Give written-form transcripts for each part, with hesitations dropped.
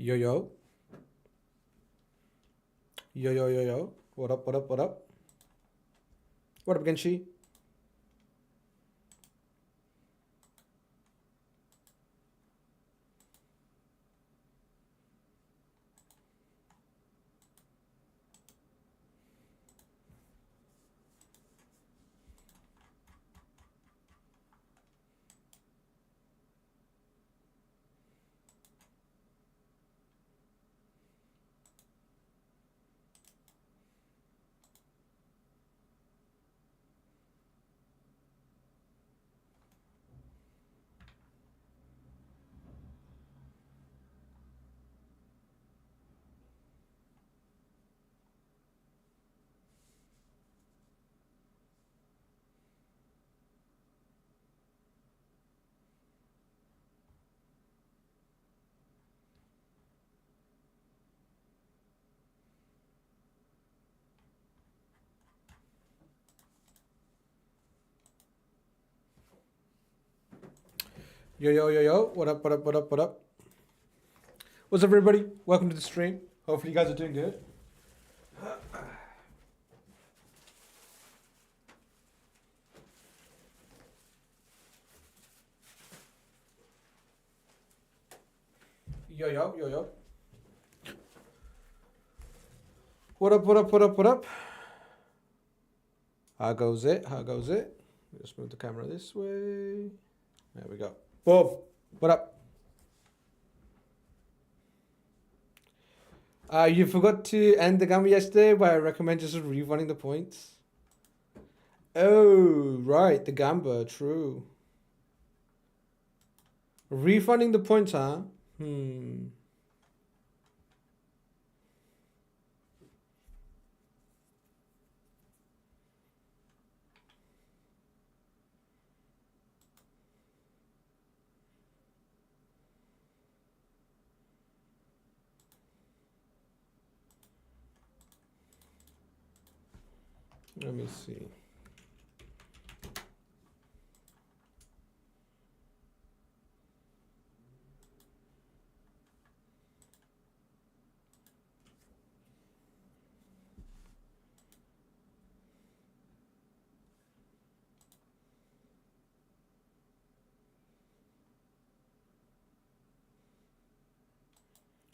Yo yo. Yo yo yo yo. What up, what up, what up? What up, Genshi? Yo yo yo yo. What up, what up, what up, what up? What's up, everybody? Welcome to the stream. Hopefully you guys are doing good. Yo yo yo yo. What up, what up, what up, what up? How goes it? How goes it? Just move the camera this way. There we go. Boom. What up? You forgot to end the game yesterday, but I recommend just refunding the points. Oh, right. The gamba. True. Refunding the points, huh? Let me see.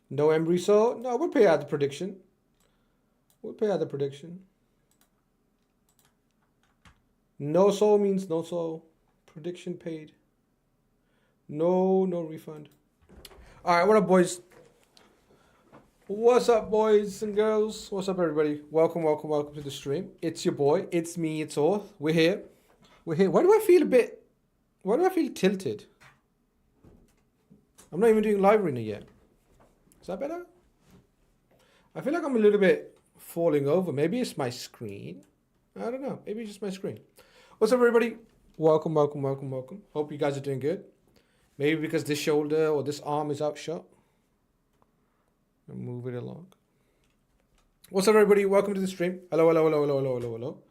No Embrys, so no, we'll pay out the prediction. We'll pay out the prediction. No soul means no soul. Prediction paid. No refund. All right, what up, boys? What's up, boys and girls? What's up, everybody? Welcome, welcome, welcome to the stream. It's your boy. It's me. It's Orth. We're here. We're here. Why do I feel tilted? I'm not even doing live arena yet. Is that better? I feel like I'm a little bit falling over. Maybe it's my screen. I don't know. Maybe it's just my screen. What's up, everybody? Welcome, welcome, welcome, welcome. Hope you guys are doing good. Maybe because this shoulder or this arm is outshot. I'll move it along. What's up, everybody? Welcome to the stream. Hello, hello, hello, hello, hello, hello, hello.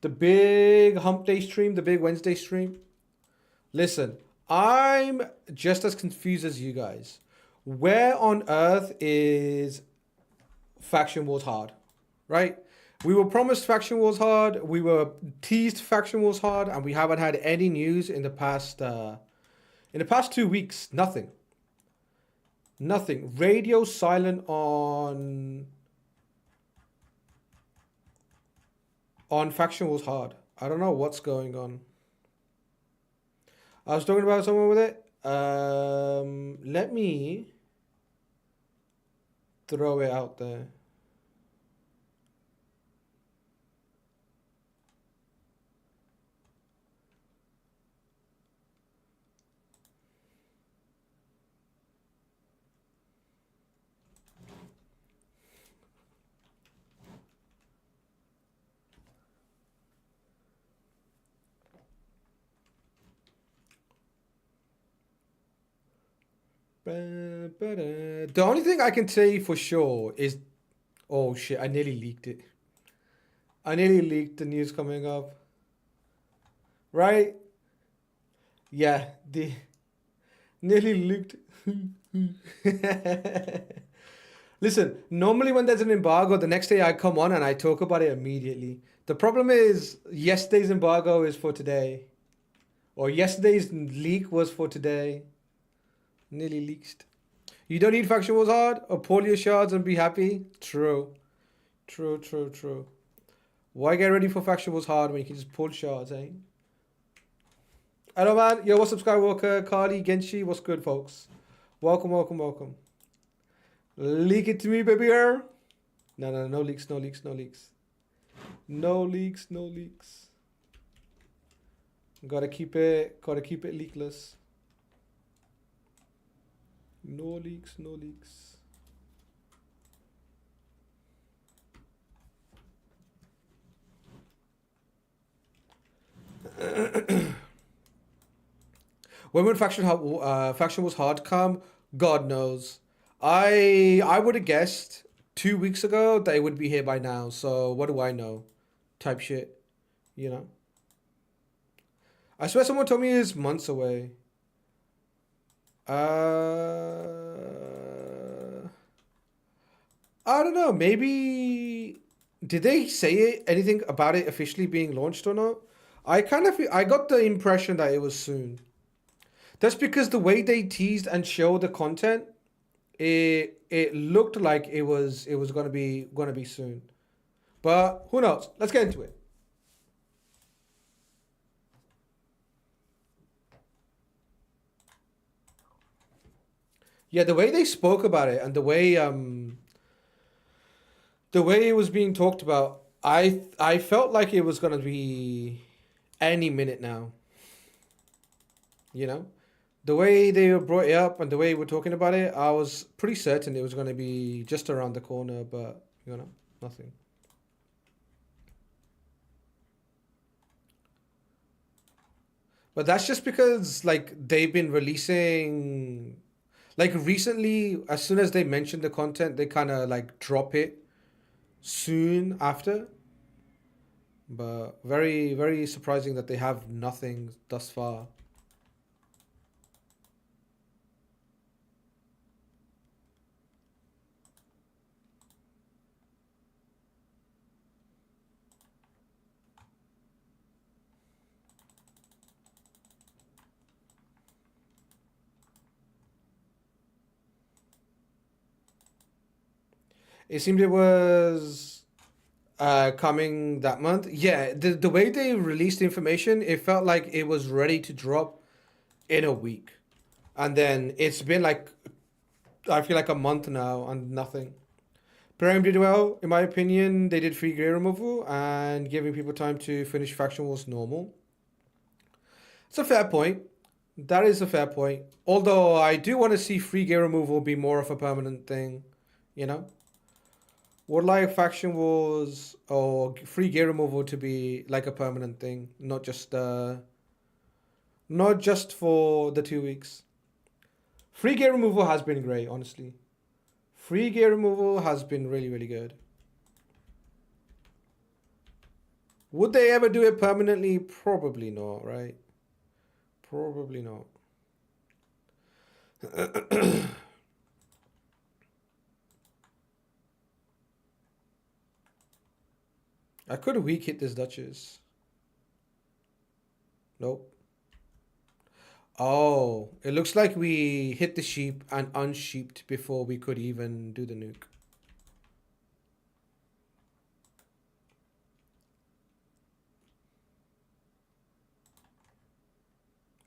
The big hump day stream, the big Wednesday stream. Listen, I'm just as confused as you guys. Where on earth is Faction Wars Hard, right? We were promised Faction Wars Hard. We were teased Faction Wars Hard, and we haven't had any news in the past 2 weeks. Nothing. Radio silent on Faction Wars Hard. I don't know what's going on. I was talking about someone with it. Let me throw it out there. The only thing I can say for sure is, oh shit, I nearly leaked it. I nearly leaked the news coming up. Right? Yeah, the nearly leaked. Listen, normally when there's an embargo, the next day I come on and I talk about it immediately. The problem is yesterday's embargo is for today. Or yesterday's leak was for today. Nearly leaked. You don't need faction wars hard or pull your shards and be happy? True. True, true, true. Why get ready for faction wars hard when you can just pull shards, eh? Hello, man. Yo, what's up, Skywalker? Cardi, Genshi, what's good, folks? Welcome, welcome, welcome. Leak it to me, baby girl. No, no leaks, no leaks, no leaks. No leaks, no leaks. Gotta keep it leakless. No leaks, no leaks. When would faction was hard come? God knows. I would have guessed 2 weeks ago that it would be here by now. So what do I know? Type shit, you know. I swear someone told me it's months away. I don't know. Maybe did they say anything about it officially being launched or not? I got the impression that it was soon. That's because the way they teased and showed the content, it looked like it was gonna be soon. But who knows? Let's get into it. Yeah, the way they spoke about it and the way it was being talked about, I felt like it was gonna be any minute now. You know, the way they brought it up and the way we're talking about it, I was pretty certain it was gonna be just around the corner, but you know, nothing. But that's just because like they've been releasing like recently, as soon as they mention the content, they kind of like drop it soon after. But very, very surprising that they have nothing thus far. It seemed it was coming that month. Yeah, the way they released the information, it felt like it was ready to drop in a week. And then it's been like, I feel like a month now and nothing. Prime did well, in my opinion. They did free gear removal and giving people time to finish faction wars normal. It's a fair point. That is a fair point. Although I do want to see free gear removal be more of a permanent thing, you know? Would like faction wars or free gear removal to be like a permanent thing, not just for the 2 weeks. Free gear removal has been great, honestly. Free gear removal has been really, really good. Would they ever do it permanently? Probably not, right? Probably not. I could weak hit this Duchess. Nope. Oh, it looks like we hit the sheep and unsheeped before we could even do the nuke.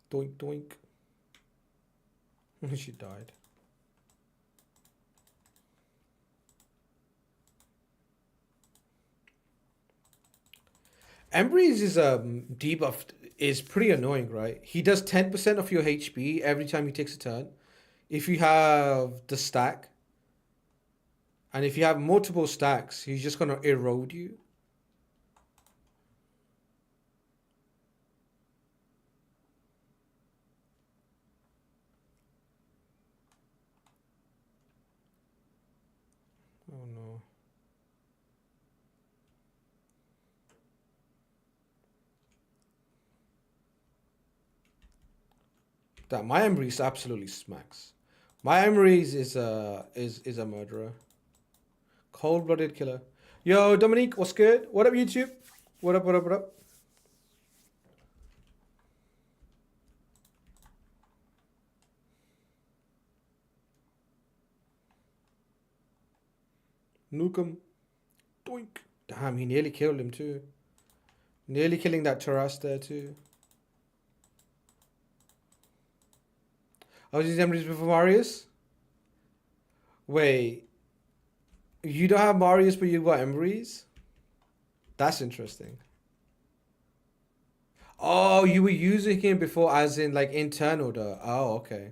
Doink, doink. She died. Embrys is debuffed is pretty annoying, right? He does 10% of your HP every time he takes a turn. If you have the stack, and if you have multiple stacks, he's just gonna erode you. Oh no. That my Embrys absolutely smacks. My Embrys is a murderer. Cold-blooded killer. Yo, Dominique, what's good? What up, YouTube? What up, what up, what up? Nuke him. Doink. Damn, he nearly killed him too. Nearly killing that Taras there too. I was using Embrys before Marius? Wait. You don't have Marius, but you got Embrys? That's interesting. Oh, you were using him before as in like internal though. Oh, okay.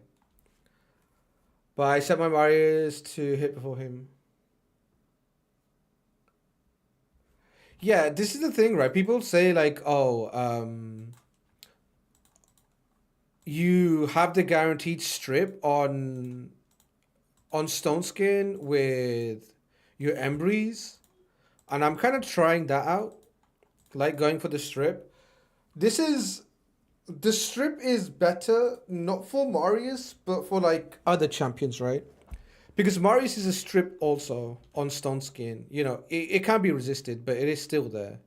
But I set my Marius to hit before him. Yeah, this is the thing, right? People say like, oh, you have the guaranteed strip on Stone Skin with your Embrys, and I'm kind of trying that out, like going for the strip. This is the strip is better not for Marius, but for like other champions, right? Because Marius is a strip also on Stone Skin. You know, it can be resisted, but it is still there.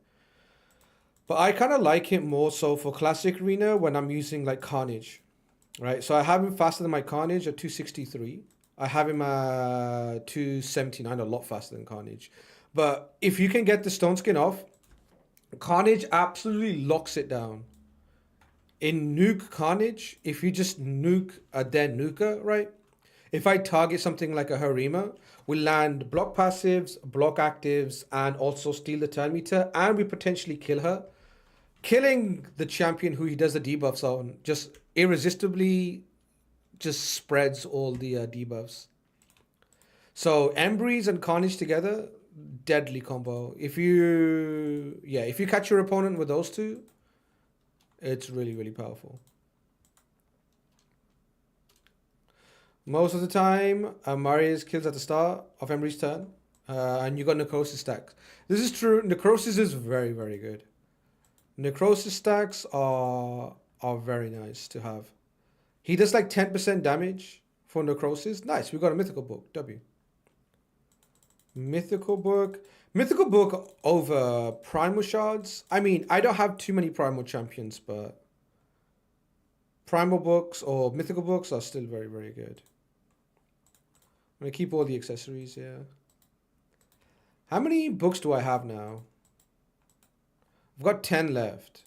But I kind of like it more so for Classic Arena when I'm using like Carnage, right? So I have him faster than my Carnage at 263. I have him at 279, a lot faster than Carnage. But if you can get the Stone Skin off, Carnage absolutely locks it down. In Nuke Carnage, if you just nuke a dead nuker, right? If I target something like a Harima, we land block passives, block actives, and also steal the turn meter, and we potentially kill her. Killing the champion who he does the debuffs on just irresistibly just spreads all the debuffs. So Embrys and Carnage together, deadly combo. If you catch your opponent with those two, it's really, really powerful. Most of the time, Marius kills at the start of Embrys' turn, and you got Necrosis stacks. This is true. Necrosis is very, very good. Necrosis stacks are very nice to have. He does like 10% damage for Necrosis. Nice. We got a Mythical Book. W. Mythical Book. Mythical Book over Primal Shards. I mean, I don't have too many Primal champions, but Primal books or Mythical books are still very, very good. I'm going to keep all the accessories, yeah. How many books do I have now? I've got 10 left.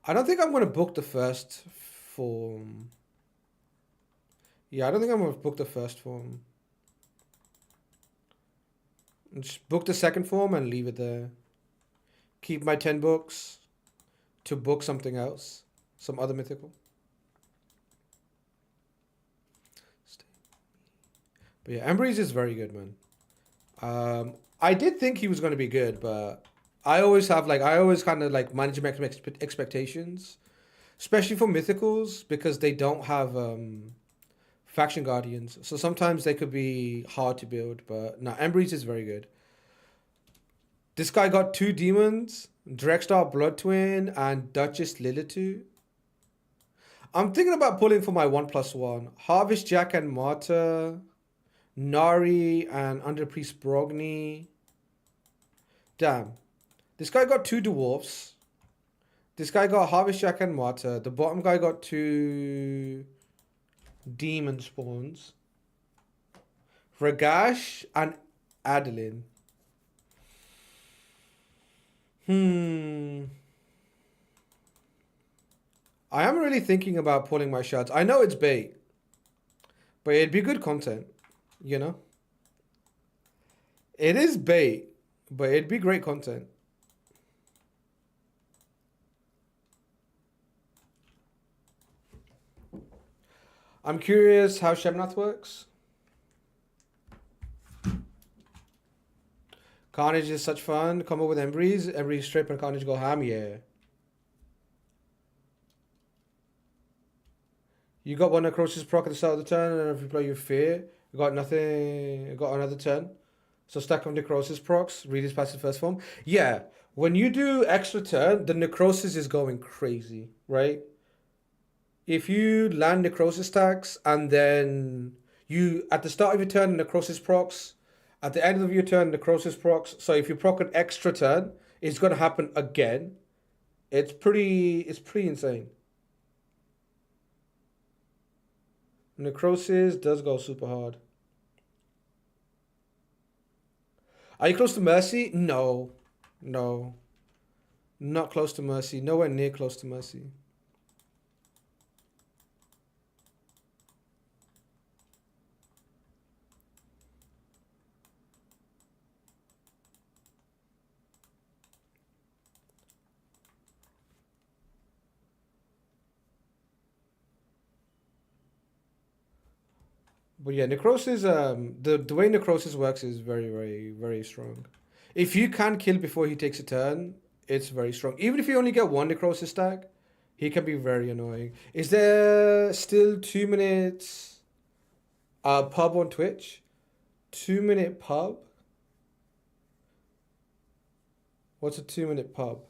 I don't think I'm going to book the first form. Yeah, I don't think I'm going to book the first form. Just book the second form and leave it there. Keep my 10 books to book something else. Some other mythical. But yeah, Embrys is very good, man. I did think he was going to be good, but I always kind of like manage my expectations, especially for mythicals because they don't have faction guardians. So sometimes they could be hard to build, but no, Embrys is very good. This guy got 2 demons, Drexstar Blood Twin, and Duchess Lilitu. I'm thinking about pulling for my 1+1. Harvest Jack and Marta, Nari and Underpriest Brogni. Damn. This guy got 2 dwarfs. This guy got Harvest Jack and Marta. The bottom guy got 2 demon spawns. Ragash and Adeline. I am really thinking about pulling my shots. I know it's bait, but it'd be good content, you know? It is bait, but it'd be great content. I'm curious how Shemnath works. Carnage is such fun. Combo with Embrys. Embrys strip and Carnage go ham, yeah. You got one Necrosis proc at the start of the turn, and if you play your Fear, you got nothing. You got another turn. So stack of Necrosis procs. Read his passive first form. Yeah, when you do extra turn, the Necrosis is going crazy, right? if you land necrosis tags and then you at the start of your turn necrosis procs, at the end of your turn necrosis procs. So if you proc an extra turn, it's gonna happen again. It's pretty insane. Necrosis does go super hard. Are you close to Mercy? No. No. Not close to Mercy. Nowhere near close to Mercy. But yeah, necrosis. The way necrosis works is very, very, very strong. If you can kill before he takes a turn, it's very strong. Even if you only get one necrosis stack, he can be very annoying. Is there still 2 minutes? Pub on Twitch. 2 minute pub. What's a 2 minute pub?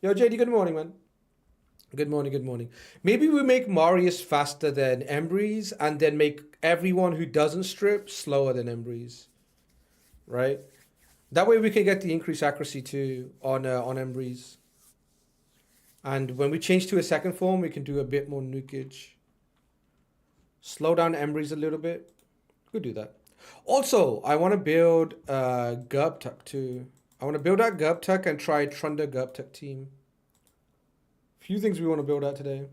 Yo, JD. Good morning, man. Good morning, good morning. Maybe we make Marius faster than Embrys and then make everyone who doesn't strip slower than Embrys, right? That way we can get the increased accuracy too on Embrys. And when we change to a second form, we can do a bit more nukage. Slow down Embrys a little bit. Could do that. Also, I want to build Gerbtuck too. I want to build out Gerbtuck and try Trunder Gerbtuck team. Few things we want to build out today.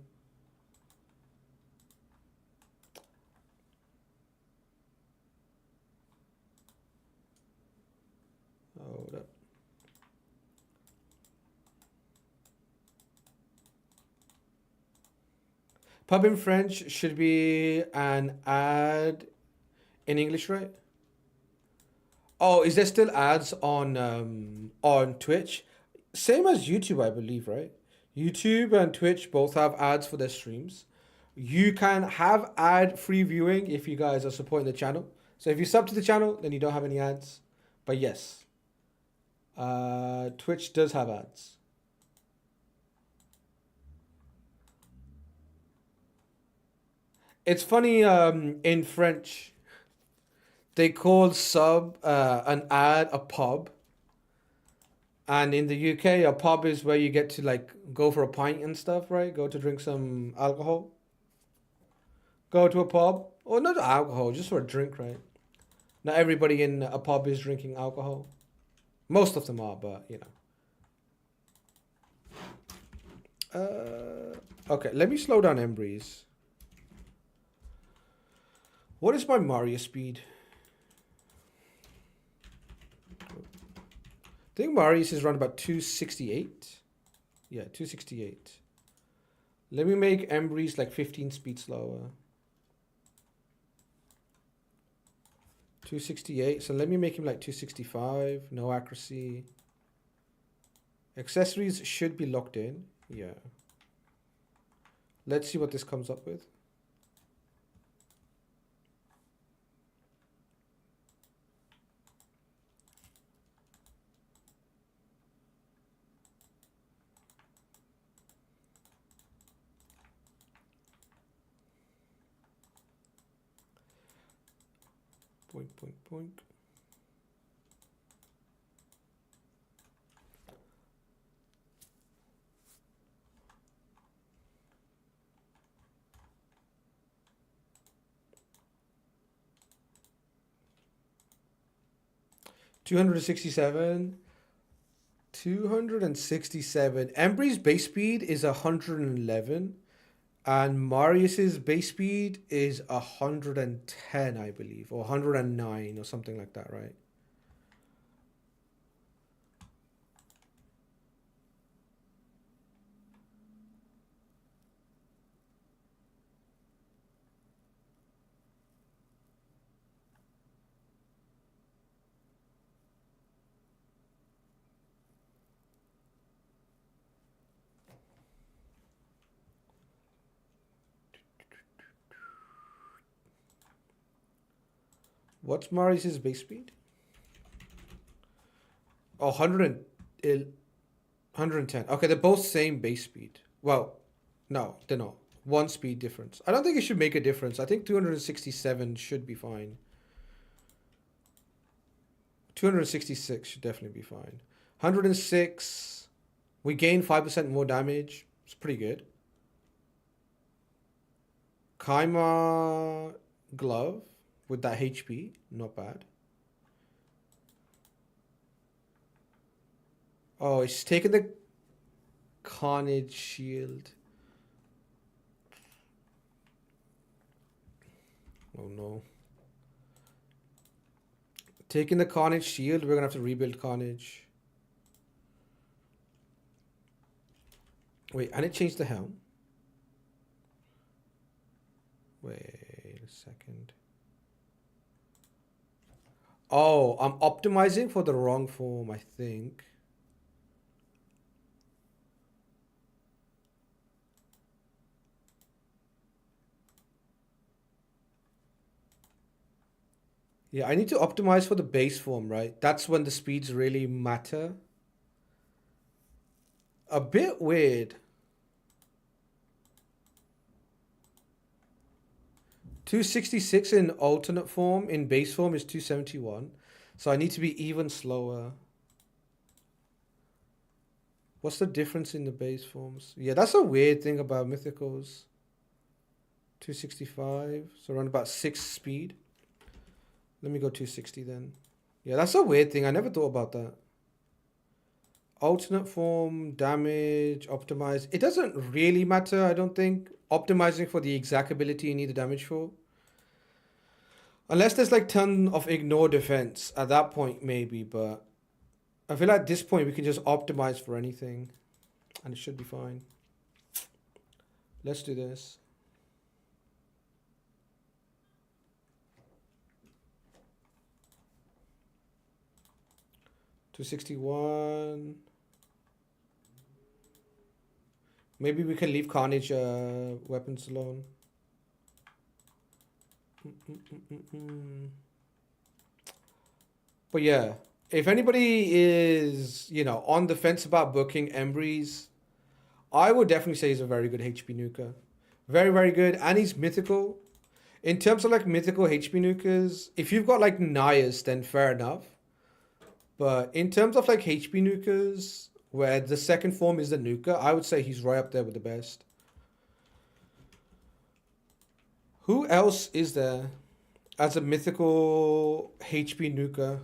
Hold up. Pub in French should be an ad in English, right? Oh, is there still ads on Twitch? Same as YouTube, I believe, right? YouTube and Twitch both have ads for their streams. You can have ad-free viewing if you guys are supporting the channel. So if you sub to the channel, then you don't have any ads. But yes, Twitch does have ads. It's funny, in French, they call sub an ad a pub. And in the UK, a pub is where you get to like go for a pint and stuff, right? Go to drink some alcohol. Go to a pub. Or not alcohol, just for a drink, right? Not everybody in a pub is drinking alcohol. Most of them are, but you know. Okay, let me slow down Embrys. What is my Mario speed? I think Marius is around about 268. Yeah, 268. Let me make Embrys like 15 speed slower. 268. So let me make him like 265. No accuracy. Accessories should be locked in. Yeah. Let's see what this comes up with. Boink, boink, boink. $267. 267. Embry's base speed is 111. And Marius's base speed is 110, I believe, or 109 or something like that, right? What's Marius's base speed? Oh, 110. Okay, they're both same base speed. Well, no, they're not. One speed difference. I don't think it should make a difference. I think 267 should be fine. 266 should definitely be fine. 106. We gain 5% more damage. It's pretty good. Kaima glove with that HP. Not bad. Oh, it's taking the Carnage shield. Oh no. Taking the Carnage shield, we're going to have to rebuild Carnage. Wait, and it changed the helm. Wait a second. Oh, I'm optimizing for the wrong form, I think. Yeah, I need to optimize for the base form, right? That's when the speeds really matter. A bit weird. 266 in alternate form, in base form is 271. So I need to be even slower. What's the difference in the base forms? Yeah, that's a weird thing about mythicals. 265, so around about 6 speed. Let me go 260 then. Yeah, that's a weird thing. I never thought about that. Alternate form, damage, optimize. It doesn't really matter, I don't think. Optimizing for the exact ability you need the damage for. Unless there's like ton of ignore defense. At that point, maybe. But I feel like at this point, we can just optimize for anything. And it should be fine. Let's do this. $261. Maybe we can leave Carnage weapons alone. But yeah, if anybody is, you know, on the fence about booking Embrys, I would definitely say he's a very good HP nuker. Very, very good. And he's mythical. In terms of like mythical HP nukers, if you've got like Nias, then fair enough. But in terms of like HP nukers, where the second form is the nuker, I would say he's right up there with the best. Who else is there as a mythical HP nuker?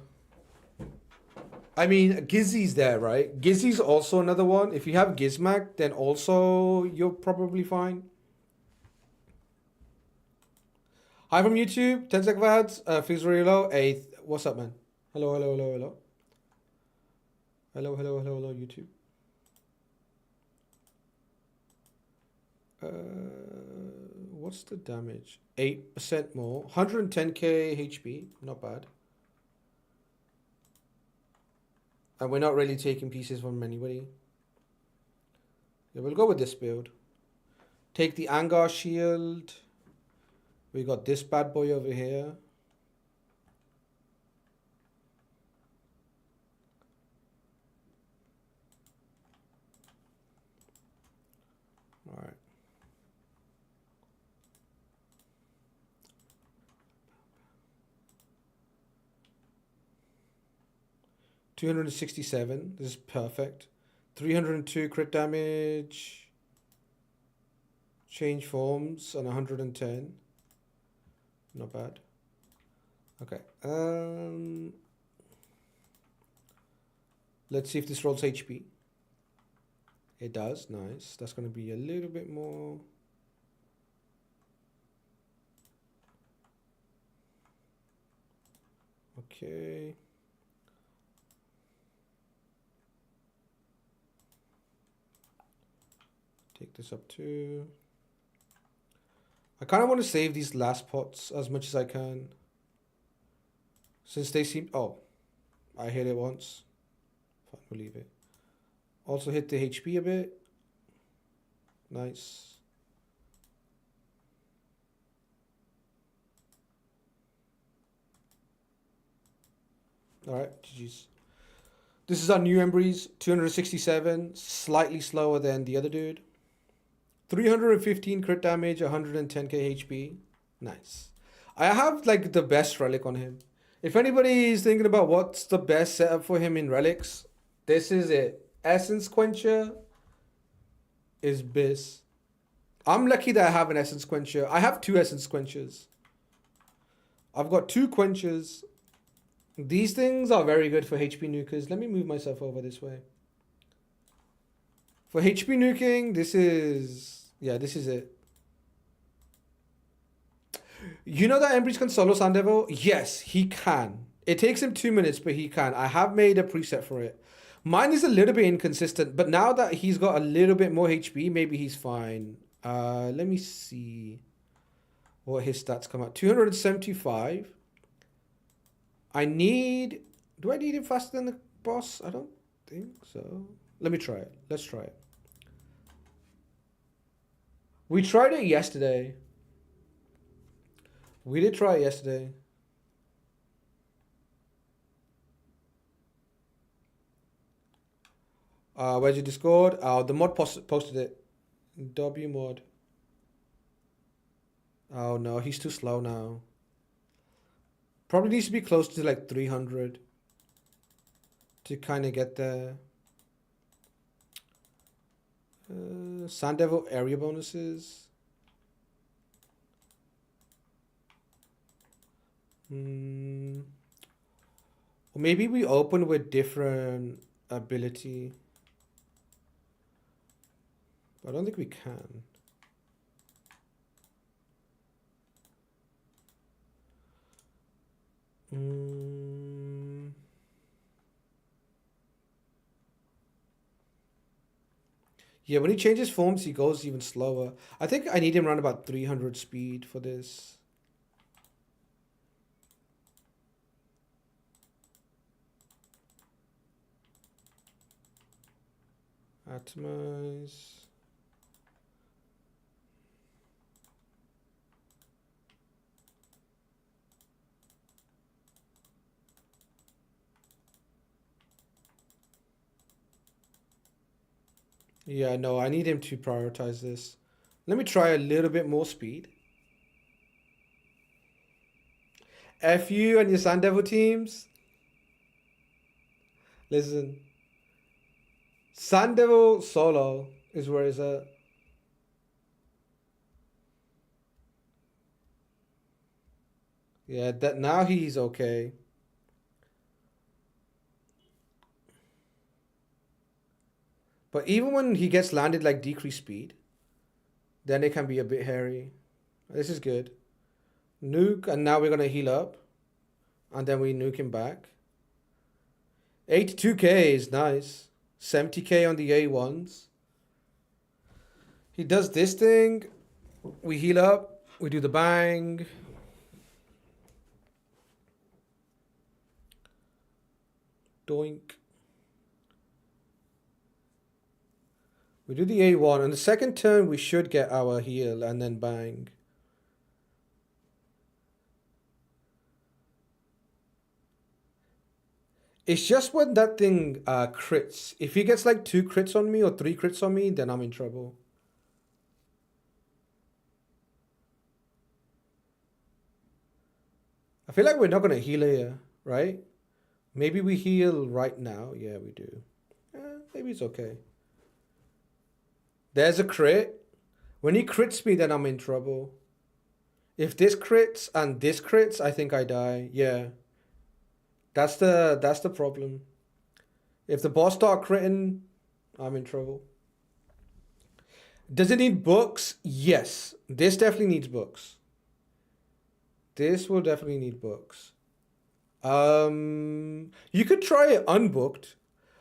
I mean, Gizzy's there, right? Gizzy's also another one. If you have Gizmac, then also you're probably fine. Hi from YouTube. 10 second ads. Feels really low. Hey, what's up, man? Hello, hello, hello, hello. Hello, hello, hello, hello, YouTube. What's the damage? 8% more. 110k HP. Not bad. And we're not really taking pieces from anybody. Yeah, we'll go with this build. Take the Angar shield. We got this bad boy over here. All right. $267. This is perfect. 302 crit damage. Change forms and 110. Not bad. Okay. Let's see if this rolls HP. It does. Nice. That's going to be a little bit more. Okay. Take this up too. I kind of want to save these last pots as much as I can. Since they seem... Oh. I hit it once. Fine, we'll leave it. Also hit the HP a bit. Nice. Alright, GG's. This is our new Embrys. 267. Slightly slower than the other dude. 315 crit damage, 110k HP. Nice. I have like the best relic on him. If anybody is thinking about what's the best setup for him in relics, this is it. Essence Quencher is Biz. I'm lucky that I have an Essence Quencher. I have 2 Essence Quenchers. I've got 2 Quenchers. These things are very good for HP nukers. Let me move myself over this way. For HP nuking, this is... yeah, this is it. You know that Embrys can solo Sand Devil? Yes, he can. It takes him 2 minutes, but he can. I have made a preset for it. Mine is a little bit inconsistent, but now that he's got a little bit more HP, maybe he's fine. Let me see what his stats come out. 275. I need... do I need him faster than the boss? I don't think so. Let me try it. Let's try it. We tried it yesterday. We did try it yesterday. Where's your Discord? The mod posted it. W mod. Oh no, he's too slow now. Probably needs to be close to like 300 to kind of get there. Sand Devil area bonuses. Or maybe we open with different ability. I don't think we can. Yeah, when he changes forms, he goes even slower. I think I need him around about 300 speed for this. Atomize. Yeah, no, I need him to prioritize this. Let me try a little bit more speed. F you and your Sand Devil teams. Listen. Sand Devil solo is where it's at. Yeah, that now he's okay. But even when he gets landed like decreased speed, then it can be a bit hairy. This is good. Nuke, and now we're going to heal up. And then we nuke him back. 82k is nice. 70k on the A1s. He does this thing. We heal up. We do the bang. Doink. We do the A1. On the second turn, we should get our heal and then bang. It's just when that thing crits. If he gets like 2 crits on me or 3 crits on me, then I'm in trouble. I feel like we're not going to heal here, right? Maybe we heal right now. Yeah, we do. Maybe it's okay. There's a crit. When he crits me, then I'm in trouble. If this crits and this crits, I think I die. Yeah. That's the problem. If the boss start critting, I'm in trouble. Does it need books? Yes. This definitely needs books. This will definitely need books. You could try it unbooked.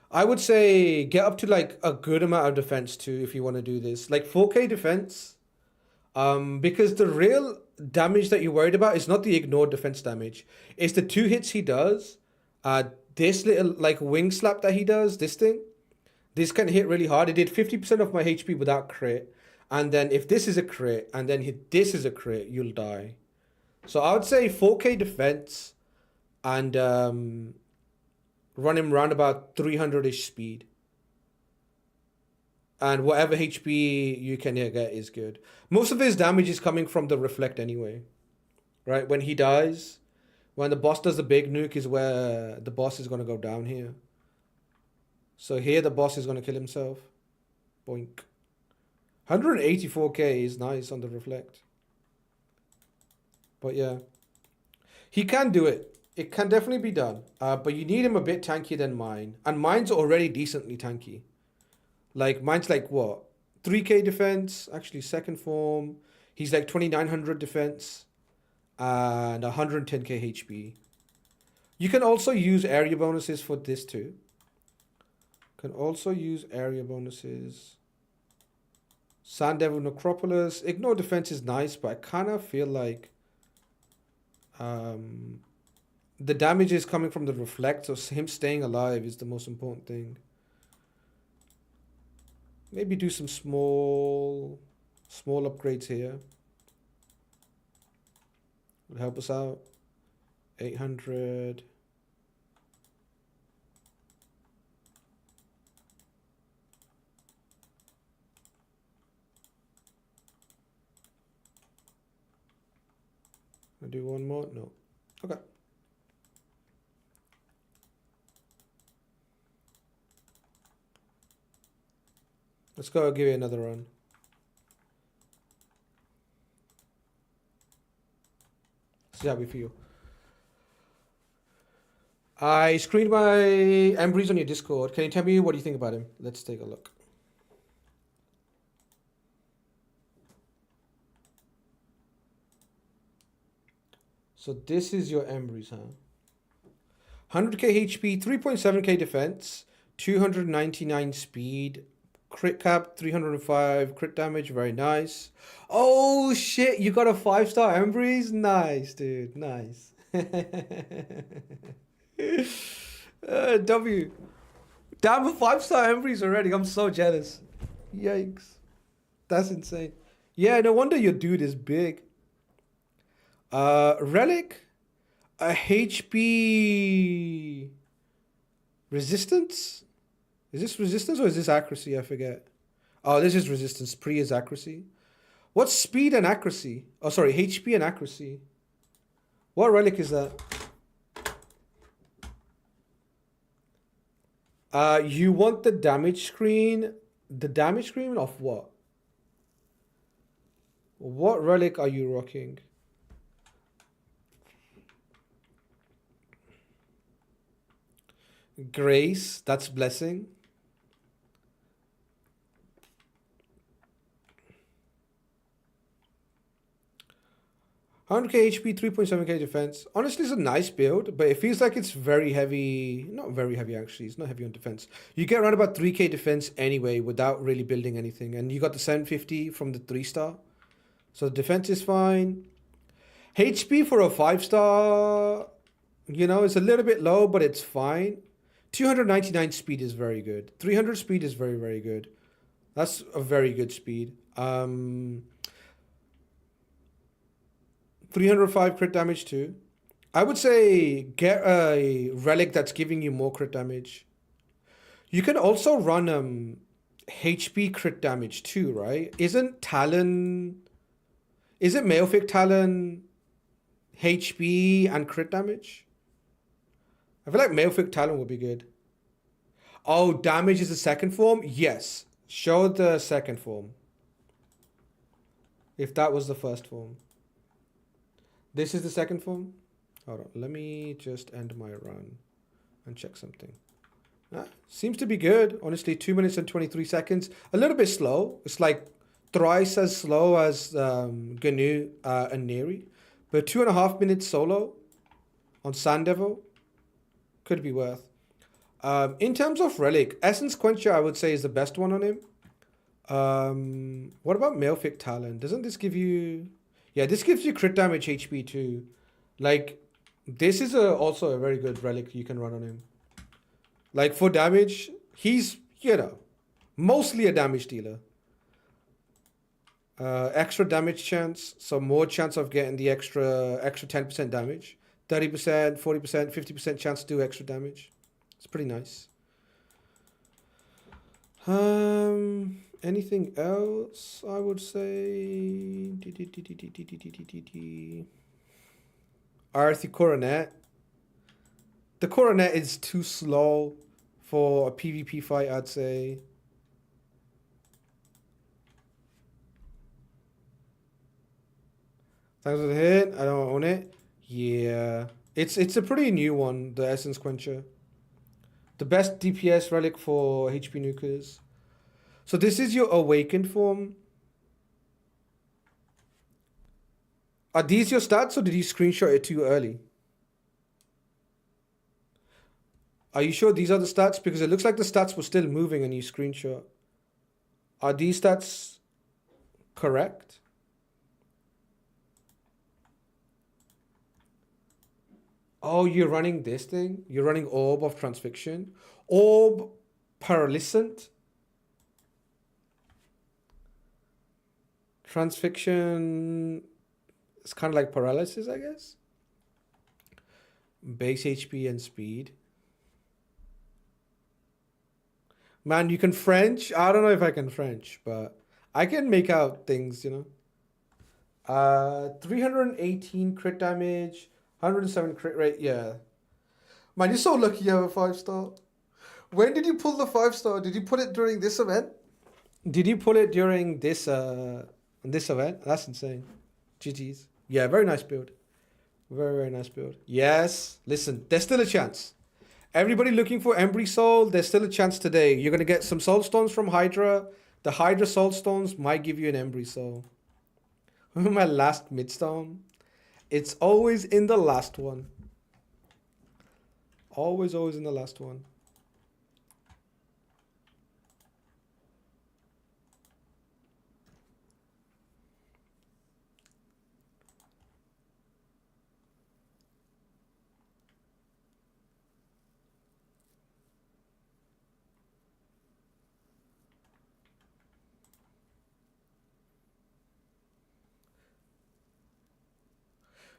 I would say get up to like a good amount of defense too if you want to do this. Like 4k defense. Because the real damage that you're worried about is not the ignored defense damage. It's the 2 hits he does. This little like wing slap that he does, this thing. This can hit really hard. It did 50% of my HP without crit. And then if this is a crit and then this is a crit, you'll die. So I would say 4k defense and run him round about 300-ish speed. And whatever HP you can get is good. Most of his damage is coming from the reflect anyway. Right? When he dies, when the boss does the big nuke is where the boss is going to go down here. So here the boss is going to kill himself. Boink. 184k is nice on the reflect. But yeah. He can do it. It can definitely be done. But you need him a bit tankier than mine. And mine's already decently tanky. Like, mine's like what? 3k defense. Actually, second form. He's like 2900 defense. And 110k HP. You can also use area bonuses for this too. Can also use area bonuses. Sand Devil Necropolis. Ignore defense is nice, but I kind of feel like the damage is coming from the reflect, so him staying alive is the most important thing. Maybe do some small upgrades here. Would help us out. 800. I do one more? No. Okay. Let's go give it another run. See how we feel. I screened my Embrys on your Discord. Can you tell me what you think about him? Let's take a look. So this is your Embrys, huh? 100k HP, 3.7k defense, 299 speed, crit cap, 305 crit damage, very nice. Oh shit, you got a 5-star Embrys? Nice, dude, nice. W. Damn, a 5-star Embrys already. I'm so jealous. Yikes. That's insane. Yeah, no wonder your dude is big. Relic, a HP resistance. Is this resistance or is this accuracy? I forget. Oh, this is resistance. Pre is accuracy. What's speed and accuracy? Oh, sorry, HP and accuracy. What relic is that? You want the damage screen? The damage screen of what? What relic are you rocking? Grace, that's blessing. $100k HP, 3.7k defense. Honestly, it's a nice build, but it feels like it's very heavy. Not very heavy, actually. It's not heavy on defense. You get around about 3k defense anyway without really building anything. And you got the 750 from the 3-star. So the defense is fine. HP for a 5-star, you know, it's a little bit low, but it's fine. 299 speed is very good. 300 speed is very, very good. That's a very good speed. 305 crit damage too. I would say get a relic that's giving you more crit damage. You can also run HP crit damage too, right? Isn't Malefic Talon HP and crit damage? I feel like Malefic Talon would be good. Oh, damage is the second form? Yes. Show the second form. If that was the first form. This is the second form? Hold on. Let me just end my run and check something. Seems to be good. Honestly, 2 minutes and 23 seconds. A little bit slow. It's like thrice as slow as GNU and Neri. But 2.5 minutes solo on Sand Devil. Could be worth. In terms of relic, Essence Quencher I would say is the best one on him. What about Malefic Talon? Doesn't this give you... Yeah, this gives you crit damage HP too. Like, this is also a very good relic you can run on him. Like, for damage, he's, you know, mostly a damage dealer. Extra damage chance, so more chance of getting the extra 10% damage. 30%, 40%, 50% chance to do extra damage. It's pretty nice. Anything else? I would say Arthi Coronet. The Coronet is too slow for a PvP fight, I'd say. Thanks for the hit. I don't own it. Yeah. It's a pretty new one, the Essence Quencher. The best DPS relic for HP nukers. So this is your awakened form. Are these your stats or did you screenshot it too early? Are you sure these are the stats? Because it looks like the stats were still moving and you screenshot. Are these stats correct? Oh, you're running this thing? You're running Orb of Transfixion? Orb Paralyscent? Transfixion is kind of like paralysis, I guess. Base HP and speed. Man, you can French? I don't know if I can French, but I can make out things, you know. 318 crit damage, 107 crit rate, yeah. Man, you're so lucky you have a 5-star. When did you pull the 5-star? Did you put it during this event? Did you pull it during this event? That's insane. GG's. Yeah, very nice build. Very, very nice build. Yes. Listen, there's still a chance. Everybody looking for Embrys Soul, there's still a chance today. You're going to get some Soul Stones from Hydra. The Hydra Soul Stones might give you an Embrys Soul. My last midstone. It's always in the last one. Always in the last one.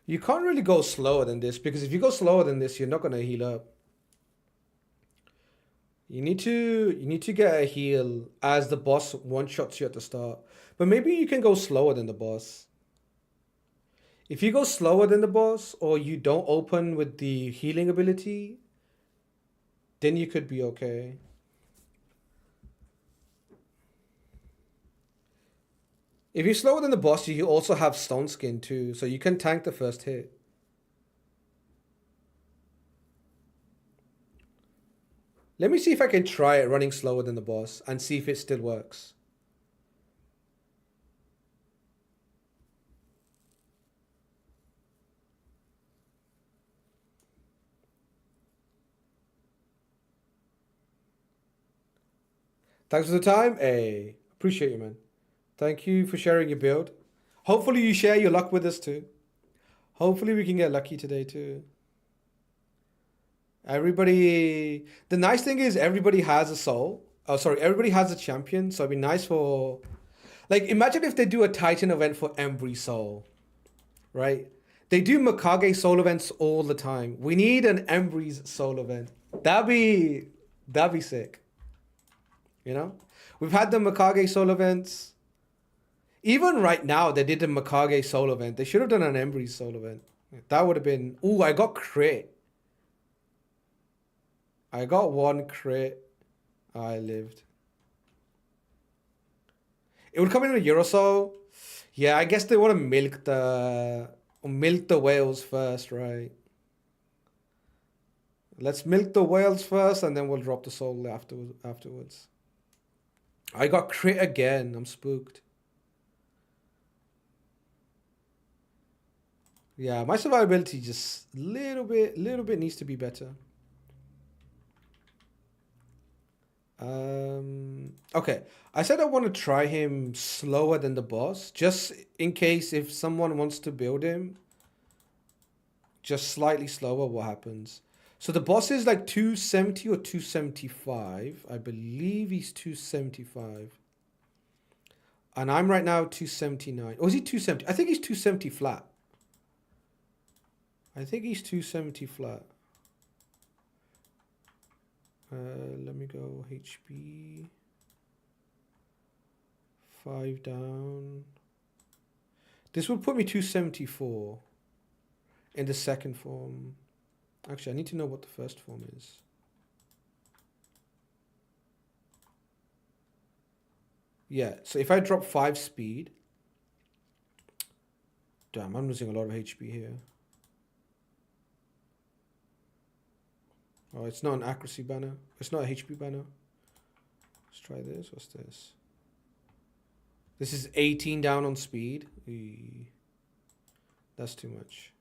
You can't really go slower than this because if you go slower than this, you're not going to heal up. You need to get a heal as the boss one-shots you at the start. But maybe you can go slower than the boss. If you go slower than the boss or you don't open with the healing ability, then you could be okay. If you're slower than the boss, you also have Stone Skin too, so you can tank the first hit. Let me see if I can try it running slower than the boss and see if it still works. Thanks for the time. Hey, appreciate you, man. Thank you for sharing your build. Hopefully you share your luck with us too. Hopefully we can get lucky today too. Everybody, the nice thing is everybody has a soul. Oh, sorry, everybody has a champion. So it'd be nice for, like, imagine if they do a Titan event for Embrys Soul, right? They do Mikage Soul events all the time. We need an Embrys Soul event. That'd be sick. You know, we've had the Mikage Soul events. Even right now, they did the Mikage Soul event. They should have done an Embrys Soul event. That would have been... Ooh, I got crit. I got one crit. I lived. It would come in a year or so. Yeah, I guess they want to milk the whales first, right? Let's milk the whales first, and then we'll drop the soul afterwards. I got crit again. I'm spooked. Yeah, my survivability just little bit needs to be better. Okay, I said I want to try him slower than the boss, just in case if someone wants to build him just slightly slower, what happens. So the boss is like 270 or 275. I believe he's 275. And I'm right now 279. Or is he 270? I think he's 270 flat. I think he's 270 flat. Let me go HP. 5 down. This would put me 274 in the second form. Actually, I need to know what the first form is. Yeah, so if I drop 5 speed... Damn, I'm losing a lot of HP here. Oh, it's not an accuracy banner. It's not a HP banner. Let's try this. What's this? This is 18 down on speed. Eee. That's too much.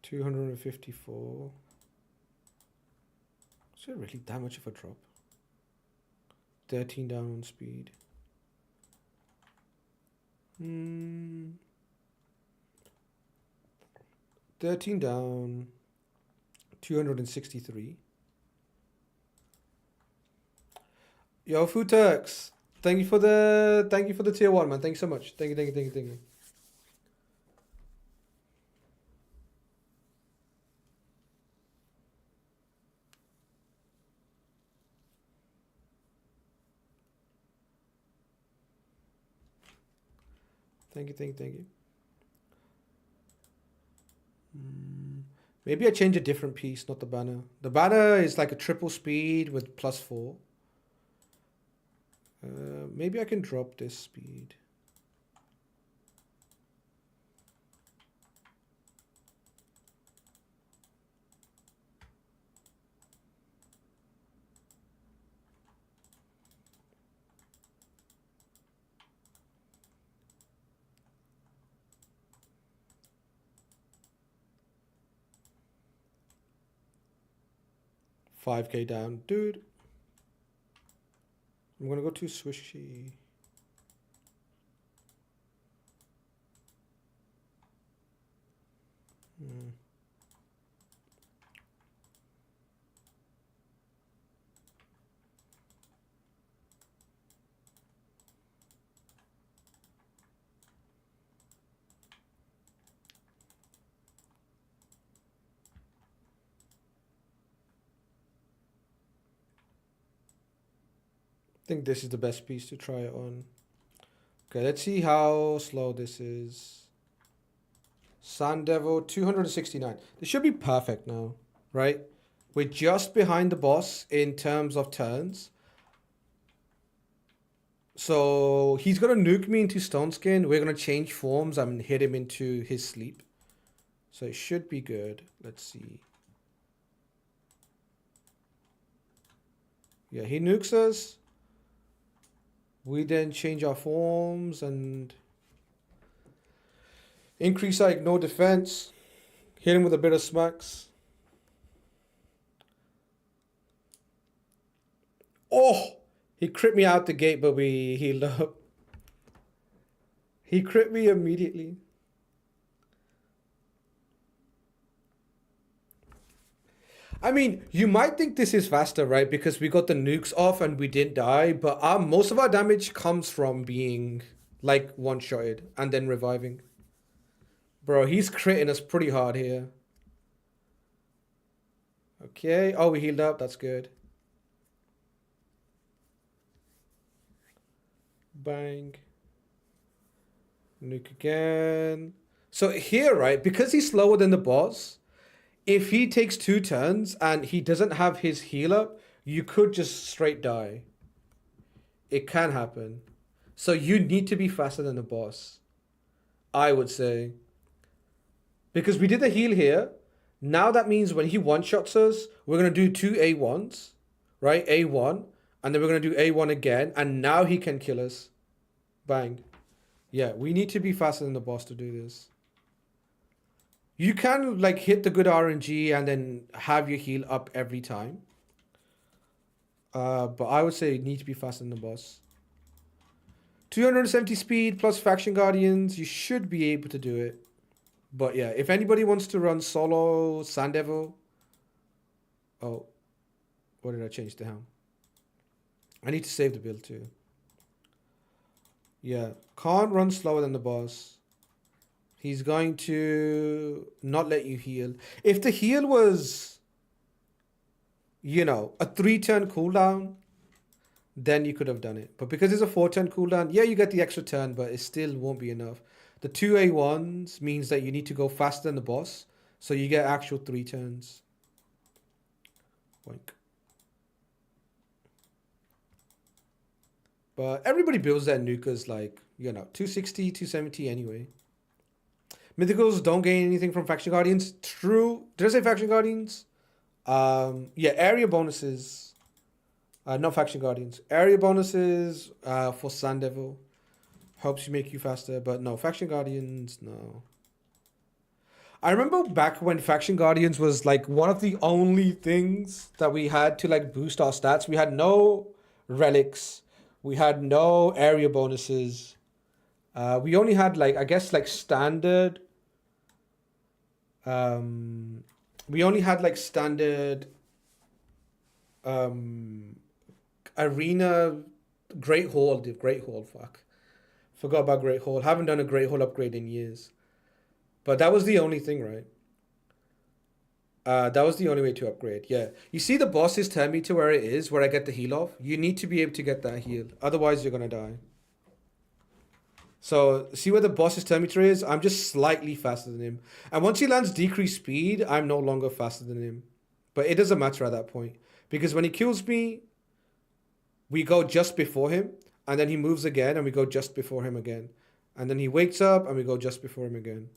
$254. Is it really that much of a drop? 13 down on speed. 13 down. 263. Yo, Futex. Thank you for the tier 1, man. Thank you so much. Thank you. Thank you. Maybe I change a different piece, not the banner. The banner is like a triple speed with +4. Maybe I can drop this speed. $5K down, dude. I'm gonna go too swishy. I think this is the best piece to try it on. Okay, let's see how slow this is. Sand Devil, 269. This should be perfect now, right? We're just behind the boss in terms of turns. So he's going to nuke me into Stone Skin. We're going to change forms and hit him into his sleep. So it should be good. Let's see. Yeah, he nukes us. We then change our forms and increase our ignore defense. Hit him with a bit of smacks. Oh! He crit me out the gate, but we healed up. He crit me immediately. I mean, you might think this is faster, right? Because we got the nukes off and we didn't die. But most of our damage comes from being, like, one-shotted and then reviving. Bro, he's critting us pretty hard here. Okay. Oh, we healed up. That's good. Bang. Nuke again. So here, right, because he's slower than the boss, if he takes 2 turns and he doesn't have his heal up, you could just straight die. It can happen. So you need to be faster than the boss, I would say. Because we did the heal here. Now that means when he one-shots us, we're going to do 2 A1s, right? A1. And then we're going to do A1 again. And now he can kill us. Bang. Yeah, we need to be faster than the boss to do this. You can like hit the good RNG and then have your heal up every time. But I would say you need to be faster than the boss. 270 speed plus Faction Guardians. You should be able to do it. But yeah, if anybody wants to run solo Sand Devil. Oh, what did I change to helm? I need to save the build too. Yeah. Can't run slower than the boss. He's going to not let you heal. If the heal was, you know, a 3-turn cooldown, then you could have done it. But because it's a 4-turn cooldown, yeah, you get the extra turn, but it still won't be enough. The 2 A1s means that you need to go faster than the boss, so you get actual 3 turns. Boink. But everybody builds their nukas like, you know, 260, 270 anyway. Mythicals don't gain anything from Faction Guardians. True. Did I say Faction Guardians? Yeah, area bonuses. Not Faction Guardians. Area bonuses for Sand Devil. Helps you make you faster. But no, Faction Guardians, no. I remember back when Faction Guardians was like one of the only things that we had to like boost our stats. We had no relics. We had no area bonuses. We only had like, I guess like standard. We only had like standard arena Great Hall. Great Hall, fuck. Forgot about Great Hall. Haven't done a Great Hall upgrade in years. But that was the only thing, right? That was the only way to upgrade. Yeah. You see the bosses tell me to where it is, where I get the heal off. You need to be able to get that heal. Otherwise, you're going to die. So, see where the boss's thermometer is? I'm just slightly faster than him. And once he lands decreased speed, I'm no longer faster than him. But it doesn't matter at that point. Because when he kills me, we go just before him. And then he moves again, and we go just before him again. And then he wakes up, and we go just before him again.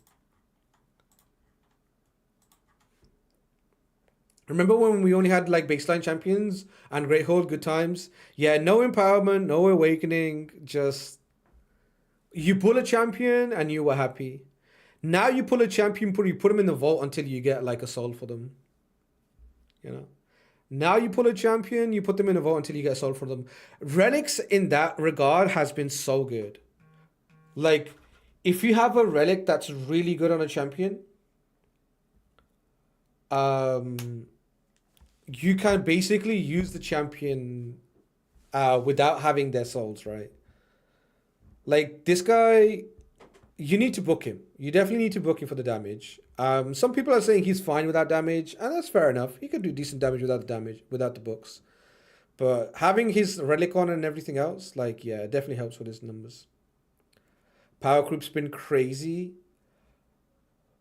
Remember when we only had like baseline champions and Great Hold, good times? Yeah, no empowerment, no awakening, just... You pull a champion and you were happy. Now you pull a champion, you put them in the vault until you get like a soul for them. You know? Now you pull a champion, you put them in a vault until you get a soul for them. Relics in that regard has been so good. Like, if you have a relic that's really good on a champion, you can basically use the champion without having their souls, right? Like, this guy, you need to book him. You definitely need to book him for the damage. Some people are saying he's fine without damage, and that's fair enough. He could do decent damage without the without the books. But having his relic on and everything else, like, yeah, it definitely helps with his numbers. Power creep's been crazy.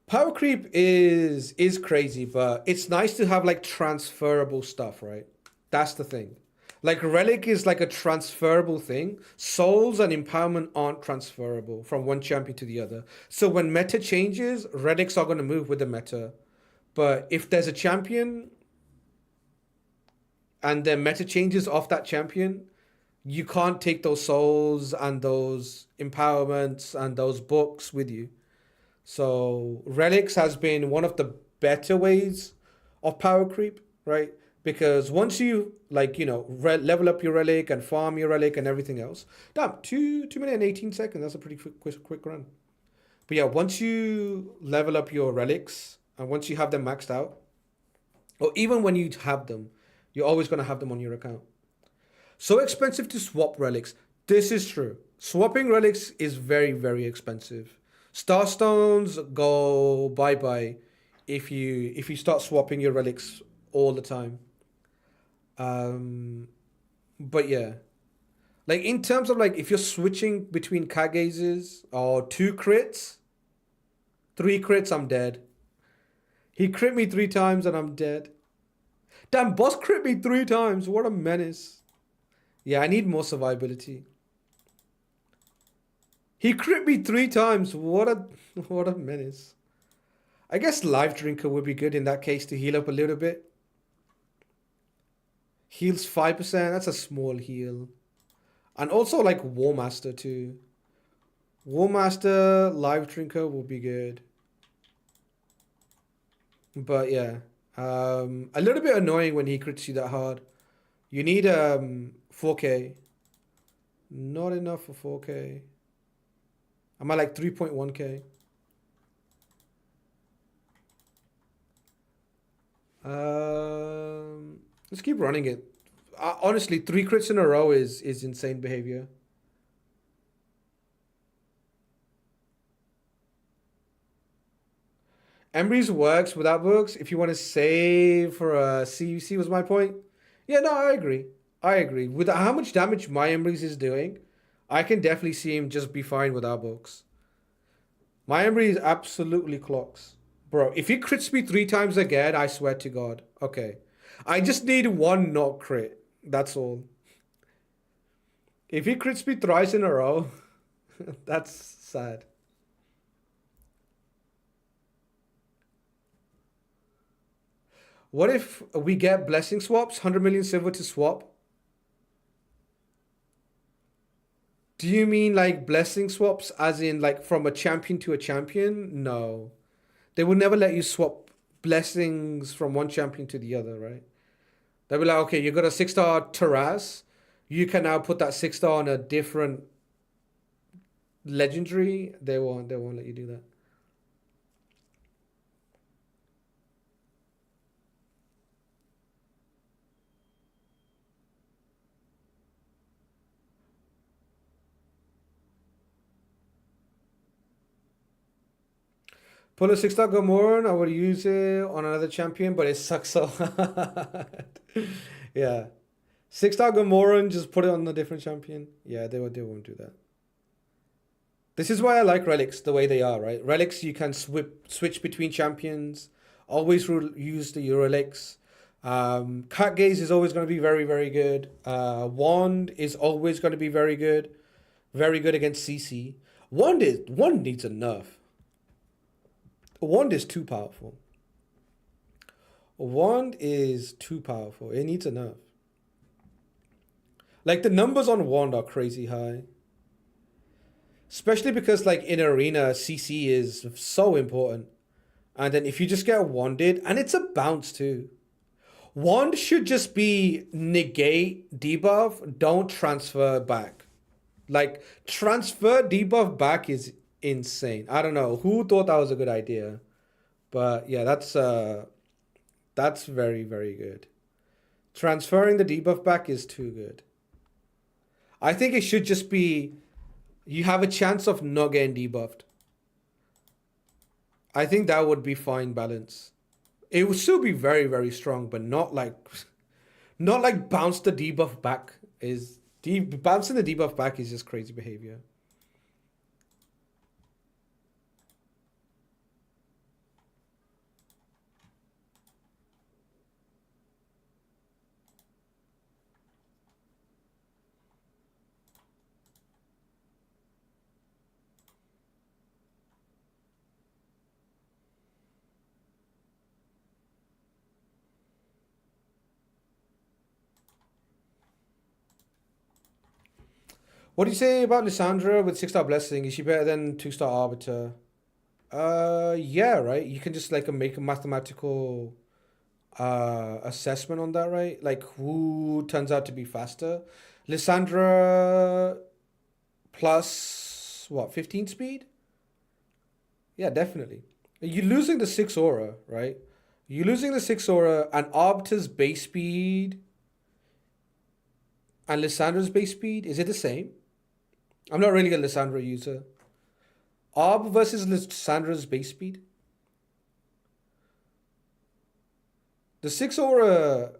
Power creep is crazy, but it's nice to have, like, transferable stuff, right? That's the thing. Like, relic is like a transferable thing. Souls and empowerment aren't transferable from one champion to the other. So when meta changes, relics are going to move with the meta. But if there's a champion and the meta changes off that champion, you can't take those souls and those empowerments and those books with you. So relics has been one of the better ways of power creep, right? Because once you, like, you know, level up your relic and farm your relic and everything else. Damn, 2 minutes and 18 seconds. That's a pretty quick run. But yeah, once you level up your relics and once you have them maxed out, or even when you have them, you're always going to have them on your account. So expensive to swap relics. This is true. Swapping relics is very, very expensive. Starstones go bye-bye if you start swapping your relics all the time. But yeah, like in terms of like if you're switching between Kagezes or 2 crits, 3 crits, I'm dead. He crit me 3 times and I'm dead. Damn, boss crit me 3 times. What a menace. Yeah, I need more survivability. He crit me 3 times. What a menace. I guess Life Drinker would be good in that case to heal up a little bit. Heals 5%. That's a small heal. And also like War Master too. War Master, Life Drinker will be good. But yeah. A little bit annoying when he crits you that hard. You need 4K. Not enough for 4K. I'm at like 3.1K. Let's keep running it. honestly, 3 crits in a row is insane behavior. Embrys works without books if you want to save for a CUC was my point. Yeah, no, I agree. I agree. With how much damage my Embrys is doing, I can definitely see him just be fine without books. My Embrys absolutely clocks. Bro, if he crits me 3 times again, I swear to God. Okay. I just need one not crit. That's all. If he crits me thrice in a row, that's sad. What if we get blessing swaps, 100 million silver to swap? Do you mean like blessing swaps as in like from a champion to a champion? No. They would never let you swap blessings from one champion to the other, right? They'll be like, okay, you got a 6-star Taraz. You can now put that 6-star on a different legendary. They won't let you do that. Pull a 6-star Gamoran, I would use it on another champion, but it sucks so hard. Yeah. 6-star Gamoran, just put it on a different champion. Yeah, they won't do that. This is why I like relics the way they are, right? Relics, you can switch between champions. Always use the relics. Cat Gaze is always going to be very, very good. Wand is always going to be very good. Very good against CC. Wand needs a nerf. Wand is too powerful. Wand is too powerful. It needs a nerf. Like the numbers on Wand are crazy high. Especially because like in Arena, CC is so important. And then if you just get wanded, and it's a bounce too. Wand should just be negate debuff, don't transfer back. Like transfer debuff back is insane. I don't know who thought that was a good idea. But yeah, that's very, very good. Transferring the debuff back is too good. I think it should just be you have a chance of not getting debuffed. I think that would be fine balance. It would still be very, very strong, but not like bounce the debuff back is bouncing the debuff back is just crazy behavior. What do you say about Lissandra with 6-star blessing? Is she better than 2-star arbiter? Yeah, right. You can just like make a mathematical assessment on that, right? Like who turns out to be faster? Lissandra plus what, 15 speed? Yeah, definitely. You're losing the 6 aura, right? You're losing the 6 aura and arbiter's base speed and Lissandra's base speed. Is it the same? I'm not really a Lissandra user. Arb versus Lissandra's base speed. The 6 aura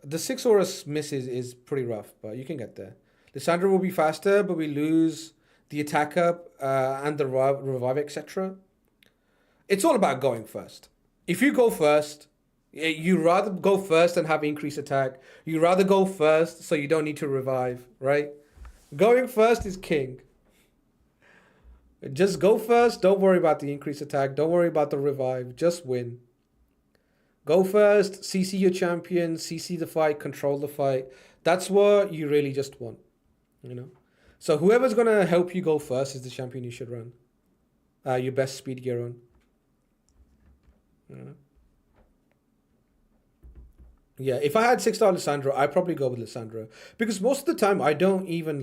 miss is pretty rough, but you can get there. Lissandra will be faster, but we lose the attack up and the revive, etc. It's all about going first. If you go first, you rather go first and have increased attack. You rather go first so you don't need to revive, right? Going first is king. Just go first. Don't worry about the increased attack. Don't worry about the revive. Just win. Go first. CC your champion. CC the fight. Control the fight. That's what you really just want. You know? So whoever's going to help you go first is the champion you should run. Your best speed gear on. You know? Yeah, if I had 6-star Lissandra, I'd probably go with Lissandra. Because most of the time, I don't even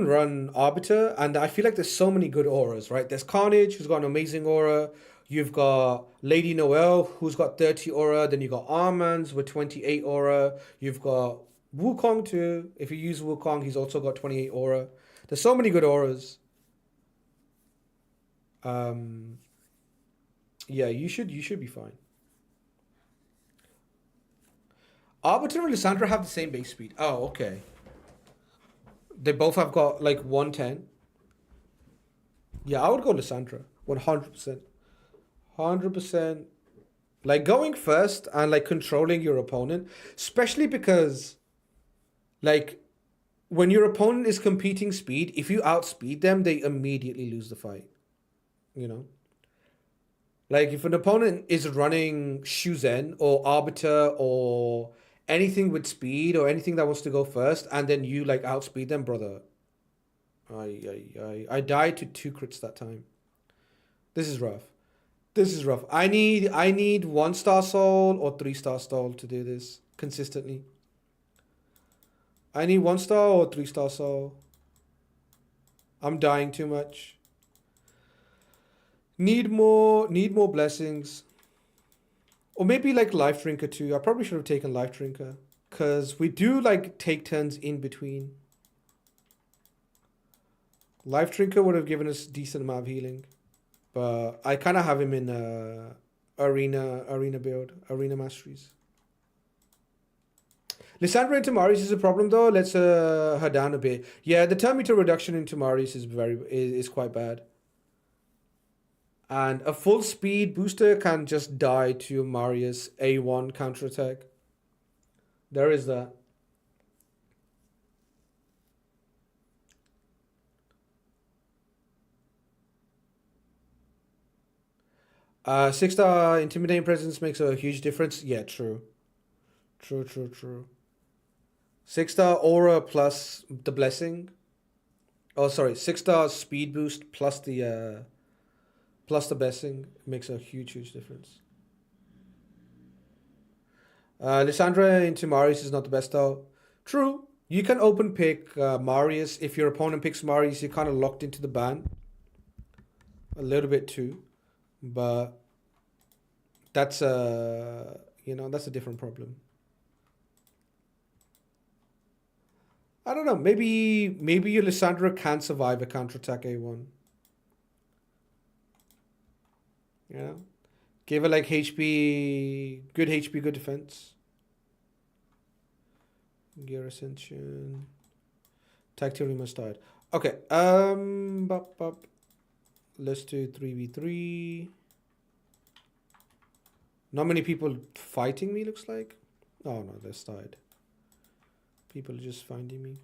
run Arbiter, and I feel like there's so many good auras, right? There's Carnage, who's got an amazing aura. You've got Lady Noelle, who's got 30 aura. Then you got Armands with 28 aura. You've got Wukong too. If you use Wukong, he's also got 28 aura. There's so many good auras. Yeah, you should be fine. Arbiter and Lissandra have the same base speed. Oh, okay. They both have got like 110. Yeah, I would go Lissandra. 100%. 100%. Like going first and like controlling your opponent, especially because like when your opponent is competing speed, if you outspeed them, they immediately lose the fight. You know? Like if an opponent is running Shuzen or Arbiter or anything with speed or anything that wants to go first, and then you like outspeed them, brother. I died to 2 crits that time. This is rough. This is rough. I need 1-star soul or 3-star soul to do this consistently. I need 1-star or 3-star soul. I'm dying too much. Need more blessings. Or maybe like Life Drinker too. I probably should have taken Life Drinker. Cause we do like take turns in between. Life Drinker would have given us decent amount of healing. But I kind of have him in arena build, arena masteries. Lissandra into Marius is a problem though. Let's her down a bit. Yeah, the turn meter reduction into Marius is quite bad. And a full speed booster can just die to Marius A1 counterattack. There is that. Six-star intimidating presence makes a huge difference. Yeah, true. True. 6-star aura plus the blessing. Oh, sorry. 6-star speed boost plus the blessing makes a huge difference. Lissandra into Marius is not the best though. True. You can open pick Marius. If your opponent picks Marius, you're kind of locked into the ban. A little bit too. But that's that's a different problem. I don't know. Maybe your Lissandra can survive a counterattack A1. Yeah. Give her like HP, good defense. Gear Ascension. Tactical must died. Okay. Let's do 3v3. Not many people fighting me, looks like. Oh no, they died. People are just finding me.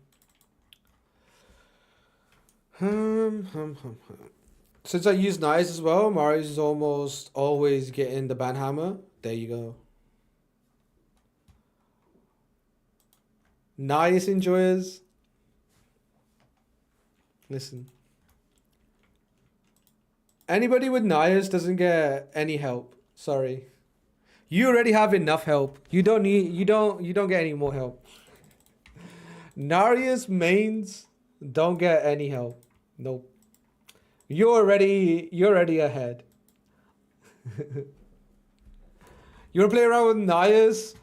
Since I use Nice as well, Marius is almost always getting the banhammer. There you go. Nice enjoyers. Listen. Anybody with Nias doesn't get any help. Sorry. You already have enough help. You don't get any more help. Narius mains don't get any help. Nope. You're already ahead. You wanna play around with Nias?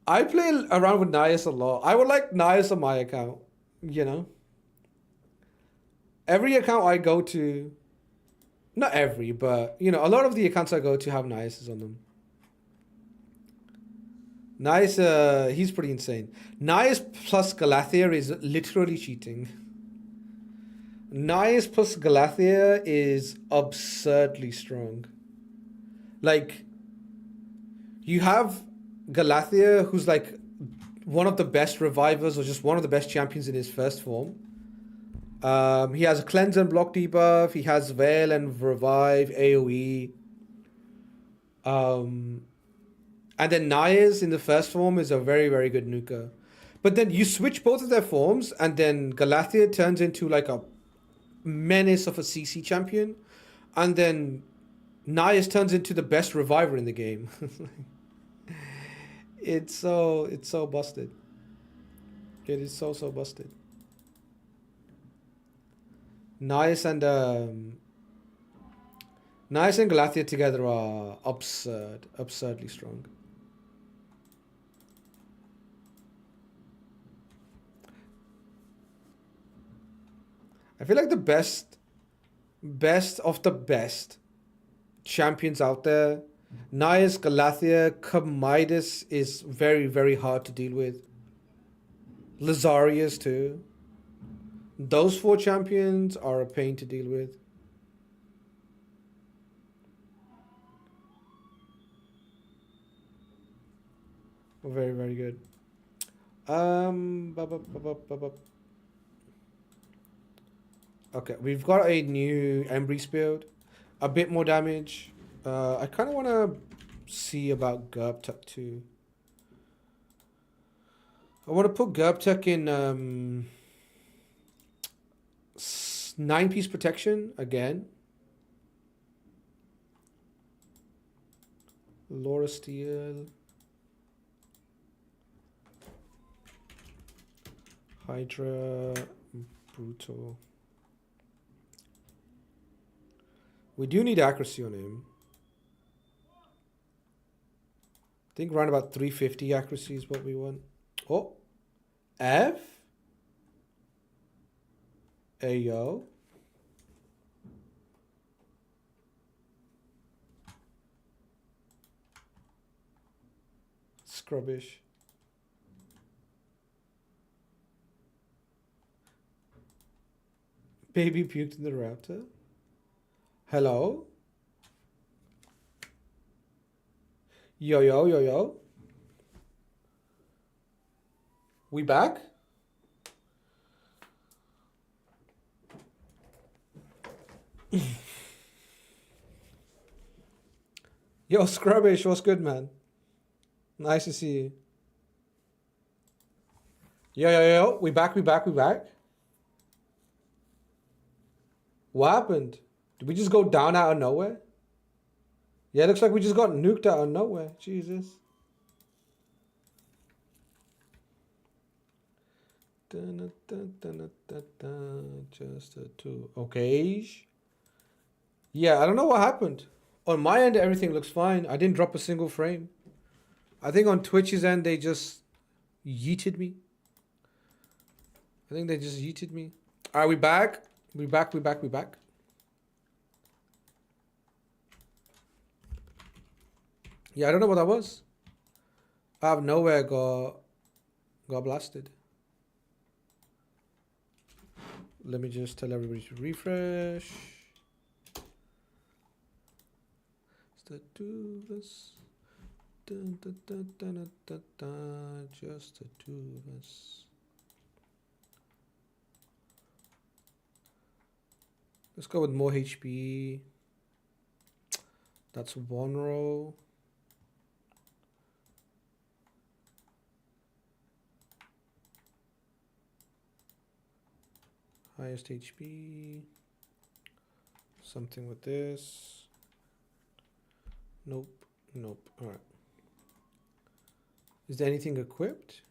I play around with Nias a lot. I would like Nias on my account, you know. Every account I go to, not every, but you know, a lot of the accounts I go to have Nias on them. Nice, he's pretty insane. Nias plus Galathea is literally cheating. Nias plus Galathea is absurdly strong. Like, you have Galathea, who's like one of the best revivers or just one of the best champions in his first form. He has a cleanse and block debuff. He has Veil and Revive, AoE. And then Nias in the first form is a very, very good nuker. But then you switch both of their forms, and then Galathea turns into like a menace of a CC champion. And then Nias turns into the best reviver in the game. It's so busted. It is so busted. Nias and Nice and Galathea together are absurdly strong. I feel like the best of the best champions out there. Nias, Galathea, Midas is very, very hard to deal with. Lazarius too. Those 4 champions are a pain to deal with. Very, very good. Okay, we've got a new Embrys build. A bit more damage. I kind of want to see about Gerbtuck too. I want to put Gerbtuck in 9-piece protection again. Laura Steel. Hydra. Brutal. We do need accuracy on him. I think around about 350 accuracy is what we want. Oh. F. Ayo. Scrubbish. Baby puked in the raptor. Hello? Yo, yo, yo, yo. We back? Yo, Scrubbish, what's good, man? Nice to see you. Yo, yo, yo, we back. What happened? Did we just go down out of nowhere? Yeah, it looks like we just got nuked out of nowhere. Jesus. Just a 2. Okay. Yeah, I don't know what happened. On my end, everything looks fine. I didn't drop a single frame. I think on Twitch's end, they just yeeted me. Are we back? We back. Yeah, I don't know what that was. Out of nowhere, got blasted. Let me just tell everybody to refresh. Just to do this. Just to do this. Let's go with more HP. That's 1 row. Highest HP. Something with this. Nope. Alright. Is there anything equipped?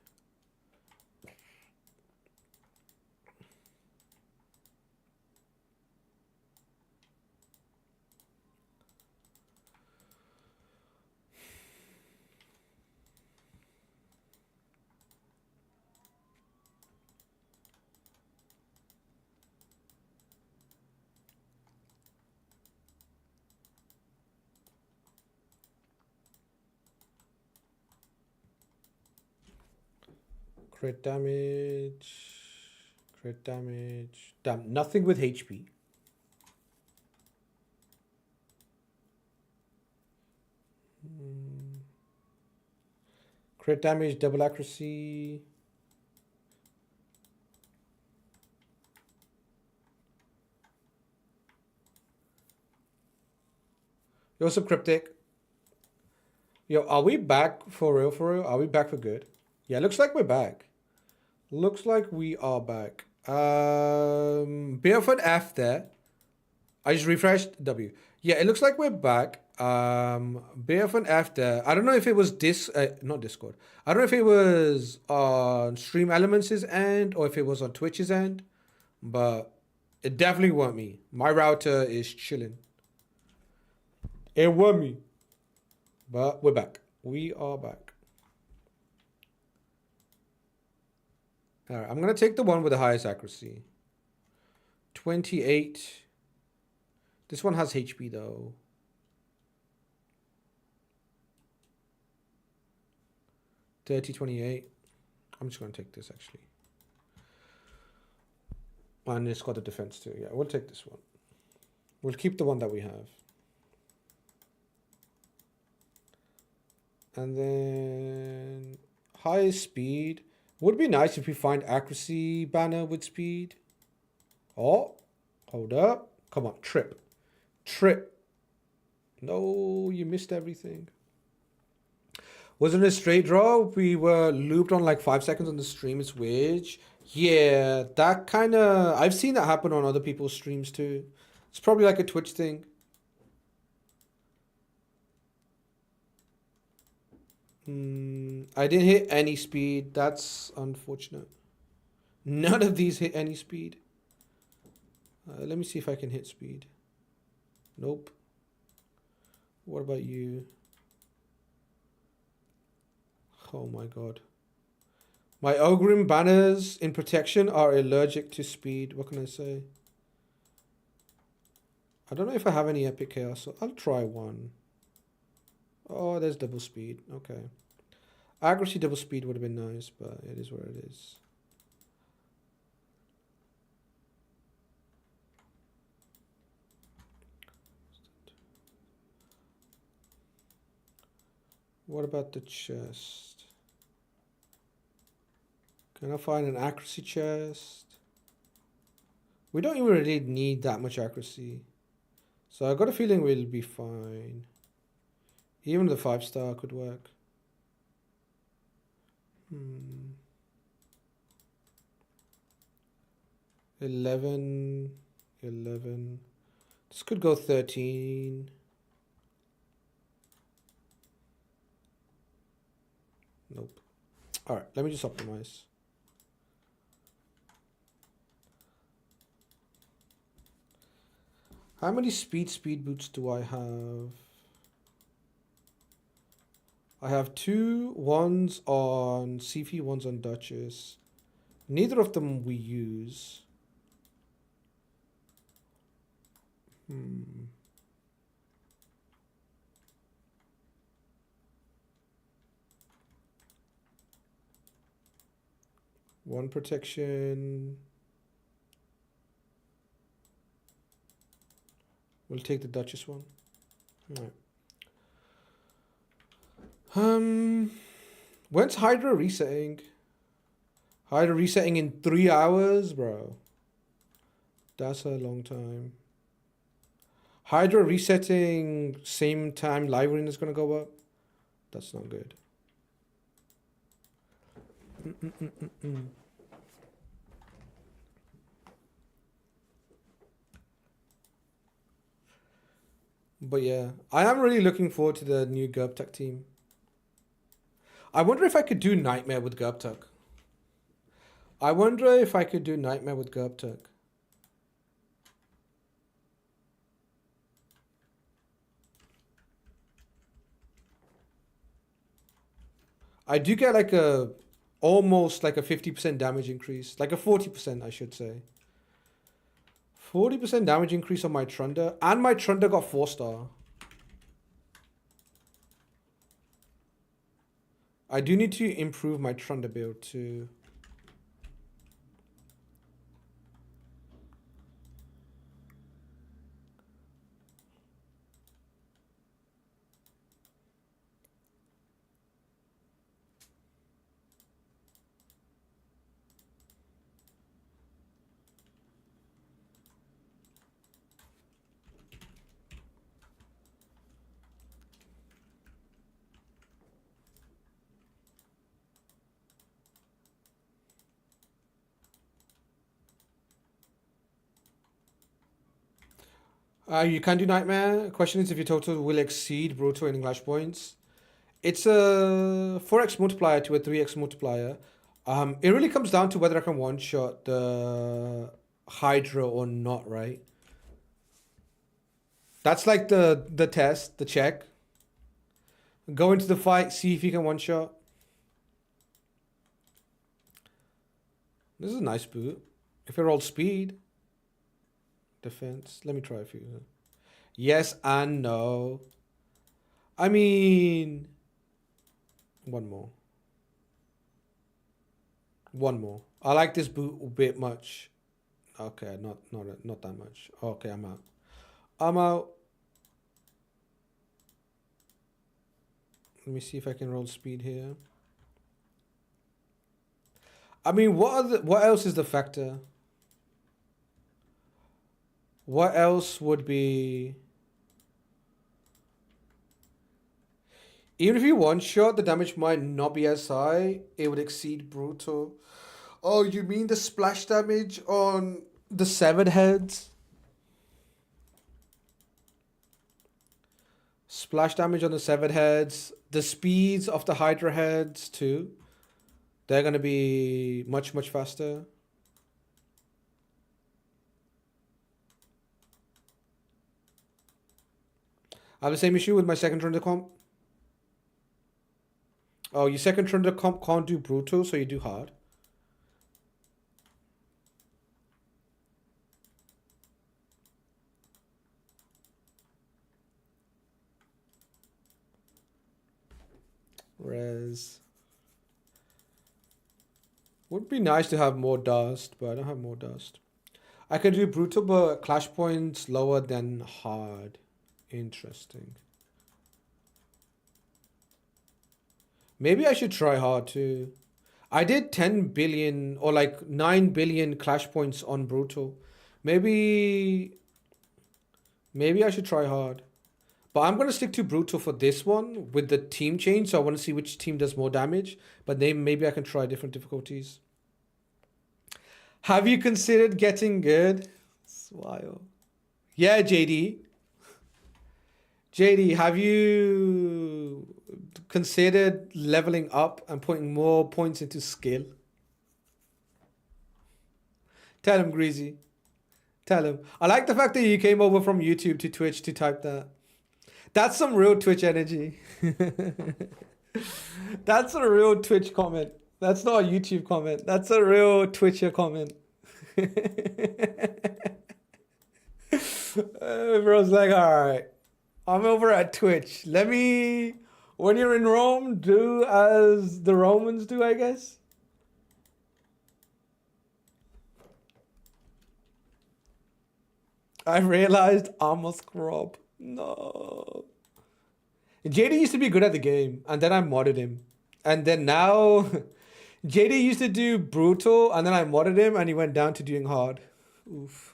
Crit damage. Damn, nothing with HP. Crit damage, double accuracy. Yo, what's up, Cryptic? Yo, are we back for real? Are we back for good? Yeah, looks like we're back. Looks like we are back. Barefoot F there. I just refreshed W. Yeah, it looks like we're back. Barefoot F there. I don't know if it was not Discord. I don't know if it was on Stream Elements' end or if it was on Twitch's end, but it definitely weren't me. My router is chilling. It won me. But we're back. We are back. All right, I'm going to take the one with the highest accuracy. 28. This one has HP though. 3028. I'm just going to take this actually. And it's got the defense too. Yeah, we'll take this one. We'll keep the one that we have. And then high speed. Would be nice if we find accuracy banner with speed. Oh, hold up. Come on, trip. Trip. No, you missed everything. Wasn't it a straight draw? We were looped on like 5 seconds on the stream. It's weird. Yeah, that kind of... I've seen that happen on other people's streams too. It's probably like a Twitch thing. I didn't hit any speed. That's unfortunate. None of these hit any speed. Let me see if I can hit speed. Nope. What about you? Oh my god. My Ogrim banners in protection are allergic to speed. What can I say? I don't know if I have any epic chaos, so I'll try one. Oh, there's double speed. Okay. Accuracy double speed would have been nice, but it is what it is. What about the chest? Can I find an accuracy chest? We don't even really need that much accuracy. So I got a feeling we'll be fine. Even the 5-star could work. 11. This could go 13. Nope. All right, let me just optimize. How many speed boots do I have? I have 2 ones on Sifi, ones on Duchess. Neither of them we use. One protection. We'll take the Duchess one. All right. When's Hydra resetting? Hydra resetting in 3 hours, bro. That's a long time. Hydra resetting same time live arena is gonna go up. That's not good. But yeah, I am really looking forward to the new Gerbtuck team. I wonder if I could do Nightmare with Gerbtuck. I wonder if I could do Nightmare with Gerbtuck. I do get like a almost like a 50% damage increase, like a 40%, I should say. 40% damage increase on my Trunda, and my Trunda got 4-star. I do need to improve my Trunda build too. You can do Nightmare. Question is if your total will exceed Brutal in English points. It's a 4x multiplier to a 3x multiplier. It really comes down to whether I can one-shot the Hydra or not, right? That's like the test, the check. Go into the fight, see if you can one shot. This is a nice boot. If it rolls speed, defense. Let me try a few. Yes and no. I mean, one more. One more. I like this boot a bit much. Okay, not that much. Okay, I'm out. I'm out. Let me see if I can roll speed here. I mean, what else is the factor? What else would be? Even if you one shot, the damage might not be as high. It would exceed brutal. Oh, you mean the splash damage on the severed heads? Splash damage on the severed heads. The speeds of the Hydra heads too. They're gonna be much faster. I have the same issue with my second Trundle comp. Oh, your second Trundle comp can't do brutal, so you do hard. Res. Would be nice to have more dust, but I don't have more dust. I can do brutal, but clash points lower than hard. Interesting. Maybe I should try hard too. I did 10 billion or like 9 billion clash points on brutal. Maybe I should try hard. But I'm going to stick to brutal for this one with the team change. So I want to see which team does more damage. But then maybe I can try different difficulties. Have you considered getting good? Swile. Yeah, JD. JD, have you considered leveling up and putting more points into skill? Tell him, Greasy. Tell him. I like the fact that you came over from YouTube to Twitch to type that. That's some real Twitch energy. That's a real Twitch comment. That's not a YouTube comment. That's a real Twitcher comment. Bro's like, all right, I'm over at Twitch. Let me, when you're in Rome, do as the Romans do, I guess. I realized I'm a scrub. No. JD used to be good at the game, and then I modded him. And then now, JD used to do brutal, and then I modded him, and he went down to doing hard. Oof.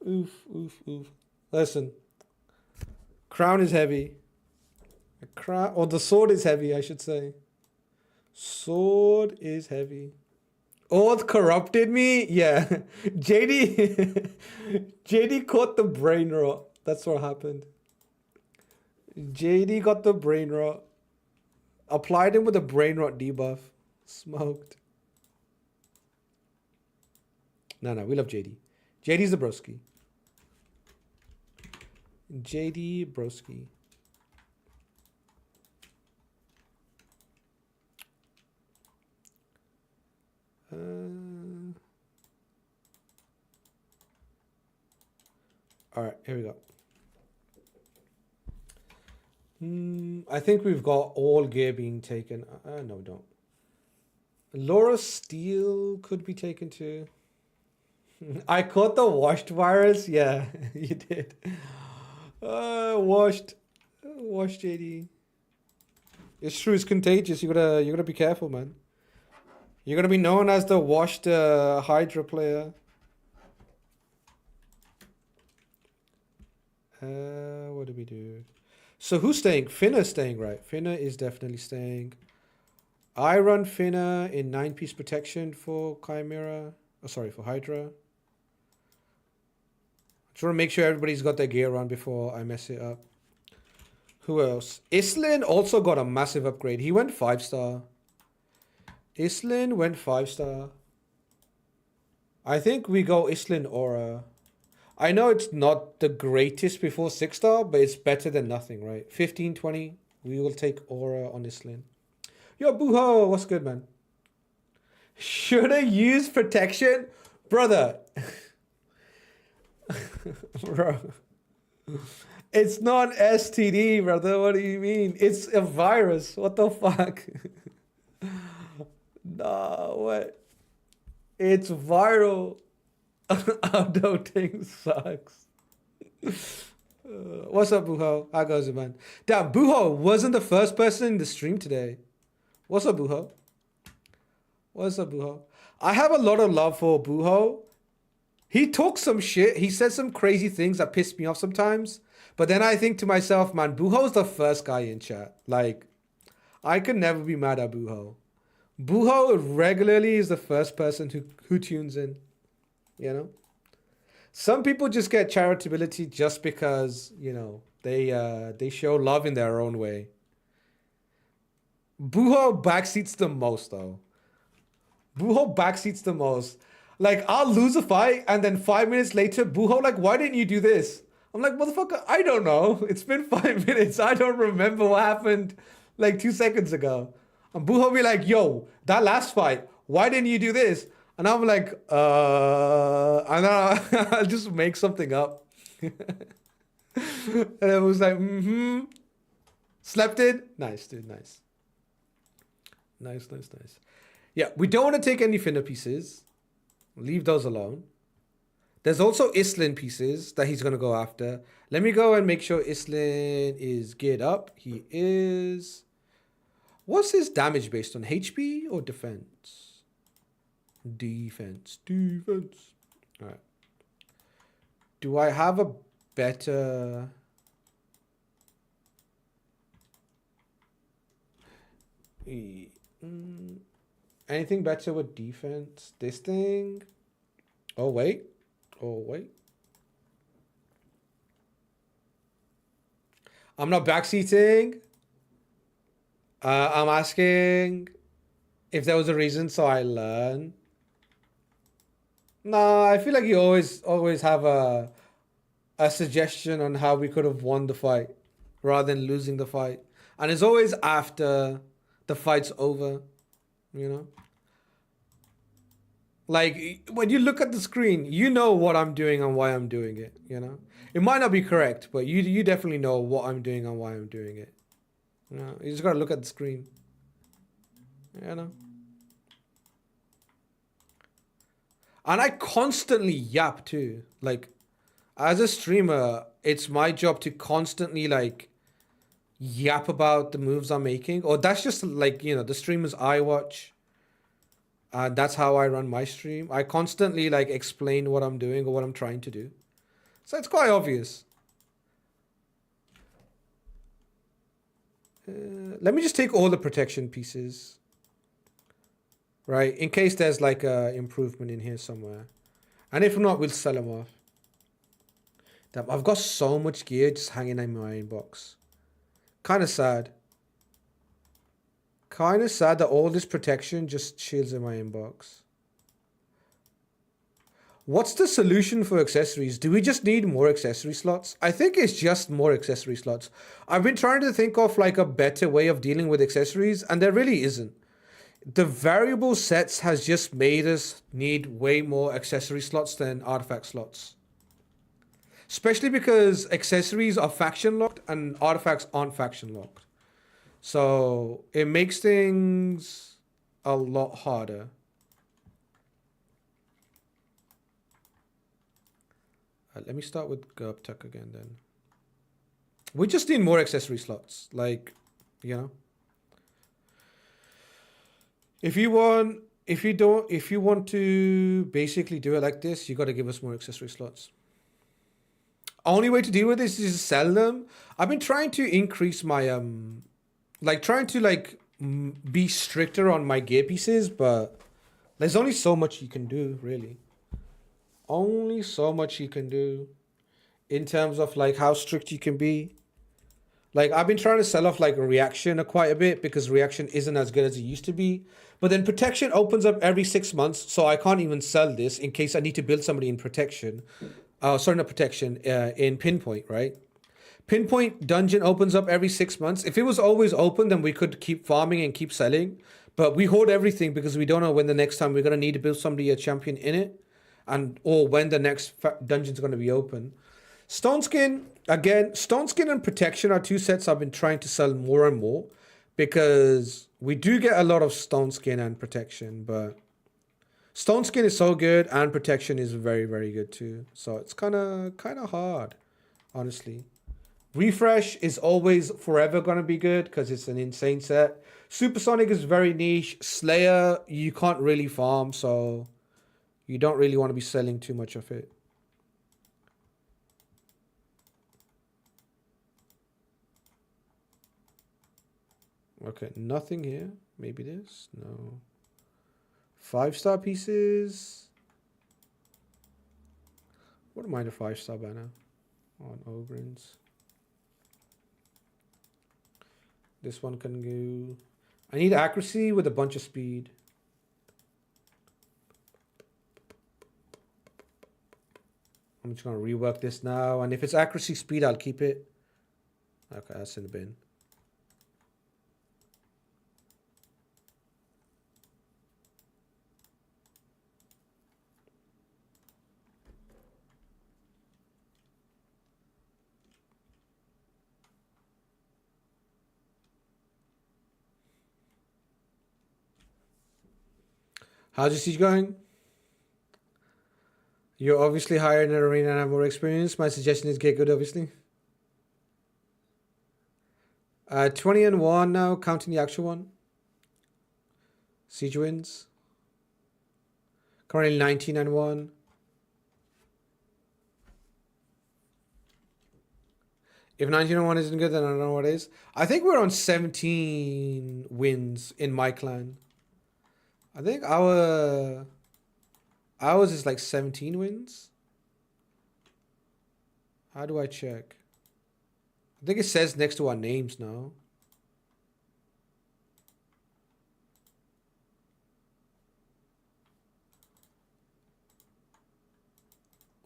Oof, oof, oof. Listen. Crown is heavy. Or the sword is heavy, I should say. Sword is heavy. Oath corrupted me? Yeah. JD caught the brain rot. That's what happened. JD got the brain rot. Applied him with a brain rot debuff. Smoked. No, we love JD. JD's the broski. JD broski. All right, here we go. I think we've got all gear being taken. No, we don't. Laura Steele could be taken too. I caught the washed virus. Yeah, you did. Washed JD. It's true. It's contagious. You gotta be careful, man. You're gonna be known as the washed Hydra player. What do we do? So who's staying? Finna's staying, right? Finna is definitely staying. I run Finna in 9-piece protection for Chimera. Oh, sorry, for Hydra. Just want to make sure everybody's got their gear on before I mess it up. Who else? Islin also got a massive upgrade. He went 5-star. Islin went 5-star. I think we go Islin Aura. I know it's not the greatest before 6-star, but it's better than nothing, right? 15, 20. We will take Aura on this lane. Yo, Buho, what's good, man? Should I use protection? Brother. Bro. It's not an STD, brother. What do you mean? It's a virus. What the fuck? Nah, what? It's viral. Updating sucks. What's up, Buho? How goes it, man? Damn, Buho wasn't the first person in the stream today. What's up, Buho? What's up, Buho? I have a lot of love for Buho. He talks some shit. He says some crazy things that piss me off sometimes. But then I think to myself, man, Buho's the first guy in chat. Like, I could never be mad at Buho. Buho regularly is the first person who tunes in. You know? Some people just get charitability just because, you know, they show love in their own way. Buho backseats the most, though. Buho backseats the most. Like, I'll lose a fight, and then 5 minutes later, Buho, like, why didn't you do this? I'm like, motherfucker, I don't know. It's been 5 minutes. I don't remember what happened, like, 2 seconds ago. And Buho be like, yo, that last fight, why didn't you do this? And I'm like, and then I'll just make something up. And it was like, slept in? Nice, dude, nice. Nice. Yeah, we don't want to take any finna pieces. Leave those alone. There's also Islin pieces that he's going to go after. Let me go and make sure Islin is geared up. He is. What's his damage based on? HP or defense? Defense. All right. Do I have a better... Anything better with defense? This thing? Oh, wait. I'm not backseating. I'm asking if there was a reason so I learn. No, I feel like you always have a suggestion on how we could have won the fight rather than losing the fight. And it's always after the fight's over, you know? Like, when you look at the screen, you know what I'm doing and why I'm doing it, you know? It might not be correct, but you definitely know what I'm doing and why I'm doing it. You know? You just gotta look at the screen. You know? And I constantly yap too. Like, as a streamer, it's my job to constantly, like, yap about the moves I'm making. Or that's just, like, you know, the streamers I watch. And that's how I run my stream. I constantly, like, explain what I'm doing or what I'm trying to do. So it's quite obvious. Let me just take all the protection pieces. Right? In case there's, like, a improvement in here somewhere. And if not, we'll sell them off. Damn, I've got so much gear just hanging in my inbox. Kind of sad. Kind of sad that all this protection just chills in my inbox. What's the solution for accessories? Do we just need more accessory slots? I think it's just more accessory slots. I've been trying to think of like a better way of dealing with accessories, and there really isn't. The variable sets has just made us need way more accessory slots than artifact slots. Especially because accessories are faction locked and artifacts aren't faction locked. So it makes things a lot harder. Let me start with Gurptuck again then. We just need more accessory slots. Like, you know. If you want to basically do it like this, you got to give us more accessory slots. Only way to deal with this is to sell them. I've been trying to increase my be stricter on my gear pieces, but there's only so much you can do, really. Only so much you can do in terms of like how strict you can be. Like, I've been trying to sell off like reaction quite a bit because reaction isn't as good as it used to be. But then protection opens up every 6 months, so I can't even sell this in case I need to build somebody in protection. Oh, sorry, not protection. In pinpoint, right? Pinpoint dungeon opens up every 6 months. If it was always open, then we could keep farming and keep selling. But we hoard everything because we don't know when the next time we're gonna need to build somebody a champion in it, and or when the next dungeon's gonna be open. Stone skin again. Stone skin and protection are two sets I've been trying to sell more and more because we do get a lot of stone skin and protection, but stone skin is so good and protection is very very good too. So it's kind of hard, honestly. Refresh is always forever going to be good because it's an insane set. Supersonic is very niche. Slayer, you can't really farm, so you don't really want to be selling too much of it. Okay, nothing here. Maybe this? No. 5-star pieces. Wouldn't mind a 5-star banner on Ogrins. This one can go. I need accuracy with a bunch of speed. I'm just going to rework this now. And if it's accuracy speed, I'll keep it. Okay, that's in the bin. How's your siege going? You're obviously higher in the arena and have more experience. My suggestion is get good, obviously. 20-1 now, counting the actual one. Siege wins. Currently 19-1. If 19-1 isn't good, then I don't know what is. I think we're on 17 wins in my clan. I think ours is like 17 wins. How do I check? I think it says next to our names now.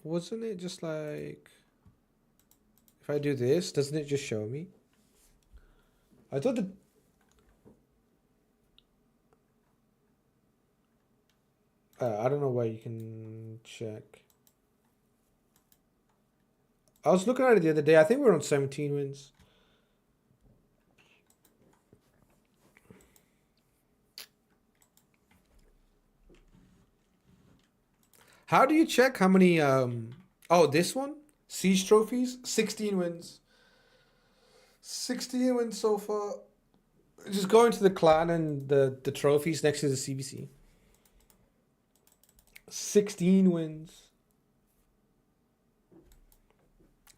Wasn't it just like... If I do this, doesn't it just show me? I thought that... I don't know where you can check. I was looking at it the other day. I think we're on 17 wins. How do you check how many... Oh, this one? Siege trophies? 16 wins. 16 wins so far. Just go into the clan and the trophies next to the CBC. 16 wins.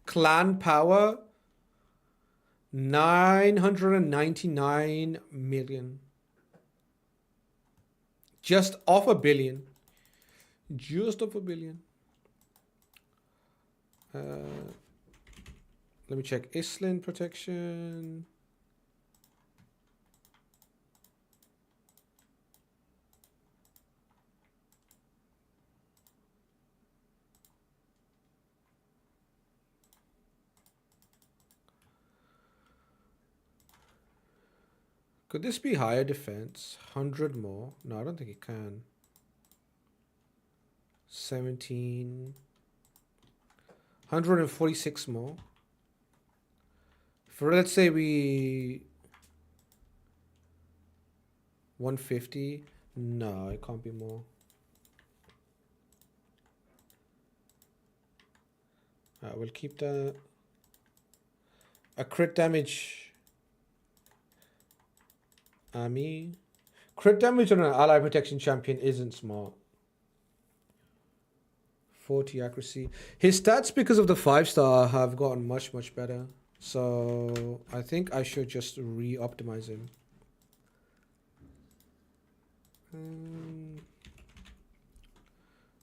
Clan power 999 million. Just off a billion. Just off a billion. Let me check Islin protection. Could this be higher defense? 100 more? No, I don't think it can. 17. 146 more. For let's say we 150. No, it can't be more. We'll keep that. A crit damage. Ami. Crit damage on an ally protection champion isn't smart. 40 accuracy. His stats, because of the 5-star, have gotten much, much better. So I think I should just re-optimize him.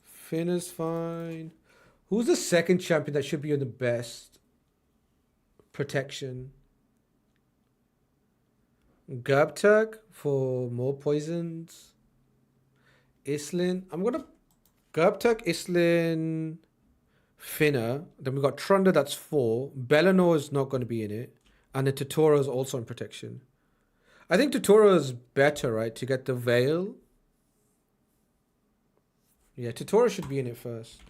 Finn is fine. Who's the second champion that should be in the best protection? Gabtag for more poisons. Islin. I'm gonna Gabtag, Islin, Finna. Then we got Trunda, that's 4. Bellinor is not going to be in it. And the Totoro is also in protection. I think Totoro is better, right? To get the Veil. Yeah, Totoro should be in it first.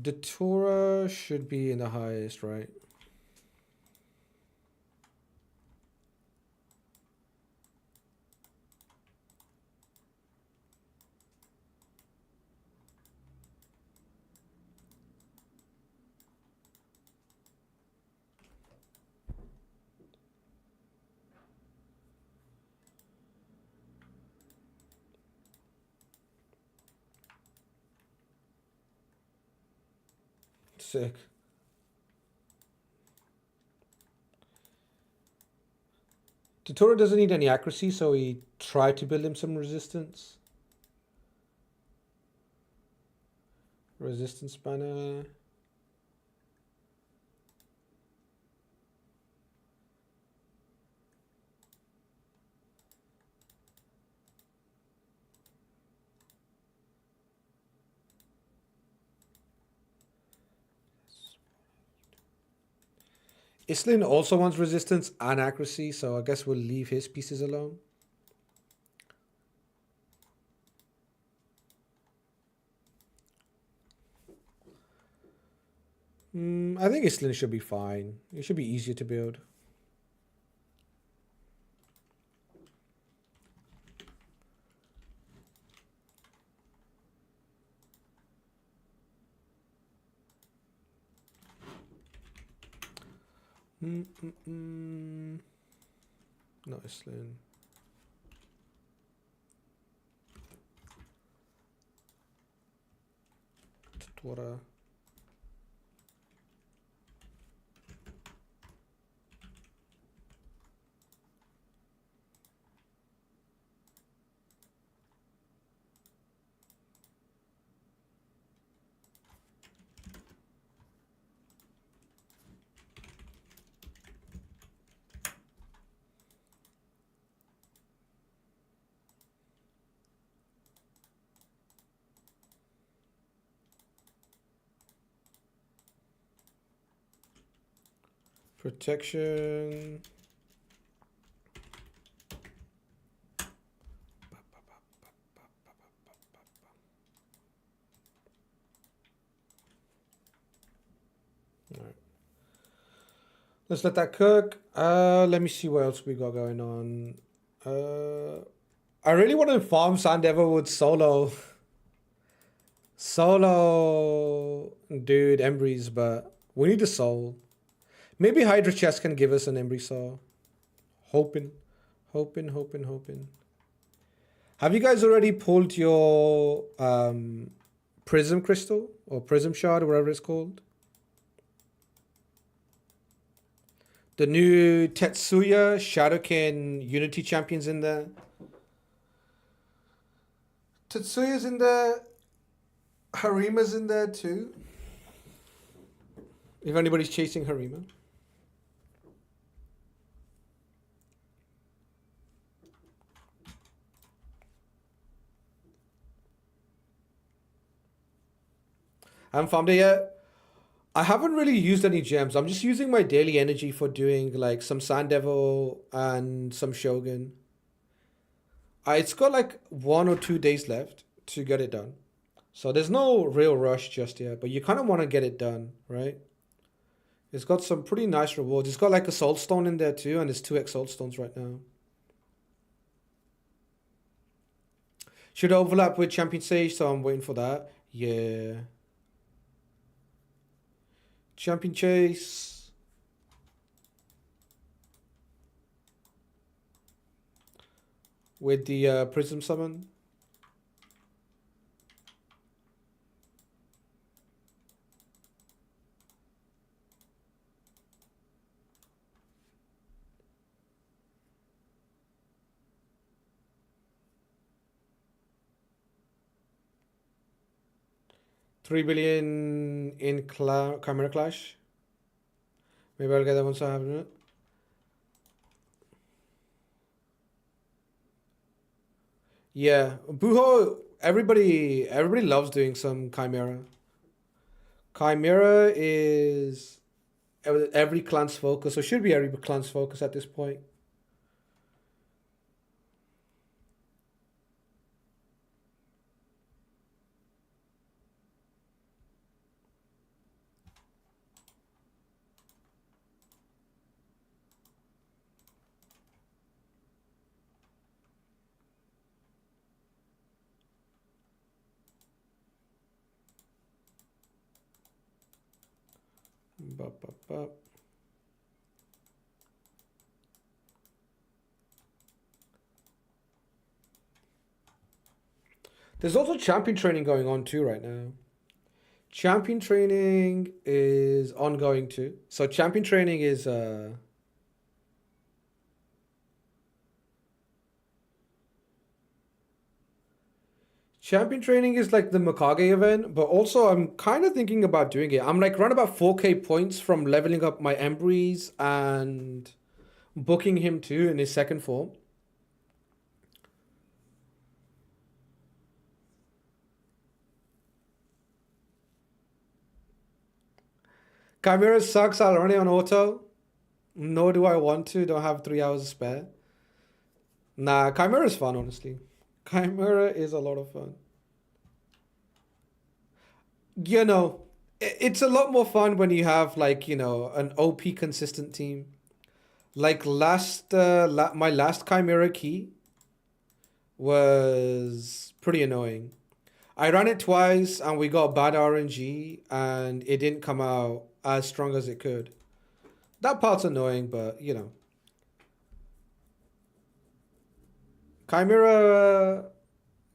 Datura should be in the highest, right? Sick. Totoro doesn't need any accuracy, so we try to build him some resistance. Resistance banner. Islin also wants resistance and accuracy, so I guess we'll leave his pieces alone. I think Islin should be fine. It should be easier to build. Not Islin. Water. Protection. All right. Let's let that cook. Let me see what else we got going on. I really want to farm Sand Everwood solo. Solo dude, Embrys, but we need a soul. Maybe Hydra Chest can give us an Embrys soul. Hoping. Have you guys already pulled your Prism Crystal or Prism Shard or whatever it's called? The new Tetsuya Shadowkin Unity Champions in there. Tetsuya's in there. Harima's in there too. If anybody's chasing Harima. I haven't farmed it yet. I haven't really used any gems. I'm just using my daily energy for doing like some Sand Devil and some Shogun. It's got like 1 or 2 days left to get it done. So there's no real rush just yet, but you kind of want to get it done, right? It's got some pretty nice rewards. It's got like a Soul Stone in there too, and there's 2x Soul Stones right now. Should overlap with Champion Sage, so I'm waiting for that. Yeah. Champion Chase. With the Prism Summon. $3 billion in Chimera Clash. Maybe I'll get that once I have it. Yeah, Buho Everybody loves doing some Chimera. Chimera is every clan's focus, or should be every clan's focus at this point. Bup, bup, bup. There's also champion training going on too right now. Champion training is ongoing too. So champion training is champion training is like the Mikage event, but also I'm kind of thinking about doing it. I'm like run about 4k points from leveling up my Embrys and booking him too in his second form. Chimera sucks. I'll run it on auto. Nor do I want to. Don't have 3 hours to spare. Nah, Chimera is fun, honestly. Chimera is a lot of fun. You know, it's a lot more fun when you have like, you know, an OP consistent team. Like my last Chimera key was pretty annoying. I ran it twice and we got bad RNG and it didn't come out as strong as it could. That part's annoying, but you know. Chimera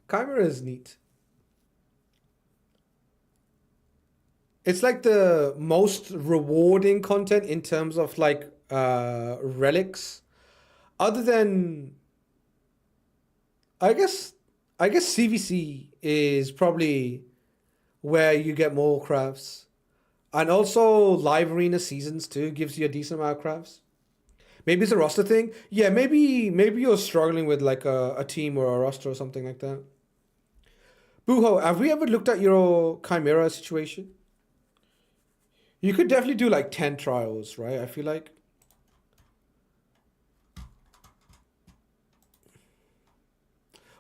is neat. It's like the most rewarding content in terms of like relics. Other than I guess CVC is probably where you get more crafts. And also live arena seasons too gives you a decent amount of crafts. Maybe it's a roster thing. Yeah, maybe you're struggling with like a team or a roster or something like that. Buho, have we ever looked at your Chimera situation? You could definitely do like 10 trials, right? I feel like.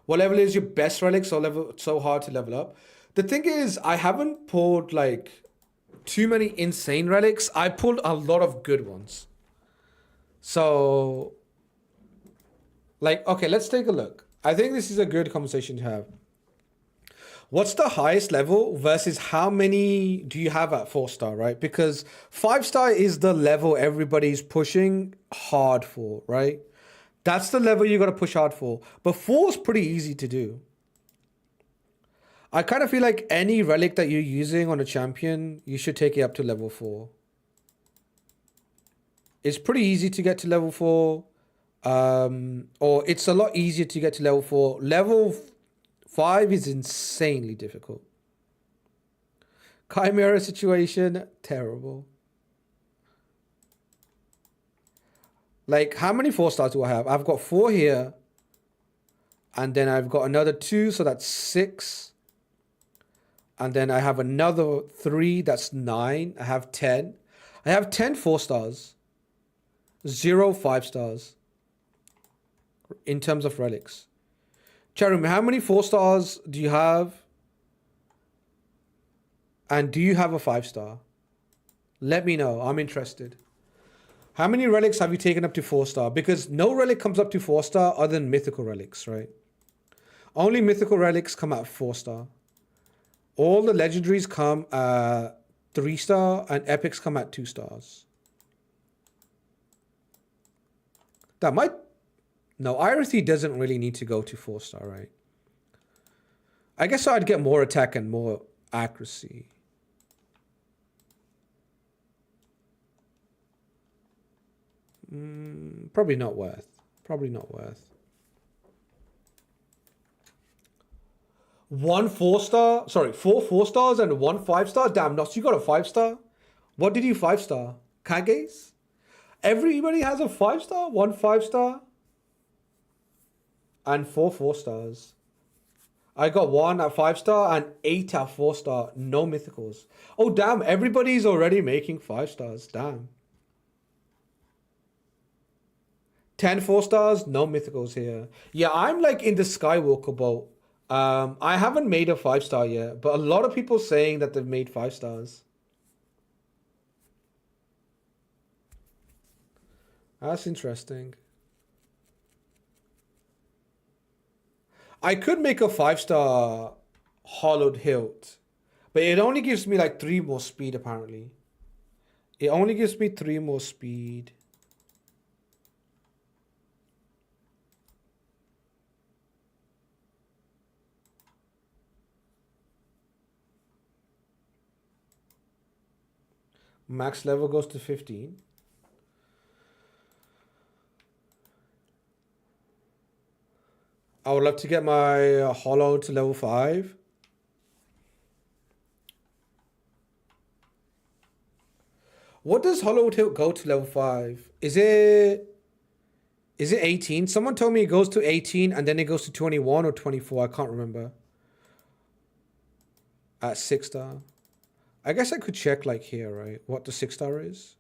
What level is your best relic so hard to level up? The thing is, I haven't pulled like too many insane relics. I pulled a lot of good ones. So, like, okay, let's take a look. I think this is a good conversation to have. What's the highest level versus how many do you have at 4-star, right? Because 5-star is the level everybody's pushing hard for, right? That's the level you got to push hard for. But 4 is pretty easy to do. I kind of feel like any relic that you're using on a champion, you should take it up to level 4. It's pretty easy to get to level 4. Or it's a lot easier to get to level 4. Level 5 is insanely difficult. Chimera situation, terrible. Like, how many 4-stars do I have? I've got 4 here. And then I've got another 2, so that's 6. And then I have another 3, that's 9. I have 10. I have 10 4-stars. 0 5-stars. In terms of relics. Charum, how many 4-stars do you have? And do you have a 5-star? Let me know. I'm interested. How many relics have you taken up to 4-star? Because no relic comes up to 4-star other than mythical relics, right? Only mythical relics come at 4-star. All the legendaries come at 3-star and epics come at 2 stars. That might... No, Irithy doesn't really need to go to 4-star, right? I guess I'd get more attack and more accuracy. Probably not worth. Probably not worth. 1 4-star? Sorry, 4 4-stars and 1 5-star? Damn, Nos, you got a 5-star? What did you 5-star? Kages? Everybody has a 5-star? 1 5-star? And 4 4-stars. I got 1 at 5-star and 8 at 4-star. No mythicals. Oh, damn. Everybody's already making 5 stars. Damn. 10 4-stars. No mythicals here. Yeah, I'm like in the Skywalker boat. I haven't made a 5-star yet, but a lot of people saying that they've made 5 stars. That's interesting. I could make a 5-star hollowed hilt, but it only gives me like 3 more speed apparently. It only gives me 3 more speed. Max level goes to 15. I would love to get my hollow to level 5. What does hollow hilt go to level 5? Is it 18? Someone told me it goes to 18 and then it goes to 21 or 24. I can't remember. At 6-star. I guess I could check like here, right? What the 6-star is.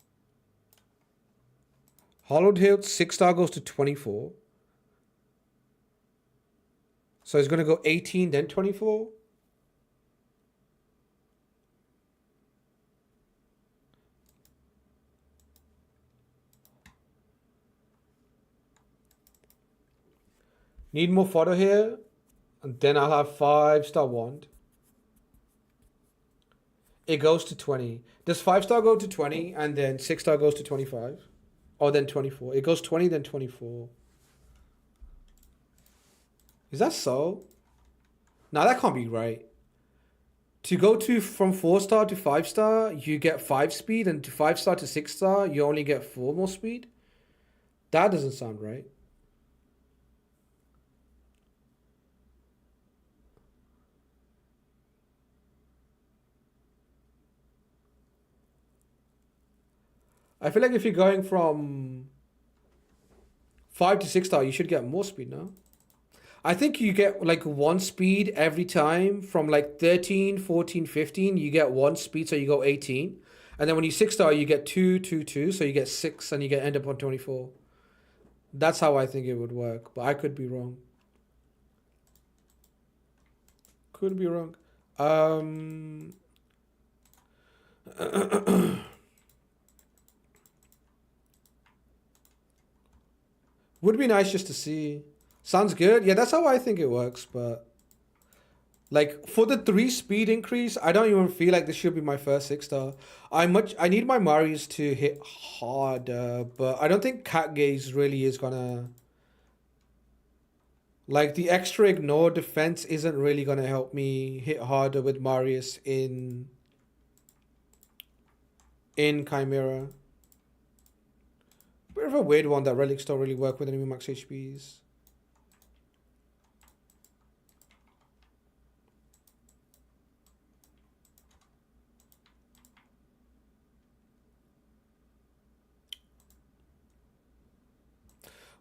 Hollowed hilt 6-star goes to 24. So it's going to go 18 then 24. Need more photo here. And then I'll have 5-star wand. It goes to 20. Does 5-star go to 20 and then 6-star goes to 25? Or then 24. It goes 20 then 24. Is that so? Now that can't be right. To go to from 4-star to 5-star, you get 5 speed, and to 5-star to 6-star, you only get 4 more speed? That doesn't sound right. I feel like if you're going from 5 to 6-star, you should get more speed now. I think you get like 1 speed every time from like 13, 14, 15. You get 1 speed, so you go 18. And then when you 6-star, you get 2, 2, 2. So you get 6 and you get end up on 24. That's how I think it would work. But I could be wrong. Could be wrong. Would be nice just to see. Sounds good. Yeah, that's how I think it works. But like for the 3 speed increase, I don't even feel like this should be my first 6-star. I need my Marius to hit harder, but I don't think Cat Gaze really is gonna, like, the extra ignore defense isn't really gonna help me hit harder with Marius in Chimera. Bit of a weird one that relics don't really work with enemy max HPs.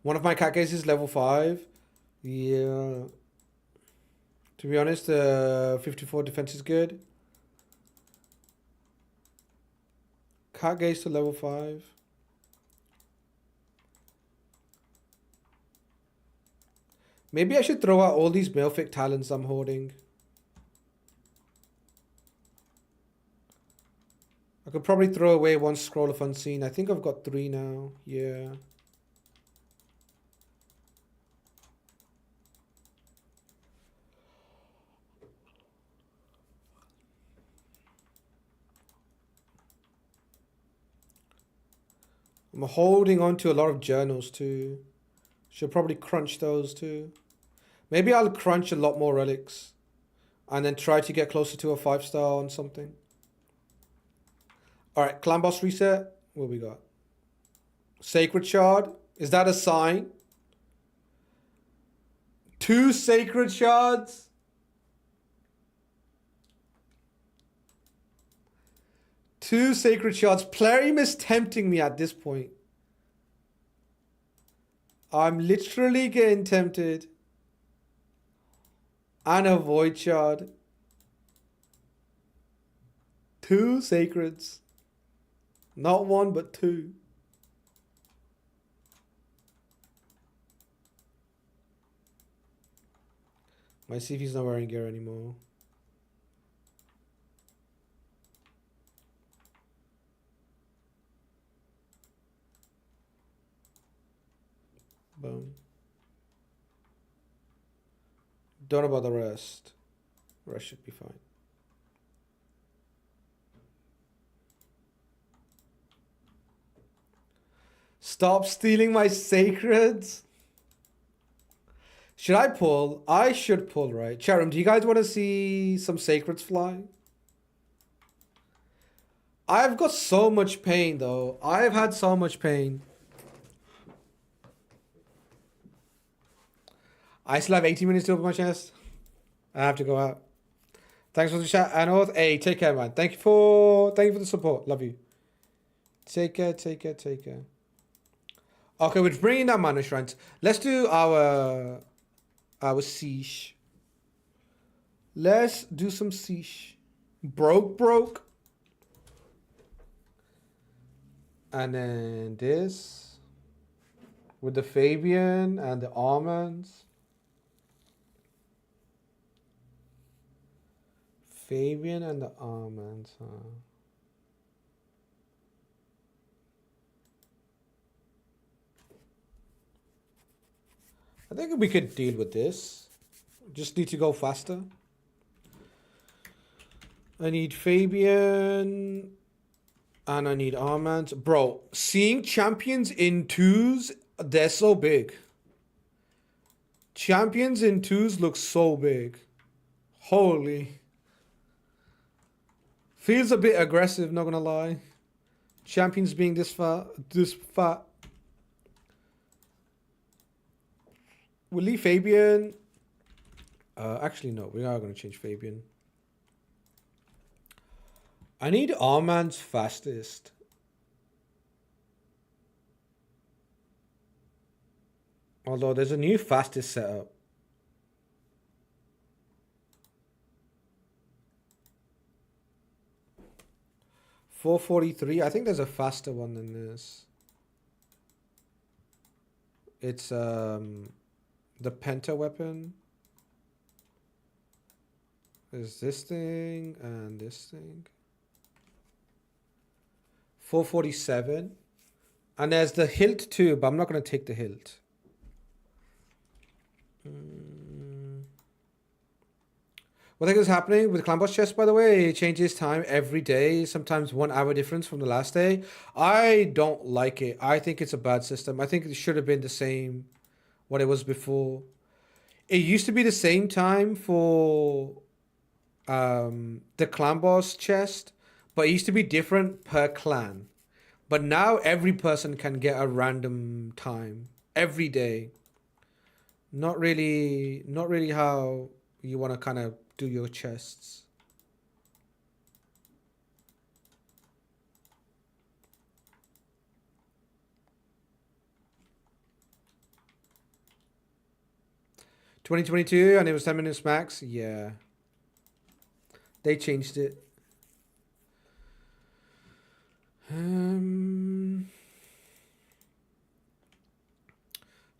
One of my cat cases is level 5. Yeah. To be honest, 54 defense is good. Cat gaze to level 5. Maybe I should throw out all these Malefic talents I'm holding. I could probably throw away 1 scroll of unseen. I think I've got 3 now. Yeah. I'm holding on to a lot of journals too. Should probably crunch those too. Maybe I'll crunch a lot more relics and then try to get closer to a 5-star on something. Alright, clan boss reset. What we got? Sacred shard. Is that a sign? 2 sacred shards? Two sacred shards. Plarium is tempting me at this point. I'm literally getting tempted. And a void shard. 2 sacreds. Not 1, but 2. Might see if he's not wearing gear anymore. Boom. Don't know about the rest. The rest should be fine. Stop stealing my sacreds. Should I pull? I should pull, right? Chatham, do you guys want to see some sacreds fly? I've got so much pain, though. I've had so much pain. I still have 18 minutes to open my chest. I have to go out. Thanks for the chat, Anoth. Hey, take care, man. Thank you for the support. Love you. Take care. Okay, we're bringing down mana shrines. Let's do our siege. Let's do some siege. Broke. And then this with the Fabian and the almonds. Fabian and the almonds, huh? I think we could deal with this. Just need to go faster. I need Fabian and I need almonds. Bro, seeing champions in 2s, they're so big. Champions in 2s look so big. Holy. Feels a bit aggressive, not gonna lie. Champions being this fat. We'll leave Fabian. Actually, no. We are gonna change Fabian. I need Armand's fastest. Although there's a new fastest setup. $443. I think there's a faster one than this. It's the Penta weapon. There's this thing and this thing. 447. And there's the hilt too, but I'm not going to take the hilt. What I think is happening with Clan Boss chest, by the way, it changes time every day, sometimes 1 hour difference from the last day. I don't like it. I think it's a bad system. I think it should have been the same what it was before. It used to be the same time for the Clan Boss chest, but it used to be different per clan. But now every person can get a random time every day. Not really how you want to kind of do your chests. $2022 and it was 10 minutes max. Yeah. They changed it.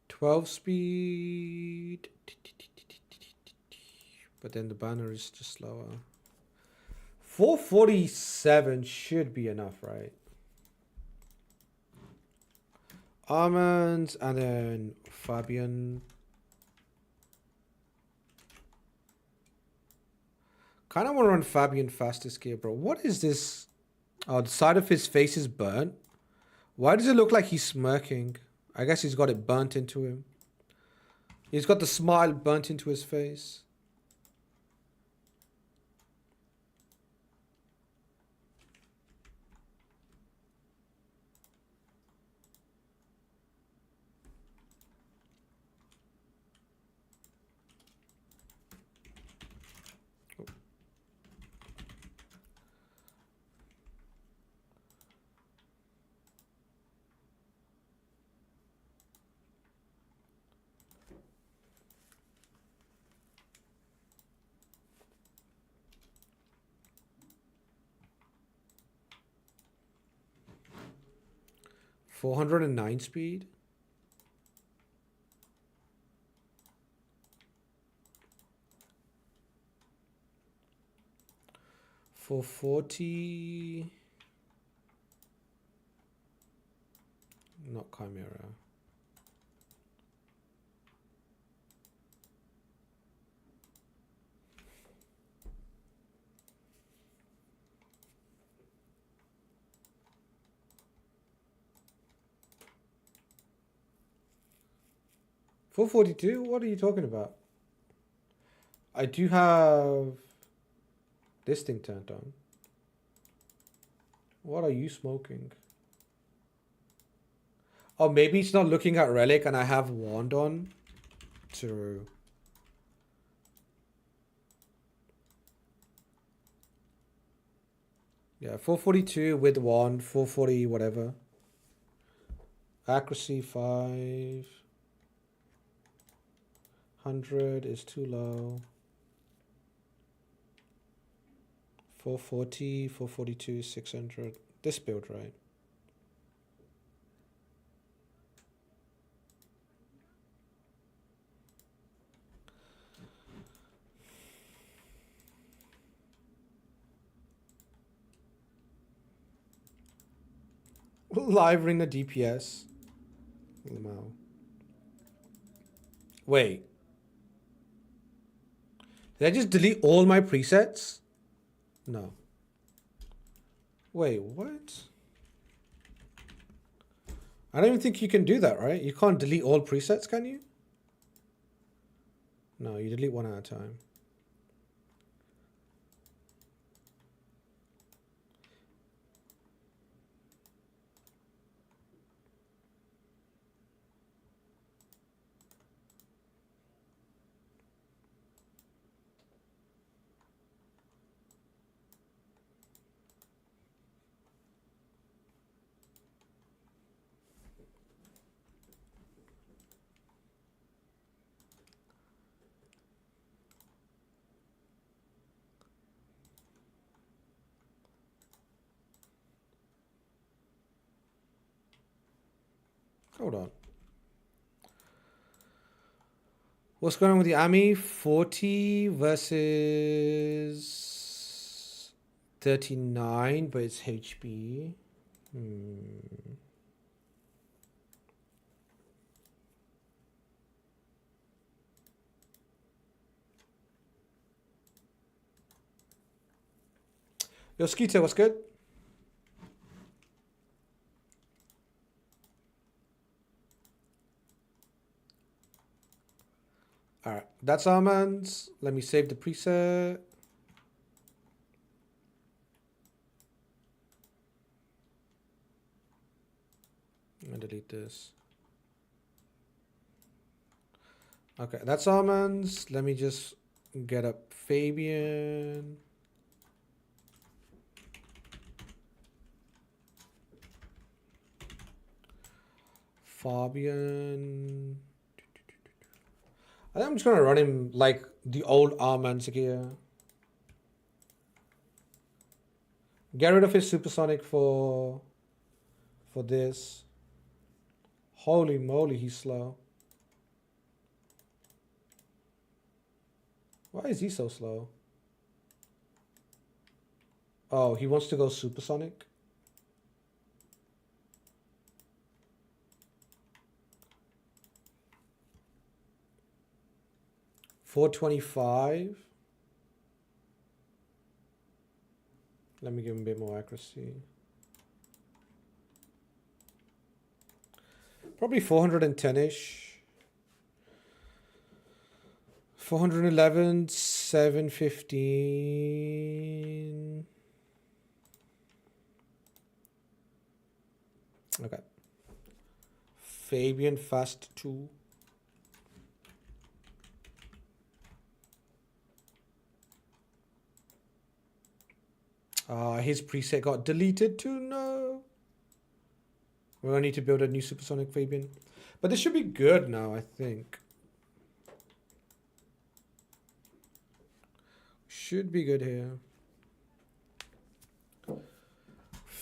12 speed. But then the banner is just slower. 447 should be enough, right? Almonds and then Fabian. Kind of want to run Fabian fastest gear, bro. What is this? Oh, the side of his face is burnt. Why does it look like he's smirking? I guess he's got it burnt into him. He's got the smile burnt into his face. 409 speed. 440. Not Chimera. $442? What are you talking about? I do have this thing turned on. What are you smoking? Oh, maybe it's not looking at Relic and I have Wand on. True. Yeah, 442 with Wand, 440 whatever. Accuracy 5. 100 is too low. 440, 442, 600. This build, right? Live ring the DPS. Lamau. Wait. Did I just delete all my presets? No. Wait, what? I don't even think you can do that, right? You can't delete all presets, can you? No, you delete one at a time. Hold on. What's going on with the army? 40 versus 39, but it's HB. Yo, Skeeter, what's good? All right, that's almonds. Let me save the preset. I'm gonna delete this. Okay, that's almonds. Let me just get up Fabian. Fabian. I think I'm just gonna run him like the old almonds gear. Get rid of his supersonic for this. Holy moly, he's slow. Why is he so slow? Oh, he wants to go supersonic. $425. Let me give him a bit more accuracy. Probably 410-ish. 411, 715. Okay. Fabian fast 2. His preset got deleted too. No. We're gonna need to build a new supersonic Fabian. But this should be good now, I think. Should be good here.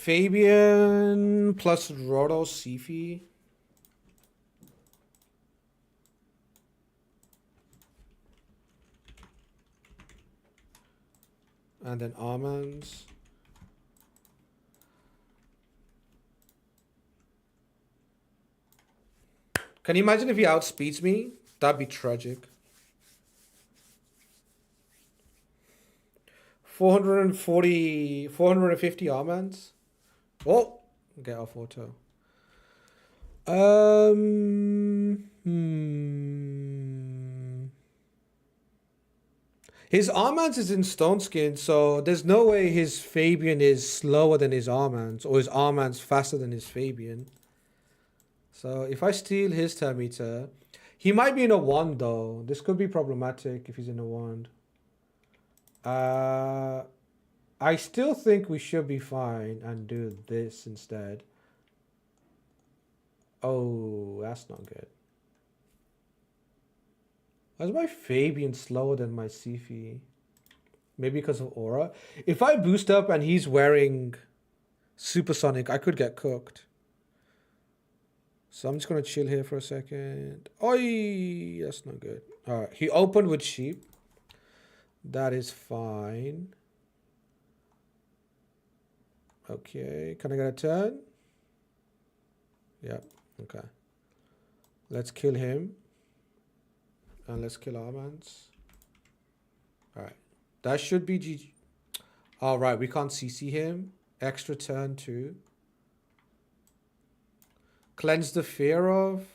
Fabian plus Roto Sifi. And then almonds. Can you imagine if he outspeeds me? That'd be tragic. 440, 450 almonds. Oh, get off auto. His Armands is in Stone Skin, so there's no way his Fabian is slower than his Armands, or his Armands faster than his Fabian. So if I steal his Termita, he might be in a wand though. This could be problematic if he's in a wand. I still think we should be fine and do this instead. Oh, that's not good. Why is my Fabian slower than my Sifi? Maybe because of aura. If I boost up and he's wearing Supersonic, I could get cooked. So I'm just going to chill here for a second. Oi, that's not good. All right, he opened with sheep. That is fine. Okay, can I get a turn? Yep, okay. Let's kill him. And let's kill Armands. All right, that should be GG. All right, we can't CC him. Extra turn 2. Cleanse the fear of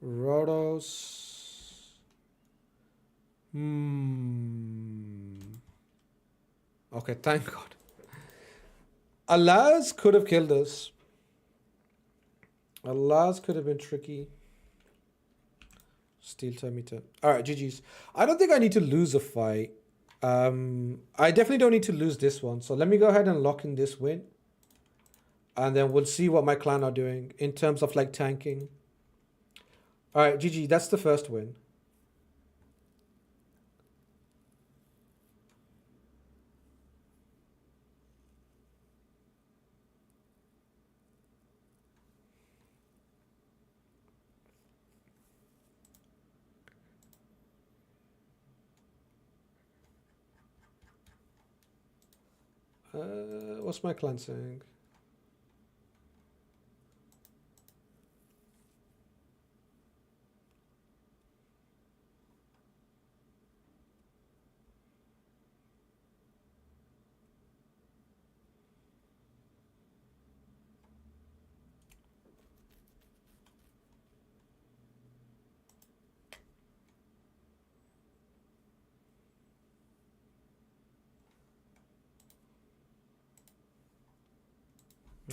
Rotos. Okay, thank God. Alas could have killed us. Alas could have been tricky. Steel Termita. Alright, GG's. I don't think I need to lose a fight. I definitely don't need to lose this one. So let me go ahead and lock in this win. And then we'll see what my clan are doing in terms of like tanking. Alright, GG. That's the first win. What's my clan saying?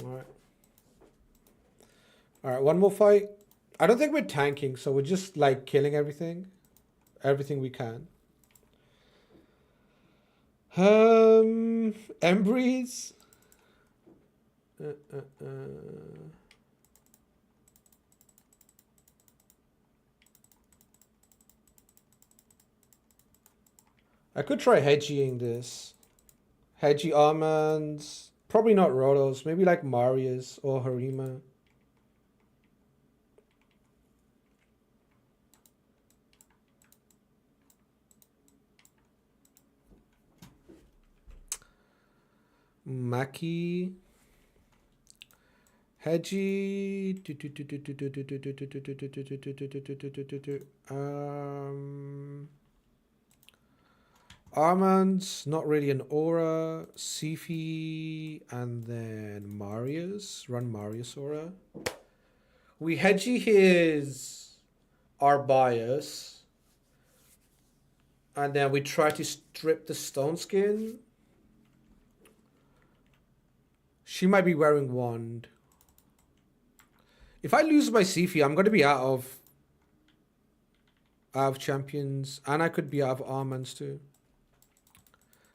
Alright. Alright, one more fight. I don't think we're tanking, so we're just like killing everything. Everything we can. Embrys. I could try hedging this. Hedgy almonds. Probably not Rotos. Maybe like Marius or Harima. Maki. Hedgy. Armands, not really an aura. Sifi, and then Marius. Run Marius aura. We hedgy his our bias. And then we try to strip the stone skin. She might be wearing wand. If I lose my Sifi, I'm going to be out of champions. And I could be out of Armands too.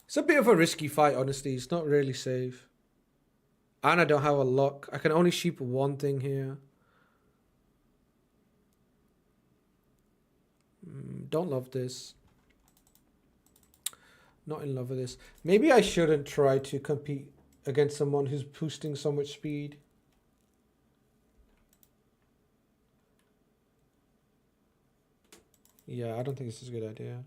It's a bit of a risky fight, honestly. It's not really safe. And I don't have a lock. I can only sheep one thing here. Don't love this. Not in love with this. Maybe I shouldn't try to compete against someone who's boosting so much speed. Yeah, I don't think this is a good idea.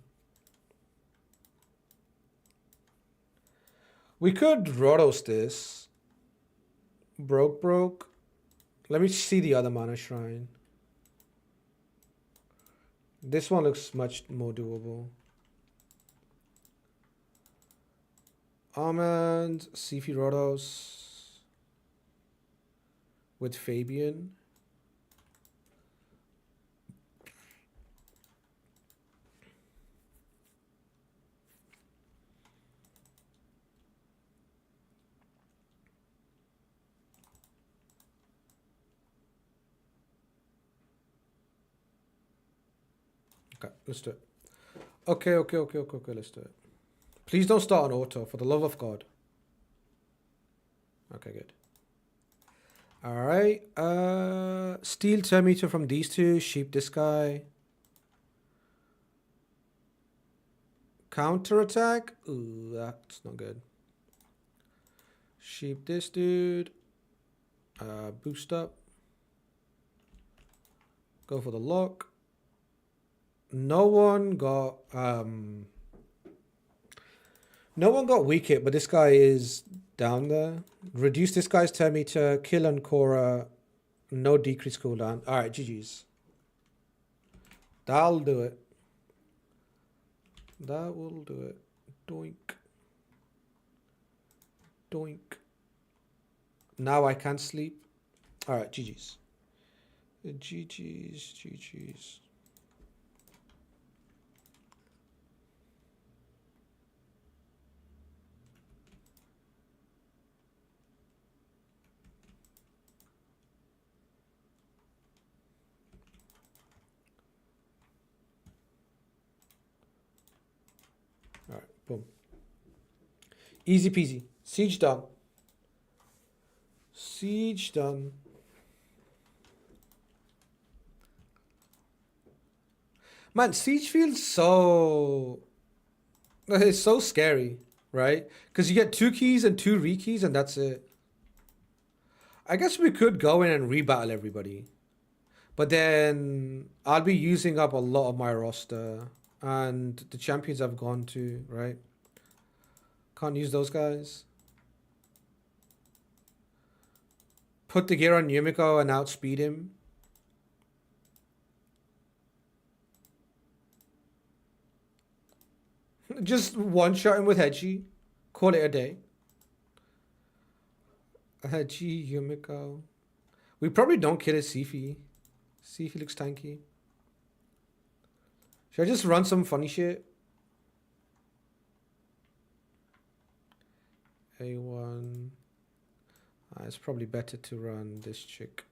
We could Rotos this. Broke. Let me see the other mana shrine. This one looks much more doable. Almond, Sifi Rotos with Fabian. Okay, let's do it. Okay, let's do it. Please don't start on auto, for the love of God. Okay, good. Alright, steal Termeter from these two, sheep this guy. Counter attack? Ooh, that's not good. Sheep this dude. Boost up. Go for the lock. No one got weak hit, but this guy is down there. Reduce this guy's turn meter, kill Ancora, no decrease cooldown. Alright, GG's. That'll do it. That will do it. Doink. Doink. Now I can sleep. Alright, GG's. GG's. Alright, boom. Easy peasy. Siege done. Siege done. Man, Siege feels so... It's so scary, right? Because you get 2 keys and 2 re-keys and that's it. I guess we could go in and rebattle everybody. But then I'll be using up a lot of my roster. And the champions I've gone to, right? Can't use those guys. Put the gear on Yumiko and outspeed him. Just one-shot him with Hedgie. Call it a day. Hedgie, Yumiko. We probably don't kill a Sifi. Sifi looks tanky. Should I just run some funny shit? A1. It's probably better to run this chick.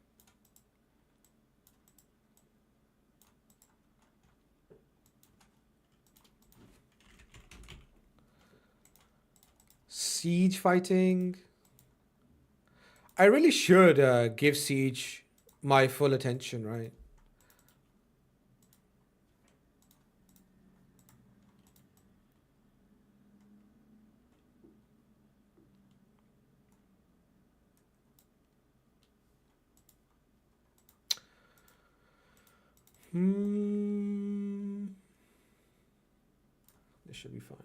Siege fighting. I really should give Siege my full attention, right? This should be fine.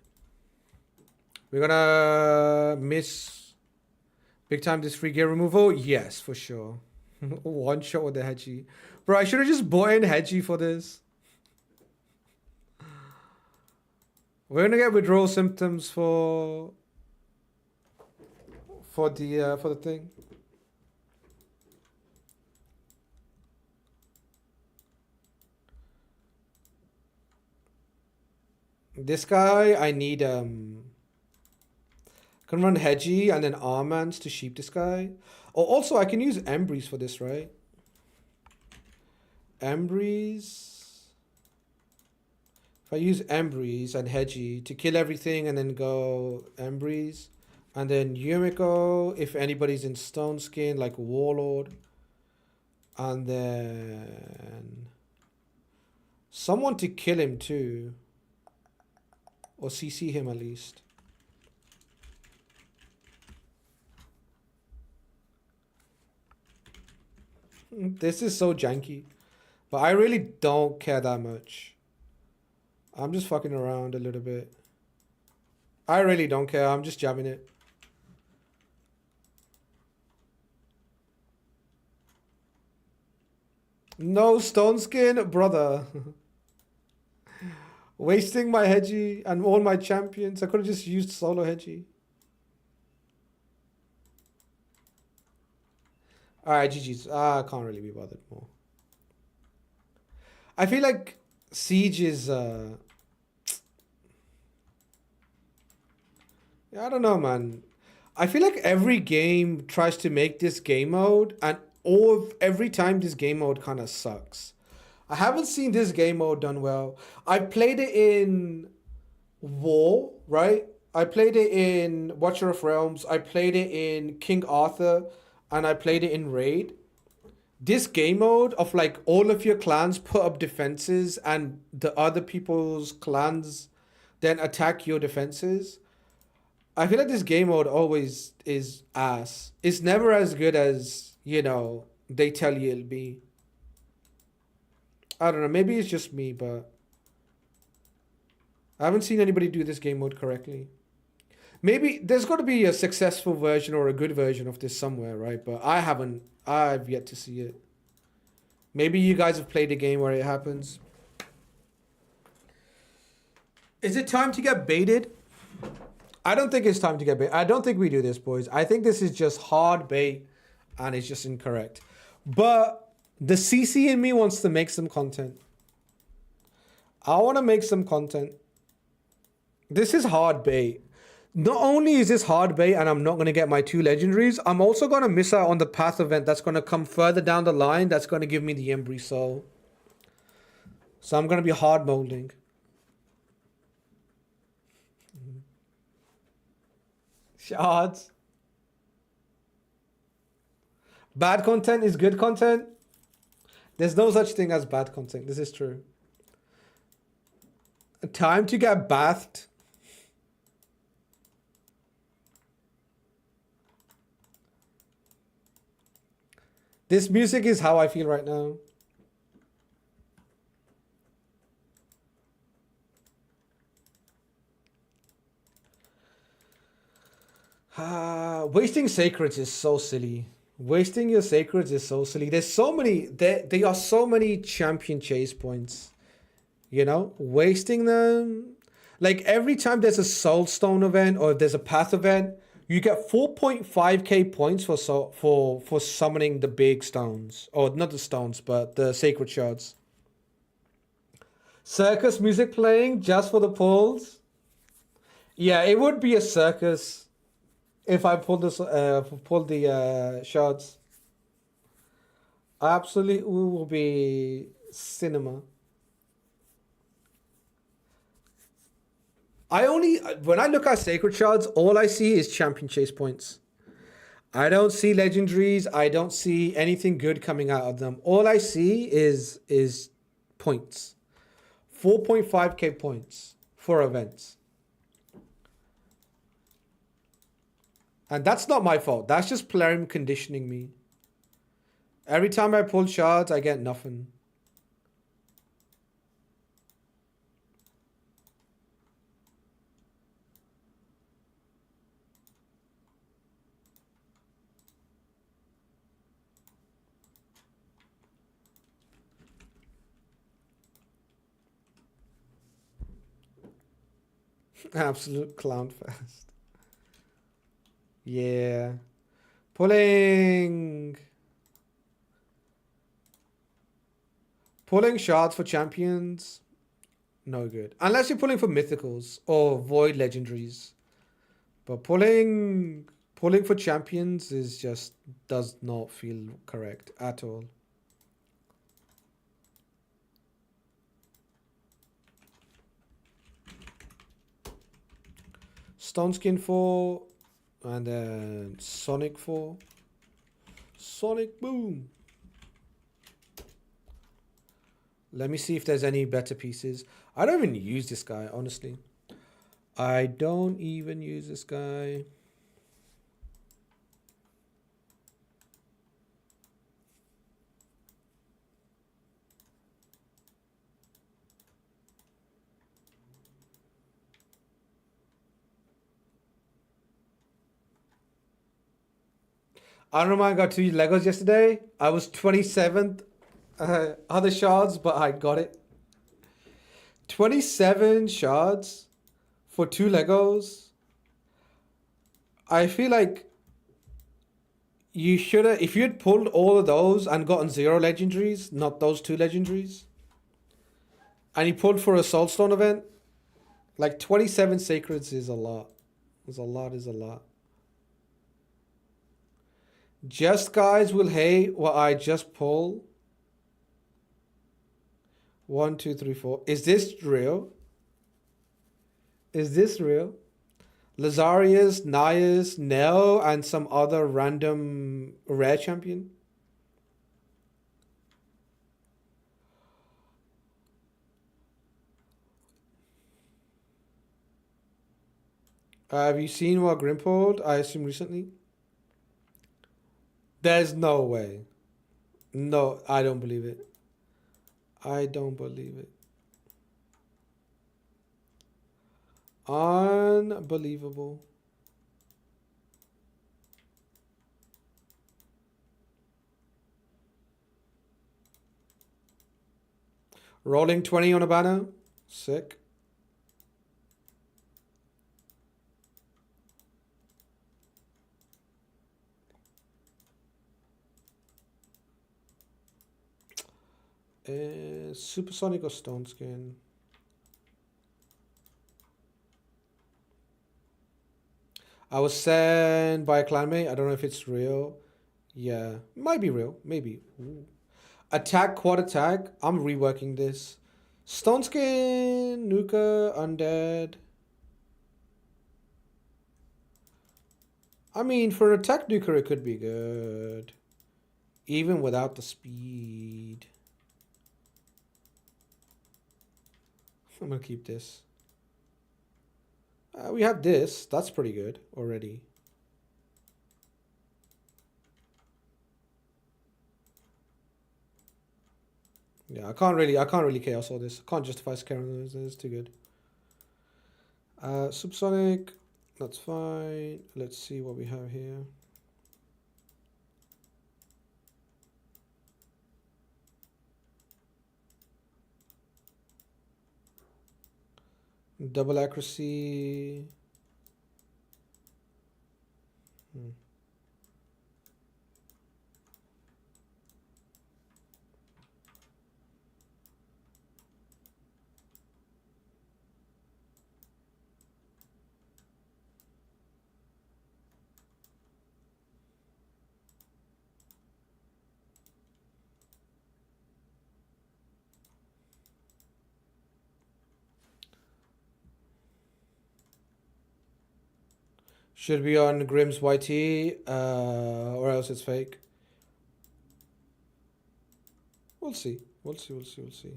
We're gonna miss big time this free gear removal. Yes, for sure. One shot with the Hedgie. Bro, I should have just bought in Hedgie for this. We're gonna get withdrawal symptoms for the thing. This guy, I need can run Hedgie and then Armans to sheep this guy. Oh, also I can use Embrys for this, right? Embrys. If I use Embrys and Hedgie to kill everything and then go Embrys. And then Yumiko, if anybody's in Stone Skin, like Warlord. And then someone to kill him too. Or CC him at least. This is so janky. But I really don't care that much. I'm just fucking around a little bit. I really don't care. I'm just jamming it. No stone skin, brother. Wasting my Hedgie and all my champions. I could have just used solo Hedgie. Alright, GG's. I can't really be bothered more. I feel like Siege is... I don't know, man. I feel like every game tries to make this game mode, and every time this game mode kind of sucks. I haven't seen this game mode done well. I played it in War, right? I played it in Watcher of Realms. I played it in King Arthur, and I played it in Raid. This game mode of like all of your clans put up defenses and the other people's clans then attack your defenses. I feel like this game mode always is ass. It's never as good as, they tell you it'll be. I don't know, maybe it's just me, but I haven't seen anybody do this game mode correctly. Maybe there's got to be a successful version or a good version of this somewhere, right? But I've yet to see it. Maybe you guys have played a game where it happens. Is it time to get baited? I don't think it's time to get baited. I don't think we do this, boys. I think this is just hard bait and it's just incorrect. But the CC in me wants to make some content. I want to make some content. This is hard bait. Not only is this hard bait and I'm not going to get my 2 legendaries, I'm also going to miss out on the path event that's going to come further down the line that's going to give me the Embrys soul. So I'm going to be hard molding. Shards. Bad content is good content. There's no such thing as bad content. This is true. Time to get bathed. This music is how I feel right now. Wasting sacreds is so silly. Wasting your sacreds is so silly. There's so many. There are so many champion chase points. Wasting them. Like every time there's a soul stone event or if there's a path event, you get 4.5k points for summoning the big stones. Or not the stones, but the sacred shards. Circus music playing just for the pulls. Yeah, it would be a circus if I pulled the shards. Absolutely will be cinema. When I look at sacred shards, all I see is champion chase points. I don't see legendaries. I don't see anything good coming out of them. All I see is points. 4.5k points for events. And that's not my fault. That's just Plarium conditioning me. Every time I pull shards, I get nothing. Absolute clown fest. Yeah. Pulling shards for champions. No good. Unless you're pulling for mythicals or void legendaries. But pulling for champions is just does not feel correct at all. Stone Skin 4 and then Sonic 4. Sonic Boom. Let me see if there's any better pieces. I don't even use this guy, honestly. I don't even use this guy. I don't know. I got 2 Legos yesterday. I was 27th other shards, but I got it. 27 shards for 2 Legos. I feel like you should have, if you had pulled all of those and gotten 0 legendaries, not those 2 legendaries, and you pulled for a Soulstone event, like 27 sacreds is a lot. Is a lot. Just guys will hate what I just pulled. 1, 2, 3, 4. Is this real? Is this real? Lazarius, Nias, Nell, and some other random rare champion. Have you seen what Grim pulled? I assume recently. There's no way. No, I don't believe it. I don't believe it. Unbelievable. Rolling 20 on a banner. Sick. Supersonic or Stone Skin? I was sent by a clanmate. I don't know if it's real. Yeah, might be real. Maybe. Ooh. Attack, quad attack. I'm reworking this. Stone Skin, Nuka, Undead. I mean, for an attack nuker, it could be good. Even without the speed. I'm gonna keep this. We have this. That's pretty good already. Yeah, I can't really chaos all this. I can't justify scaring this. It's too good. Subsonic, that's fine. Let's see what we have here. Double accuracy. Should be on Grimm's YT, or else it's fake. We'll see. We'll see.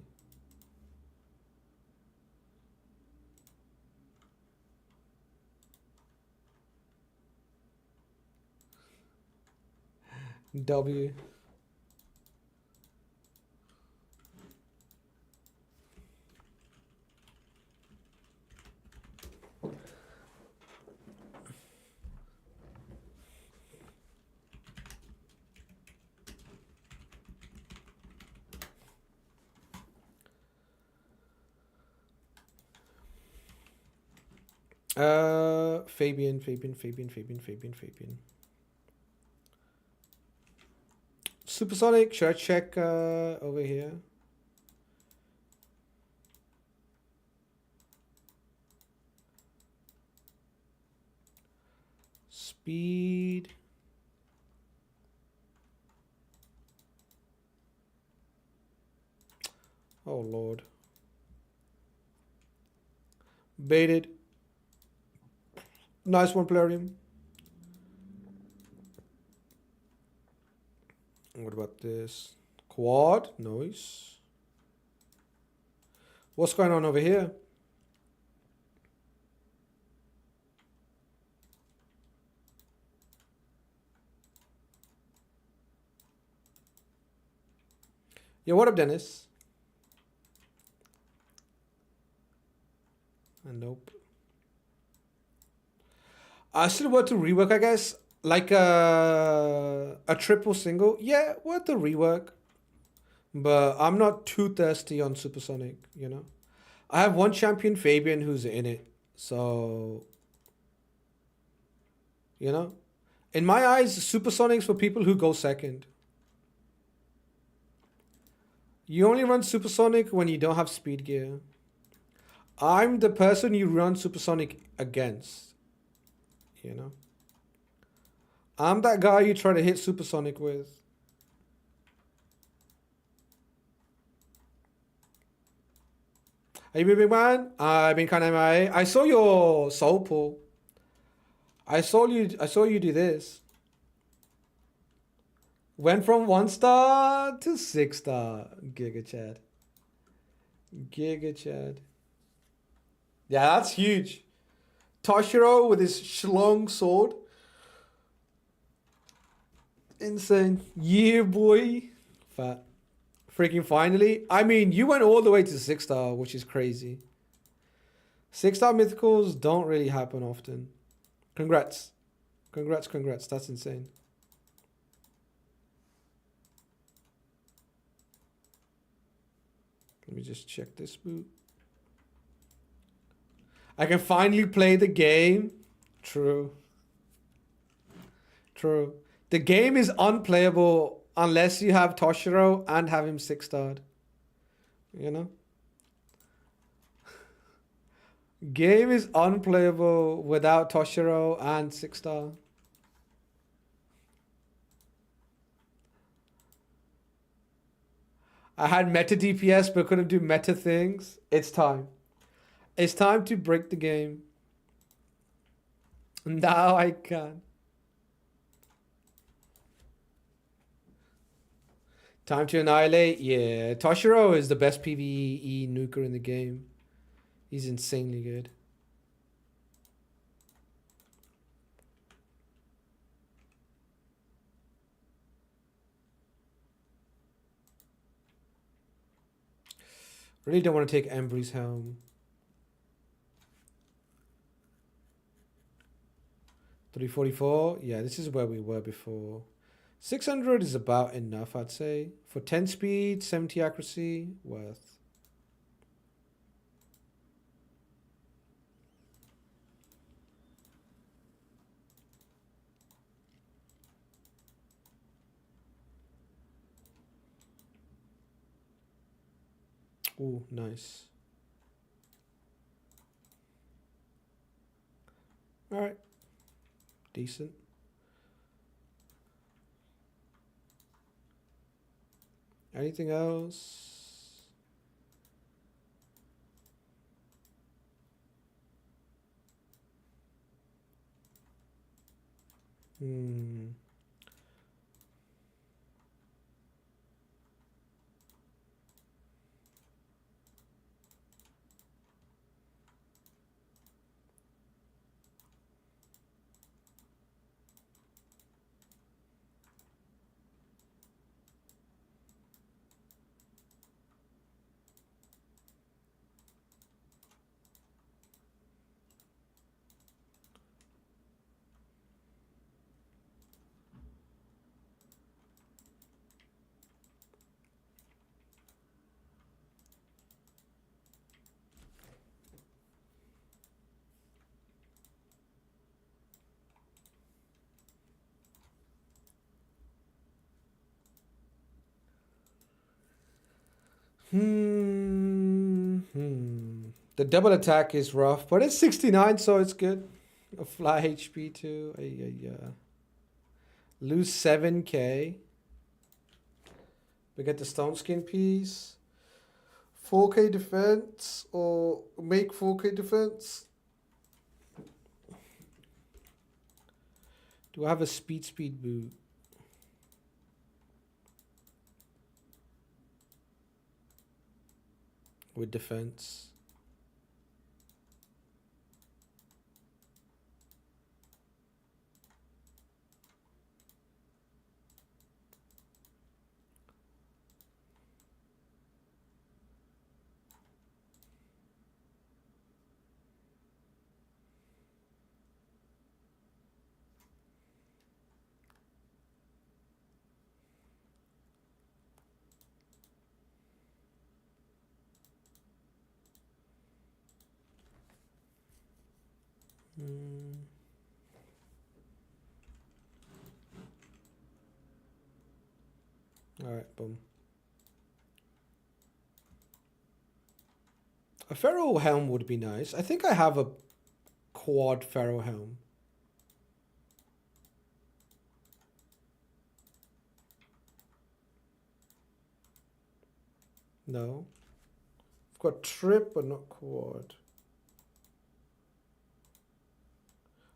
W. Fabian. Supersonic, should I check over here? Speed. Oh Lord. Baited. Nice one, Plarium. What about this? Quad, nice. What's going on over here? Yeah, what up, Dennis? Nope. I still want to rework, I guess. Like a triple single, yeah, worth the rework. But I'm not too thirsty on Supersonic, you know? I have one champion, Fabian, who's in it. So, you know? In my eyes, Supersonic's for people who go second. You only run Supersonic when you don't have speed gear. I'm the person you run Supersonic against, you know? I'm that guy you try to hit Supersonic with. Are you big man? I've been kind of MIA. I saw your soul pull. I saw you do this. Went from 1 star to 6 star. Giga Chad. Giga Chad. Yeah, that's huge. Toshiro with his schlong sword. Insane. Yeah, boy. Fat. Freaking finally. I mean, you went all the way to 6 star, which is crazy. 6 star mythicals don't really happen often. Congrats. Congrats, congrats. That's insane. Let me just check this boot. I can finally play the game. True. True. The game is unplayable unless you have Toshiro and have him 6-starred. You know? Game is unplayable without Toshiro and 6-star. I had meta DPS but couldn't do meta things. It's time. It's time to break the game. Now I can. Time to annihilate? Yeah. Toshiro is the best PvE nuker in the game. He's insanely good. Really don't want to take Embrys helm. 344. Yeah, this is where we were before. 600 is about enough, I'd say. For 10 speed, 70 accuracy, worth. Ooh, nice. All right. Decent. Anything else? Hmm. The double attack is rough, but it's 69, so it's good. A fly HP too. Lose 7k. We get the stone skin piece. 4k defense or make 4k defense. Do I have a speed boot? With defense. All right, boom. A Pharaoh helm would be nice. I think I have a quad Pharaoh helm. No. I've got trip, but not quad.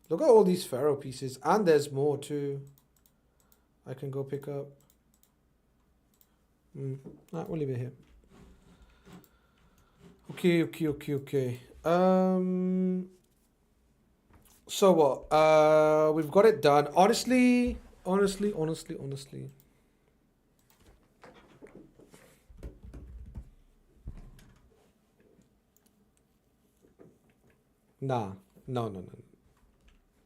Look at all these Pharaoh pieces. And there's more too. I can go pick up. Alright, we'll leave it here. Okay. So what? We've got it done. Honestly. Nah. No.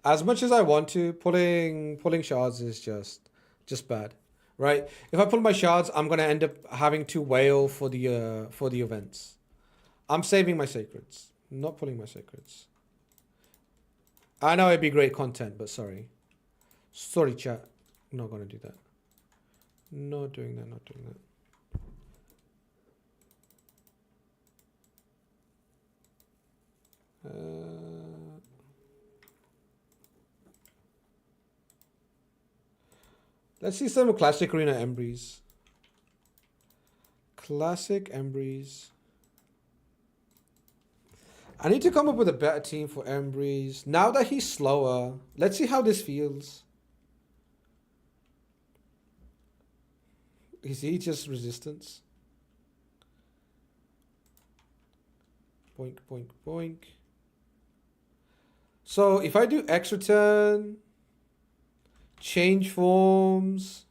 As much as I want to, pulling shards is just bad. Right? If I pull my shards, I'm gonna end up having to wail for the events. I'm saving my sacreds. I'm not pulling my sacreds. I know it'd be great content, but sorry. Sorry, chat. I'm not gonna do that. Not doing that. Let's see some classic arena Embrys. Classic Embrys. I need to come up with a better team for Embrys. Now that he's slower, let's see how this feels. Is he just resistance? Boink. So if I do X return, change forms.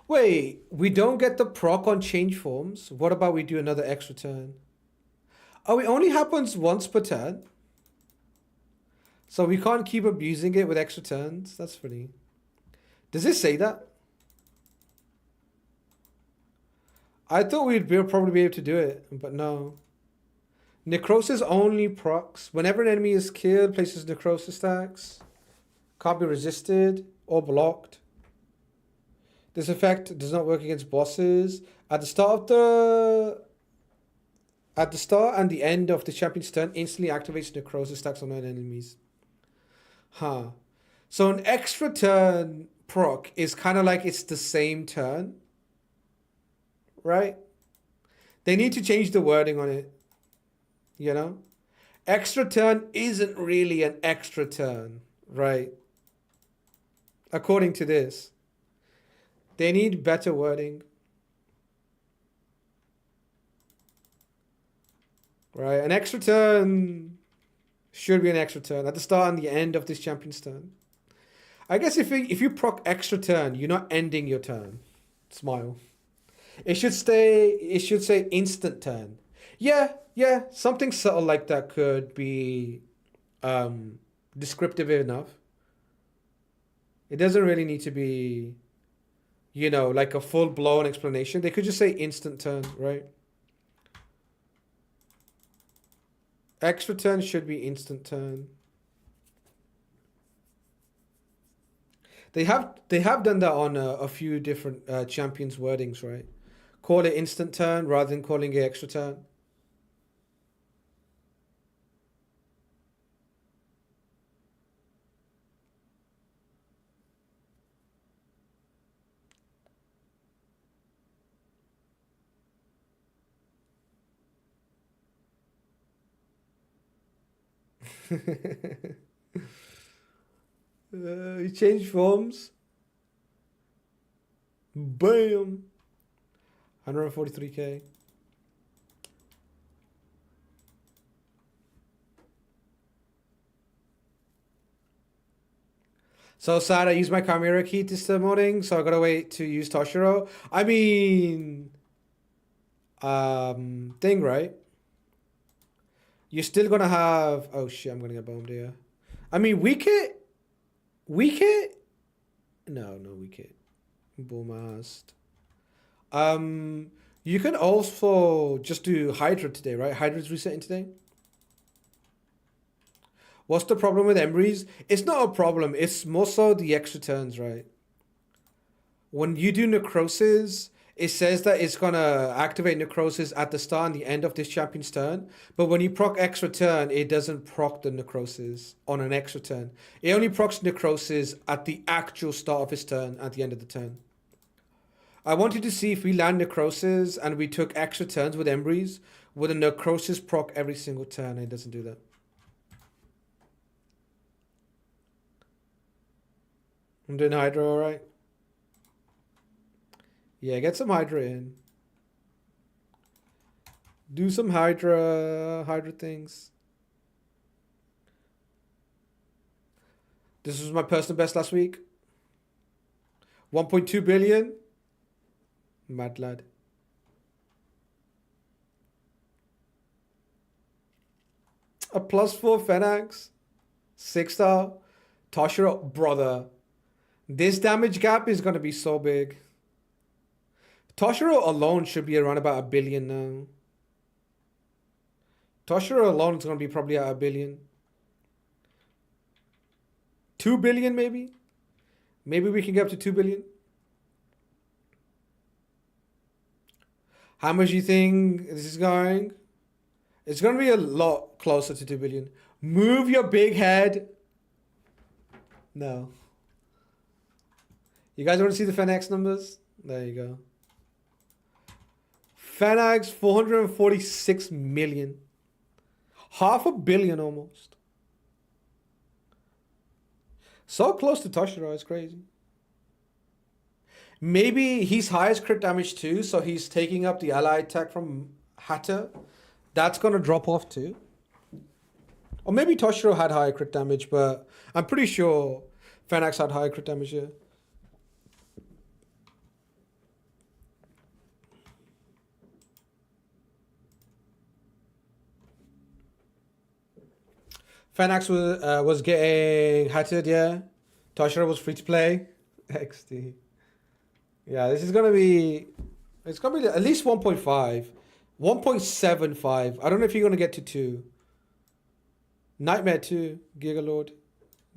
Wait, we don't get the proc on change forms. What about we do another X return? Oh, it only happens once per turn. So we can't keep abusing it with X returns. That's funny. Does it say that? I thought we'd probably be able to do it, but no. Necrosis only procs. Whenever an enemy is killed, places necrosis stacks. Can't be resisted or blocked. This effect does not work against bosses. At the start and the end of the champion's turn, instantly activates necrosis stacks on enemies. Huh. So an extra turn proc is kind of like it's the same turn. Right? They need to change the wording on it. You know? Extra turn isn't really an extra turn. Right? According to this. They need better wording. Right? An extra turn should be an extra turn at the start and the end of this champion's turn. I guess if you proc extra turn, you're not ending your turn. Smile. It should say instant turn. Yeah. Something subtle like that could be descriptive enough. It doesn't really need to be, like a full-blown explanation. They could just say instant turn, right? Extra turn should be instant turn. They have done that on a few different champions wordings, right? Call it instant turn rather than calling it extra turn. You change forms. Bam. 143k. So sad I used my Chimera key this morning, so I gotta wait to use Toshiro. I mean, thing, right? You're still gonna have... Oh shit, I'm gonna get bombed here. I mean, weak hit? No, weak hit. Bullmast. You can also just do Hydra today, right? Hydra's resetting today. What's the problem with Embrys? It's not a problem. It's more so the extra turns, right? When you do necrosis, it says that it's gonna activate necrosis at the start and the end of this champion's turn. But when you proc extra turn, it doesn't proc the necrosis on an extra turn. It only procs necrosis at the actual start of his turn, at the end of the turn. I wanted to see if we land necrosis and we took extra turns with Embrys, would a necrosis proc every single turn, and it doesn't do that. I'm doing Hydra alright. Yeah, get some Hydra in. Do some Hydra things. This was my personal best last week. 1.2 billion. Mad lad. A +4 Phoenix. 6-star. Toshiro, brother. This damage gap is going to be so big. Toshiro alone should be around about 1 billion now. Toshiro alone is going to be probably at 1 billion. 2 billion maybe? Maybe we can get up to 2 billion. How much do you think this is going? It's going to be a lot closer to 2 billion. Move your big head. No. You guys want to see the Phoenix numbers? There you go. Phoenix, 446 million. 500 million almost. So close to Toshiro, it's crazy. Maybe he's highest crit damage too, so he's taking up the ally attack from Hatter. That's going to drop off too. Or maybe Toshiro had higher crit damage, but I'm pretty sure Phoenix had higher crit damage here. Phoenix was getting hatted, yeah. Toshiro was free to play. XD. Yeah, this is gonna be. It's gonna be at least 1.5, 1.75. I don't know if you're gonna get to 2. Nightmare 2, Gigalord,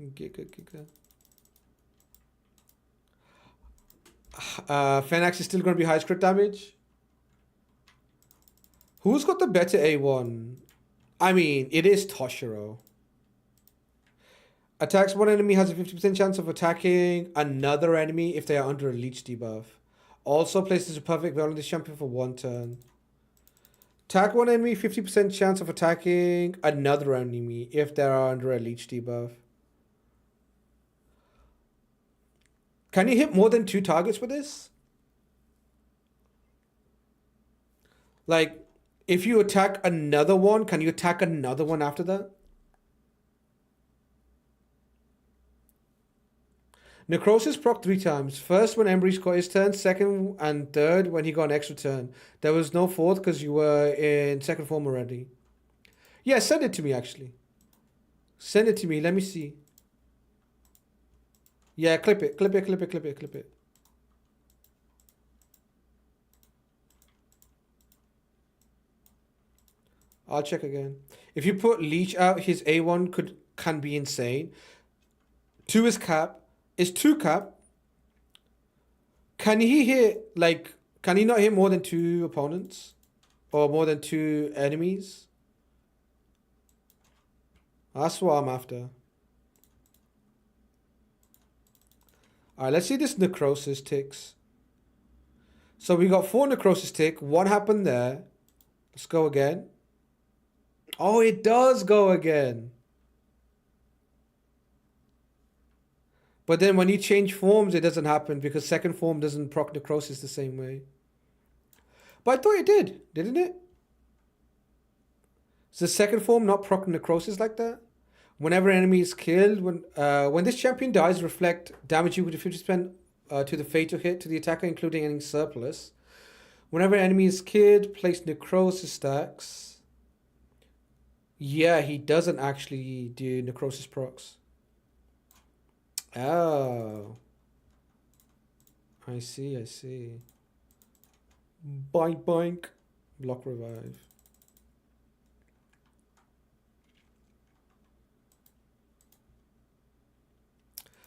Giga. Phoenix is still gonna be highest crit damage. Who's got the better A1? I mean, it is Toshiro. Attacks one enemy has a 50% chance of attacking another enemy if they are under a leech debuff. Also places a perfect value on this champion for 1 turn. Attack one enemy, 50% chance of attacking another enemy if they are under a leech debuff. Can you hit more than 2 targets with this? Like, if you attack another one, can you attack another one after that? Necrosis proc 3 times. First when Embrys got his turn, second and third when he got an extra turn. There was no fourth because you were in second form already. Yeah, send it to me actually. Send it to me, let me see. Yeah, clip it. I'll check again. If you put Leech out, his A1 can be insane. 2 is cap. Is 2 cap? Can he hit, like, can he not hit more than 2 opponents? Or more than 2 enemies? That's what I'm after. Alright, let's see this necrosis ticks. So we got 4 necrosis tick. 1 happened there. Let's go again. Oh, it does go again. But then when you change forms, it doesn't happen because second form doesn't proc necrosis the same way. But I thought it did, didn't it? Is the second form not proc necrosis like that? Whenever an enemy is killed, when this champion dies, reflect damage equal to 50% to the fatal hit to the attacker, including any surplus. Whenever an enemy is killed, place necrosis stacks. Yeah, he doesn't actually do necrosis procs. Oh. I see. Boink, boink. Block revive.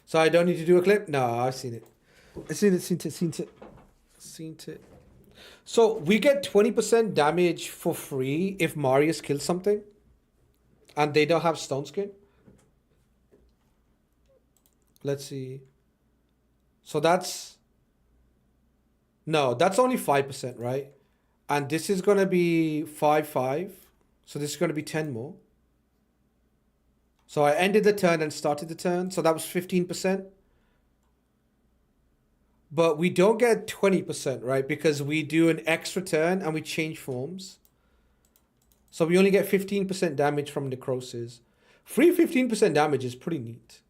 So I don't need to do a clip? No, I've seen it. I've seen it. So we get 20% damage for free if Marius kills something. And they don't have stone skin. Let's see. So that's... No, that's only 5%, right? And this is going to be 5. So this is going to be 10 more. So I ended the turn and started the turn. So that was 15%. But we don't get 20%, right? Because we do an extra turn and we change forms. So we only get 15% damage from necrosis. Free 15% damage is pretty neat.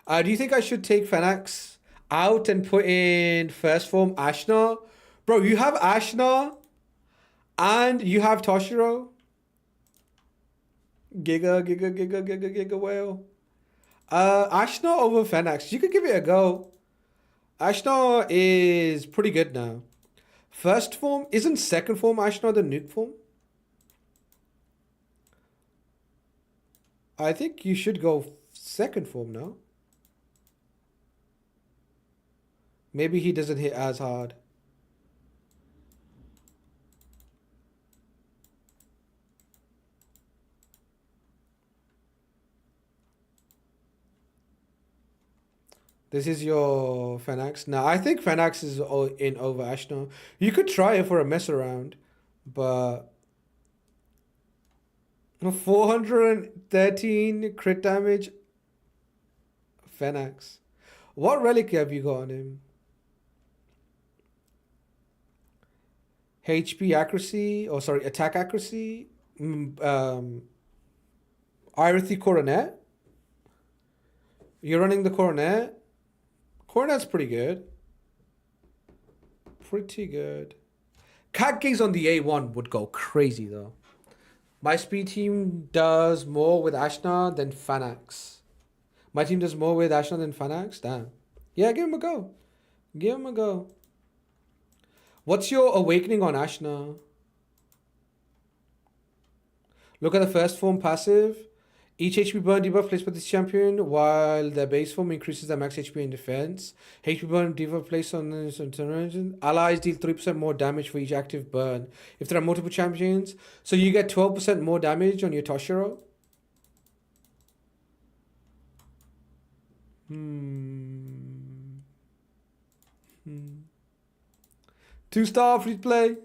Do you think I should take Fenax out and put in first form Ashna? Bro, you have Ashna and you have Toshiro. Giga whale. Ashna over Fenax. You could give it a go. Ashna is pretty good now. First form, isn't second form Ashna the nuke form? I think you should go second form now. Maybe he doesn't hit as hard. This is your Fenax. Now, I think Fenax is in over Ashna. You could try it for a mess around, but 413 crit damage. Fenax. What relic have you got on him? HP accuracy, or sorry, attack accuracy. Irithy Coronet. You're running the Coronet. Coronet's pretty good. Pretty good. Katge's on the A1 would go crazy though. My speed team does more with Ashna than Fenax. My team does more with Ashna than Fenax? Damn. Yeah, give him a go. Give him a go. What's your awakening on Ashna? Look at the first form passive. Each HP burn debuff placed by this champion, while their base form increases their max HP in defense. HP burn debuff placed on this turn. Allies deal 3% more damage for each active burn. If there are multiple champions, so you get 12% more damage on your Toshiro. 2-star free play.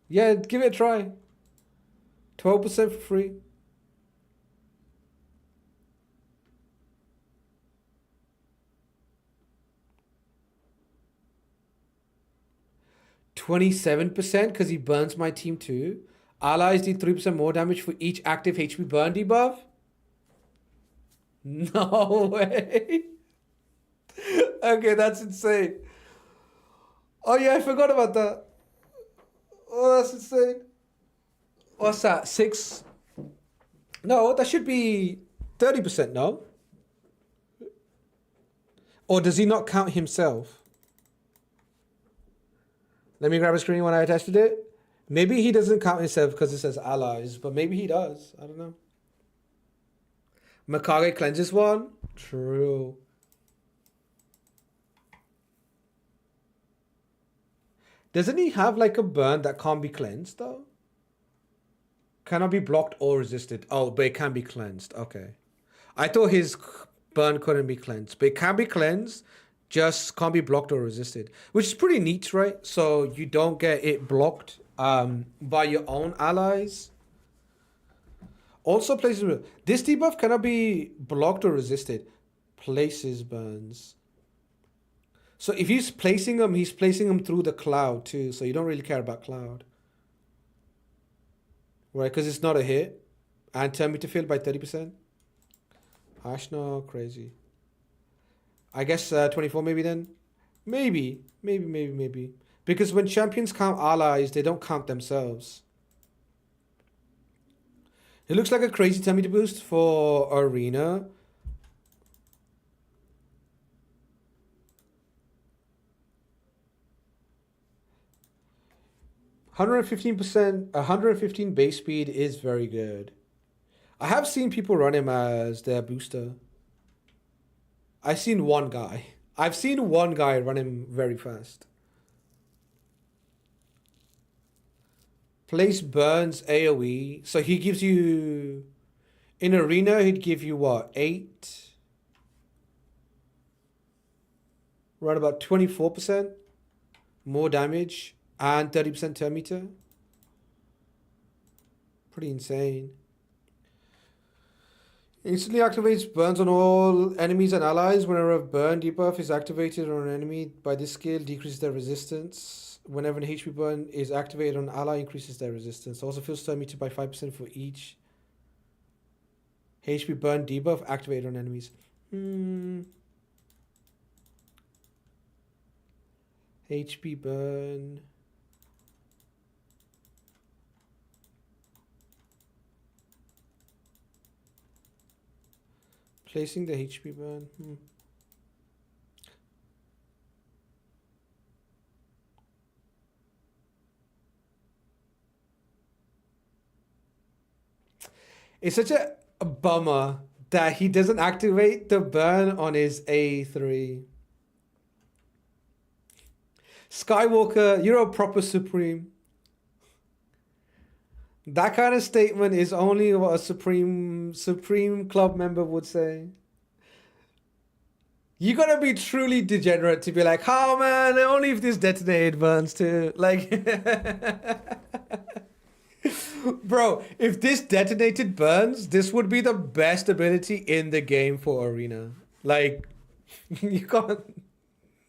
Yeah, give it a try. 12% for free. %, because he burns my team too. Allies do 3% more damage for each active HP burn debuff. No way. Okay, that's insane. Oh yeah, I forgot about that. Oh, that's insane. What's that? 6? No, that should be 30%, no? Or does he not count himself? Let me grab a screen when I tested it. Maybe he doesn't count himself because it says allies, but maybe he does. I don't know. Mikage cleanses one? True. Doesn't he have like a burn that can't be cleansed though? Cannot be blocked or resisted. Oh, but it can be cleansed. Okay. I thought his burn couldn't be cleansed, but it can be cleansed, just can't be blocked or resisted, which is pretty neat, right? So you don't get it blocked by your own allies. Also places, this debuff cannot be blocked or resisted. Places burns. So if he's placing them through the cloud too, so you don't really care about cloud. Right, because it's not a hit. And turn me to field by 30%. Ashna, crazy. I guess 24 maybe then. Maybe. Because when champions count allies, they don't count themselves. It looks like a crazy tummy to boost for Arena. %, 115 base speed is very good. I have seen people run him as their booster. I've seen one guy. I've seen one guy run him very fast. Place burns AoE. So he gives you... In arena, he'd give you what? 8? Around about 24% more damage and 30% turn meter. Pretty insane. Instantly activates burns on all enemies and allies. Whenever a burn debuff is activated on an enemy by this skill, decreases their resistance. Whenever an HP burn is activated on an ally, increases their resistance. Also fills turn meter by 5% for each HP burn debuff activated on enemies. HP burn. Placing the HP burn. It's such a bummer that he doesn't activate the burn on his A3. Skywalker, you're a proper Supreme. That kind of statement is only what a Supreme Club member would say. You gotta be truly degenerate to be like, oh man, only if this detonated burns too. Like, bro, if this detonated burns, this would be the best ability in the game for Arena. Like, you can't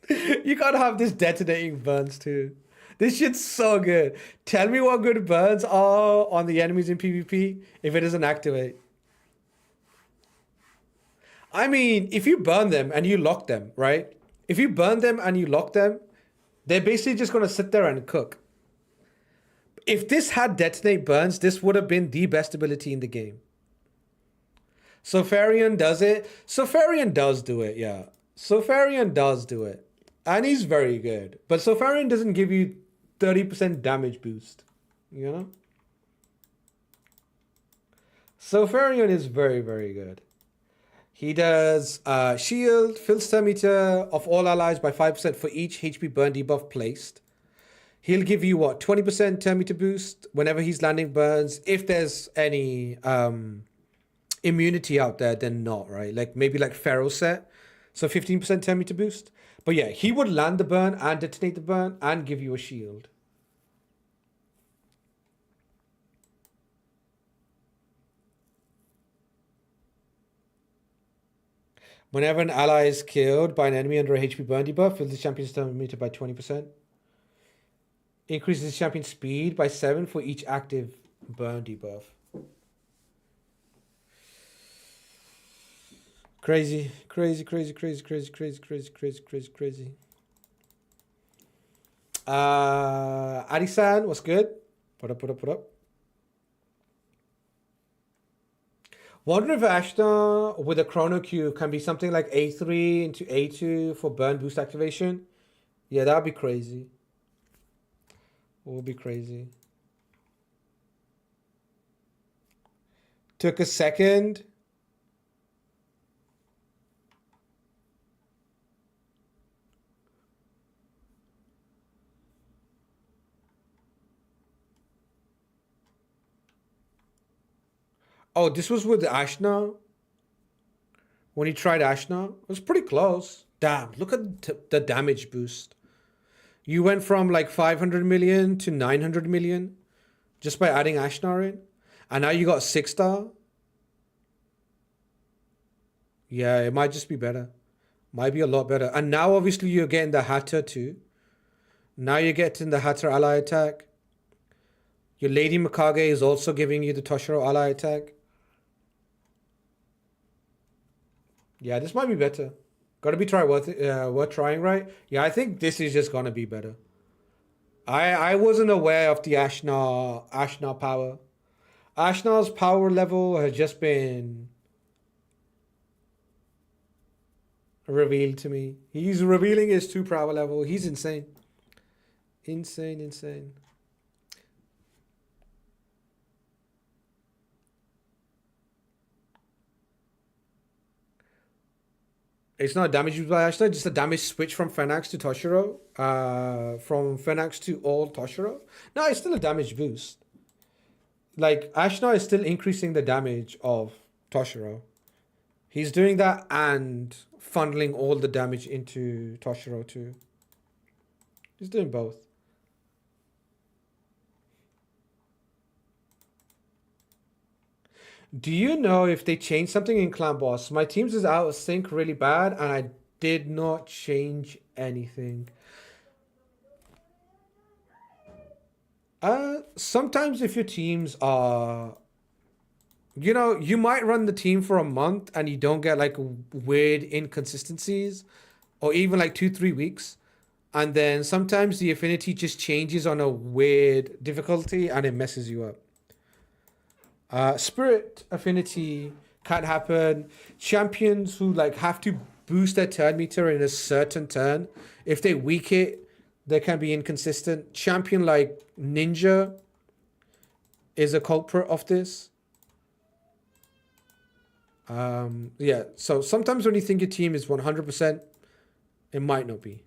have this detonating burns too. This shit's so good. Tell me what good burns are on the enemies in PvP if it doesn't activate. I mean, if you burn them and you lock them, right? If you burn them and you lock them, they're basically just going to sit there and cook. If this had detonate burns, this would have been the best ability in the game. Sofarian does it. Sofarian does do it, yeah. Sofarian does do it. And he's very good. But Sofarian doesn't give you 30% damage boost. You know? Sofarian is very, very good. He does shield, fills turn meter of all allies by 5% for each HP burn debuff placed. He'll give you what, 20% turn meter boost whenever he's landing burns. If there's any immunity out there, then not, right? Like maybe like Pharaoh set. So 15% turn meter boost. But yeah, he would land the burn and detonate the burn and give you a shield. Whenever an ally is killed by an enemy under a HP burn debuff, fills the champion's turn meter by 20%. Increases the champion's speed by 7 for each active burn debuff. Crazy, crazy, crazy, crazy, crazy, crazy, crazy, crazy, crazy, crazy. Arisan, what's good? Put up. Wonder if Ashna with a Chrono Q can be something like A3 into A2 for burn boost activation. Yeah, that'd be crazy. Would be crazy. Took a second. Oh, this was with Ashna. When he tried Ashna, it was pretty close. Damn, look at the damage boost. You went from like 500 million to 900 million just by adding Ashnar in. And now you got 6-star. Yeah, it might just be better. Might be a lot better. And now obviously you're getting the Hatter too. Now you're getting the Hatter ally attack. Your Lady Mikage is also giving you the Toshiro ally attack. Yeah, this might be better. Gotta be worth trying, right? Yeah, I think this is just gonna be better. I wasn't aware of the Ashna power. Ashnar's power level has just been revealed to me. He's revealing his 2 power level. He's insane. Insane. It's not a damage boost by Ashna, just a damage switch from Phoenix to Toshiro. From Phoenix to all Toshiro. No, it's still a damage boost. Like, Ashna is still increasing the damage of Toshiro. He's doing that and funneling all the damage into Toshiro too. He's doing both. Do you know if they changed something in Clan Boss? My teams is out of sync really bad and I did not change anything. Sometimes if your teams are, you know, you might run the team for a month and you don't get like weird inconsistencies or even like 2-3 weeks. And then sometimes the affinity just changes on a weird difficulty and it messes you up. Spirit affinity can happen. Champions who like have to boost their turn meter in a certain turn. If they weak it, they can be inconsistent. Champion like Ninja is a culprit of this. Yeah, so sometimes when you think your team is 100%, it might not be.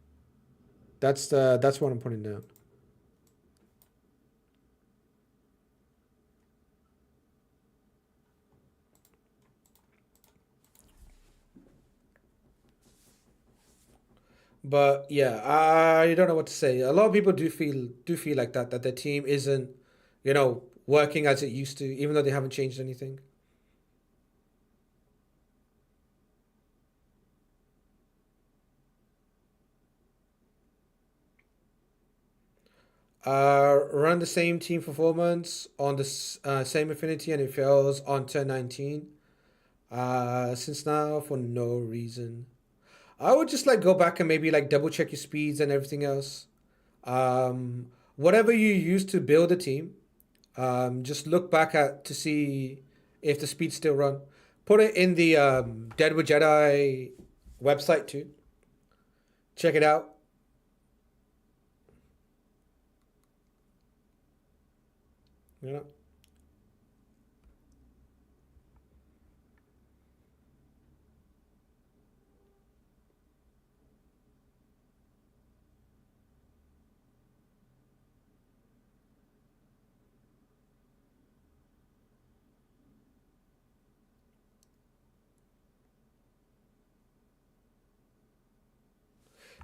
That's what I'm putting down. But yeah, I don't know what to say. A lot of people do feel like that their team isn't, working as it used to, even though they haven't changed anything. Run the same team performance on the same affinity and it fails on turn 19. Since now for no reason. I would just like go back and maybe like double check your speeds and everything else. Whatever you use to build a team, just look back at to see if the speeds still run. Put it in the Deadwood Jedi website too. Check it out. You know.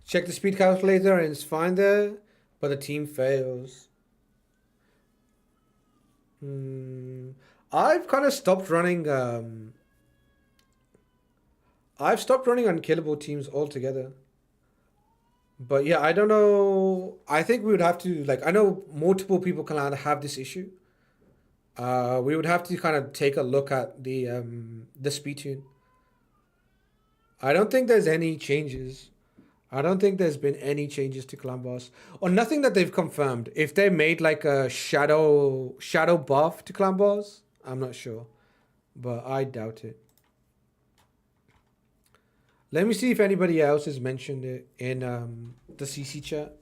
Check the speed calculator and it's fine there, but the team fails. Hmm. I've kind of stopped running. I've stopped running unkillable teams altogether. But yeah, I don't know. I think we would have to like. I know multiple people can have this issue. We would have to kind of take a look at the speed tune. I don't think there's any changes. I don't think there's been any changes to Clan Boss or nothing that they've confirmed. If they made like a shadow buff to Clan Boss, I'm not sure, but I doubt it. Let me see if anybody else has mentioned it in the CC chat.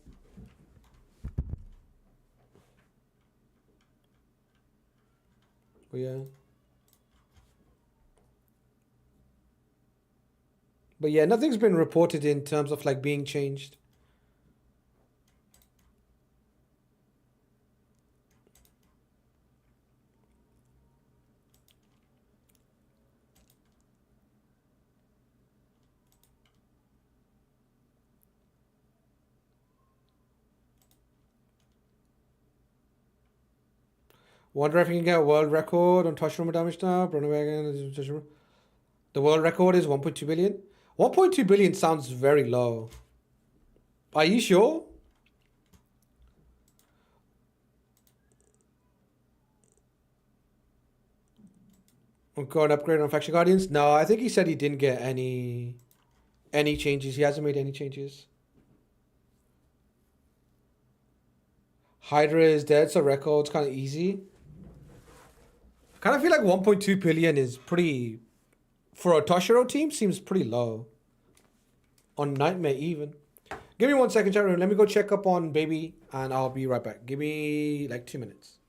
But yeah. But yeah, nothing's been reported in terms of like being changed. Wonder if you can get a world record on touch room damage now. The world record is 1.2 billion. 1.2 billion sounds very low. Are you sure? Got an upgrade on Faction Guardians? No, I think he said he didn't get any changes. He hasn't made any changes. Hydra is dead, so record's kind of easy. I kind of feel like 1.2 billion is pretty, for a Toshiro team, seems pretty low. On Nightmare even. Give me 1 second, chat room. Let me go check up on Baby and I'll be right back. Give me like 2 minutes.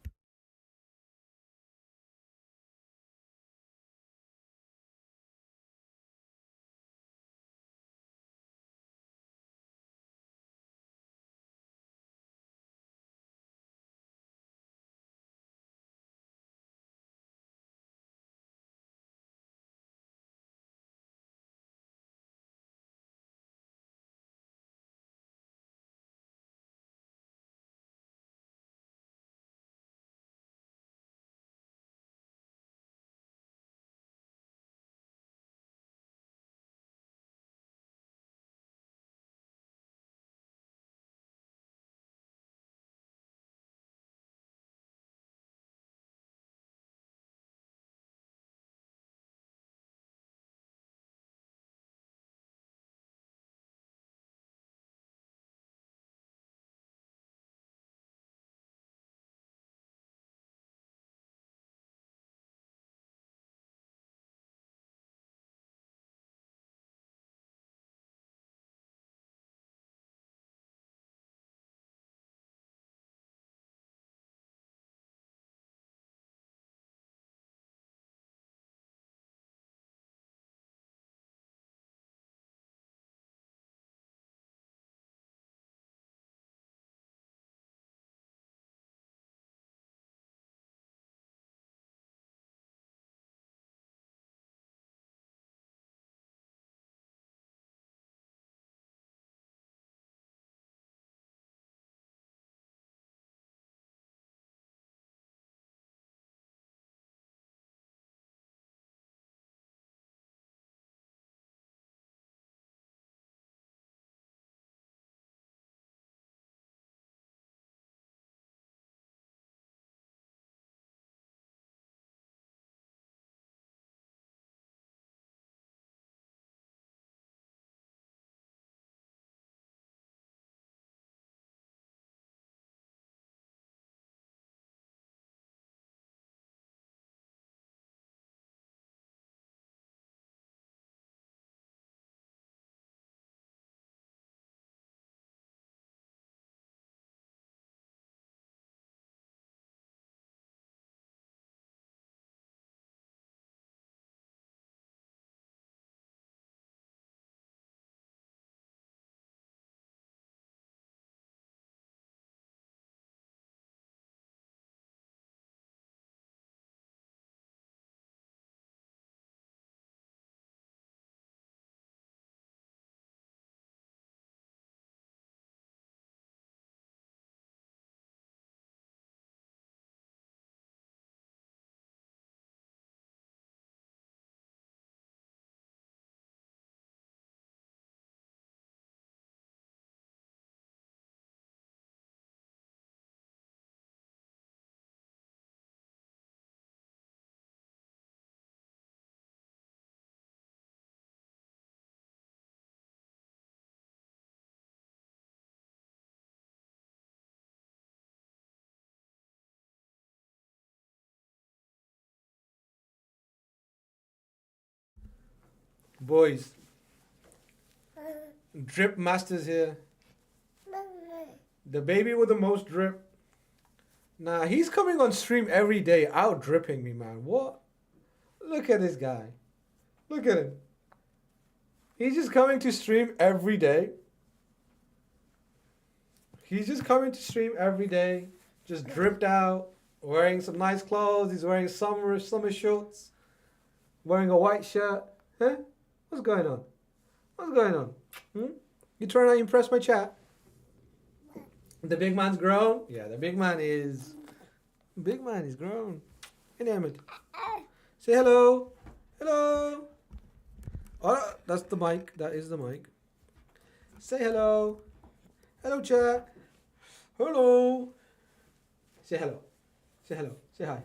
Boys. Drip Masters here. The baby with the most drip. Nah, he's coming on stream every day, out dripping me, man. What? Look at this guy. Look at him. He's just coming to stream every day. He's just coming to stream every day. Just dripped out. Wearing some nice clothes. He's wearing summer shorts. Wearing a white shirt. Huh? What's going on? What's going on? You trying to impress my chat? The big man's grown? Yeah, the big man is grown. Enamored. Say hello. Hello. Oh, that's the mic. That is the mic. Say hello. Hello, chat. Hello. Say hello. Say hello. Say hi.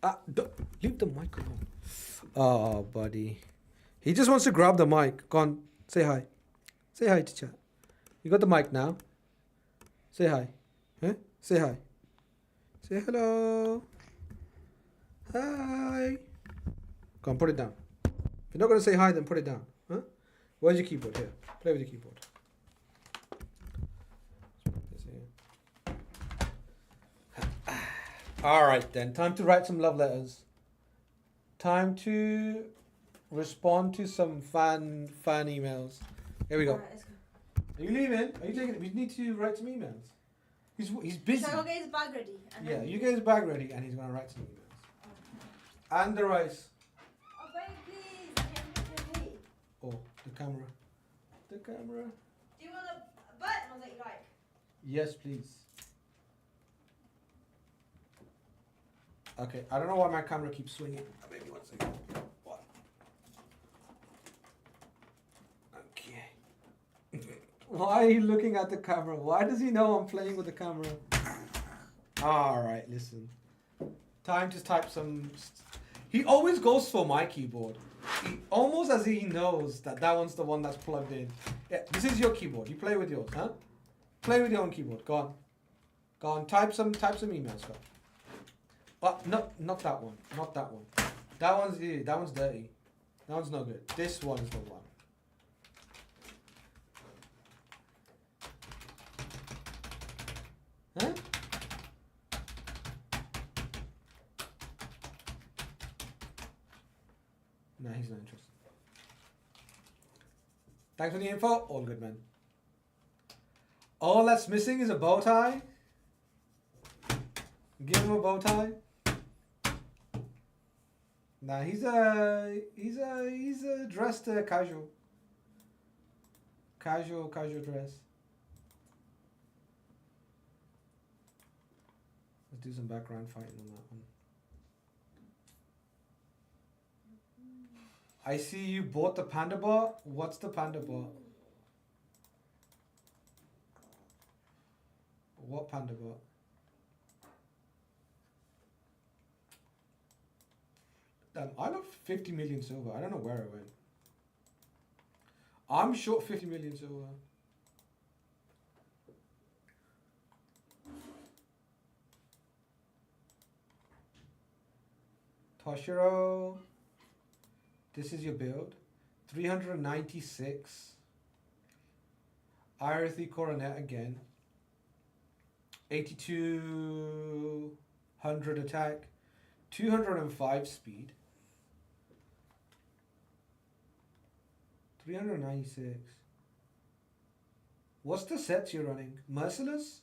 Hi. Leave the mic alone. Oh, buddy. He just wants to grab the mic. Go on. Say hi. Say hi to chat. You got the mic now. Say hi. Huh? Say hi. Say hello. Hi. Come on, put it down. If you're not going to say hi, then put it down. Huh? Where's your keyboard? Here. Play with your keyboard. All right, then. Time to write some love letters. Time to respond to some fan emails. Here we go. Right, let's go. Are you leaving? Are you taking it? We need to write some emails. He's busy. So I'll get his bag ready. Yeah, you get his bag ready, and he's gonna write some emails. Okay. And the rice. Oh, babe, please. I can't get it. Oh, the camera. The camera. Do you want a button that you like? Yes, please. Okay, I don't know why my camera keeps swinging. Maybe 1 second. What? Okay. Why are you looking at the camera? Why does he know I'm playing with the camera? Alright, listen. Time to type some... He always goes for my keyboard. Almost as he knows that one's the one that's plugged in. Yeah, this is your keyboard. You play with yours, huh? Play with your own keyboard. Go on. Go on. Type some emails. Go. Not that one. Not that one. That one's dirty. That one's no good. This one's the one. Huh? No, he's not interested. Thanks for the info. All good, man. All that's missing is a bow tie. Give him a bow tie. Nah, he's dressed casual. Casual dress. Let's do some background fighting on that one. I see you bought the panda bot. What's the panda bot? What panda bot? I love 50 million silver. I don't know where it went. I'm short 50 million silver. Toshiro. This is your build. 396. Irithy Coronet again. 8200 attack. 205 speed. 396. What's the sets you're running? Merciless?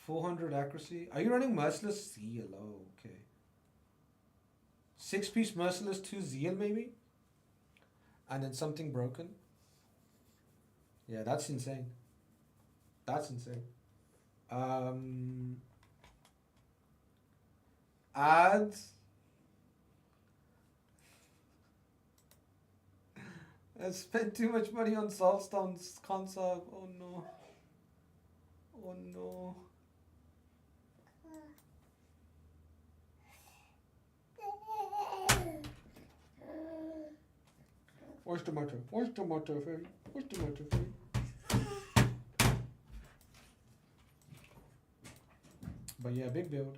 400 accuracy. Are you running Merciless? Zeal. Oh, okay. 6-piece Merciless, 2 Zeal maybe? And then something broken? Yeah, that's insane. That's insane. Ads. I spent too much money on Saltstone's console. Oh no. Oh no. Where's the motor? Where's the motor, Fairy? Where's the motor, Fairy? But yeah, big build.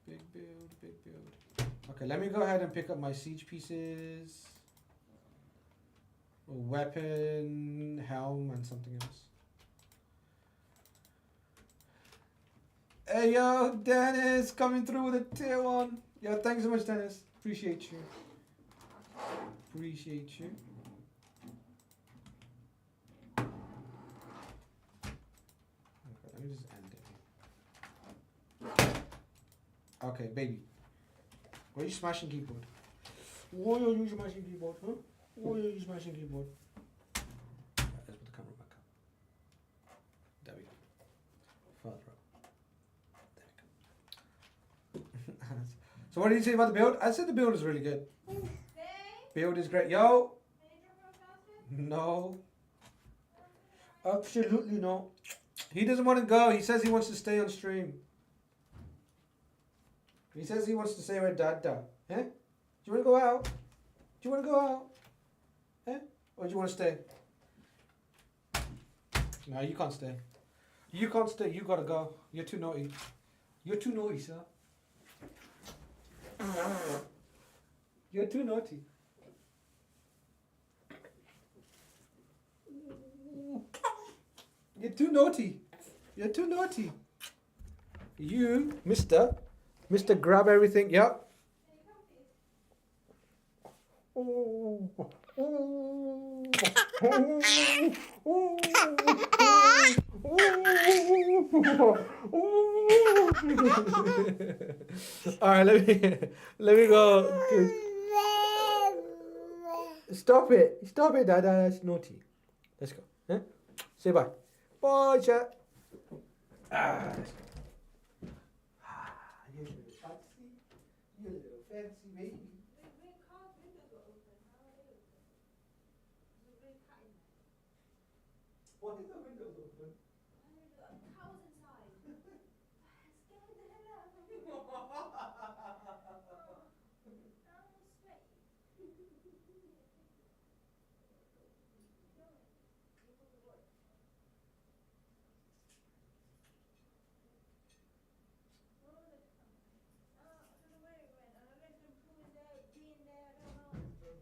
Big build, big build. Okay, let me go ahead and pick up my siege pieces. A weapon, helm, and something else. Hey yo, Dennis, coming through with a tier 1. Yo, thanks so much, Dennis. Appreciate you. Appreciate you. Okay, let me just end it. Okay, baby. Why are you smashing keyboard? Why are you smashing keyboard, huh? Why are you smashing keyboard? Let's put the camera back up. There we go. Further up. There we go. So what did you say about the build? I said the build is really good. Build is great. Yo! No. Absolutely no. He doesn't want to go. He says he wants to stay on stream. He says he wants to stay with Dada. Eh? Do you want to go out? Do you want to go out? Eh? Or do you want to stay? No, you can't stay. You can't stay. You gotta go. You're too naughty. You're too naughty, sir. You're too naughty. You're too naughty. You're too naughty. You, Mister, grab everything. Yep. All right, let me go. Stop it, Dada. That's naughty. Let's go. Huh? Say bye. Bye, chat. Let's go. You little fancy. You little fancy baby. Why is the windows open? Cows inside. Scared the hell out of me. I'm all sweaty.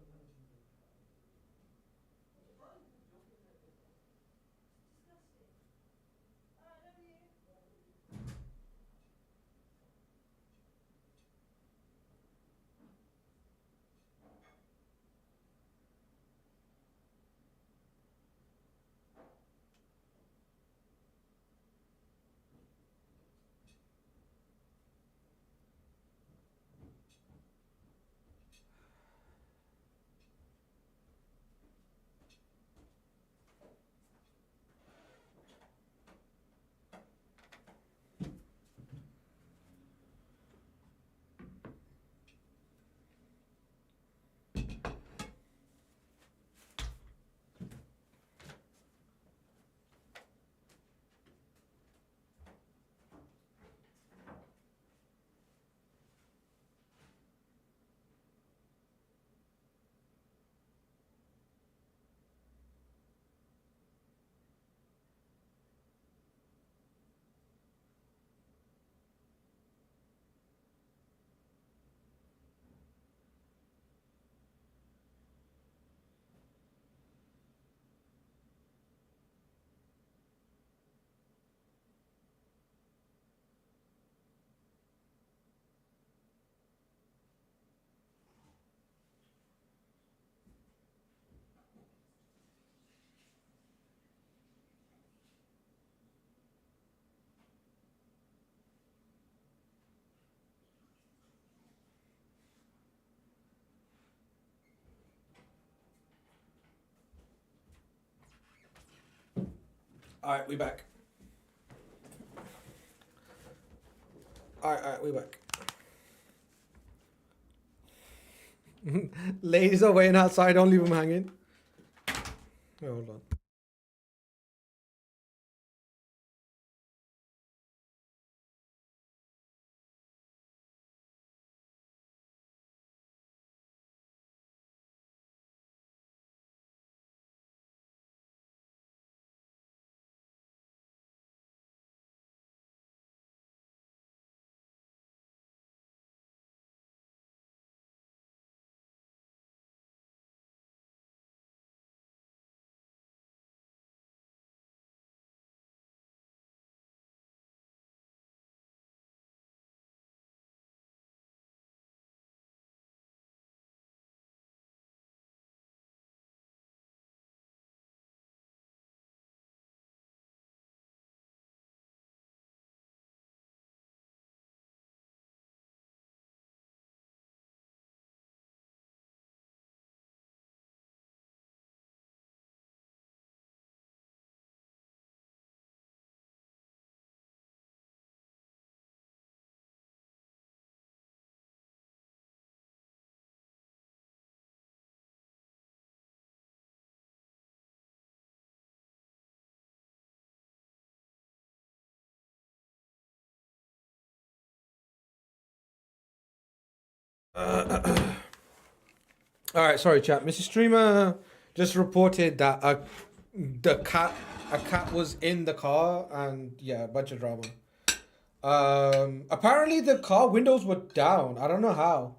All right, we back. All right, we back. Ladies are waiting outside. Don't leave them hanging. Wait, hold on. All right, sorry, chat. Mrs. Streamer just reported that a cat was in the car, and yeah, a bunch of drama. Apparently the car windows were down. I don't know how.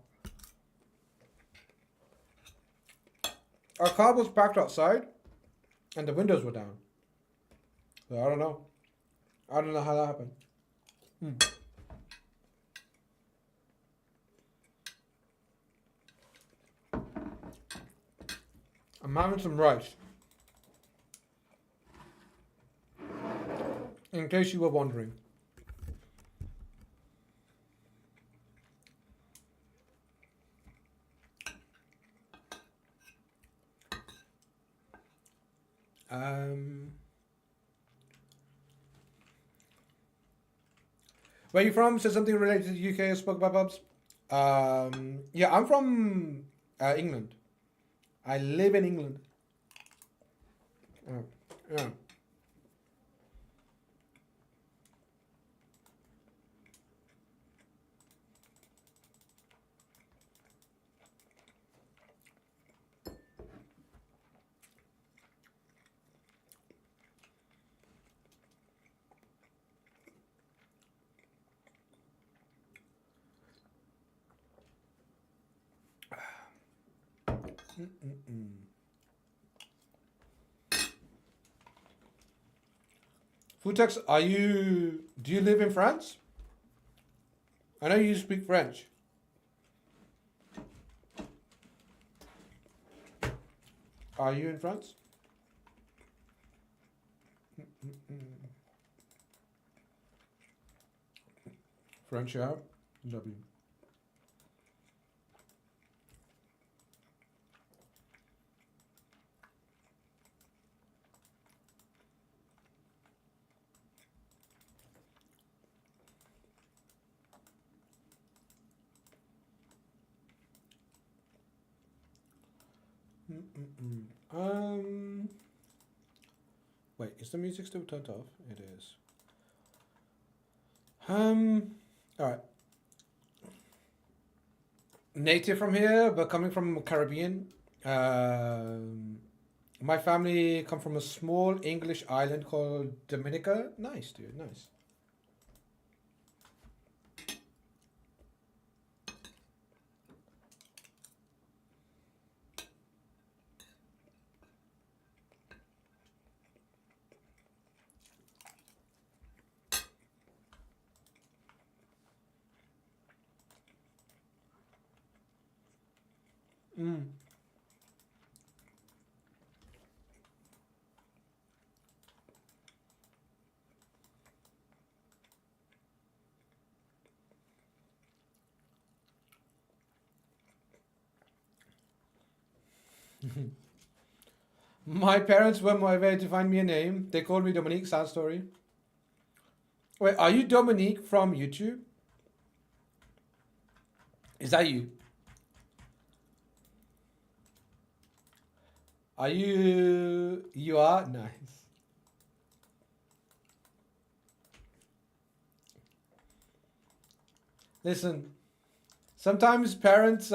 Our car was parked outside, and the windows were down. So I don't know. I don't know how that happened. I'm having some rice. In case you were wondering. Where are you from? Said something related to the UK. Spoke about pubs. Yeah, I'm from England. I live in England. Yeah. Futex, do you live in France? I know you speak French. Are you in France? French, yeah. W. Wait, is the music still turned off? It is. All right. Native from here, but coming from Caribbean. My family come from a small English island called Dominica. Nice, dude. Nice. My parents were motivated to find me a name. They called me Dominique. Sad story. Wait, are you Dominique from YouTube? Is that you? Are you? You are? Nice. Listen, sometimes parents,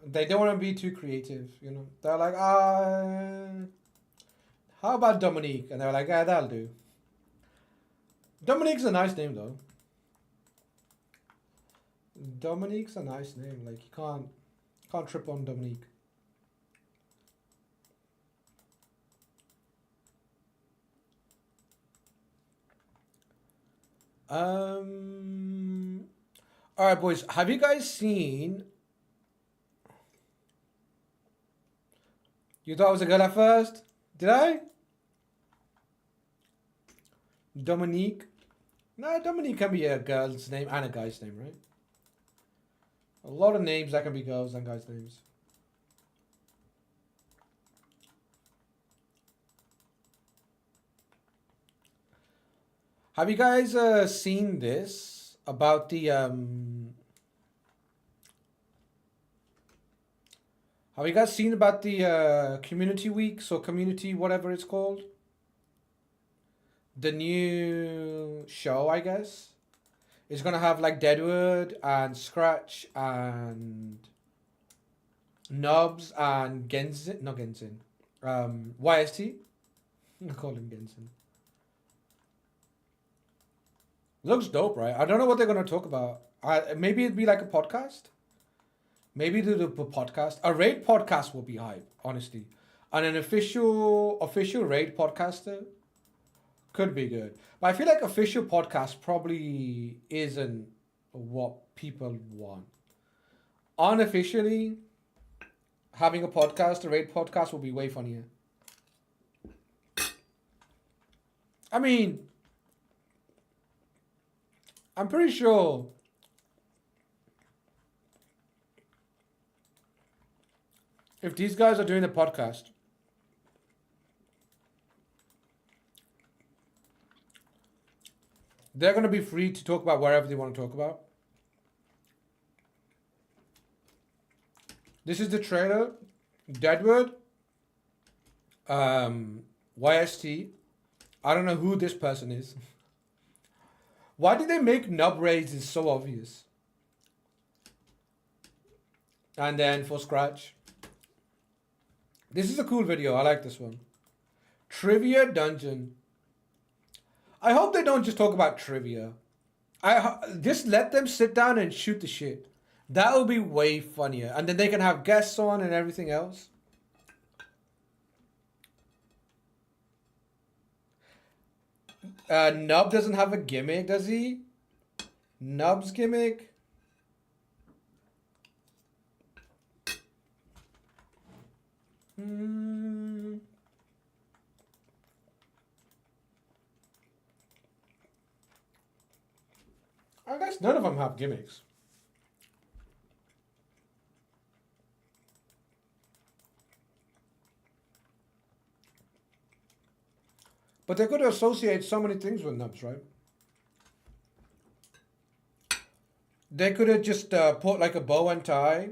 they don't want to be too creative, you know. They're like, how about Dominique? And they're like, yeah, that'll do. Dominique's a nice name, though. Dominique's a nice name. Like, you can't trip on Dominique. All right, boys. Have you guys seen? You thought I was a girl at first? Did I? Dominique? No, Dominique can be a girl's name and a guy's name, right? A lot of names that can be girls and guys' names. Have you guys seen this about the Have you guys seen about the community weeks or community whatever it's called? The new show, I guess. It's gonna have like Deadwood and Scratch and Nubs and Genzin. Not Genzin. YST. I call him Genzin. Looks dope, right? I don't know what they're gonna talk about. Maybe it'd be like a podcast. Maybe do the podcast. A raid podcast will be hype, honestly. And an official raid podcaster could be good. But I feel like official podcast probably isn't what people want. Unofficially, having a podcast, a raid podcast, will be way funnier. I mean, I'm pretty sure if these guys are doing the podcast, they're going to be free to talk about whatever they want to talk about. This is the trailer. Deadwood. YST. I don't know who this person is. Why did they make nub raises so obvious? And then for Scratch. This is a cool video. I like this one. Trivia Dungeon. I hope they don't just talk about trivia. Just let them sit down and shoot the shit. That will be way funnier. And then they can have guests on and everything else. Nub doesn't have a gimmick, does he? Nub's gimmick? I guess none of them have gimmicks. But they could associate so many things with Nubs, right? They could have just put like a bow and tie,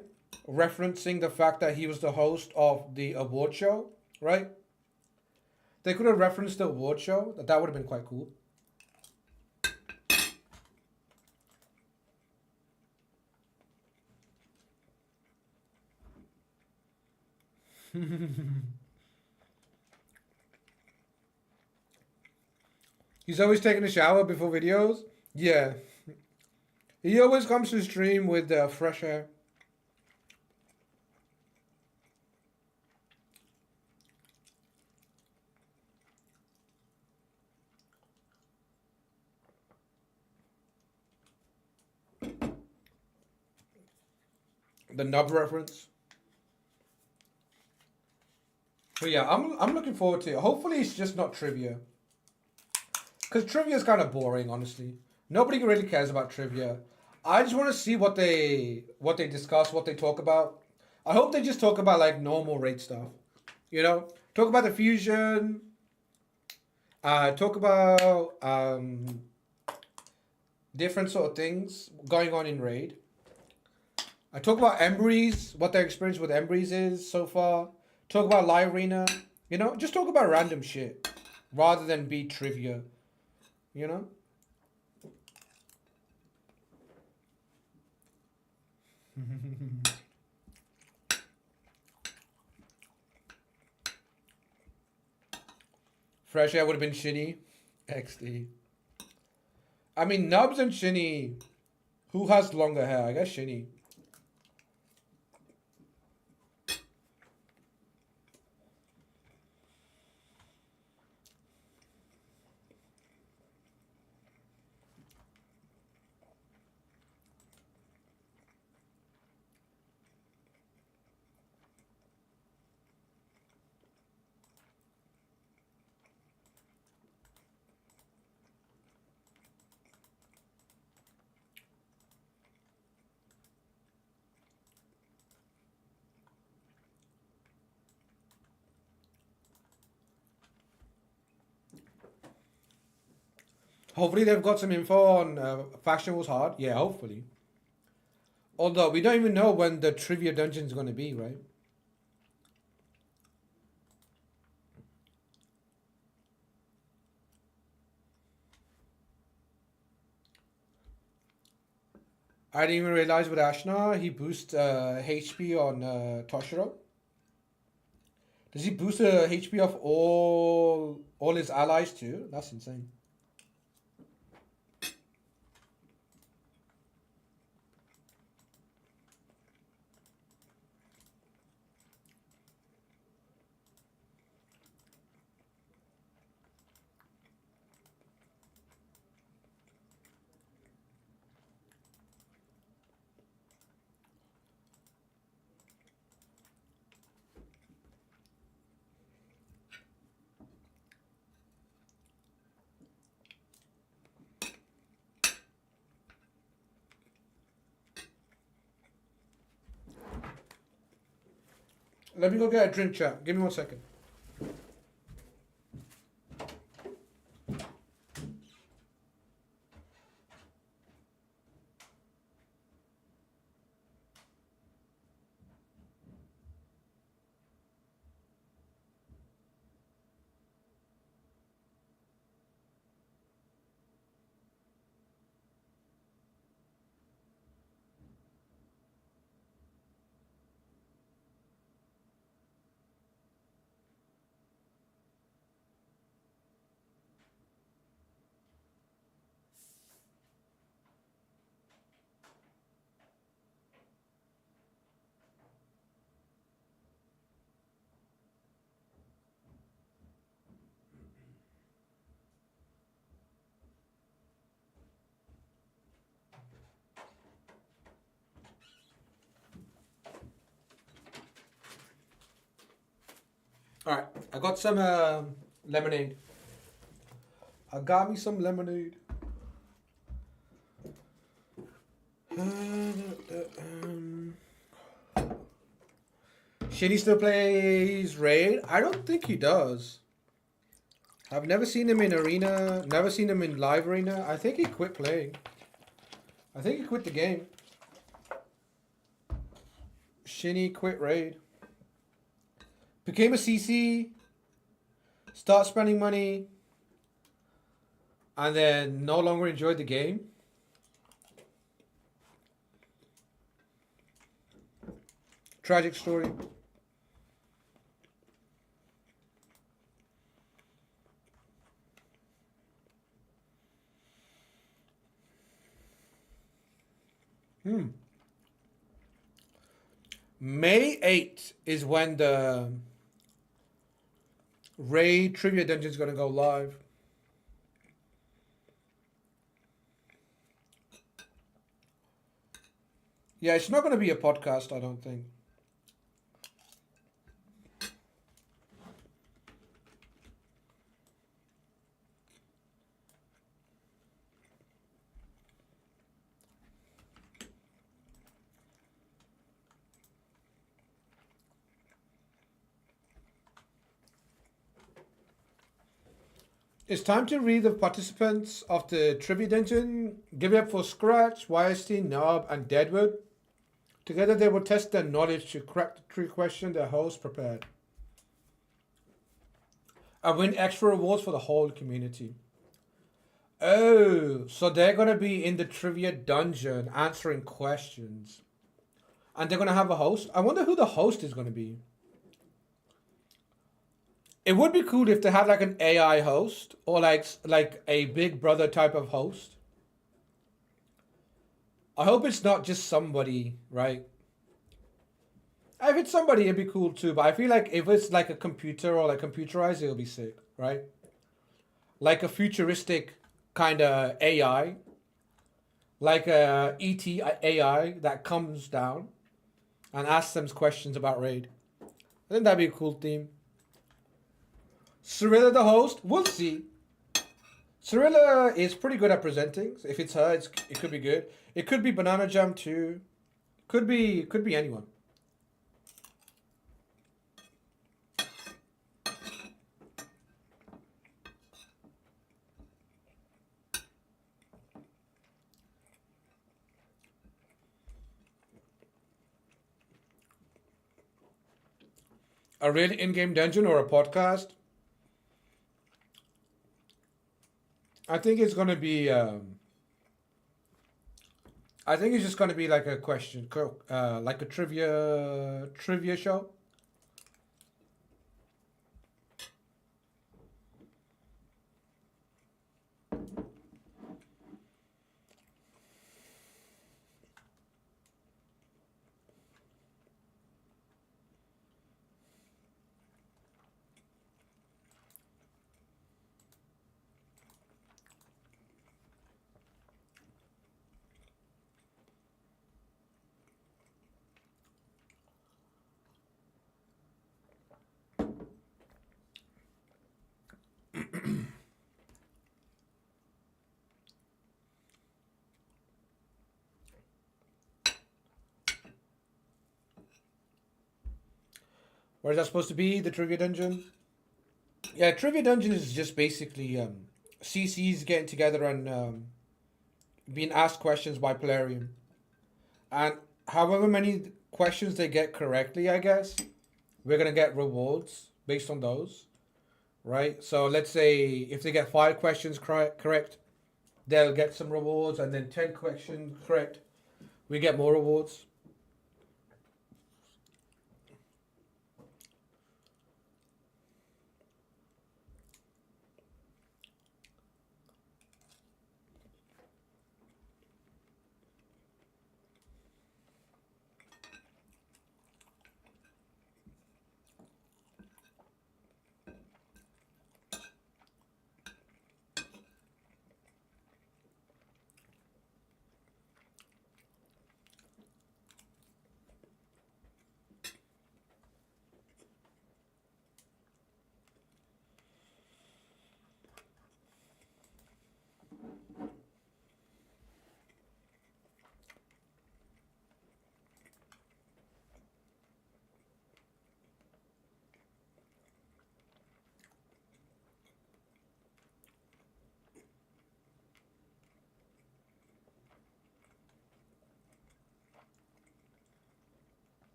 referencing the fact that he was the host of the award show, right? They could have referenced the award show. That would have been quite cool. He's always taking a shower before videos. Yeah. He always comes to stream with fresh air. The nub reference. But yeah, I'm looking forward to it. Hopefully it's just not trivia. Because trivia is kind of boring, honestly. Nobody really cares about trivia. I just want to see what they discuss, what they talk about. I hope they just talk about like normal raid stuff. You know? Talk about the fusion. Talk about different sort of things going on in raid. I talk about Embrys, what their experience with Embrys is so far. Talk about Live Arena. You know, just talk about random shit rather than be trivia. You know? Fresh air would have been Shinny. XD. I mean, Nubs and Shinny. Who has longer hair? I guess Shinny. Hopefully they've got some info on Faction Was Hard. Yeah, hopefully. Although we don't even know when the trivia dungeon is going to be, right? I didn't even realize with Ashna he boosts HP on Toshiro. Does he boost the HP of all his allies too? That's insane. Let me go get a drink, chat. Give me 1 second. All right, I got some lemonade. I got me some lemonade. Shinny still plays Raid? I don't think he does. I've never seen him in Arena, never seen him in Live Arena. I think he quit playing. I think he quit the game. Shinny quit Raid. Became a CC, start spending money, and then no longer enjoyed the game. Tragic story. May 8th is when the Raid Trivia Dungeon is going to go live. Yeah, it's not going to be a podcast, I don't think. It's time to read the participants of the Trivia Dungeon. Give it up for Scratch, YST, Knob, and Deadwood. Together they will test their knowledge to crack the true question their host prepared. And win extra rewards for the whole community. Oh, so they're going to be in the Trivia Dungeon answering questions. And they're going to have a host. I wonder who the host is going to be. It would be cool if they had like an AI host or like a Big Brother type of host. I hope it's not just somebody, right? If it's somebody, it'd be cool too. But I feel like if it's like a computer or like computerized, it'll be sick, right? Like a futuristic kind of AI, like a ET AI that comes down and asks them questions about Raid. I think that'd be a cool theme. Cirilla the host, we'll see. Cirilla is pretty good at presenting. So if it's her, it could be good. It could be Banana Jam too. Could be anyone. A real in-game dungeon or a podcast? I think it's gonna be. I think it's just gonna be like a question, like a trivia show. Where's that supposed to be? The trivia dungeon? Yeah, trivia dungeon is just basically CCs getting together and being asked questions by Plarium, and however many questions they get correctly, I guess we're gonna get rewards based on those, right? So let's say if they get 5 questions correct, they'll get some rewards, and then 10 questions correct, we get more rewards.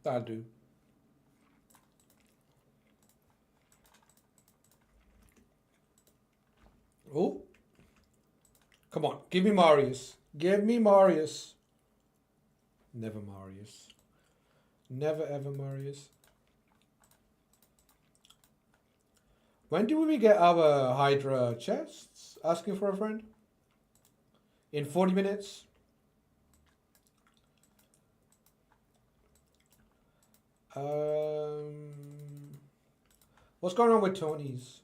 That'll do. Oh, come on, give me Marius. Give me Marius. Never Marius. Never ever Marius. When do we get our Hydra chests? Asking for a friend? In 40 minutes? What's going on with Tony's?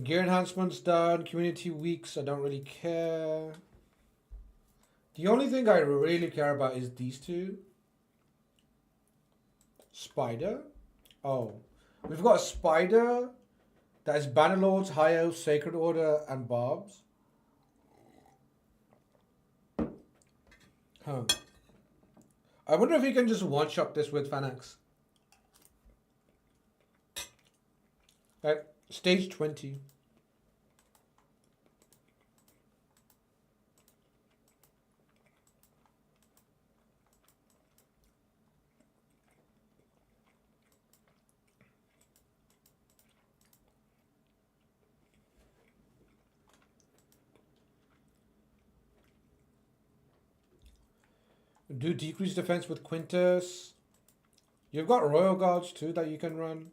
Gear enhancements done. Community weeks, I don't really care. The only thing I really care about is these two. Spider. Oh. We've got a Spider. That is Bannerlords, High Elves, Sacred Order, and Barbs. Huh. I wonder if he can just one-shot this with Fanax. At stage 20. Do decrease defense with Quintus. You've got Royal Guards too that you can run.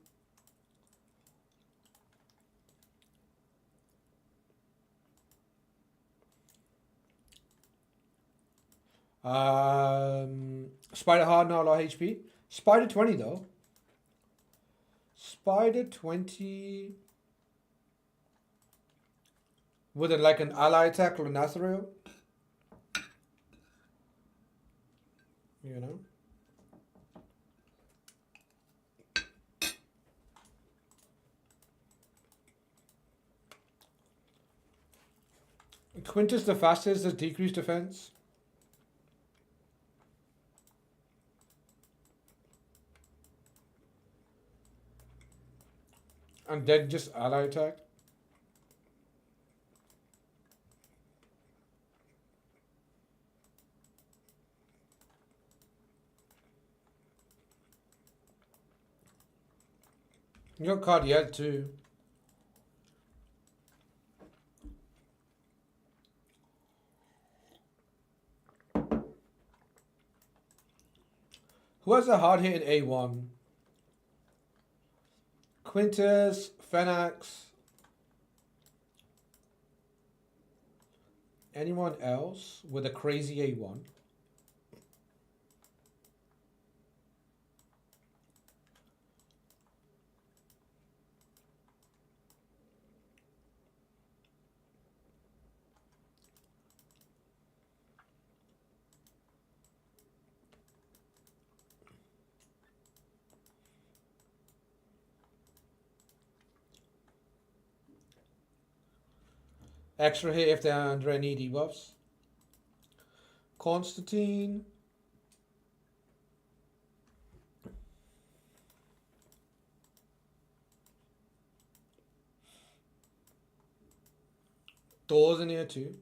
Spider hard, not a lot of HP. Spider 20 though. Spider 20 with like an ally attack or Nazareth. You know. Quintus the fastest, does decreased defense. And then just ally attack. You got Cardiel too. Who has a hard hitting A1? Quintus, Phoenix. Anyone else with a crazy A1? Extra hit if they're under any debuffs. Constantine. Thor's in here too.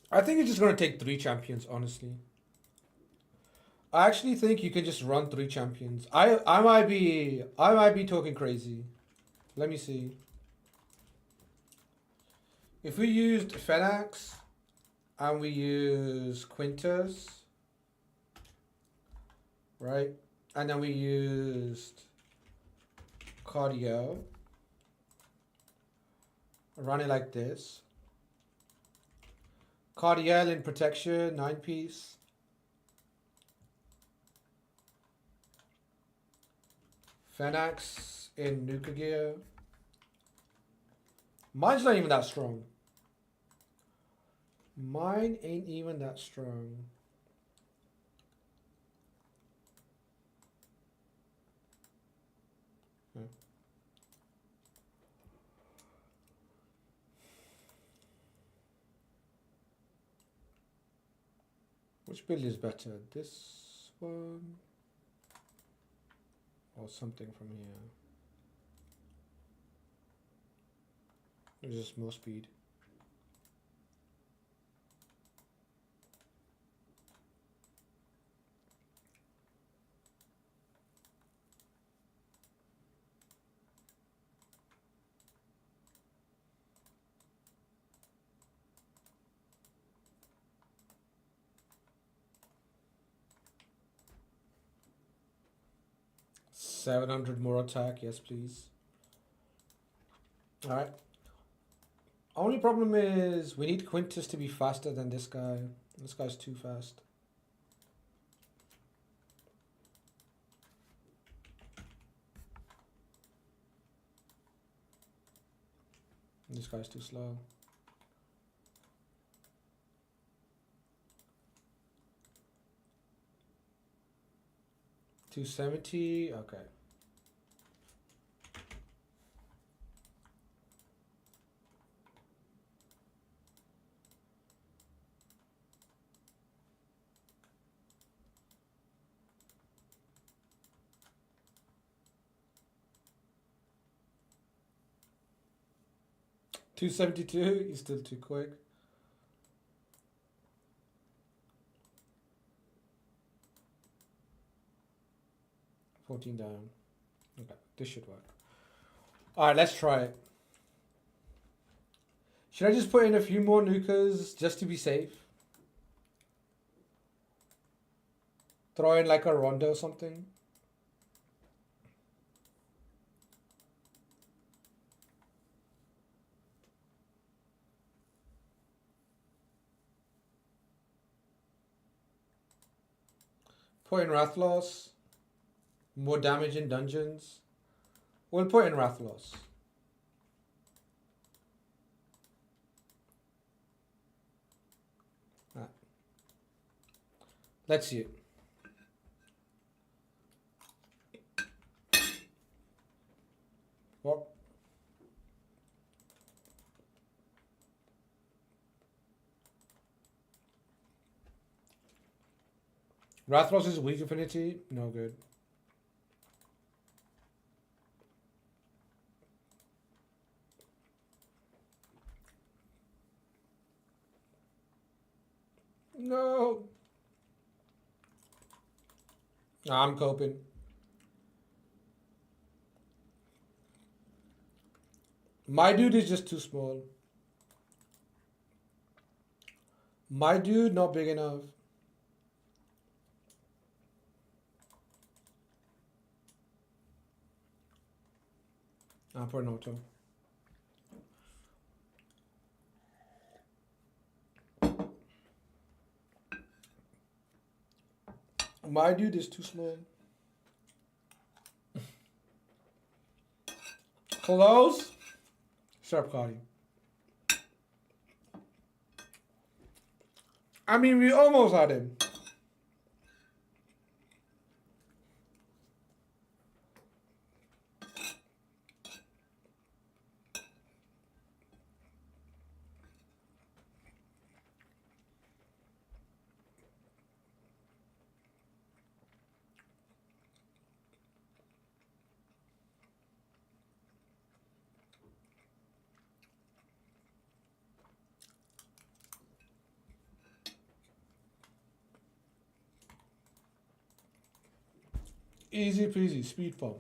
I think it's just gonna take 3 champions, honestly. I actually think you can just run 3 champions. I might be talking crazy. Let me see. If we used Phoenix and we use Quintus, right? And then we used Cardio. Run it like this. Cardiel in protection, 9-piece. Phoenix in Nuka gear. Mine's not even that strong. Mine ain't even that strong. Which build is better? This one? Or something from here? There's just more speed. $700 more attack, yes please. Alright. Only problem is we need Quintus to be faster than this guy. This guy's too fast. This guy's too slow. $270, okay. $272, he's still too quick. $14 down. Okay, this should work. Alright, let's try it. Should I just put in a few more nukas just to be safe? Throw in like a rondo or something? Put in Rathlos. More damage in dungeons. We'll put in Rathlos. Right. Let's see it. What? Rathlos is weak affinity? No good. No. I'm coping. My dude is just too small. My dude, not big enough. I'll put an auto. My dude is too small. Close. Sharp Cardi. I mean, we almost had him. Easy peasy, speed pump.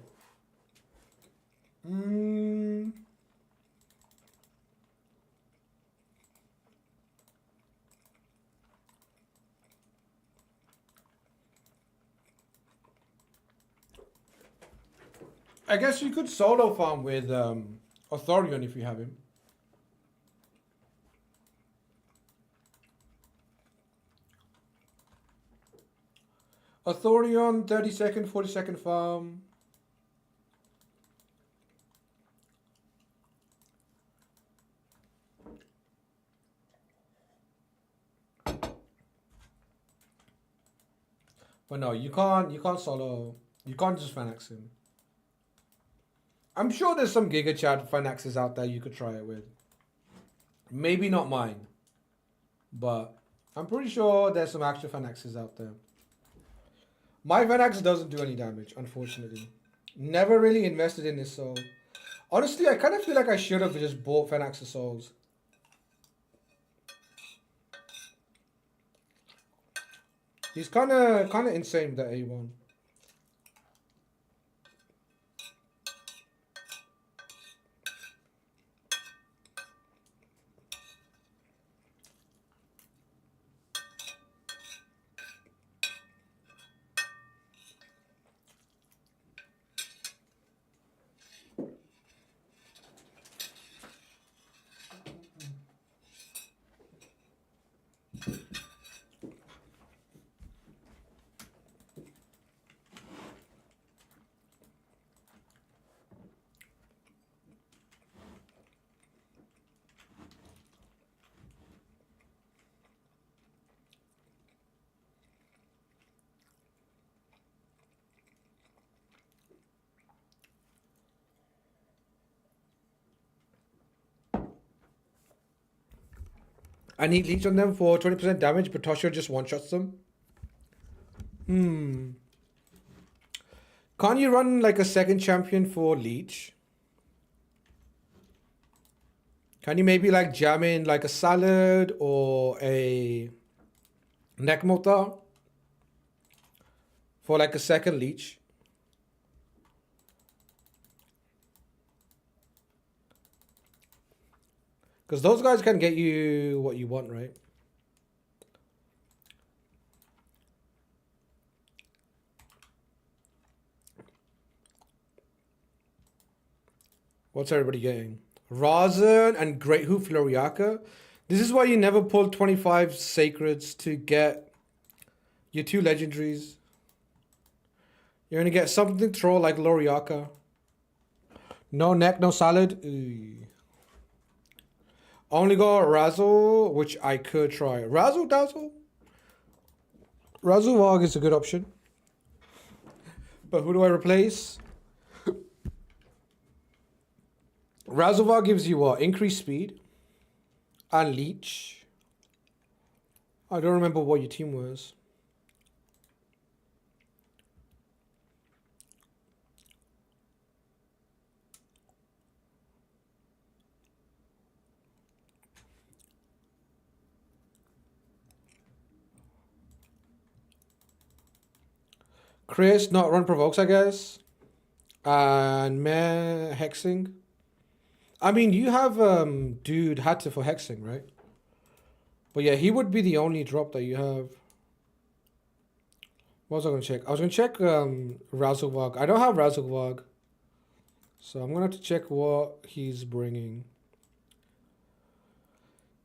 I guess you could solo farm with Authorion if you have him. Authorion, 30-second, 40-second farm. But no, you can't solo. You can't just Fanax him. I'm sure there's some Giga Chad Fanaxes out there you could try it with. Maybe not mine. But I'm pretty sure there's some actual Fanaxes out there. My Fanax doesn't do any damage, unfortunately. Never really invested in his soul. Honestly, I kind of feel like I should have just bought Fanax's souls. He's kind of insane with that A1. I need leech on them for 20% damage, but Tosha just one-shots them. Can't you run like a second champion for leech? Can you maybe like jam in like a salad or a neck motor for like a second leech? Because those guys can get you what you want, right? What's everybody getting? Razen and Great Hoof Floriaka. This is why you never pull 25 Sacreds to get your 2 legendaries. You're going to get something troll like Loriaka. No neck, no salad. Ew. Only got Razzle, which I could try. Razzle Dazzle? Razzle Wog is a good option. But who do I replace? Razzle Wog gives you what? Increased speed. And leech. I don't remember what your team was. Chris, not run provokes, I guess. And meh, hexing. I mean, you have dude Hatter for hexing, right? But yeah, he would be the only drop that you have. What was I gonna check? I was gonna check Razzlewog. I don't have Razzlewog, so I'm gonna have to check what he's bringing.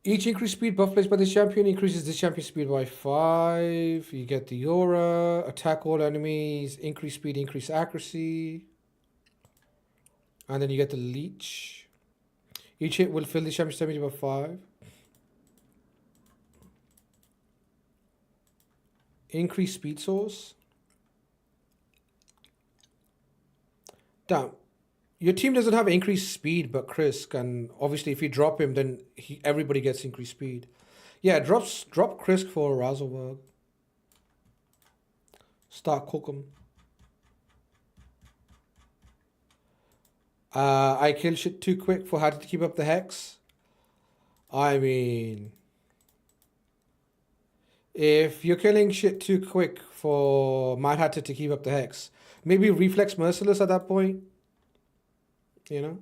Each increased speed buff placed by this champion increases this champion's speed by 5. You get the aura, attack all enemies, increase speed, increase accuracy. And then you get the leech. Each hit will fill the champion's damage by 5. Increase speed source. Damn. Your team doesn't have increased speed, but Krisk, and obviously if you drop him, then everybody gets increased speed. Yeah, drop Krisk for Razzleberg. Start cook him. I kill shit too quick for how to keep up the hex. I mean, if you're killing shit too quick for Mad Hatter to keep up the hex, maybe Reflex Merciless at that point. You know?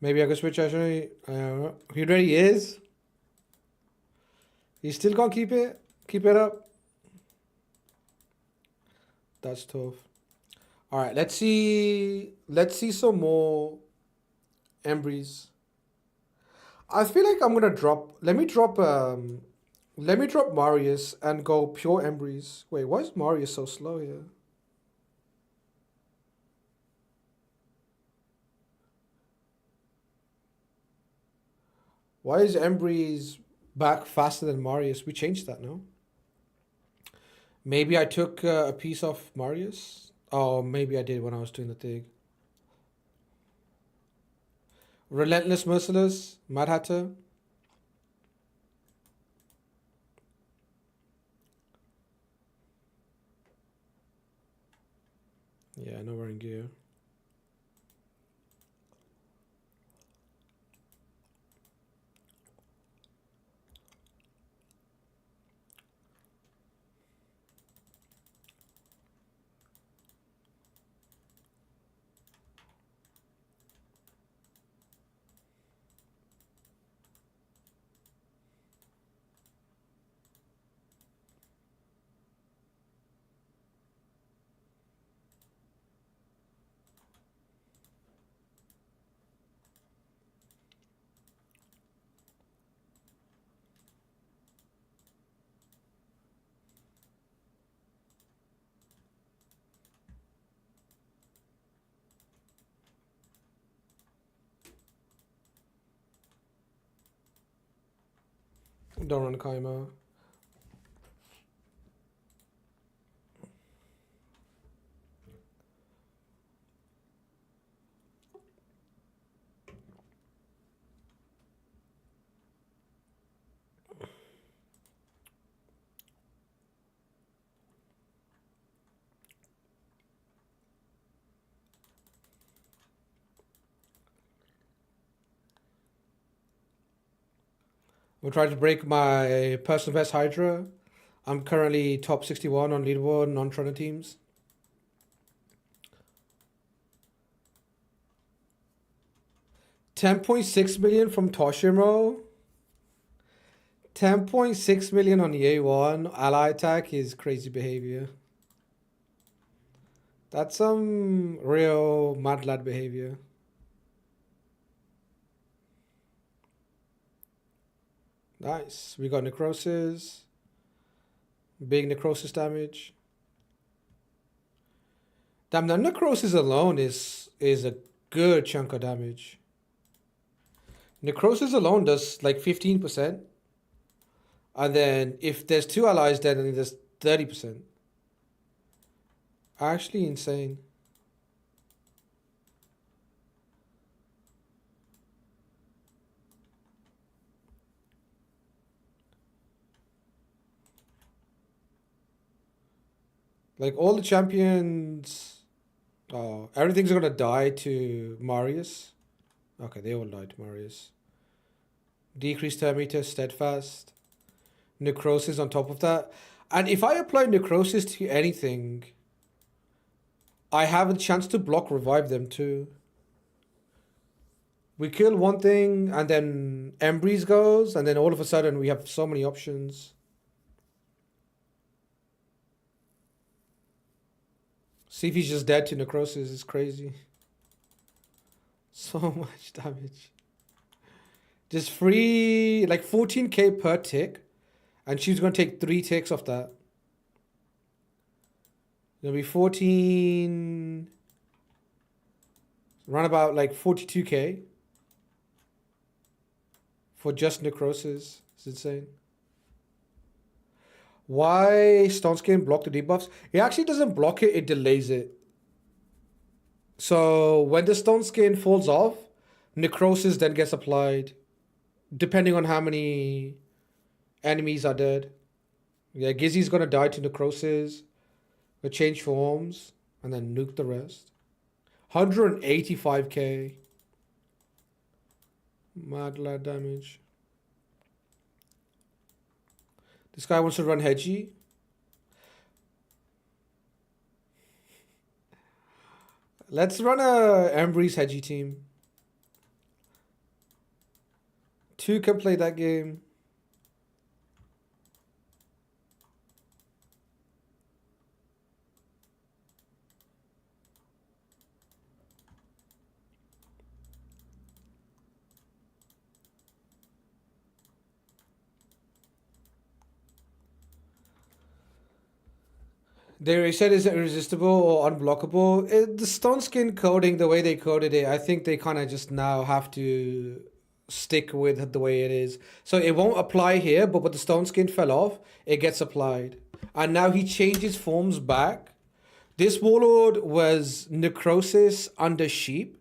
Maybe I could switch actually. He already is. He still can't keep it. Keep it up. That's tough. All right, let's see. Let's see some more Embrys. I feel like I'm gonna drop. Let me drop Marius and go pure Embrys. Wait, why is Marius so slow here? Why is Embrys back faster than Marius? We changed that, no? Maybe I took a piece of Marius. Oh, maybe I did when I was doing the thing. Relentless Merciless, Mad Hatter. Yeah, I know we're in gear. Don't run Kaima. We'll try to break my personal best Hydra. I'm currently top 61 on leaderboard non-Toronto teams. $10.6 million from Toshimo. 10.6 million on EA1 ally attack is crazy behavior. That's some real mad lad behavior. Nice. We got necrosis. Big necrosis damage. Damn, the necrosis alone is a good chunk of damage. Necrosis alone does like 15%. And then if there's 2 allies dead, then there's 30%. Actually insane. Like all the champions, everything's gonna die to Marius. Okay, they all died to Marius. Decreased Terminator, Steadfast. Necrosis on top of that. And if I apply Necrosis to anything, I have a chance to block revive them too. We kill one thing and then Embrys goes, and then all of a sudden we have so many options. See if he's just dead to necrosis is crazy. So much damage. Just free, like 14k per tick. And she's going to take 3 ticks off that. It'll be 14... Around about like 42k. For just necrosis. It's insane. Why Stone Skin block the debuffs? It actually doesn't block it, it delays it. So when the Stone Skin falls off, necrosis then gets applied. Depending on how many enemies are dead. Yeah, Gizzy's gonna die to necrosis. We'll change forms. And then nuke the rest. 185k. Mad lad damage. This guy wants to run Hedgie. Let's run a Embrys Hedgie team. 2 can play that game. They said is it irresistible or unblockable? The Stone Skin coding, the way they coded it, I think they kind of just now have to stick with the way it is. So it won't apply here, but when the Stone Skin fell off, it gets applied. And now he changes forms back. This Warlord was Necrosis under Sheep.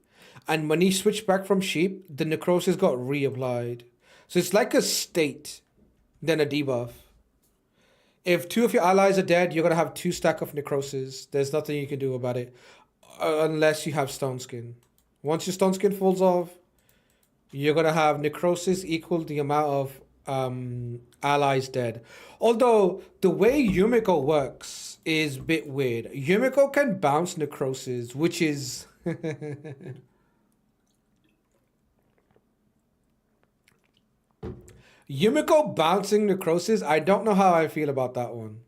And when he switched back from Sheep, the Necrosis got reapplied. So it's like a state, then a debuff. If 2 of your allies are dead, you're going to have 2 stack of necrosis. There's nothing you can do about it. Unless you have Stone Skin. Once your Stone Skin falls off, you're going to have necrosis equal the amount of allies dead. Although, the way Yumiko works is a bit weird. Yumiko can bounce necrosis, which is... Yumiko bouncing necrosis, I don't know how I feel about that one.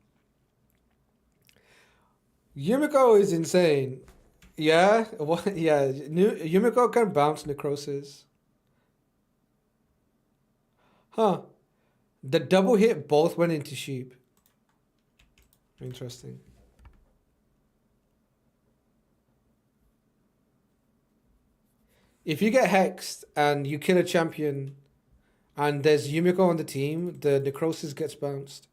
Yumiko is insane. Yeah? What? Yeah, Yumiko can bounce necrosis. Huh. The double hit both went into sheep. Interesting. If you get hexed and you kill a champion... and there's Yumiko on the team, the necrosis gets bounced.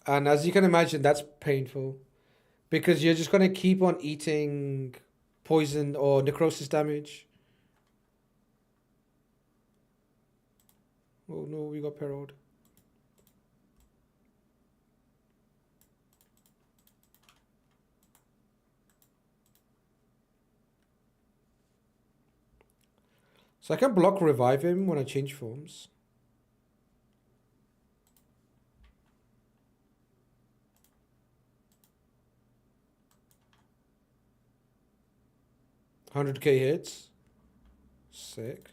And as you can imagine, that's painful. Because you're just going to keep on eating poison or necrosis damage. Oh no, we got perilled. So I can block revive him when I change forms. $100k hits. Sick.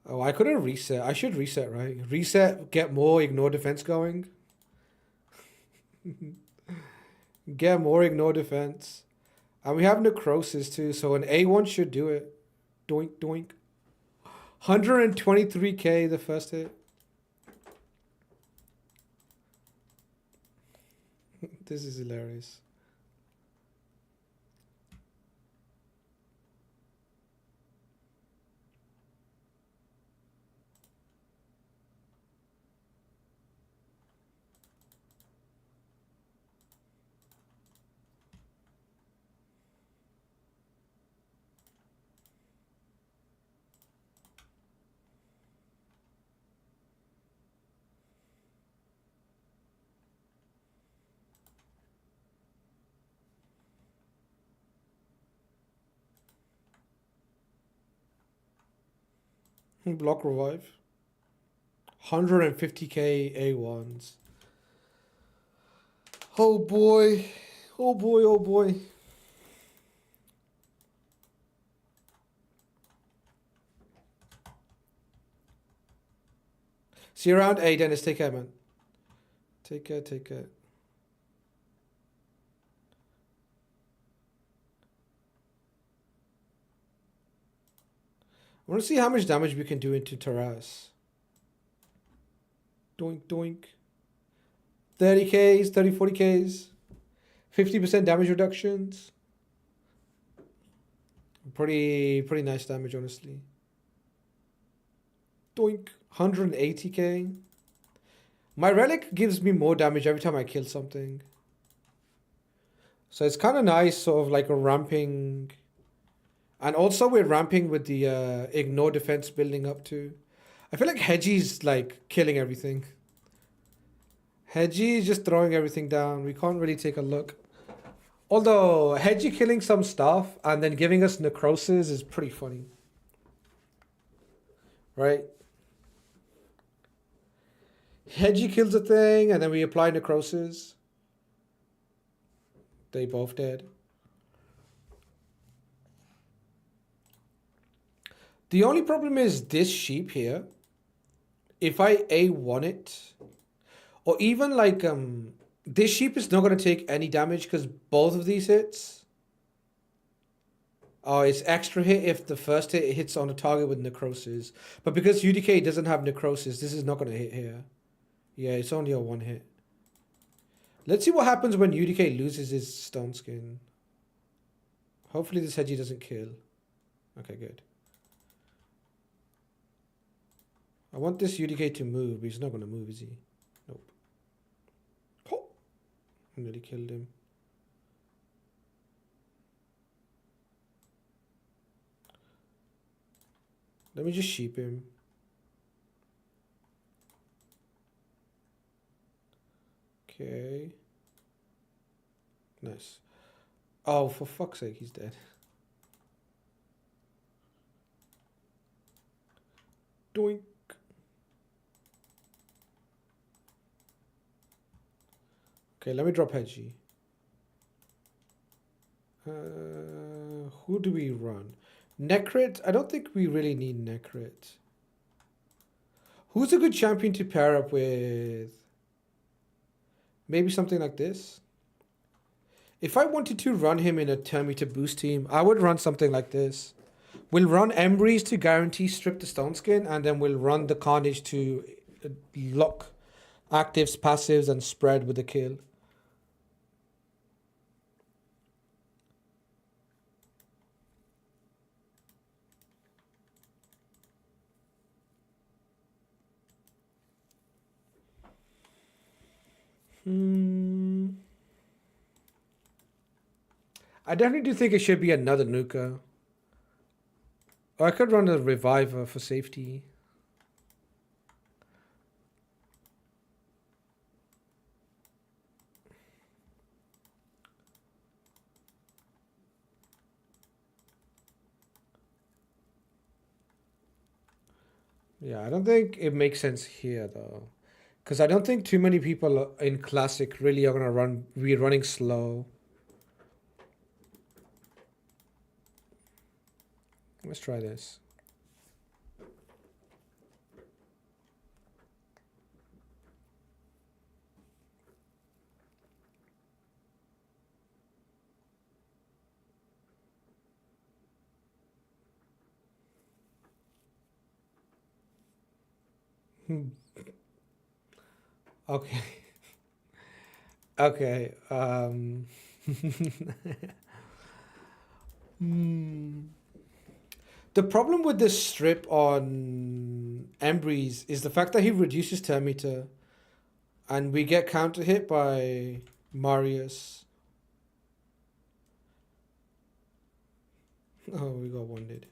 Oh, I couldn't reset. I should reset, right? Reset, get more, ignore defense going. Get more, ignore defense. And we have necrosis too, so an A1 should do it. Doink, doink. 123k the first hit. This is hilarious. Block revive. 150k A1s. Oh boy. Oh boy, oh boy. See you around. Hey, Dennis, take care, man. Take care, take care. I want to see how much damage we can do into Taras. Doink, doink. 30Ks, 30, 40Ks. 50% damage reductions. Pretty nice damage, honestly. Doink. 180k. My relic gives me more damage every time I kill something. So it's kind of nice, sort of like a ramping. And also we're ramping with the ignore defense building up too. I feel like Hedgie's like killing everything. Hedgie is just throwing everything down. We can't really take a look. Although Hedgie killing some stuff and then giving us necrosis is pretty funny. Right? Hedgie kills a thing and then we apply necrosis. They both dead. The only problem is this sheep here. If I A1 it, or even like this sheep is not going to take any damage because both of these hits. Oh, it's extra hit if the first hit hits on a target with necrosis. But because UDK doesn't have necrosis, this is not going to hit here. Yeah, it's only a one hit. Let's see what happens when UDK loses his stone skin. Hopefully this Hedgie doesn't kill. Okay, good. I want this UDK to move, but he's not going to move, is he? Nope. Oh! I nearly killed him. Let me just sheep him. Okay. Nice. Oh, for fuck's sake, he's dead. Doink. Okay, let me drop Hedgie. Who do we run? Necrit? I don't think we really need Necrit. Who's a good champion to pair up with? Maybe something like this. If I wanted to run him in a Termite boost team, I would run something like this. We'll run Embrys to guarantee strip the stone skin, and then we'll run the Carnage to lock actives, passives, and spread with the kill. I definitely do think it should be another Nuka. Or I could run a Reviver for safety. Yeah, I don't think it makes sense here though. Because I don't think too many people in Classic really are going to be running slow. Let's try this. Okay. Okay. The problem with this strip on Embrys is the fact that he reduces Termita and we get counter hit by Marius. Oh, we got wounded.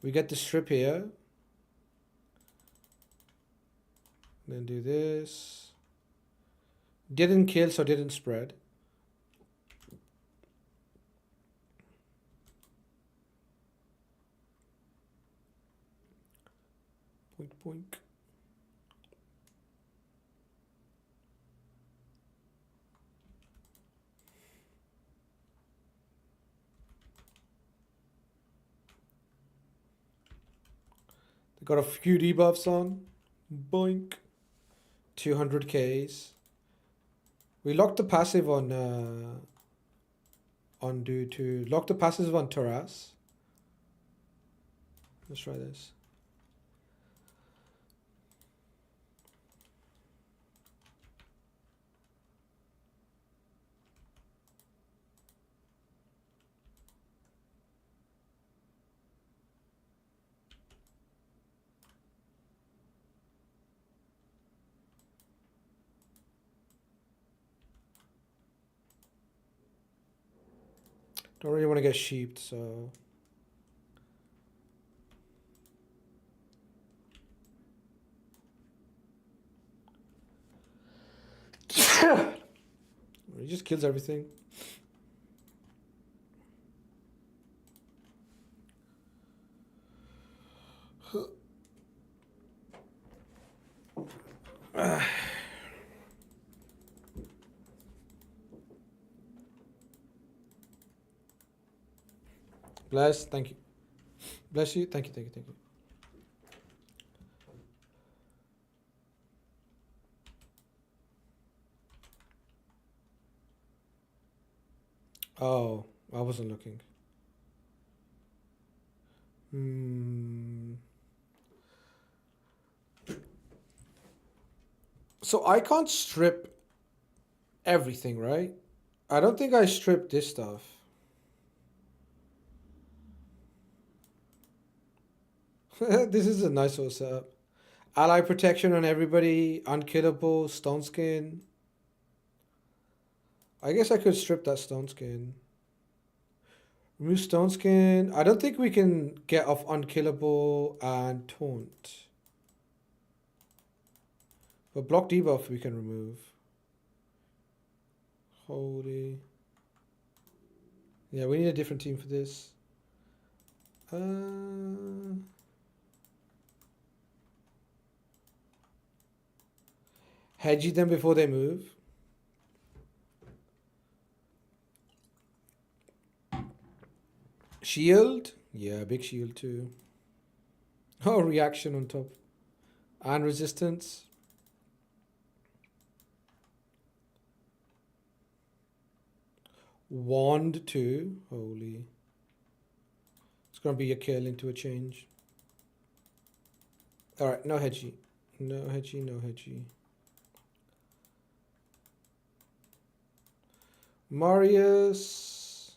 We get the strip here. Then do this. Didn't kill, so didn't spread. Boink. They got a few debuffs on. Boink. 200 Ks. We locked the passive on due to lock the passive on Taras. Let's try this. Don't really want to get sheeped, so he just kills everything. Bless, thank you. Bless you, thank you, thank you, thank you. Oh, I wasn't looking. So I can't strip everything, right? I don't think I stripped this stuff. This is a nice little setup. Ally protection on everybody, unkillable, stone skin. I guess I could strip that stone skin. Remove stone skin. I don't think we can get off unkillable and taunt. But block debuff we can remove. Holy. Yeah, we need a different team for this. Hedgy them before they move. Shield? Yeah, big shield too. Oh, reaction on top. And resistance. Wand too. Holy. It's gonna be a kill into a change. Alright, no hedgy. No hedgy, no hedgy. Marius.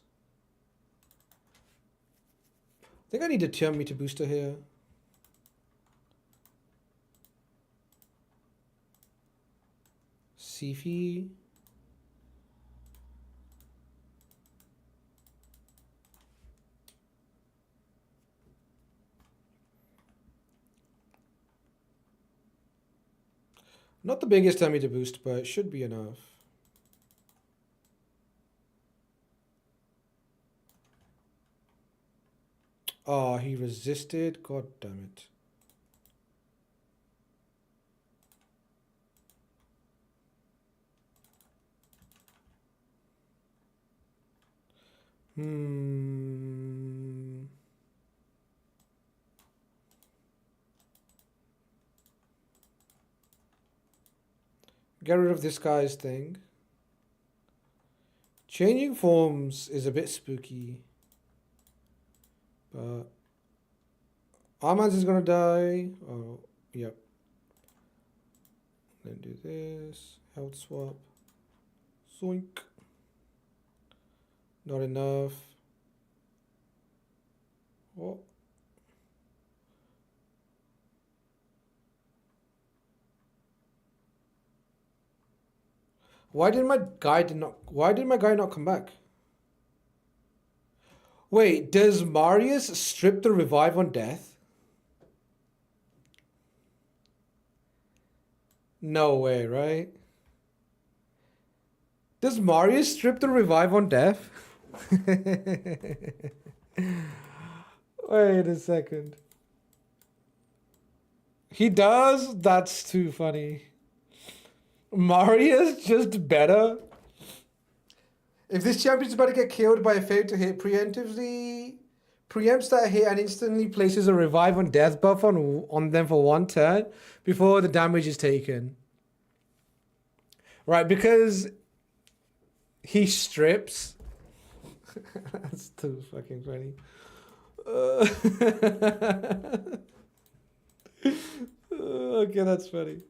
I think I need a turn meter booster here. Sifi. Not the biggest turn meter boost, but it should be enough. Oh, he resisted. God damn it. Get rid of this guy's thing. Changing forms is a bit spooky. But Armand is gonna die. Oh, yep. Then do this. Health swap. Zoink. Not enough. Oh. Why did my guy not come back? Wait, does Marius strip the revive on death? No way, right? Does Marius strip the revive on death? Wait a second. He does? That's too funny. Marius just better. If this champion's about to get killed by a failure to hit, preempts that hit and instantly places a revive on death buff on them for 1 turn before the damage is taken. Right, because he strips. That's too fucking funny. Okay, that's funny.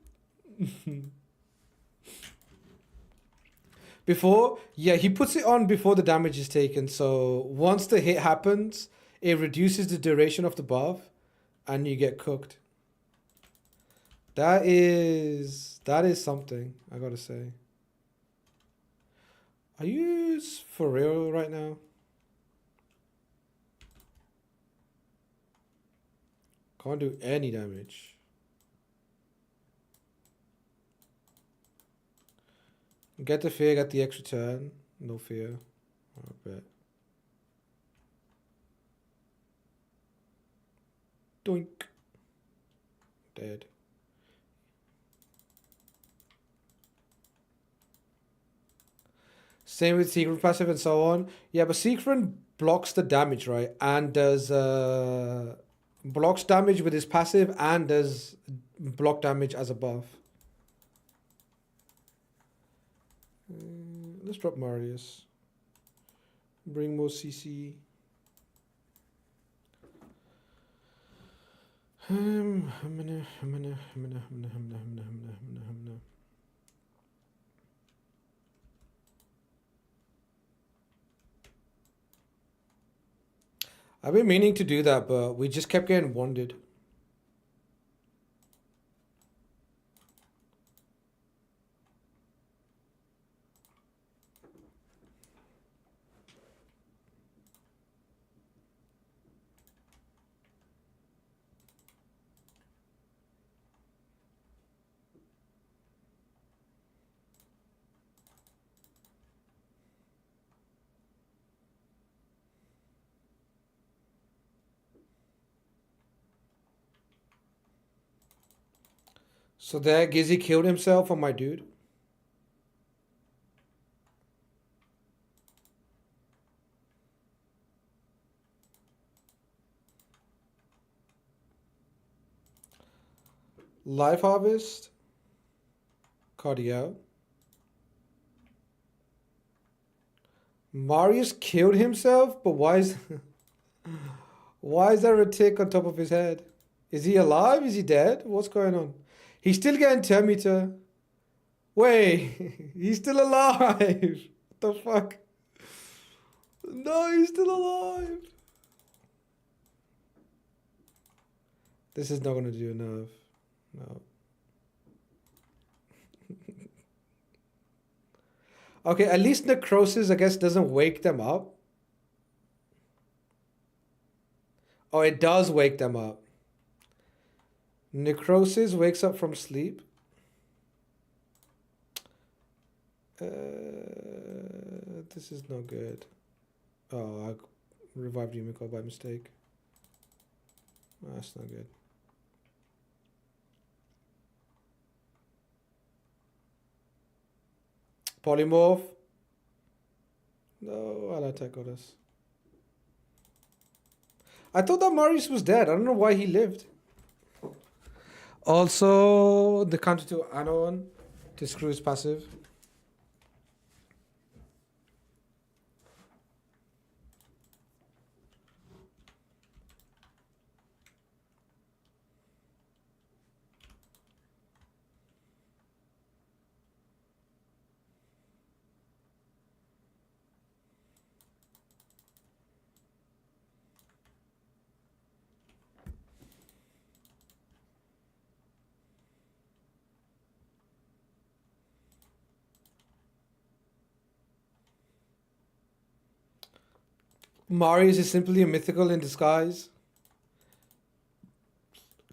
Before, yeah, he puts it on before the damage is taken. So once the hit happens, it reduces the duration of the buff, and you get cooked. That is something, I gotta say. Are you for real right now? Can't do any damage. Get the fear, get the extra turn. No fear. I bet. Doink. Dead. Same with secret passive and so on. Yeah, but secret blocks the damage, right? And does blocks damage with his passive and does block damage as a buff. Let's drop Marius. Bring more CC. I've been meaning to do that, but we just kept getting wounded. So there, Gizzy killed himself on my dude. Life Harvest. Cardio. Marius killed himself, but why is why is there a tick on top of his head? Is he alive? Is he dead? What's going on? He's still getting Terminator. Wait, he's still alive. What the fuck? No, he's still alive. This is not gonna do enough. No. Okay, at least necrosis, I guess, doesn't wake them up. Oh, it does wake them up. Necrosis wakes up from sleep. This is no good. Oh, I revived Yumiko by mistake. Oh, that's not good. Polymorph. No, I'll attack Goddess. I thought that Marius was dead. I don't know why he lived. Also, the counter to Anon to screw his passive. Marius is simply a mythical in disguise.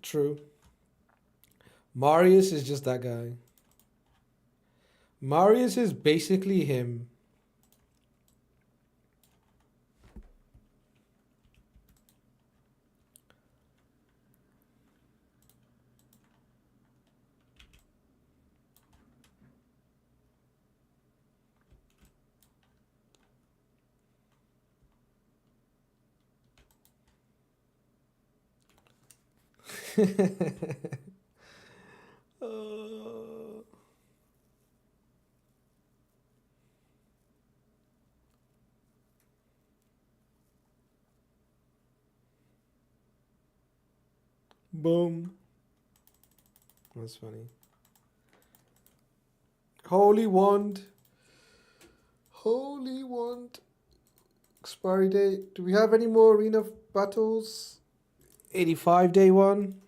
True. Marius is just that guy. Marius is basically him. Uh, boom. That's funny. Holy wand. Holy wand. Expiry date. Do we have any more arena battles? 85 day one.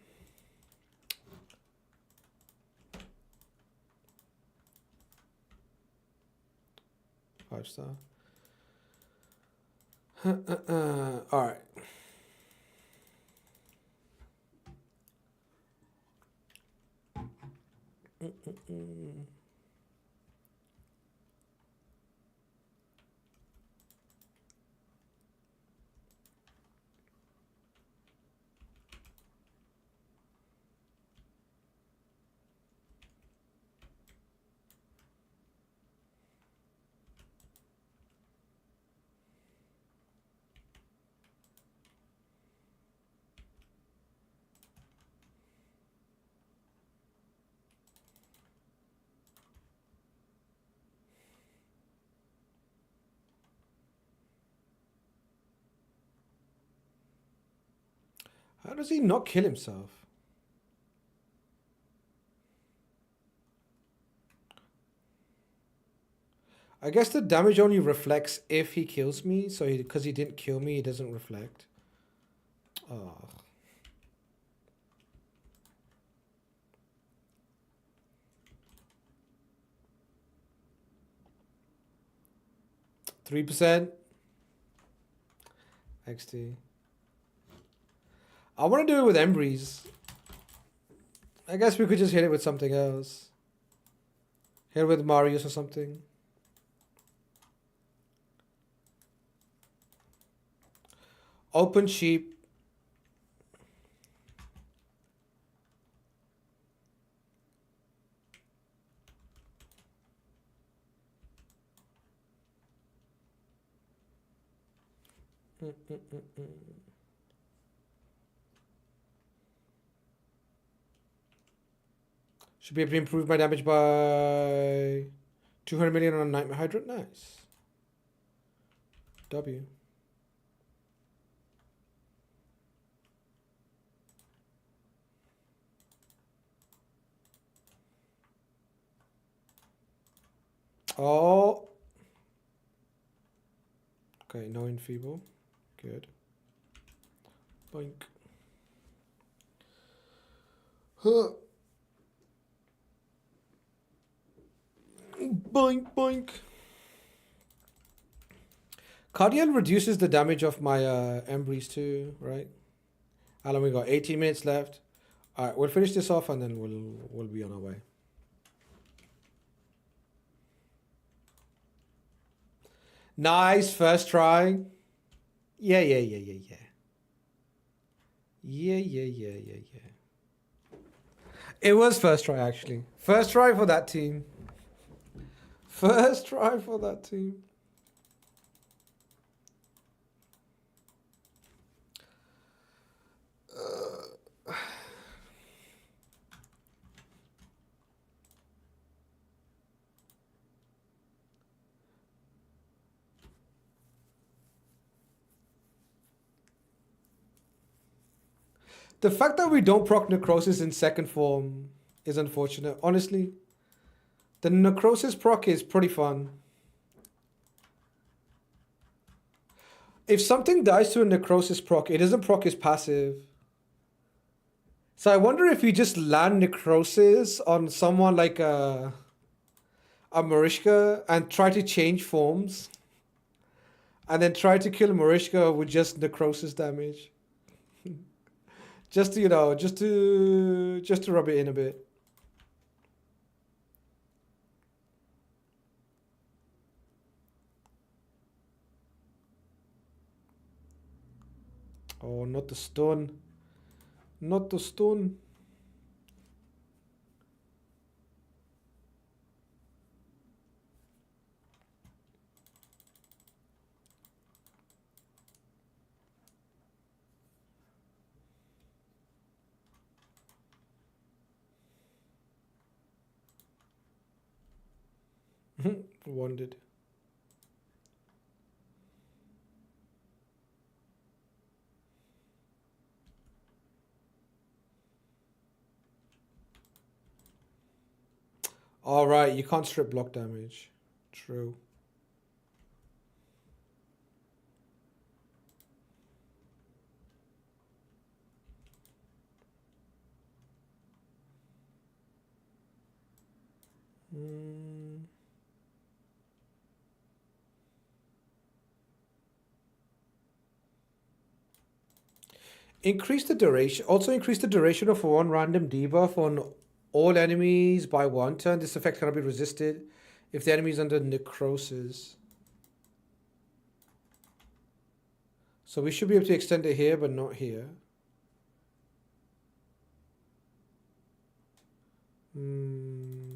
Five star. All right. How does he not kill himself? I guess the damage only reflects if he kills me, so because he didn't kill me, it doesn't reflect. Oh. %3 XT. I want to do it with Embrys. I guess we could just hit it with something else. Hit it with Marius or something. Open sheep. Should be able to improve my damage by 200 million on a Nightmare Hydrant. Nice. W. Oh. Okay, no enfeeble. Good. Boink. Huh. Boink, boink. Cardiel reduces the damage of my Embrys too, right? Alan, we got 18 minutes left. All right, we'll finish this off and then we'll be on our way. Nice, first try. Yeah. Yeah. It was first try, actually. First try for that team. First try for that team. The fact that we don't proc Necrosis in second form is unfortunate. Honestly, the Necrosis proc is pretty fun. If something dies to a Necrosis proc, it doesn't proc his passive. So I wonder if we just land Necrosis on someone like a Marishka and try to change forms. And then try to kill Marishka with just Necrosis damage. Just to, you know, just to rub it in a bit. Oh, not the stun. Not the stun. Wondered. All right, you can't strip block damage. True. Mm. Increase the duration. Also increase the duration of one random debuff on all enemies by 1 turn. This effect cannot be resisted if the enemy is under necrosis. So we should be able to extend it here, but not here. Hmm.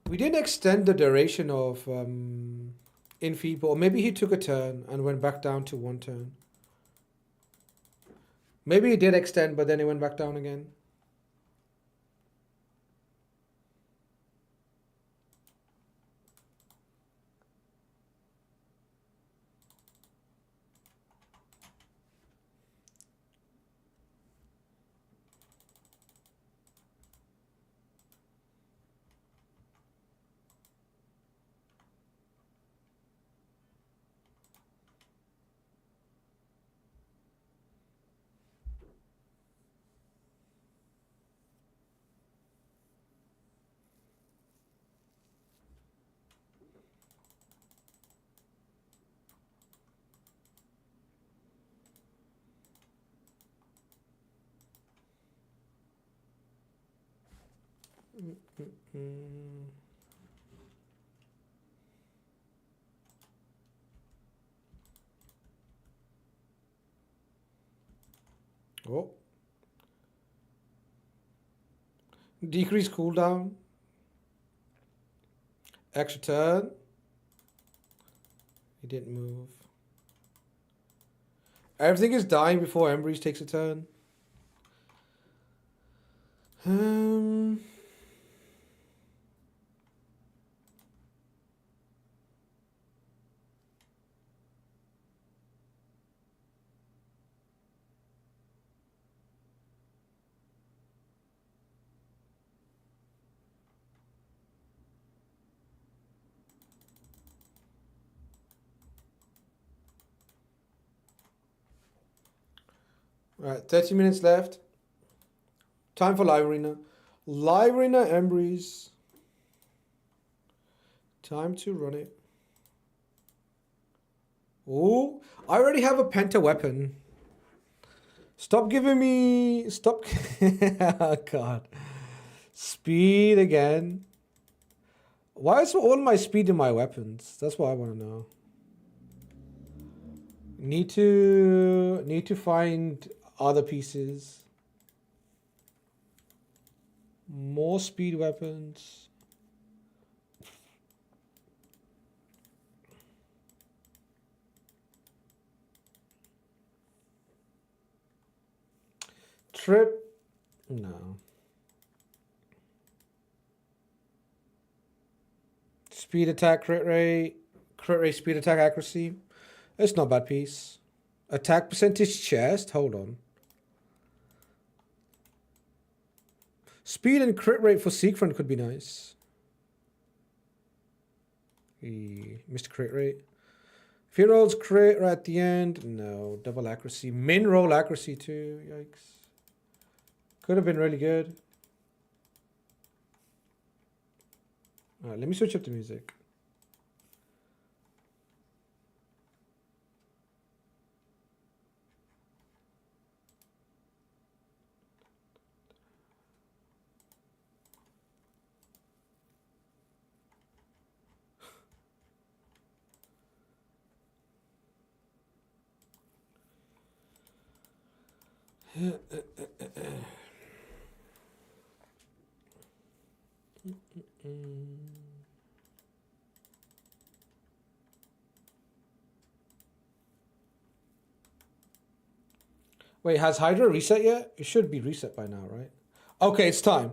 We didn't extend the duration of Enfeeble. Or maybe he took a turn and went back down to 1 turn. Maybe he did extend, but then he went back down again. Mm. Oh. Decrease cooldown. Extra turn. He didn't move. Everything is dying before Embrys takes a turn. Right, 30 minutes left. Time for live arena. Live arena Embrys. Time to run it. Oh, I already have a penta weapon. Stop giving me. Stop. Oh, God. Speed again. Why is all my speed in my weapons? That's what I want to know. Need to find other pieces. More speed weapons. Trip. No. Speed attack, crit rate, speed attack accuracy. It's not a bad piece. Attack percentage chest. Hold on. Speed and crit rate for Siegfried could be nice. Mr. Crit rate. If he rolls crit right at the end, no. Double accuracy. Min roll accuracy too. Yikes. Could have been really good. Alright, let me switch up the music. Wait, has Hydra reset yet? It should be reset by now, right? Okay, it's time.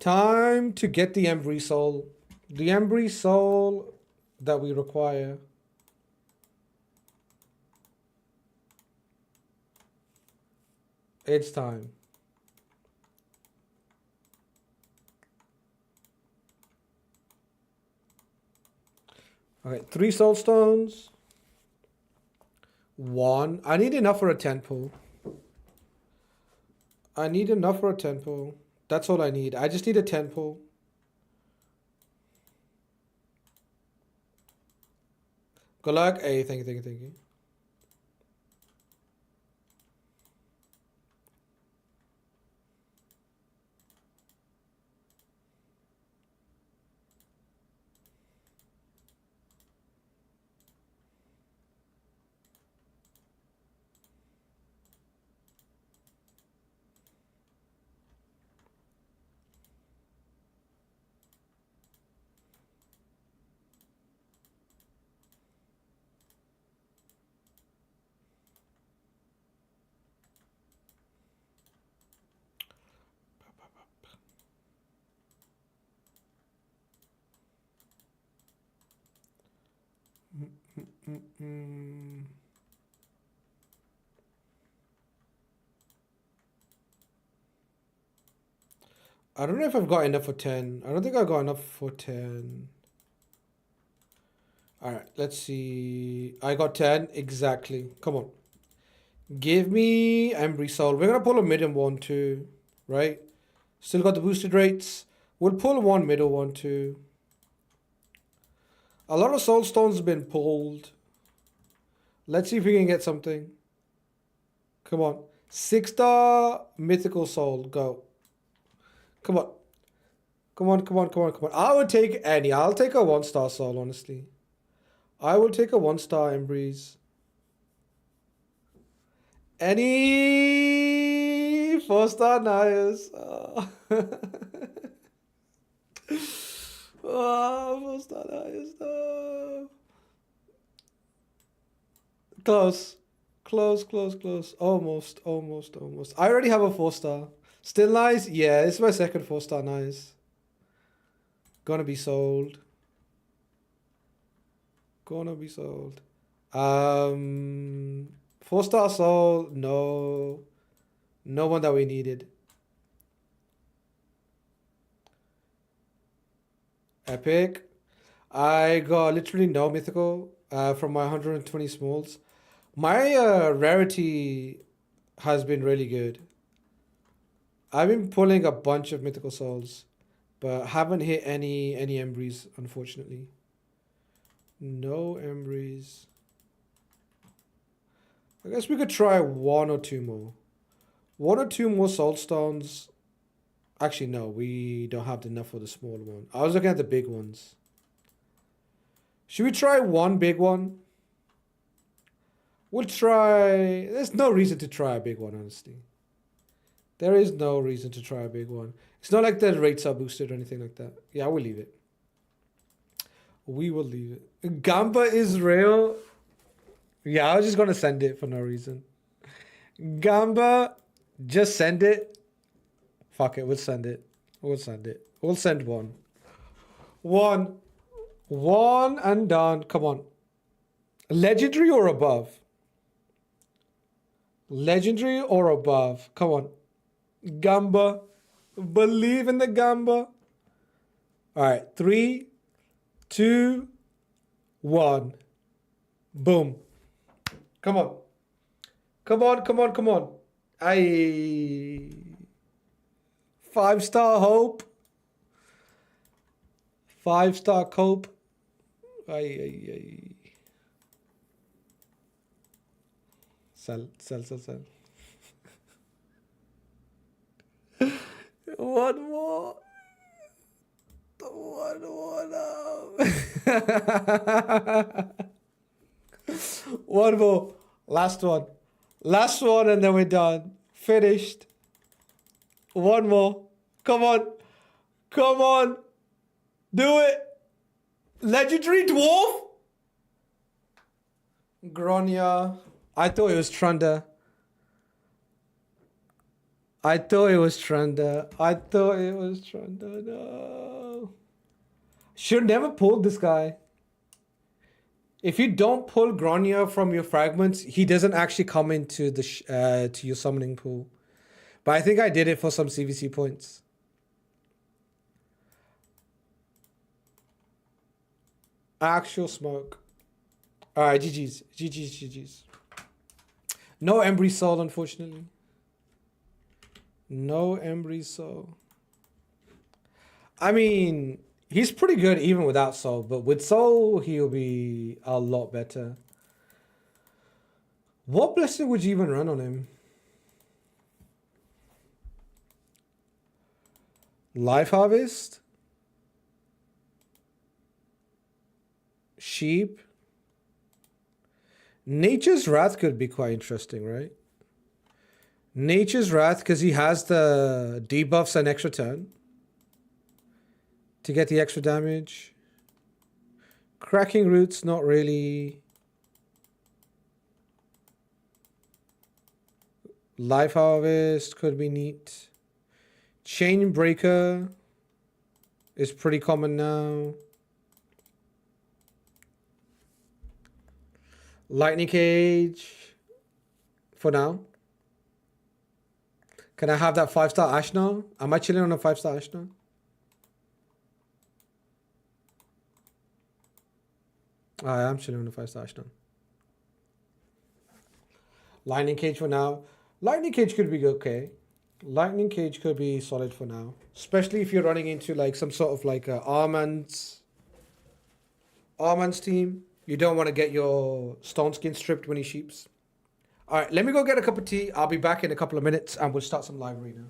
Time to get the Embrys soul. The Embrys soul that we require. It's time. Okay, 3 soul stones. 1. I need enough for a 10 pull. I need enough for a 10 pull. That's all I need. I just need a 10 pull. Good luck. Hey, thank you, thank you, thank you. I don't know if I've got enough for 10. I don't think I got enough for 10. Alright, let's see. I got 10. Exactly. Come on. Give me Embrys soul. We're going to pull a middle one too. Right? Still got the boosted rates. We'll pull one middle one too. A lot of soul stones have been pulled. Let's see if we can get something. Come on. 6-star mythical soul. Go. Come on. Come on, come on, come on, come on. I would take any. I'll take a 1-star soul, honestly. I will take a 1-star Embrys. Any 4-star Nias. Oh. Oh, 4-star Nias. No. Close. Close, close, close. Almost, almost, almost. I already have a 4-star. Still nice? Yeah, it's my second 4-star nice. Gonna be sold. Gonna be sold. 4-star soul. No. No one that we needed. Epic. I got literally no mythical from my 120 smalls. My rarity has been really good. I've been pulling a bunch of mythical souls, but haven't hit any Embrys, unfortunately. No Embrys. I guess we could try 1 or 2 more. 1 or 2 more soul stones. Actually, no, we don't have enough for the small one. I was looking at the big ones. Should we try 1 big one? We'll try... There's no reason to try a big one, honestly. There is no reason to try a big one. It's not like the rates are boosted or anything like that. Yeah, we'll leave it. We will leave it. Gamba is real. Yeah, I was just going to send it for no reason. Gamba, just send it. Fuck it, we'll send it. We'll send it. We'll send 1. 1. 1 and done. Come on. Legendary or above? Legendary or above? Come on. Gamba. Believe in the Gamba. Alright, 3, 2, 1. Boom. Come on. Come on, come on, come on. Aye. 5-star hope. 5-star cope. Aye, aye, aye. Sell, sell, sell, sell. 1 more. 1 more now. 1 more. Last one. Last one and then we're done. Finished. 1 more. Come on. Come on. Do it. Legendary dwarf? Gronya. I thought it was Trunda. I thought it was Trunda. I thought it was Trunda. No. Should never pull this guy. If you don't pull Grania from your fragments, he doesn't actually come into the to your summoning pool. But I think I did it for some CVC points. Actual smoke. Alright, GG's. GG's. No Embrys soul, unfortunately. No Embrys soul. I mean, he's pretty good even without soul, but with soul, he'll be a lot better. What blessing would you even run on him? Life Harvest? Sheep? Nature's Wrath could be quite interesting, right? Nature's Wrath, because he has the debuffs and extra turn to get the extra damage. Cracking Roots, not really. Life Harvest could be neat. Chain Breaker is pretty common now. Lightning Cage for now. Can I have that 5-star Ash now? Am I chilling on a 5-star Ash now? I am chilling on a 5-star Ash now. Lightning Cage for now. Lightning Cage could be okay. Lightning Cage could be solid for now. Especially if you're running into like some sort of like Armand's team. You don't want to get your stone skin stripped when he sheeps. All right, let me go get a cup of tea. I'll be back in a couple of minutes and we'll start some live arena.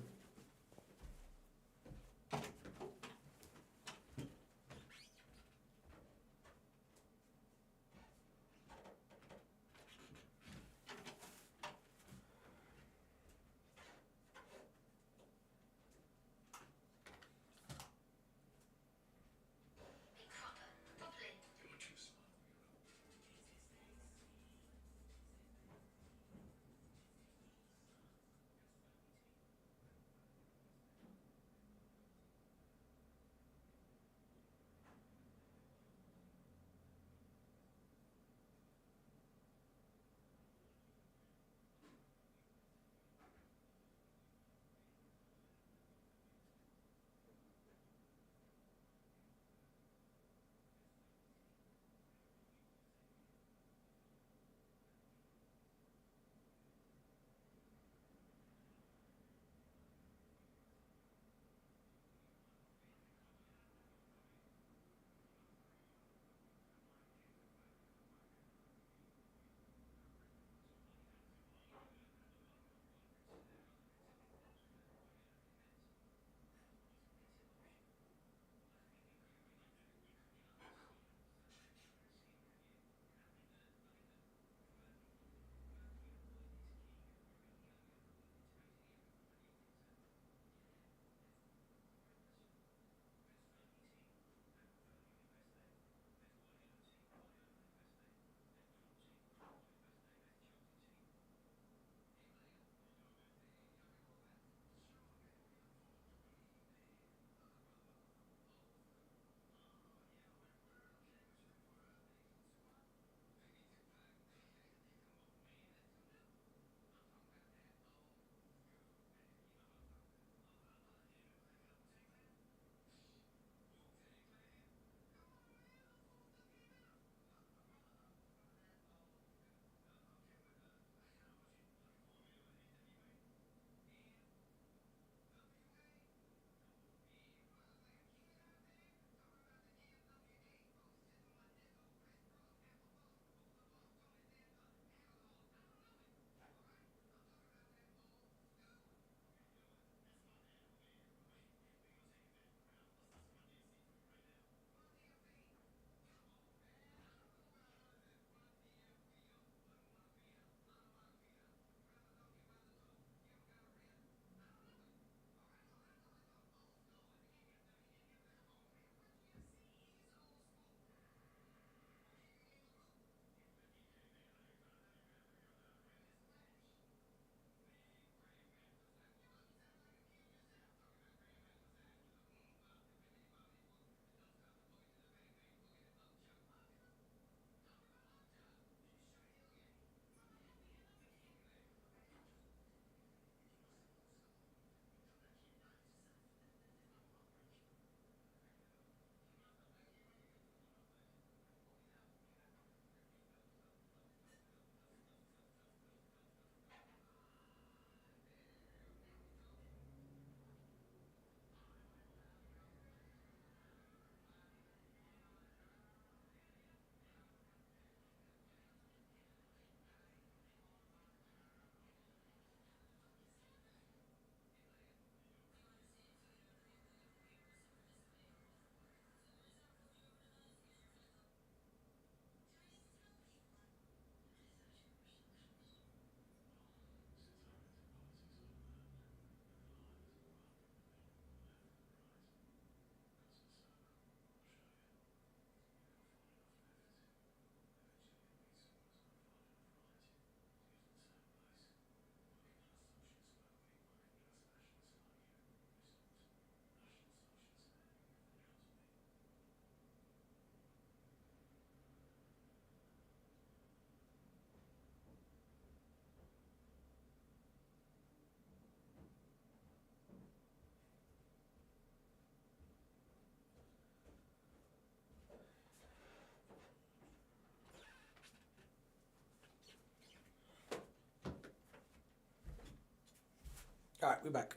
Alright, we're back.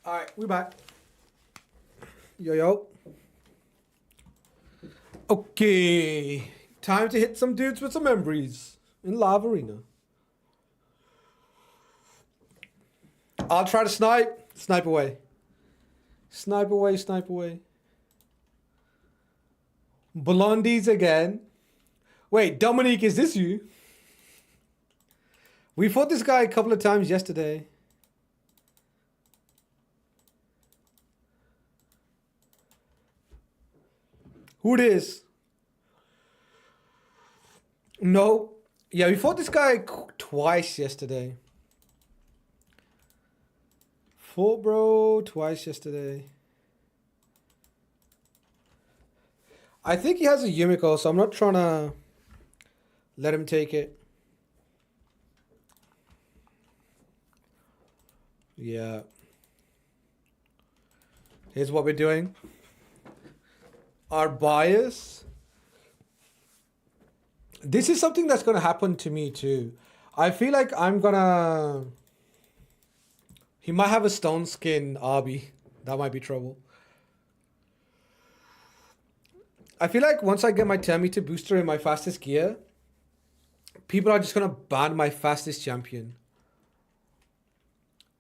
Alright, we're back. Yo. Okay. Time to hit some dudes with some Embrys in Live Arena. I'll try to snipe. Snipe away. Snipe away, snipe away. Blondies again. Wait, Dominique, is this you? We fought this guy a couple of times yesterday. Who it is? No. Yeah, we fought this guy twice yesterday. Fought bro twice yesterday. I think he has a Yumiko, so I'm not trying to let him take it. Yeah. Here's what we're doing. Our bias. This is something that's going to happen to me too. I feel like I'm going to... He might have a stone skin Arby. That might be trouble. I feel like once I get my Terminator booster in my fastest gear, people are just going to ban my fastest champion.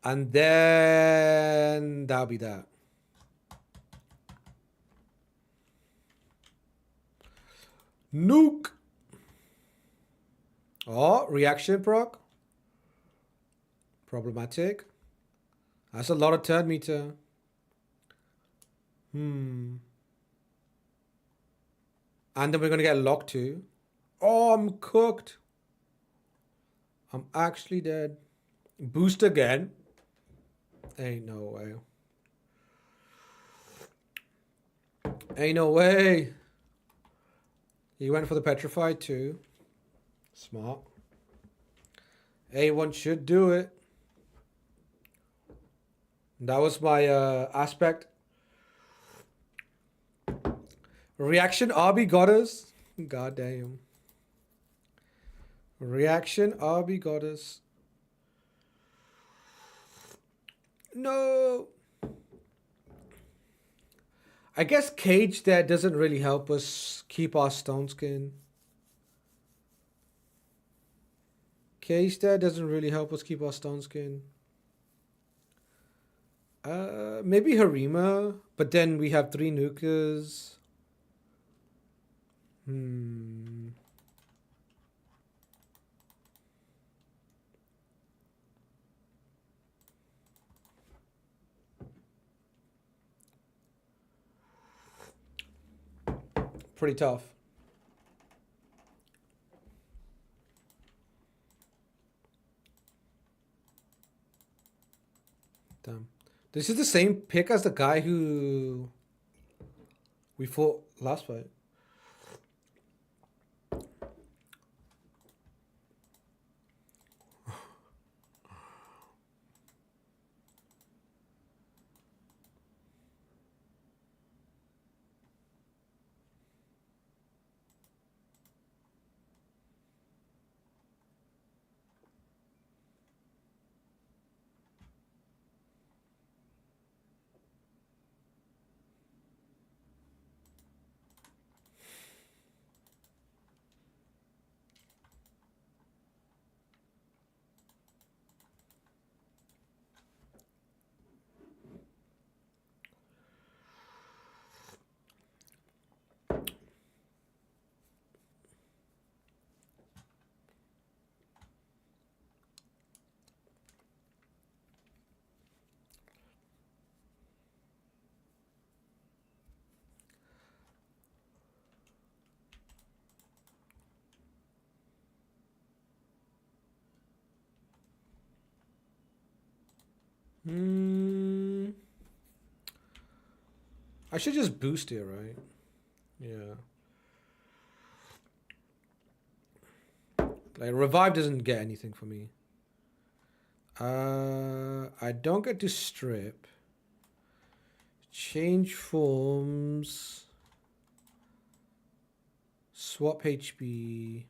And then that'll be that. Nuke. Oh, reaction proc. Problematic. That's a lot of turn meter. And then we're going to get locked too. Oh, I'm cooked. I'm actually dead. Boost again. Ain't no way. Ain't no way. He went for the petrified too. Smart. A1 should do it. That was my aspect. Reaction RB got us. God damn. Reaction RB got us. No. I guess Cage there doesn't really help us keep our stone skin. Cage there doesn't really help us keep our stone skin. Maybe Harima, but then we have 3 nukers. Pretty tough. Damn. This is the same pick as the guy who we fought last fight. I should just boost it, right? Yeah. Like, revive doesn't get anything for me. I don't get to strip. Change forms. Swap HP.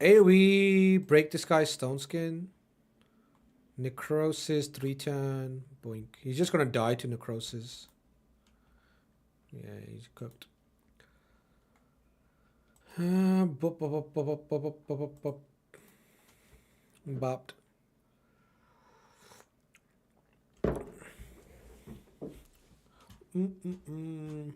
AoE, break this guy's stone skin. Necrosis, 3 turn. Boink. He's just gonna die to necrosis. Yeah, he's cooked. Bop, bop, bop, bop, bop, bop, bop, bop, bop. Bopped. Mm-mm-mm.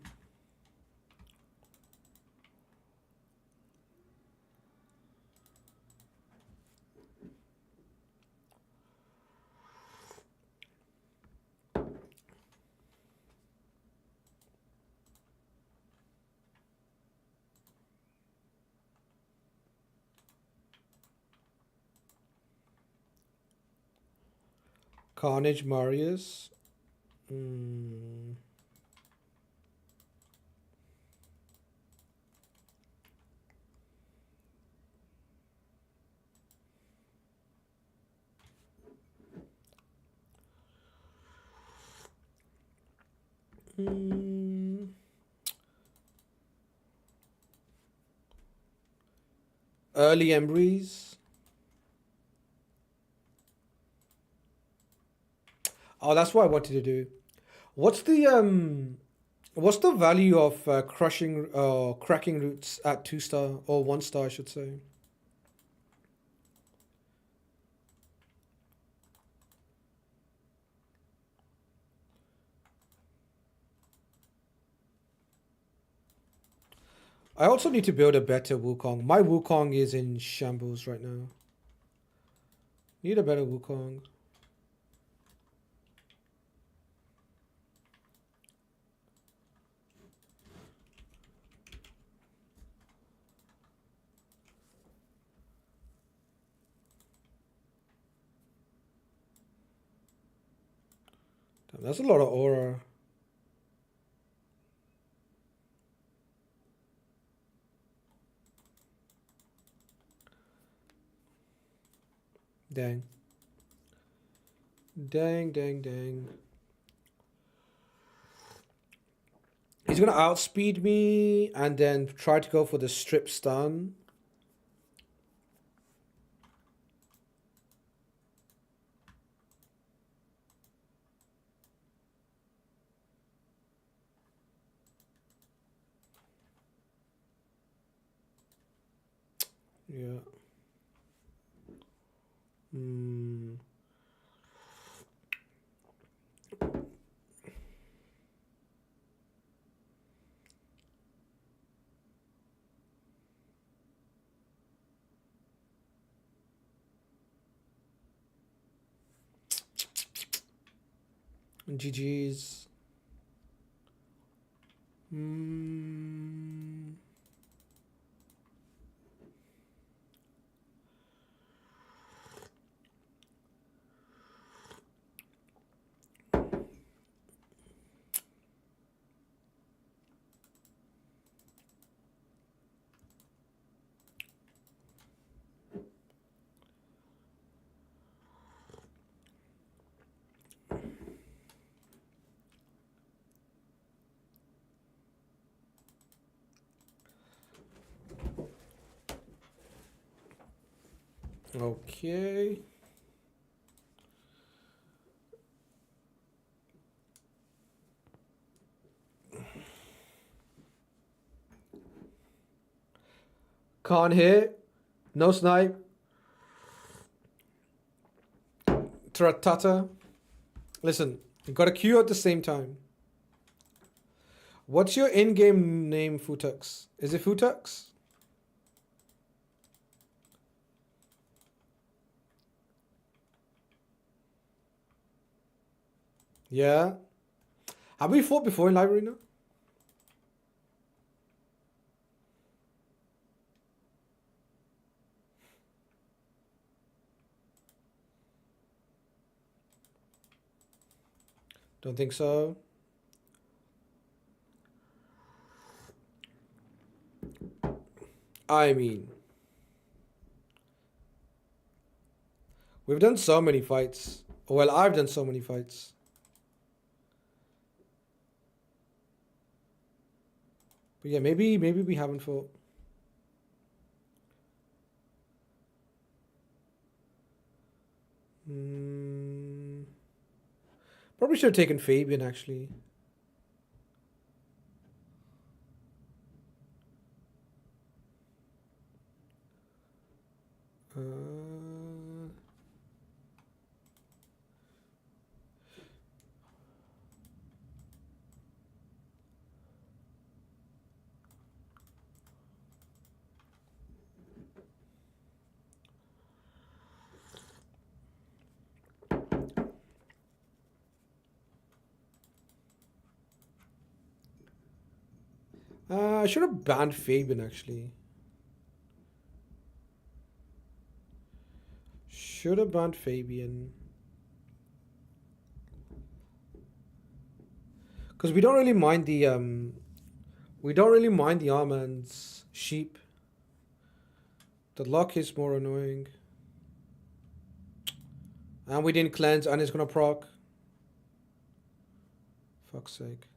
Carnage Marius. Early Embrys. Oh, that's what I wanted to do. What's the value of cracking roots at 2-star or 1-star, I should say? I also need to build a better Wukong. My Wukong is in shambles right now. Need a better Wukong. Damn, that's a lot of aura. Dang. Dang, dang, dang. He's gonna outspeed me and then try to go for the strip stun. Yeah. GG's. Okay. Can't hit. No snipe. Tratata. Listen, you got a Q at the same time. What's your in-game name, Futux? Is it Futux? Yeah. Have we fought before in Live Arena? Don't think so. I mean, we've done so many fights. Well, I've done so many fights. But yeah, maybe we haven't fought. Probably should have taken Fabian, actually. I should have banned Fabian, actually. Should have banned Fabian. Because we don't really mind the Armand's sheep. The lock is more annoying. And we didn't cleanse and it's gonna proc. Fuck's sake.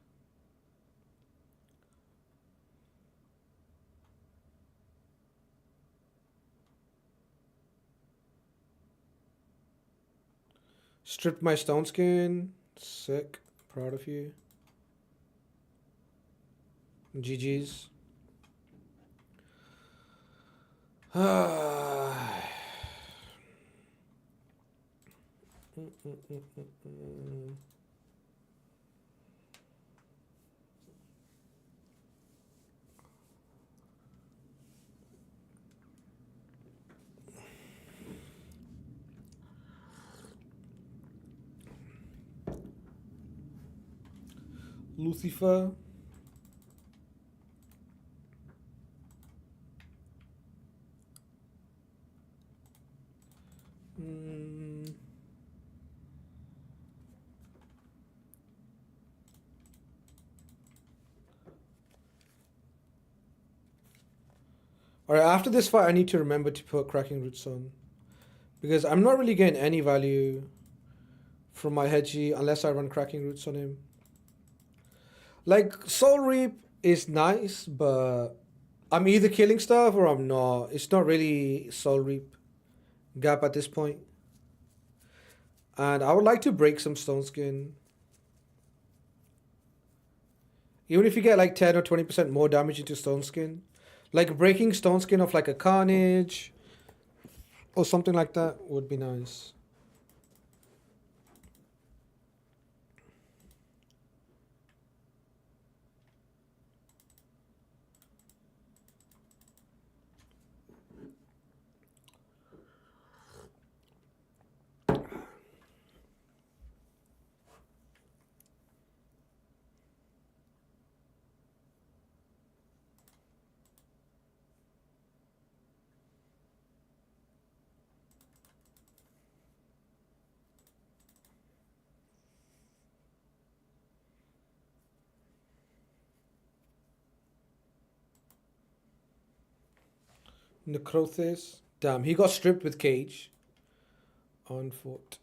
Stripped my stone skin. Sick. Proud of you. GG's. Lucifer. Alright, after this fight, I need to remember to put Cracking Roots on. Because I'm not really getting any value from my Hedgie unless I run Cracking Roots on him. Like, Soul Reap is nice, but I'm either killing stuff or I'm not. It's not really Soul Reap gap at this point. And I would like to break some Stone Skin. Even if you get like 10 or 20% more damage into Stone Skin. Like breaking Stone Skin of like a Carnage or something like that would be nice. Necrothis. Damn, he got stripped with Cage. On foot.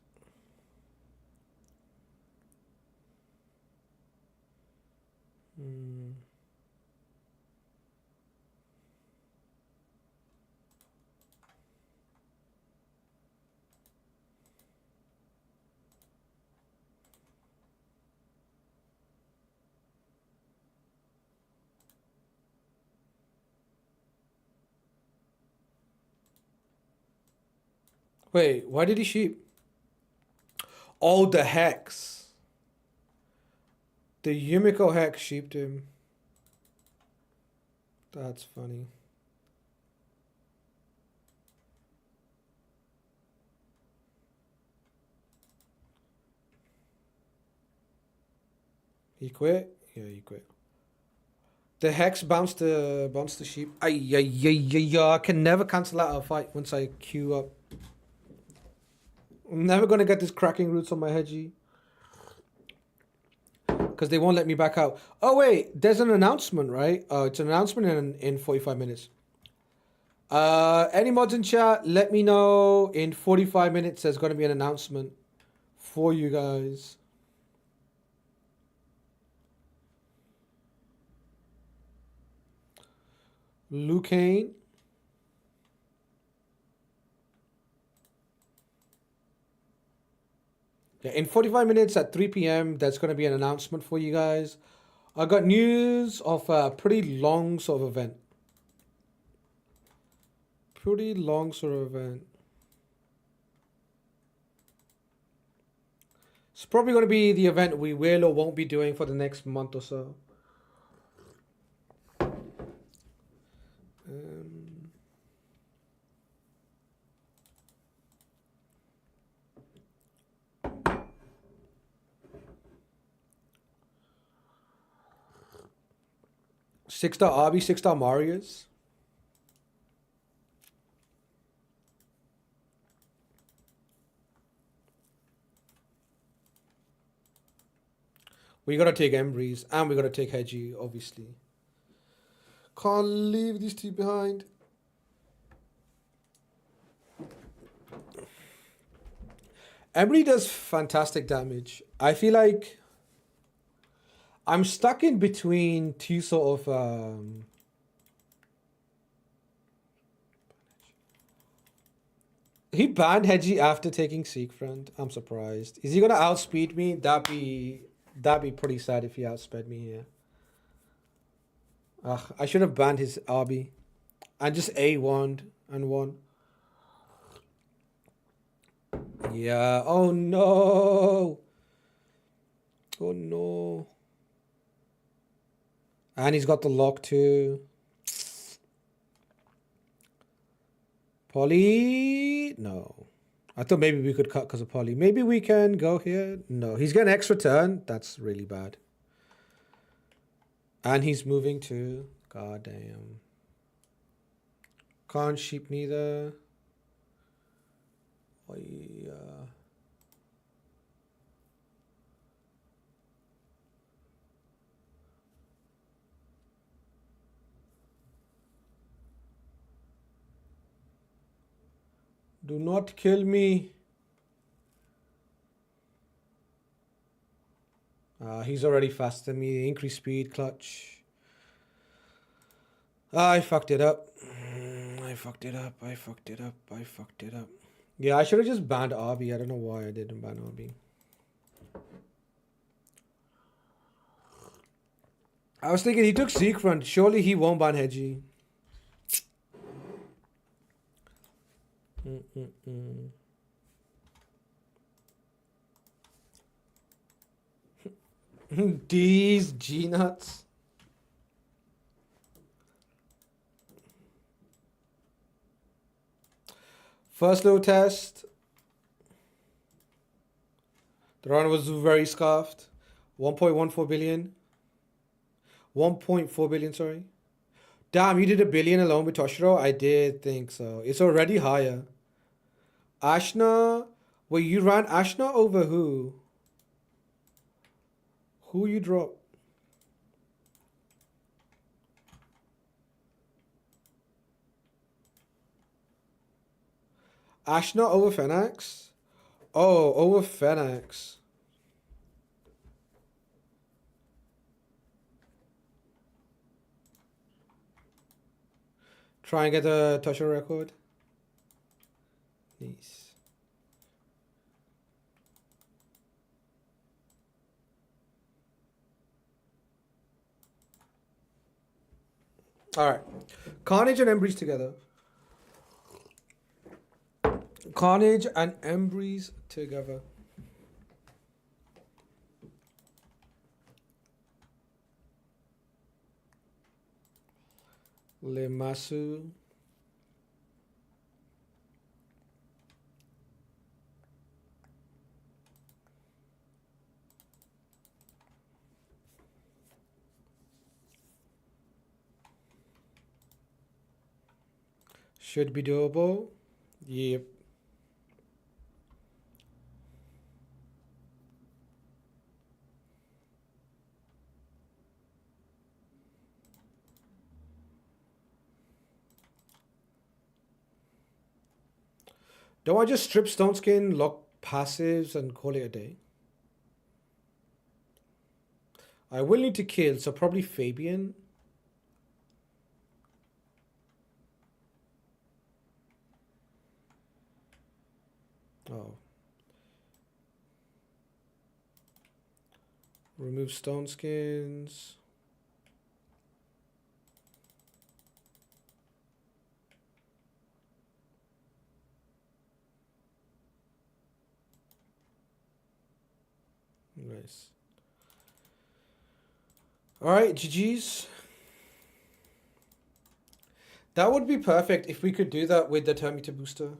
Wait, why did he sheep? Oh, the Hex. The Yumiko Hex sheeped him. That's funny. He quit? Yeah, he quit. The Hex bounced the sheep. I can never cancel out a fight once I queue up. I'm never gonna get this Cracking Roots on my Hedgie. Because they won't let me back out. Oh wait, there's an announcement, right? It's an announcement in 45 minutes. Any mods in chat, let me know in 45 minutes there's gonna be an announcement for you guys. Lucane. Yeah, in 45 minutes at 3 p.m., there's going to be an announcement for you guys. I got news of a pretty long sort of event. Pretty long sort of event. It's probably going to be the event we will or won't be doing for the next month or so. Um, Six-star Arby, six-star Marius. We gotta take Embrys and we gotta take Hedgie, obviously. Can't leave these two behind. Embry does fantastic damage. I feel like I'm stuck in between two sort of he banned Hedgie after taking Seek Friend. I'm surprised. Is he gonna outspeed me? That'd be pretty sad if he outsped me here. Ugh, I should have banned his RB. And just A1 and won. Yeah. Oh no. Oh no. And he's got the lock too. Polly? No. I thought maybe we could cut because of Polly. Maybe we can go here. No. He's getting extra turn. That's really bad. And he's moving too. God damn. Can't sheep neither. Oh, yeah. Do not kill me. He's already faster than me. Increase speed, clutch. I fucked it up. I fucked it up. I fucked it up. I fucked it up. Yeah, I should have just banned RB. I don't know why I didn't ban RB. I was thinking he took Seek Front. Surely he won't ban Hedgie. These G-nuts. First little test. The run was very scuffed. 1.14 billion. 1.4 billion, sorry. Damn, you did a billion alone with Toshiro? I did think so. It's already higher. Ashna? Wait, you ran Ashna over who? Who you dropped? Ashna over Fenax? Oh, over Fenax. Try and get a Toshiro record. Nice. Alright. Carnage and Embrys together. Carnage and Embrys together. Lemasu. Should be doable. Yep. Don't I just strip Stone Skin, lock passives, and call it a day? I will need to kill, so probably Fabian. Oh. Remove stone skins. Nice. All right, GG's. That would be perfect if we could do that with the Terminator booster.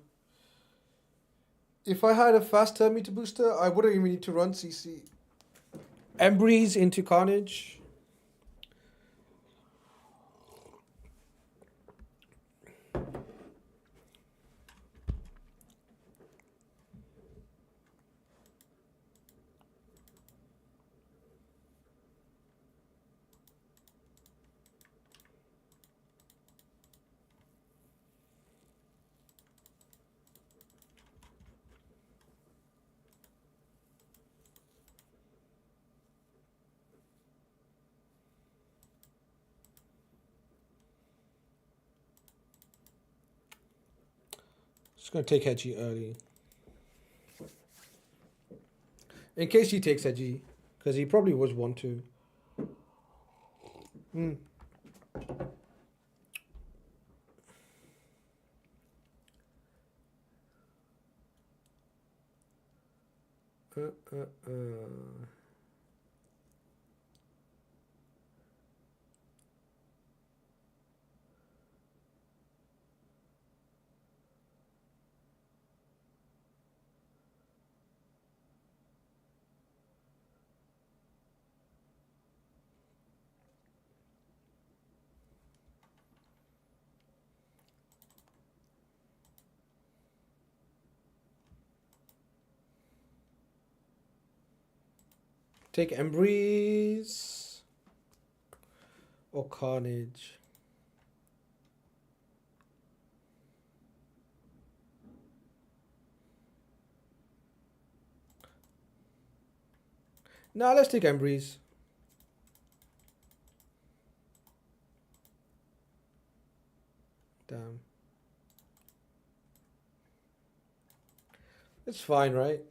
If I had a fast Terminator booster, I wouldn't even need to run CC. Embrys into Carnage. Just gonna take Hedgie early. In case he takes Hedgie, because he probably was 1-2. Take Embrys or Carnage. Nah, let's take Embrys. Damn. It's fine, right?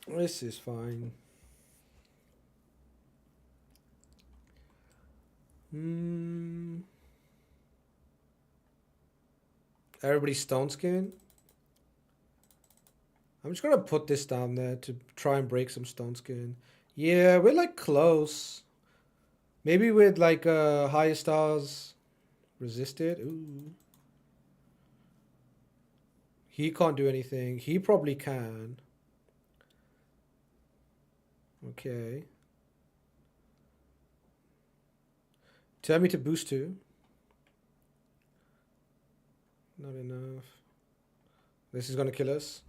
This is fine. Everybody's stone skin. I'm just gonna put this down there to try and break some stone skin. Yeah, we're like close. Maybe with like higher stars resisted. Ooh. He can't do anything. He probably can. Okay. Tell me to boost too. Not enough. This is gonna kill us.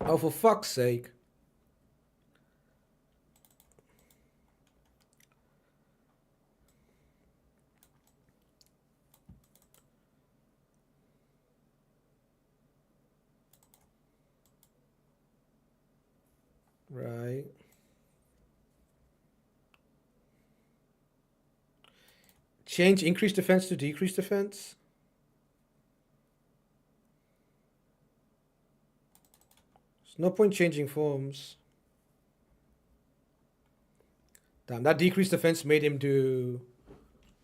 Oh, for fuck's sake. Right. Change increase defense to decrease defense. There's no point changing forms. Damn, that decreased defense made him do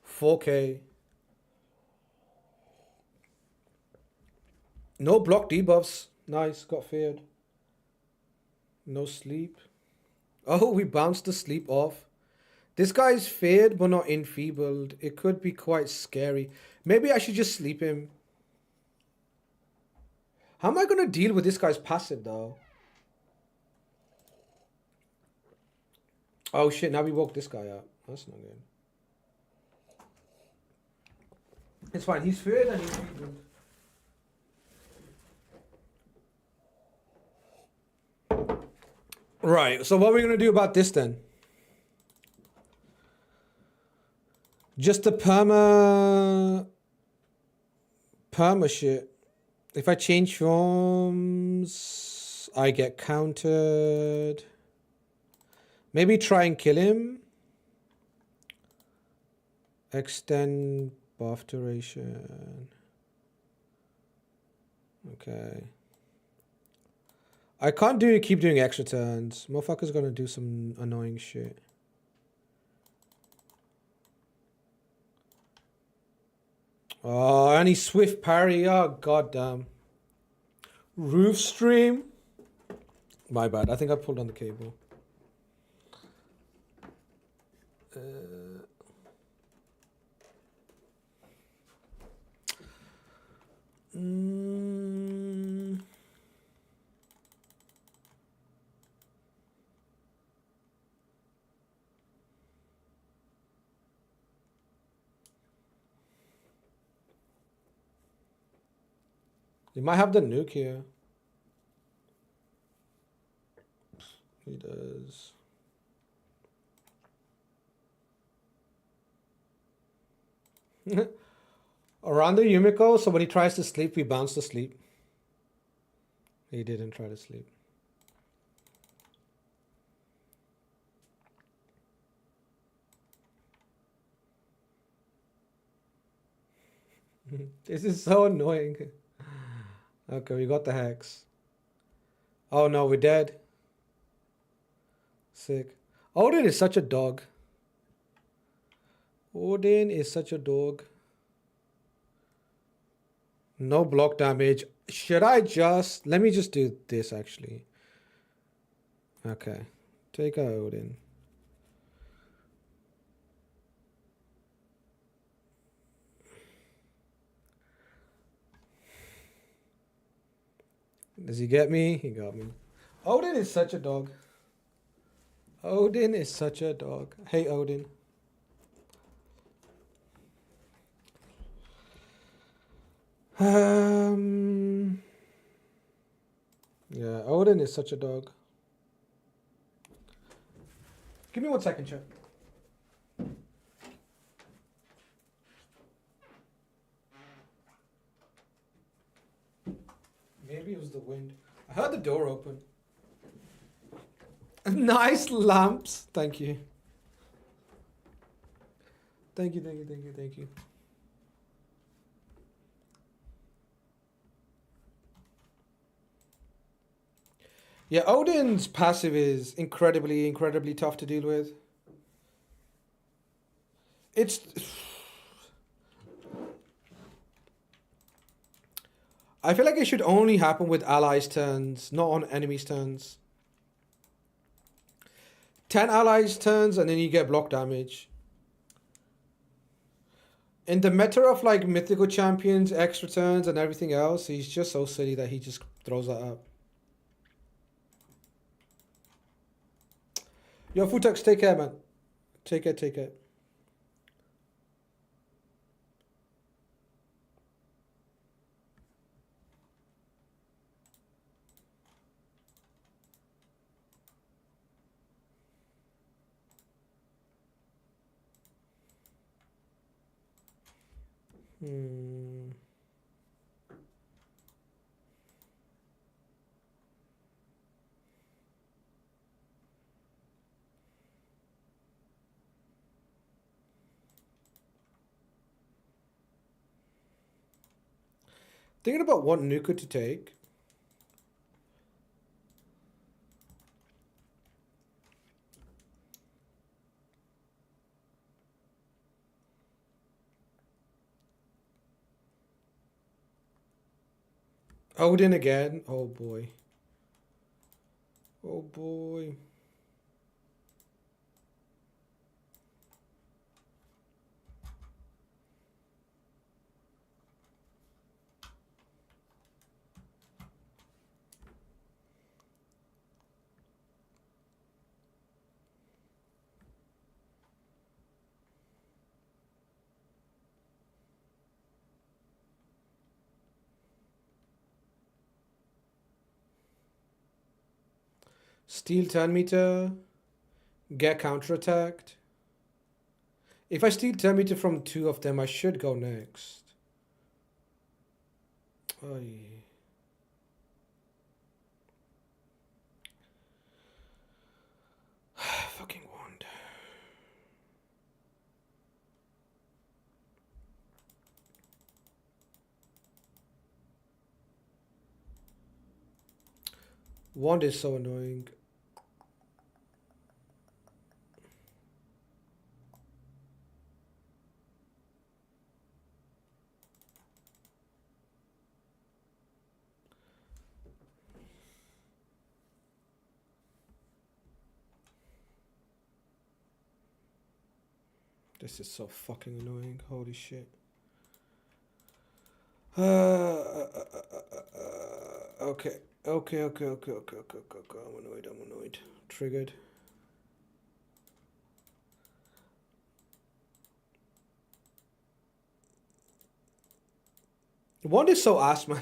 4K. No block debuffs. Nice, got feared. No sleep. Oh, we bounced the sleep off. This guy's feared but not enfeebled. It could be quite scary. Maybe I should just sleep him. How am I going to deal with this guy's passive though? Oh shit, now we woke this guy up. That's not good. It's fine, he's feared and he's enfeebled. Right, so what are we going to do about this then? Just the perma shit. If I change forms, I get countered. Maybe try and kill him. Extend buff duration. Okay. I can't keep doing extra turns. Motherfucker's gonna do some annoying shit. Oh, and he's swift parry. Oh, goddamn. Roof stream. My bad. I think I pulled on the cable. Mm. He might have the nuke here. He does. Around the Yumiko, so when he tries to sleep, we bounce to sleep. He didn't try to sleep. This is so annoying. Okay, we got the hex. Oh no, we're dead. Sick. Odin is such a dog. Odin is such a dog. No block damage. Should I just... Let me just do this, actually. Okay. Take out Odin. Does he get me? He got me. Odin is such a dog. Odin is such a dog. Hey, Odin. Yeah, Odin is such a dog. Give me 1 second, chat. Maybe it was the wind. I heard the door open. Nice lamps. Thank you. Thank you, thank you, thank you, thank you. Yeah, Odin's passive is incredibly tough to deal with. It's... I feel like it should only happen with allies' turns, not on enemies' turns. 10 allies' turns and then you get block damage. In the meta of like mythical champions, extra turns and everything else, he's just so silly that he just throws that up. Yo, Futex, take care, man. Take care, take care. Thinking about what nuke to take. Odin again. Oh boy. Oh boy. Steal turn meter. Get counterattacked. If I steal turn meter from 2 of them, I should go next. Oh yeah. Fucking wand. Wand is so annoying. This is so fucking annoying. Holy shit. Okay. Okay. I'm annoyed. Triggered. Wand is so ass, man.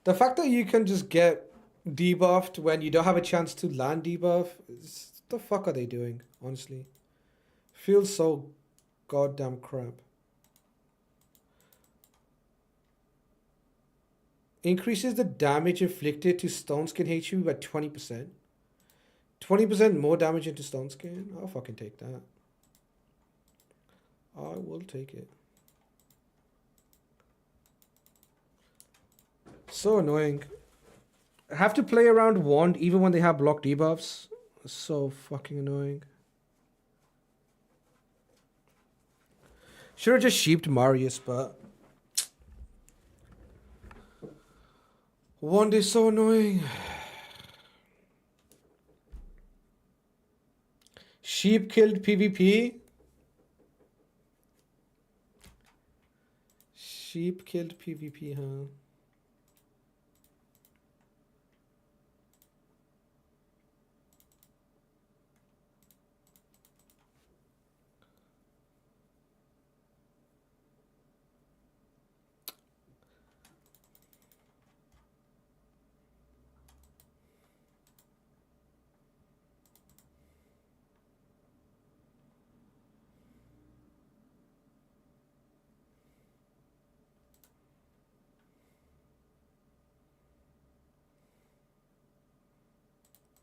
The fact that you can just get debuffed when you don't have a chance to land debuff, the fuck are they doing? Honestly, feels so goddamn crap. Increases the damage inflicted to Stone Skin HP by 20%. 20% more damage into Stone Skin. I'll fucking take that. I will take it. So annoying. I have to play around Wand even when they have block debuffs. So fucking annoying. Should have just sheeped Marius, but Wand is so annoying. Sheep killed PvP. Sheep killed PvP, huh?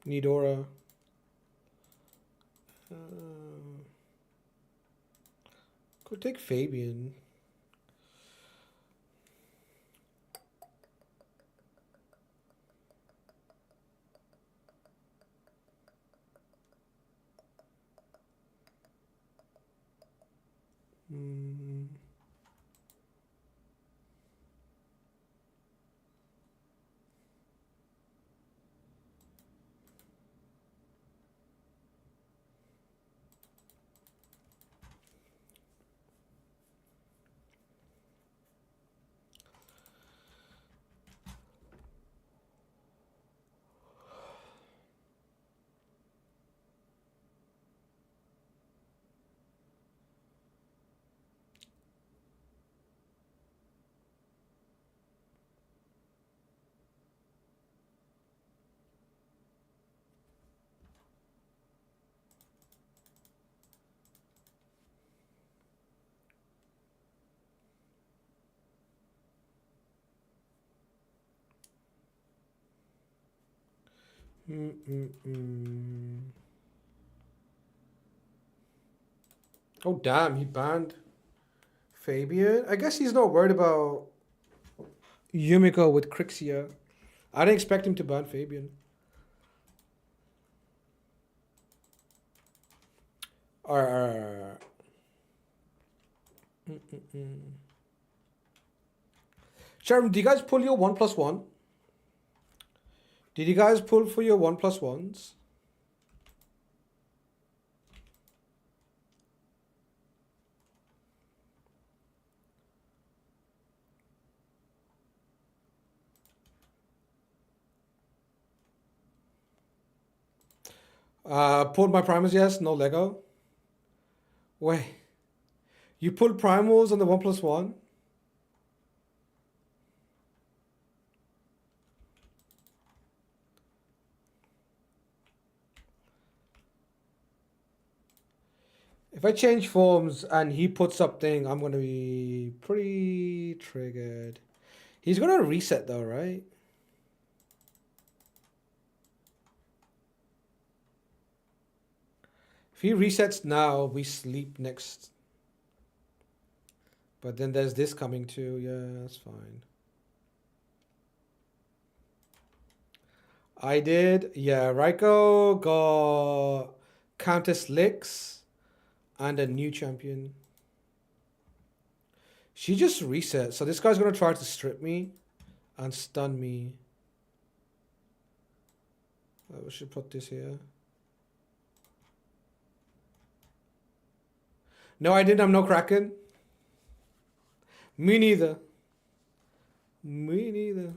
Nidora. Could take Fabian. Oh damn, he banned Fabian. I guess he's not worried about Yumiko with Crixia. I didn't expect him to ban Fabian. Alright. Sharon, do you guys pull your 1+1? Did you guys pull for your 1+1s? Pulled my primals, yes, no Lego. Wait. You pulled primals on the 1+1? If I change forms and he puts something, I'm gonna be pretty triggered. He's gonna reset though, right? If he resets now, we sleep next. But then there's this coming too. Yeah, that's fine. I did. Yeah, Raiko got Countess Licks and a new champion. She just reset. So this guy's going to try to strip me and stun me. We should put this here. No, I didn't. I'm no Kraken. Me neither. Me neither.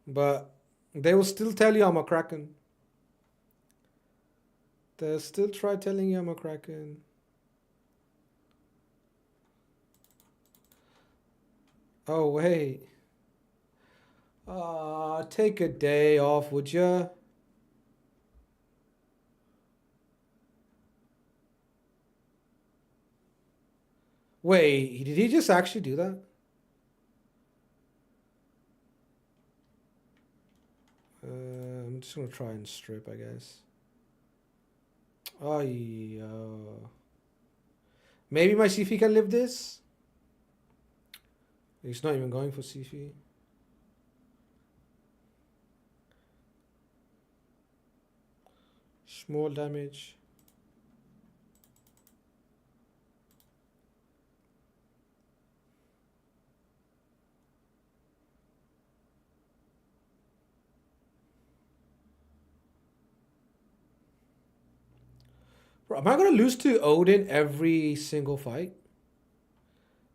But they will still tell you I'm a Kraken. They'll still try telling you I'm a Kraken. Oh, wait. Take a day off, would ya? Wait, did he just actually do that? I'm just gonna try and strip, I guess. Oh, yeah. Maybe my Sifi can live this? He's not even going for Sifi. Small damage. Bro, am I gonna lose to Odin every single fight?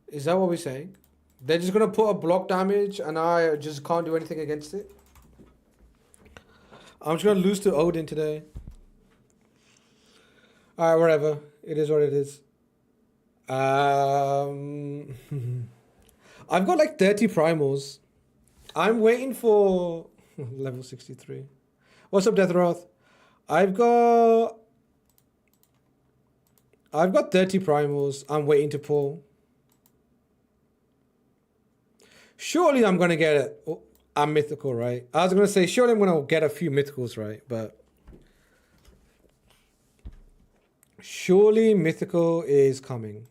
Is that what we're saying? They're just gonna put a block damage and I just can't do anything against it? I'm just gonna lose to Odin today. Alright, whatever. It is what it is. I've got like 30 primals. I'm waiting for level 63. What's up, Deathroth? I've got 30 primals. I'm waiting to pull. Surely I'm gonna get a mythical, right? I was gonna say surely I'm gonna get a few mythicals, right? But surely mythical is coming.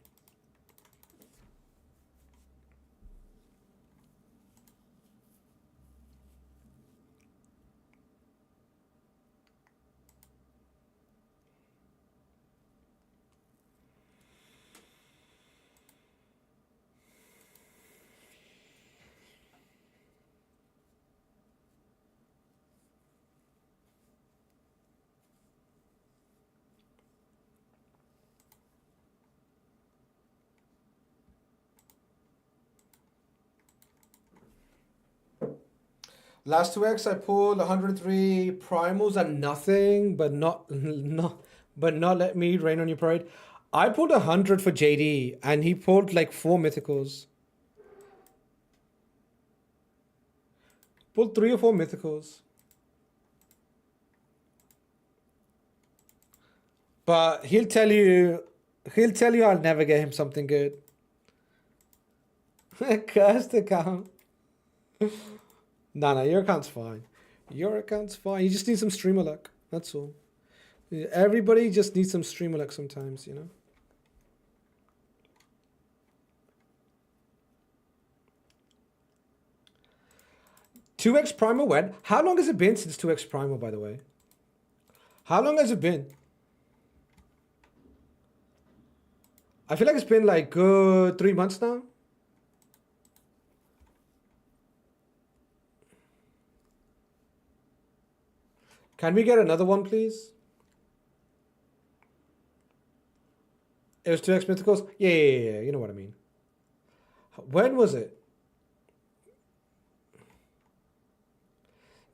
Last 2x I pulled 103 primals and nothing, but not let me rain on your parade. I pulled 100 for JD and he pulled like 4 mythicals. Pulled 3 or 4 mythicals. But he'll tell you I'll never get him something good. Cursed account. Nah, your account's fine. Your account's fine. You just need some streamer luck. That's all. Everybody just needs some streamer luck sometimes, you know? Two X Primer when? How long has it been since 2X Primer, by the way? How long has it been? I feel like it's been like good 3 months now. Can we get another one, please? It was 2X Mythicals? Yeah. You know what I mean. When was it?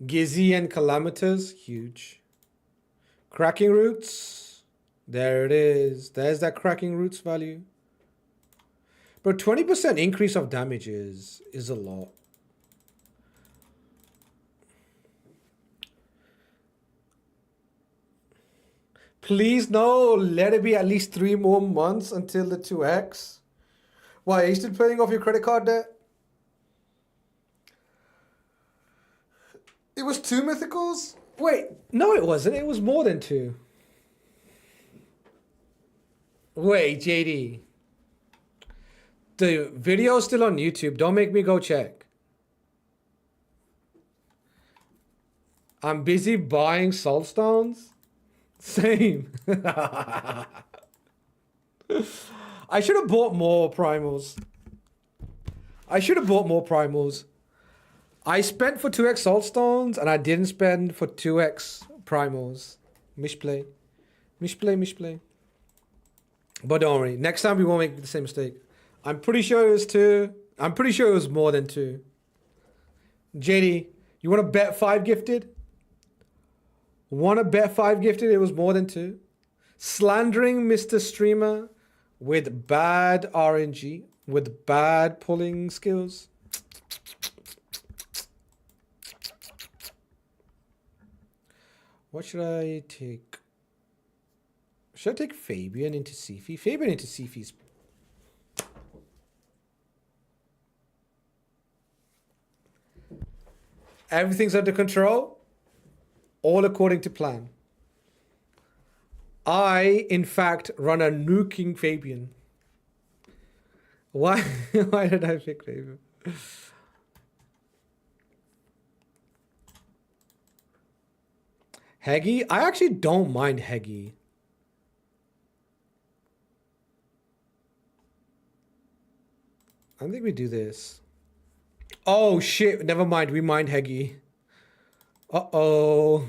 Gizzy and Calamitous? Huge. Cracking Roots? There it is. There's that Cracking Roots value. But 20% increase of damage is a lot. Please, no. Let it be at least 3 more months until the 2X. Why, are you still paying off your credit card debt? It was 2 mythicals? Wait, no it wasn't. It was more than 2. Wait, JD. The video's still on YouTube. Don't make me go check. I'm busy buying soul stones. Same. I should have bought more primals. I spent for 2x soul stones and I didn't spend for 2x primals. Mishplay. But don't worry. Next time we won't make the same mistake. I'm pretty sure it was 2. I'm pretty sure it was more than 2. JD, you want to bet 5 gifted? It was more than 2? Slandering Mr. Streamer with bad RNG, with bad pulling skills. What should I take? Should I take Fabian into Sifi? Fabian into Sifi's. Everything's under control. All according to plan. I, in fact, run a nuking Fabian. Why? Why did I pick Fabian? Heggy? I actually don't mind Heggy. I think we do this. Oh shit, never mind. We mind Heggy. Uh-oh.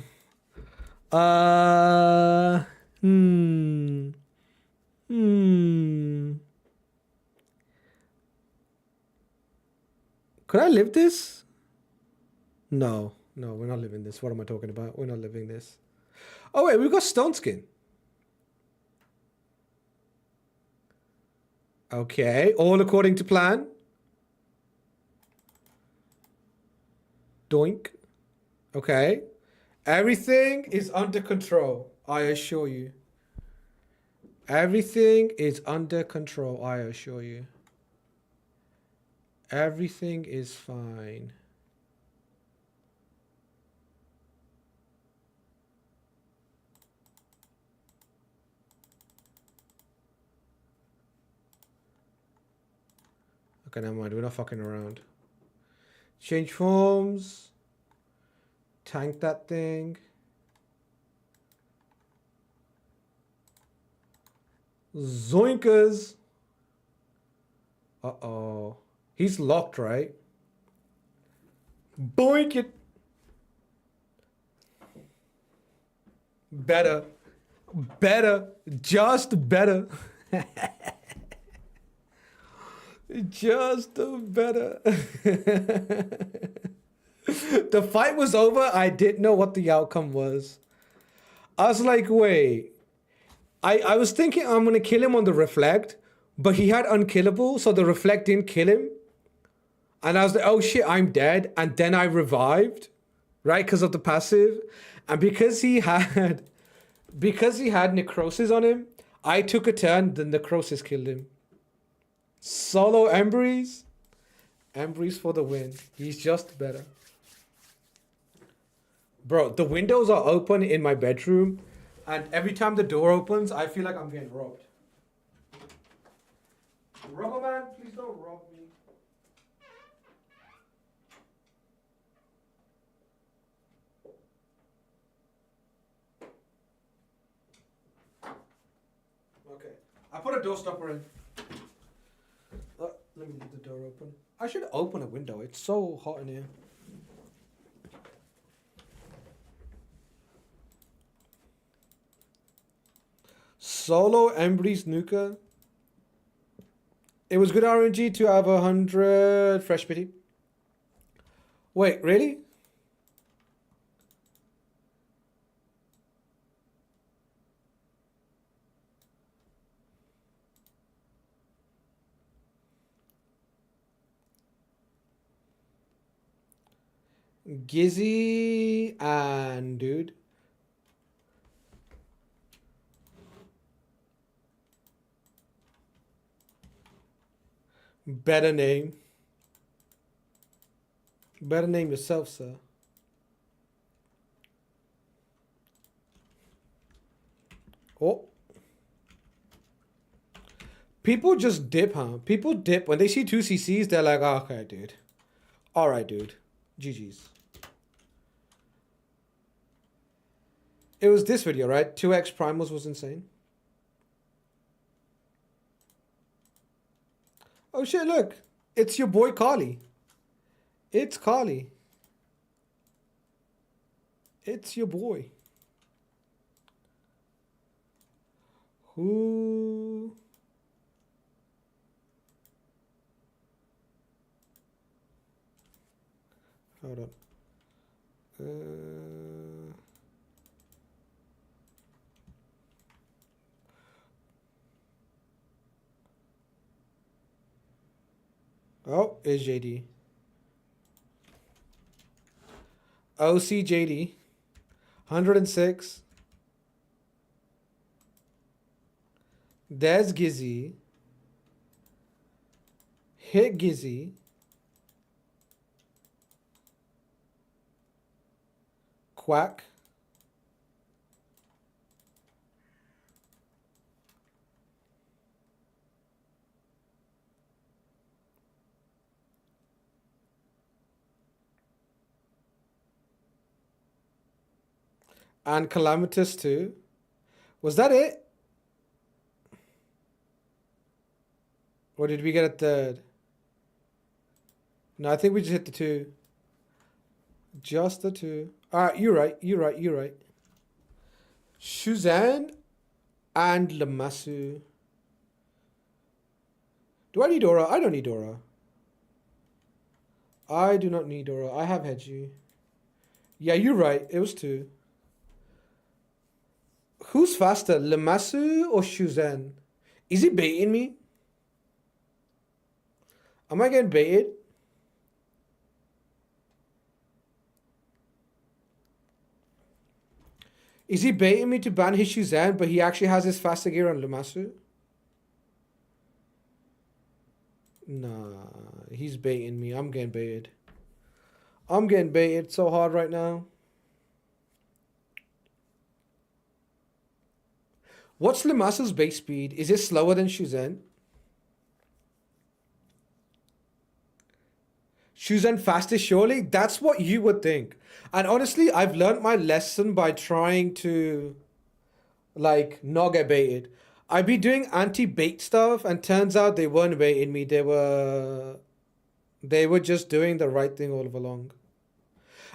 Could I live this? No, we're not living this. What am I talking about? We're not living this. Oh wait, we've got Stone Skin. Okay, all according to plan. Doink. Okay. Everything is under control, I assure you. Everything is under control, I assure you. Everything is fine. Okay, never mind. We're not fucking around. Change forms. Tank that thing. Zoinkers. Uh-oh. He's locked, right? Boink it. Better. Better. Just better. Just better. The fight was over. I didn't know what the outcome was. I was like, wait. I was thinking I'm going to kill him on the reflect, but he had unkillable, so the reflect didn't kill him. And I was like, oh shit, I'm dead. And then I revived, right? Because of the passive. And because he had necrosis on him, I took a turn, the necrosis killed him. Solo Embrys. Embrys for the win. He's just better. Bro, the windows are open in my bedroom, and every time the door opens, I feel like I'm getting robbed. Rubber man, please don't rob me. Okay, I put a door stopper in. Let me leave the door open. I should open a window. It's so hot in here. Solo Embrys Nuka. It was good RNG to have 100 fresh pity. Wait, really? Gizzy and dude. Better name. Better name yourself, sir. Oh. People just dip, huh? People dip. When they see 2 CCs, they're like, oh, okay, dude. Alright, dude. GG's. It was this video, right? 2x primals was insane. Oh shit, look. It's your boy Carly. It's Carly. It's your boy. Who? Hold on. Oh, it's JD. OCJD. 106. Des Gizzy. Hit Gizzy. Quack. And Calamitous too. Was that it? Or did we get a third? No, I think we just hit the two. Just the two. Alright, you're right. You're right. You're right. Shuzan and Lamassu. Do I need Aura? I don't need Aura. I do not need Aura. I have Hedgie. Yeah, you're right. It was two. Who's faster, Lamassu or Shuzan? Is he baiting me? Am I getting baited? Is he baiting me to ban his Shuzan, but he actually has his faster gear on Lamassu? Nah, he's baiting me. I'm getting baited. I'm getting baited so hard right now. What's Lamassu's base speed? Is it slower than Shuzan? Shuzan fastest, surely? That's what you would think. And honestly, I've learned my lesson by trying to, like, not get baited. I'd be doing anti-bait stuff, and turns out they weren't baiting me. They were just doing the right thing all along.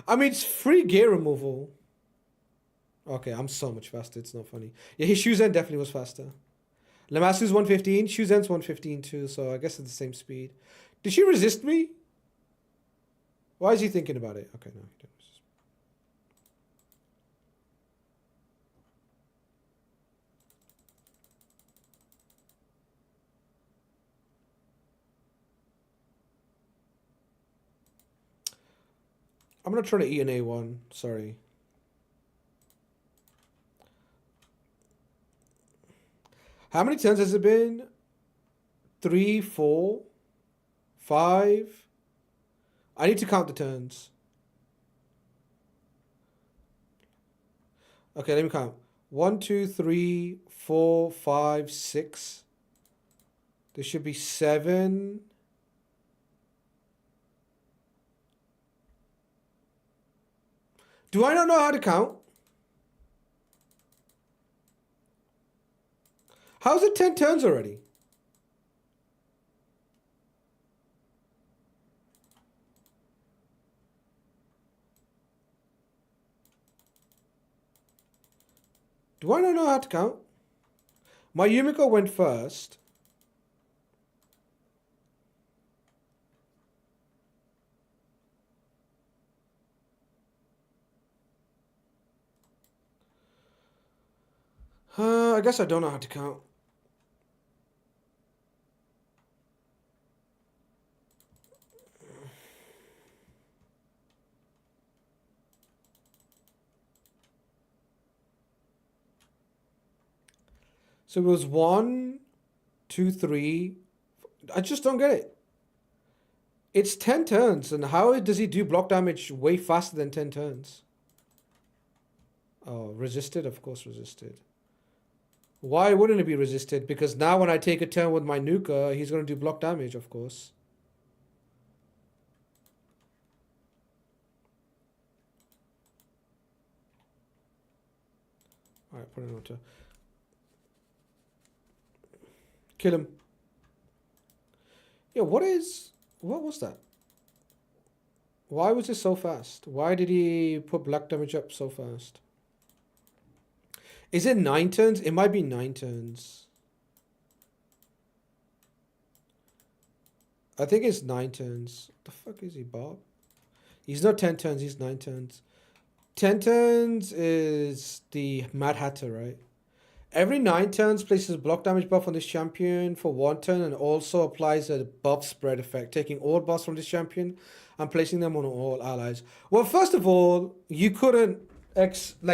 I mean, it's free gear removal. Okay, I'm so much faster. It's not funny. Yeah, his Shuzan definitely was faster. Lamassu's 115. Shuzan's 115 too, so I guess it's the same speed. Did she resist me? Why is he thinking about it? Okay, no, he didn't resist. I'm gonna try to eat an A1. Sorry. How many turns has it been? 3, 4, 5. I need to count the turns. Okay, let me count. 1, 2, 3, 4, 5, 6. There should be 7. Do I not know how to count? How's it 10 turns already? Do I not know how to count? My Yumiko went first. I guess I don't know how to count. So it was 1, 2, 3. I just don't get it. It's 10 turns, and how does he do block damage way faster than 10 turns? Oh, resisted? Of course resisted. Why wouldn't it be resisted? Because now when I take a turn with my Nuka, he's going to do block damage, of course. Alright, put it on auto. Kill him. Yeah, what was that? Why was it so fast? Why did he put black damage up so fast? Is it 9 turns? It might be 9 turns. I think it's 9 turns. What the fuck is he, Bob? He's not 10 turns, he's 9 turns. 10 turns is the Mad Hatter, right? Every 9 turns places block damage buff on this champion for 1 turn and also applies a buff spread effect, taking all buffs from this champion and placing them on all allies. Well, first of all, you couldn't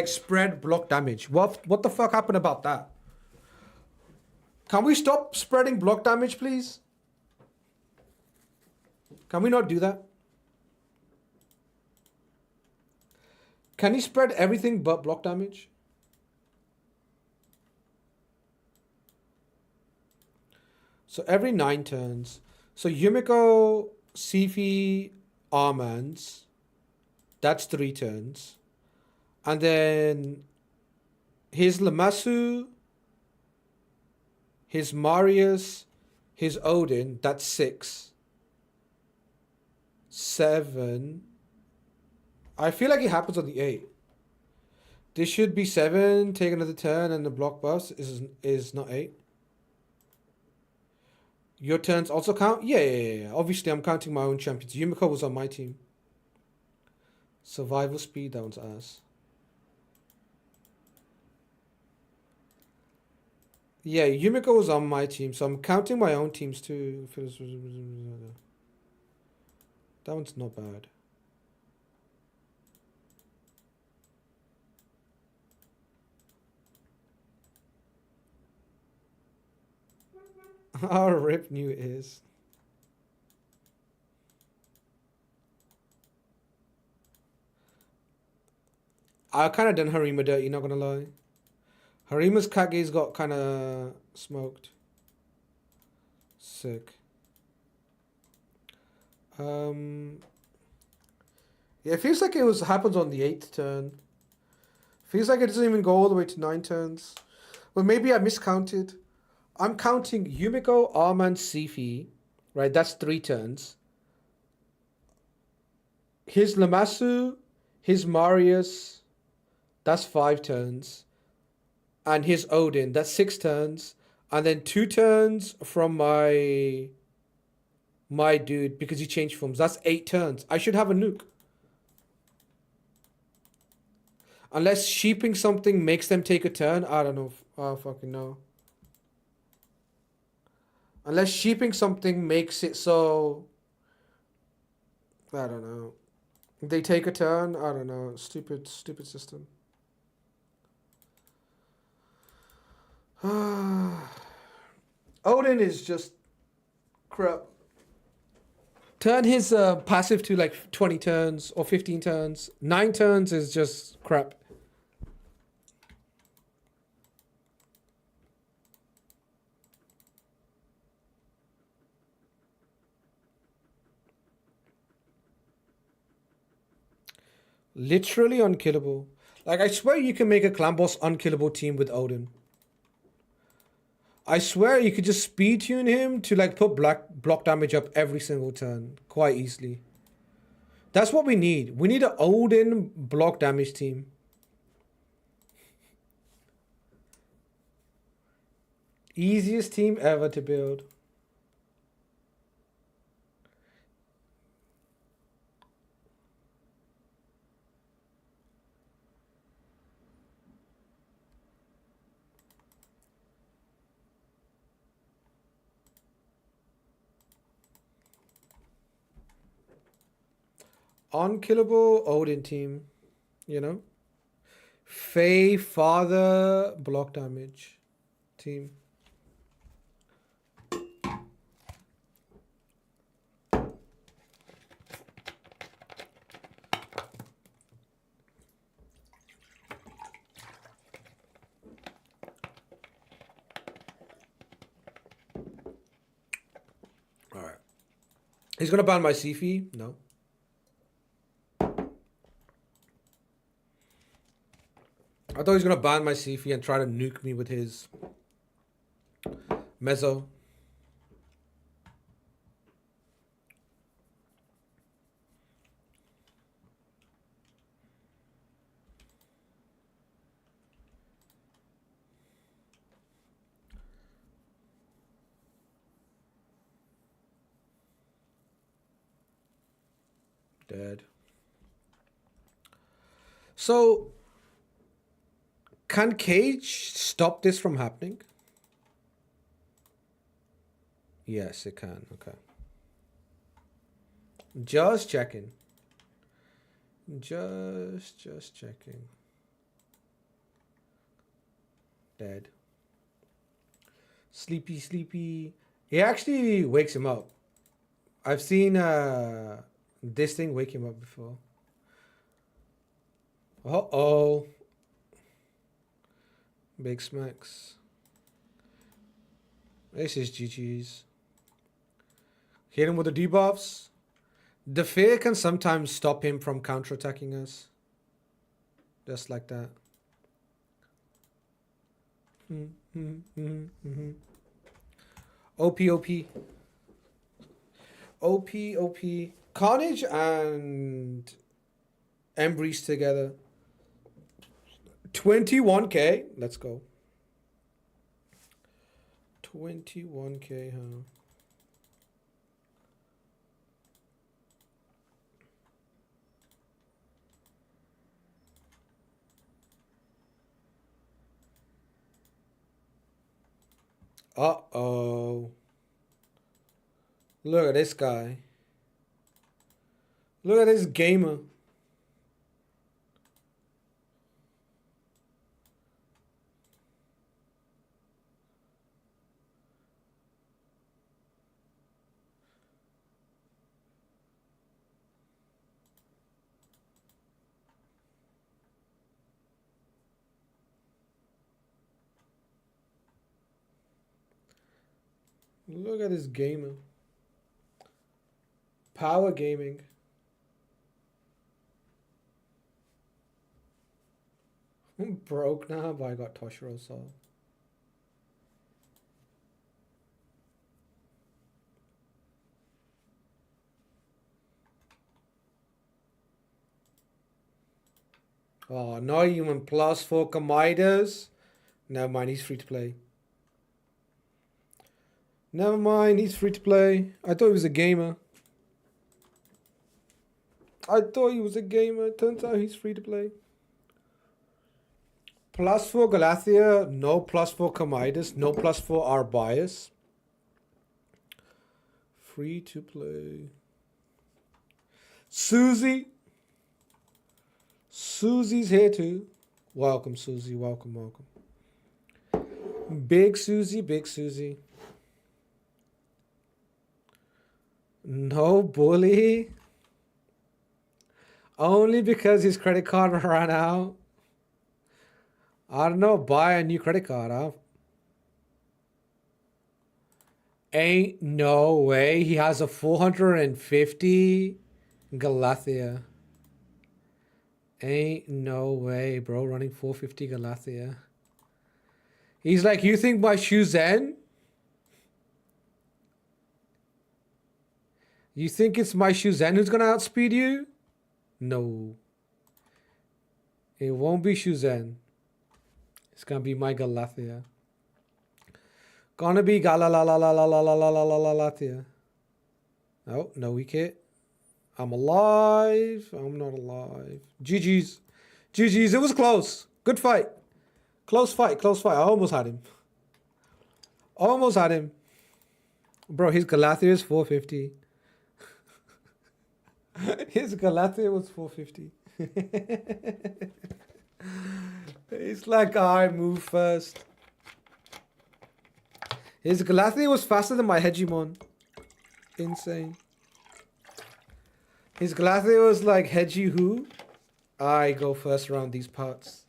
spread block damage. What the fuck happened about that? Can we stop spreading block damage, please? Can we not do that? Can he spread everything but block damage? So every 9 turns. So Yumiko, Sifi, Armands. That's 3 turns. And then his Lamasu, his Marius, his Odin. That's 6. 7. I feel like it happens on the 8. This should be 7. Take another turn, and the block buff is not 8. Your turns also count? Yeah. Obviously, I'm counting my own champions. Yumiko was on my team. Survival speed, that one's ass. Yeah, Yumiko was on my team, so I'm counting my own teams too. That one's not bad. How rip new it is. I kind of done Harima dirty, not gonna lie. Harima's Kage's got kind of smoked. Sick. Yeah, it feels like it happens on the 8th turn. Feels like it doesn't even go all the way to 9 turns. Well, maybe I miscounted. I'm counting Yumiko, Arman, Sifi, right? That's 3 turns. His Lamasu, his Marius, that's 5 turns. And his Odin, that's 6 turns. And then 2 turns from my dude because he changed forms. That's 8 turns. I should have a nuke. Unless sheeping something makes them take a turn. I don't know. I fucking know. Unless sheeping something makes it so... I don't know. They take a turn. I don't know. Stupid system. Odin is just crap. Turn his passive to like 20 turns or 15 turns. 9 turns is just crap. Literally unkillable. Like, I swear you can make a clan boss unkillable team with Odin. I swear you could just speed tune him to like put block damage up every single turn quite easily. That's what we need. We need an Odin block damage team. Easiest team ever to build. Unkillable Odin team, you know? Faye father block damage team. Alright. He's gonna ban my Sifi? No. I thought he was gonna ban my Sifi and try to nuke me with his Mezzo. Dead. So, can Cage stop this from happening? Yes, it can. Okay. Just checking. Just checking. Dead. Sleepy, sleepy. He actually wakes him up. I've seen this thing wake him up before. Uh-oh. Big smacks. This is GG's. Hit him with the debuffs. The fear can sometimes stop him from counterattacking us. Just like that. OP, OP. OP, OP. Carnage and Embrys together. 21k. Let's go. 21k, huh? Uh-oh. Look at this guy. Look at this gamer. Look at this gamer. Power gaming. I'm broke now, but I got Toshiro Soul. Oh, not even +4 Kamidas. Never mind, he's free to play. Never mind, he's free to play. I thought he was a gamer. Turns out he's free to play. +4 Galathea, no +4 Kamidas, no +4 Arbias. Free to play. Susie. Susie's here too. Welcome, Susie. Welcome, welcome. Big Susie, big Susie. No bully. Only because his credit card ran out. I don't know, buy a new credit card, huh? Ain't no way he has a 450 Galathea. Ain't no way, bro, running 450 Galathea. He's like, you think my Shuzen? You think it's my Shuzen who's gonna outspeed you? No. It won't be Shuzen. It's gonna be my Galathea. Gonna be Galalathea. Oh, no wicket. I'm alive. I'm not alive. GG's. GG's. It was close. Good fight. Close fight. Close fight. I almost had him. Almost had him. Bro, his Galathea is 450. His Galathea was 450. It's like I move first. His Galathea was faster than my Hegemon. Insane. His Galathea was like, Hedgie who? I go first around these parts.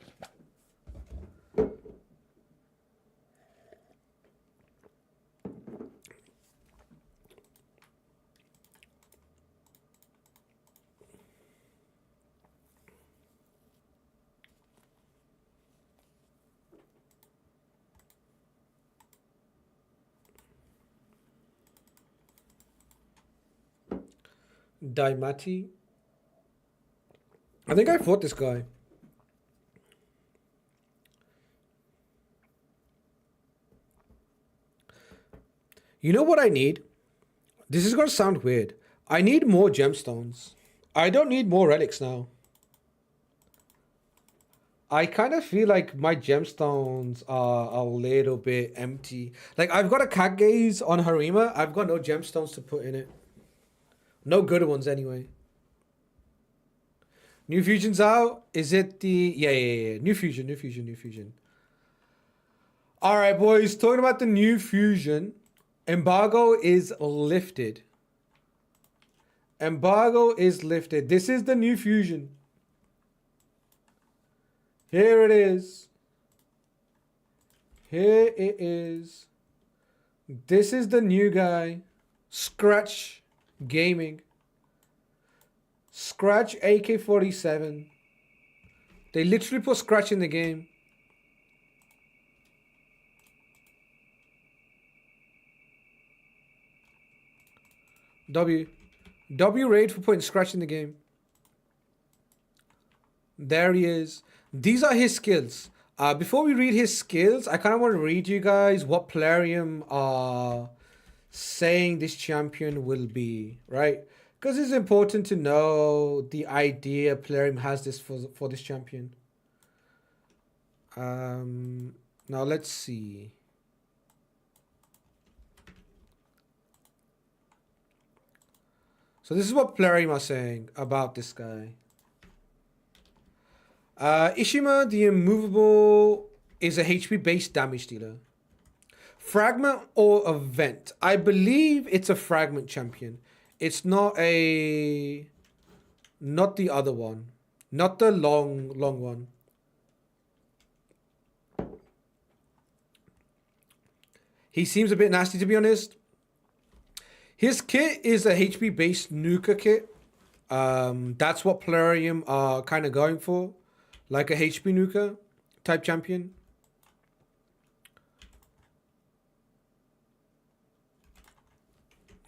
Daimati. I think I fought this guy. You know what I need? This is going to sound weird. I need more gemstones. I don't need more relics now. I kind of feel like my gemstones are a little bit empty. Like, I've got a cat gaze on Harima. I've got no gemstones to put in it. No good ones, anyway. New Fusion's out. Is it the... Yeah. New Fusion. All right, boys. Talking about the New Fusion. Embargo is lifted. This is the New Fusion. Here it is. This is the new guy. Scratch Gaming. Scratch AK-47. They literally put Scratch in the game. W raid for putting Scratch in the game. There he is. These are his skills. Before we read his skills, I kind of want to read you guys what Plarium are saying this champion will be, right? Because it's important to know the idea Plarium has this for this champion. Now let's see. So this is what Plarium are saying about this guy. Ishima the Immovable is a HP based damage dealer. Fragment or event. I believe it's a fragment champion. It's not the other one. Not the long one. He seems a bit nasty, to be honest. His kit is a HP based Nuka kit. That's what Plarium are kind of going for. Like a HP Nuka type champion.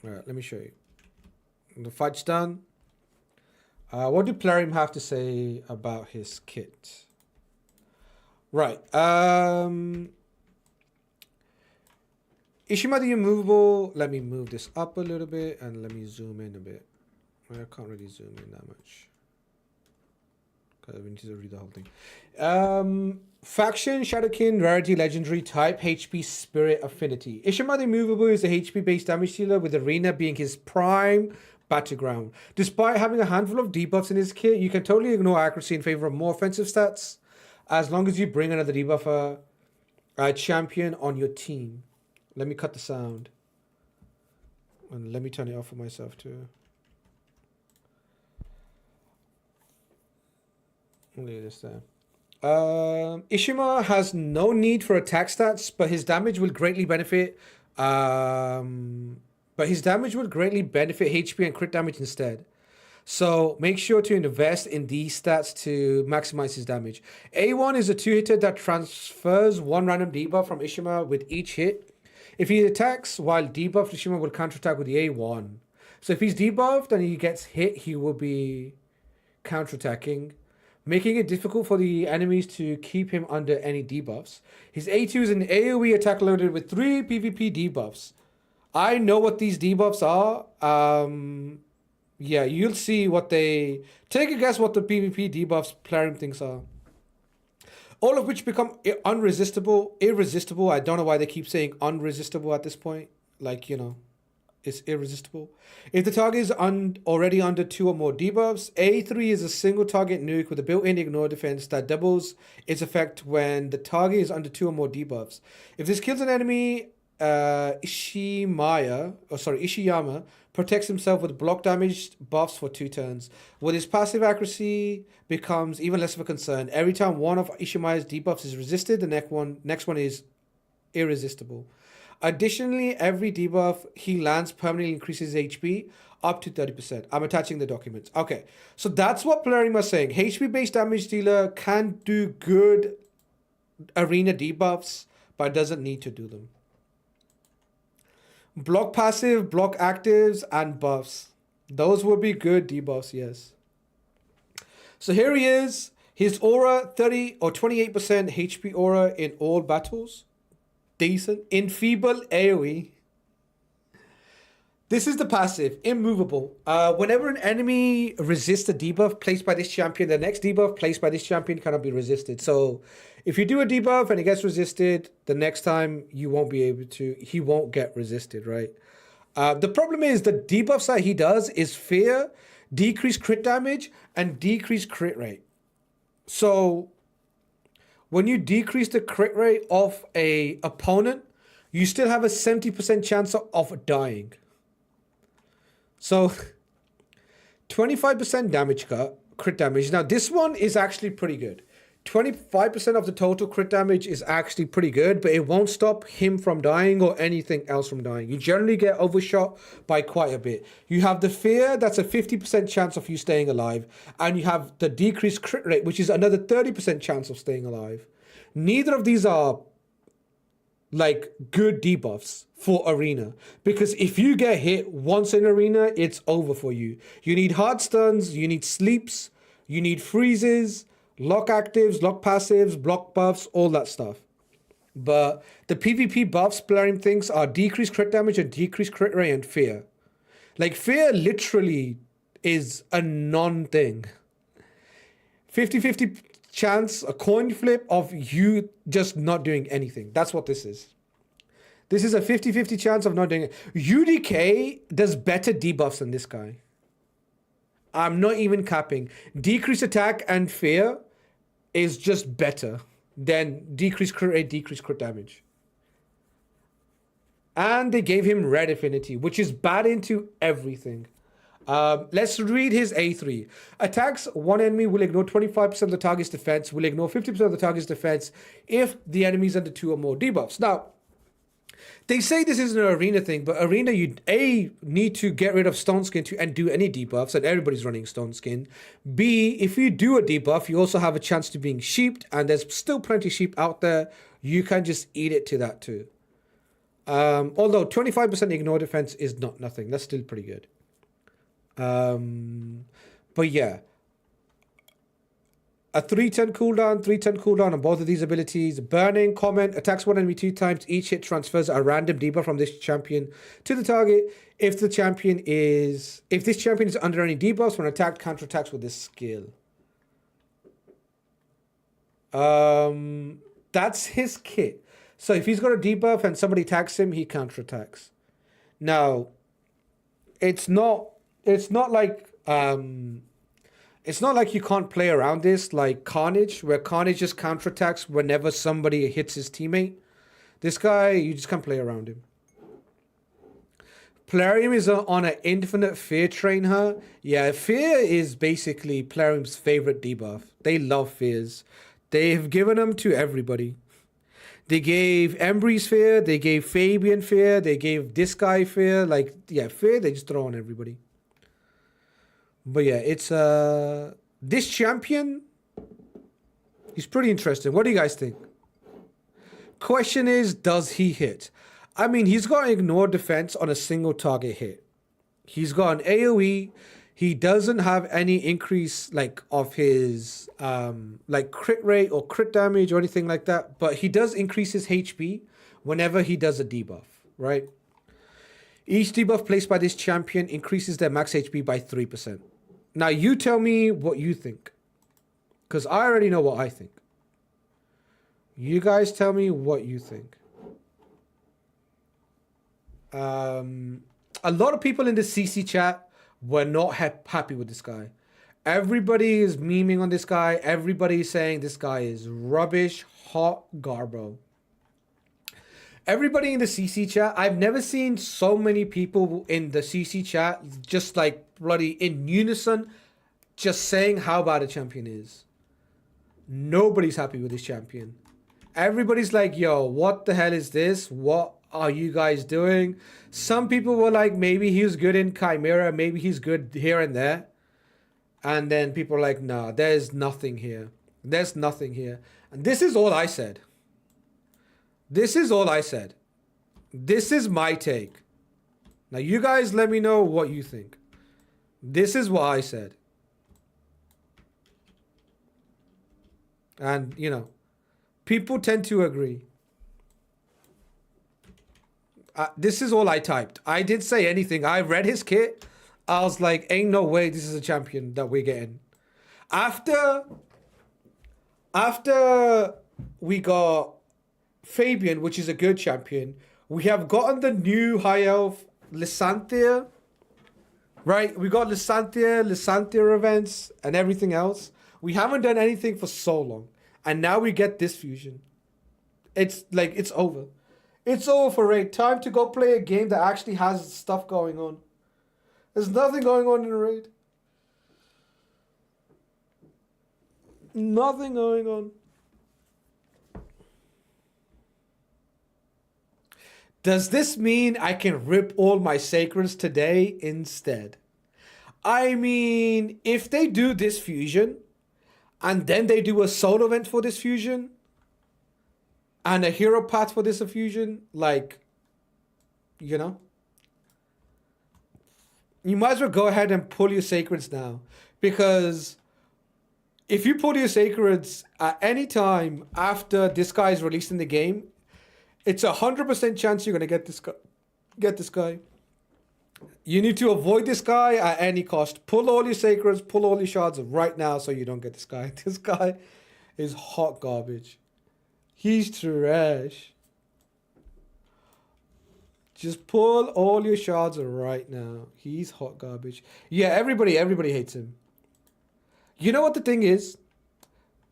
Alright, let me show you. The fight's done. What do Plarium have to say about his kit? Right. Ishima the Immovable. Let me move this up a little bit and let me zoom in a bit. I can't really zoom in that much. We need to read the whole thing. Faction, Shadowkin, Rarity, Legendary, Type, HP, Spirit, Affinity. Ishima the Immovable is a HP based damage dealer, with Arena being his prime battleground. Despite having a handful of debuffs in his kit, you can totally ignore accuracy in favor of more offensive stats, as long as you bring another debuffer champion on your team. Let me cut the sound. And let me turn it off for myself too. Leave this there. Ishima has no need for attack stats, but his damage will greatly benefit. HP and crit damage instead. So make sure to invest in these stats to maximize his damage. A1 is a 2-hitter that transfers one random debuff from Ishima with each hit. If he attacks while debuffed, Ishima will counterattack with the A1. So if he's debuffed and he gets hit, he will be counterattacking, making it difficult for the enemies to keep him under any debuffs. His A2 is an AoE attack loaded with 3 PvP debuffs. I know what these debuffs are. Yeah, you'll see what they... Take a guess what the PvP debuffs Plarium thinks are. All of which become irresistible. I don't know why they keep saying unresistible at this point. Like, you know, it's irresistible. If the target is already under 2 or more debuffs, A3 is a single target nuke with a built-in ignore defense that doubles its effect when the target is under 2 or more debuffs. If this kills an enemy, Ishiyama protects himself with block damage buffs for 2 turns. With his passive, accuracy becomes even less of a concern. Every time one of Ishimaya's debuffs is resisted, the next one is irresistible. Additionally, every debuff he lands permanently increases HP up to 30%. I'm attaching the documents. Okay, so that's what Plarium is saying. HP-based damage dealer can do good arena debuffs, but doesn't need to do them. Block passive, block actives, and buffs. Those would be good debuffs, yes. So here he is. His aura, 30 or 28% HP aura in all battles. Decent. Enfeeble AoE. This is the passive, immovable. Whenever an enemy resists a debuff placed by this champion, the next debuff placed by this champion cannot be resisted. So if you do a debuff and it gets resisted, the next time you won't be able to, he won't get resisted, right? The problem is the debuffs that he does is fear, decrease crit damage, and decrease crit rate. So when you decrease the crit rate of a opponent, you still have a 70% chance of dying. So 25% damage cut, crit damage. Now this one is actually pretty good. 25% of the total crit damage is actually pretty good, but it won't stop him from dying or anything else from dying. You generally get overshot by quite a bit. You have the fear, that's a 50% chance of you staying alive. And you have the decreased crit rate, which is another 30% chance of staying alive. Neither of these are like good debuffs for arena, because if you get hit once in arena, it's over for you. You need hard stuns, you need sleeps, you need freezes, lock actives, lock passives, block buffs, all that stuff. But the PvP buffs Plarium thinks are decreased crit damage and decreased crit rate and fear. Like fear literally is a non-thing. 50-50 chance, a coin flip of you just not doing anything. That's what this is. This is a 50-50 chance of not doing it. UDK does better debuffs than this guy. I'm not even capping. Decreased attack and fear is just better than decreased crit rate, decreased crit damage. And they gave him red affinity, which is bad into everything. Let's read his A3. Attacks one enemy will ignore 25% of the target's defense, will ignore 50% of the target's defense if the enemy is under 2 or more debuffs. Now, they say this is an arena thing, but arena, you A, need to get rid of Stone Skin and do any debuffs, and everybody's running Stone Skin. B, if you do a debuff, you also have a chance to being sheeped, and there's still plenty of sheep out there. You can just eat it to that too. Although 25% ignore defense is not nothing. That's still pretty good. But yeah, a 310 cooldown on both of these abilities. Burning, comment, attacks one enemy 2 times. Each hit transfers a random debuff from this champion to the target. If this champion is under any debuffs, when attacked, counterattacks with this skill. That's his kit. So if he's got a debuff and somebody attacks him, he counterattacks. Now, it's not like you can't play around this like Carnage, where Carnage just counterattacks whenever somebody hits his teammate. This guy, you just can't play around him. Plarium is on an infinite fear train her. Yeah, fear is basically Plarium's favorite debuff. They love fears. They've given them to everybody. They gave Embrys fear, they gave Fabian fear, they gave this guy fear. Like, yeah, fear, they just throw on everybody. But yeah, it's this champion, he's pretty interesting. What do you guys think? Question is, does he hit? I mean, he's got an ignore defense on a single target hit. He's got an AoE. He doesn't have any increase like of his like crit rate or crit damage or anything like that. But he does increase his HP whenever he does a debuff, right? Each debuff placed by this champion increases their max HP by 3%. Now you tell me what you think, because I already know what I think. You guys tell me what you think. A lot of people in the CC chat were not happy with this guy. Everybody is memeing on this guy. Everybody is saying this guy is rubbish, hot garbo. Everybody in the CC chat, I've never seen so many people in the CC chat just like bloody in unison just saying how bad a champion is. Nobody's happy with this champion. Everybody's like, yo, what the hell is this? What are you guys doing? Some people were like, maybe he was good in Chimera, maybe he's good here and there. And then people are like, nah, there's nothing here. There's nothing here. And this is all I said. This is all I said. This is my take. Now you guys let me know what you think. This is what I said. And, you know, people tend to agree. This is all I typed. I didn't say anything. I read his kit. I was like, ain't no way this is a champion that we're getting. After we got Fabian, which is a good champion, we have gotten the new high elf Lysanthier. Right? We got Lysanthier events and everything else. We haven't done anything for so long. And now we get this fusion. It's like, it's over. It's over for Raid. Time to go play a game that actually has stuff going on. There's nothing going on in the Raid. Nothing going on. Does this mean I can rip all my sacreds today instead? I mean, if they do this fusion, and then they do a solo event for this fusion, and a hero path for this fusion, like, you know, you might as well go ahead and pull your sacreds now. Because if you pull your sacreds at any time after this guy is released in the game, it's 100% chance you're going to get this guy. You need to avoid this guy at any cost. Pull all your sacreds, pull all your shards right now so you don't get this guy. This guy is hot garbage. He's trash. Just pull all your shards right now. He's hot garbage. Yeah, everybody hates him. You know what the thing is?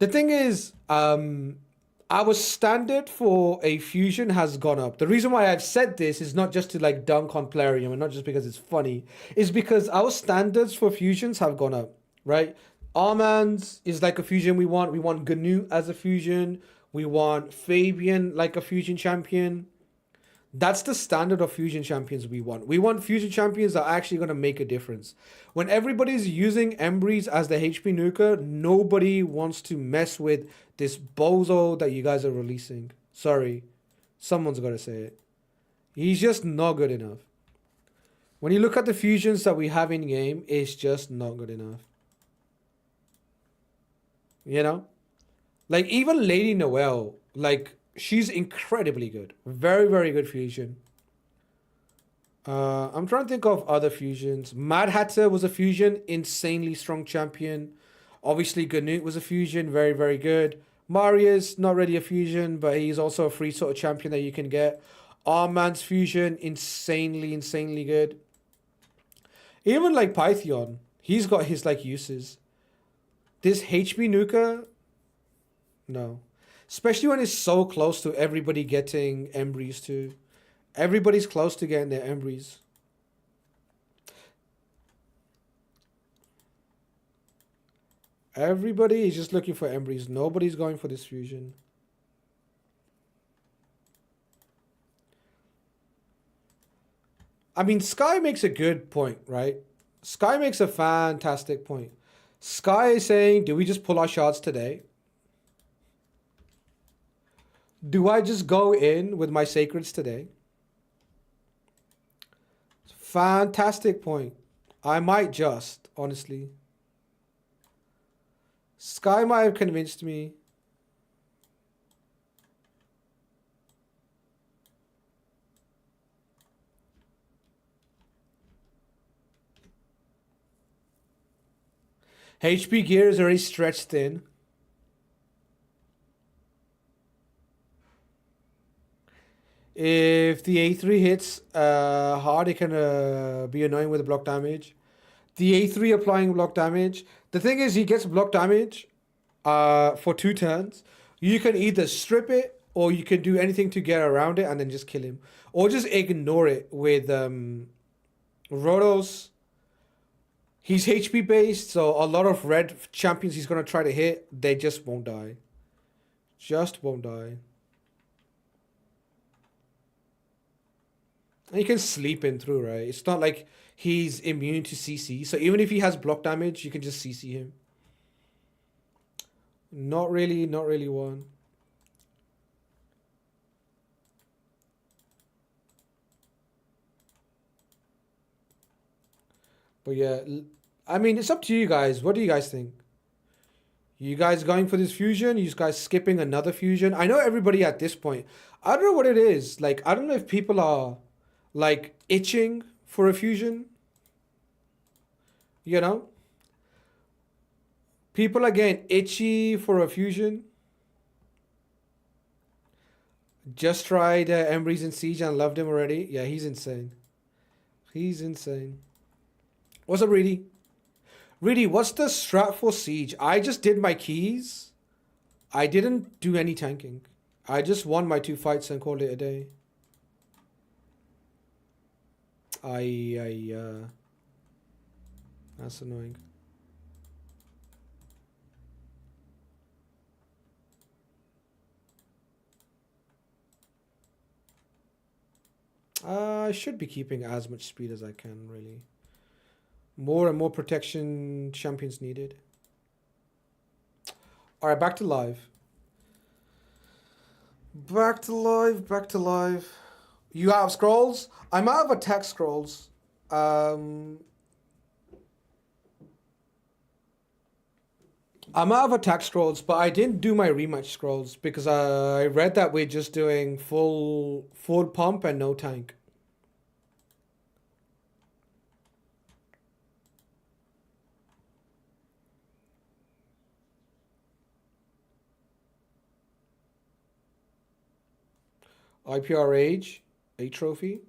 The thing is, our standard for a fusion has gone up. The reason why I've said this is not just to like dunk on Plarium and not just because it's funny. It's because our standards for fusions have gone up, right? Armand's is like a fusion we want. We want Gnu as a fusion. We want Fabian like a fusion champion. That's the standard of fusion champions we want. We want fusion champions that are actually going to make a difference. When everybody's using Embrys as the HP nuker, nobody wants to mess with this bozo that you guys are releasing. Sorry. Someone's got to say it. He's just not good enough. When you look at the fusions that we have in game, it's just not good enough. You know? Like, even Lady Noelle, like, she's incredibly good. Very, very good fusion. I'm trying to think of other fusions. Mad Hatter was a fusion. Insanely strong champion. Obviously, Ganut was a fusion. Very, very good. Marius, not really a fusion, but he's also a free sort of champion that you can get. Armand's fusion, insanely, insanely good. Even like Pythion, he's got his like uses. This HP Nuka, no. Especially when it's so close to everybody getting Embrys too. Everybody's close to getting their Embrys. Everybody is just looking for Embrys. Nobody's going for this fusion. I mean, Sky makes a good point, right? Sky makes a fantastic point. Sky is saying, do we just pull our shards today? Do I just go in with my sacreds today? Fantastic point. I might just, honestly. Sky might have convinced me. HP gear is already stretched thin. If the A3 hits hard, it can be annoying with the block damage. The A3 applying block damage. The thing is, he gets block damage for 2 turns. You can either strip it, or you can do anything to get around it and then just kill him. Or just ignore it with Rodos. He's HP based, so a lot of red champions he's going to try to hit, they just won't die. Just won't die. And you can sleep in through, right? It's not like he's immune to CC. So even if he has block damage, you can just CC him. Not really one. But yeah, I mean, it's up to you guys. What do you guys think? You guys going for this fusion? You guys skipping another fusion? I know everybody at this point. I don't know what it is. Like, I don't know if people are like itching for a fusion. You know, people are getting itchy for a fusion. Just tried Embrys in Siege and loved him already. Yeah, he's insane. He's insane. What's up, Reedy? Reedy, what's the strat for Siege? I just did my keys. I didn't do any tanking. I just won my 2 fights and called it a day. That's annoying. I should be keeping as much speed as I can, really. More and more protection champions needed. Alright, back to live. Back to live, back to live. You out of scrolls? I'm out of attack scrolls. I'm out of attack scrolls, but I didn't do my rematch scrolls because I read that we're just doing full pump and no tank. IPR Age, a trophy.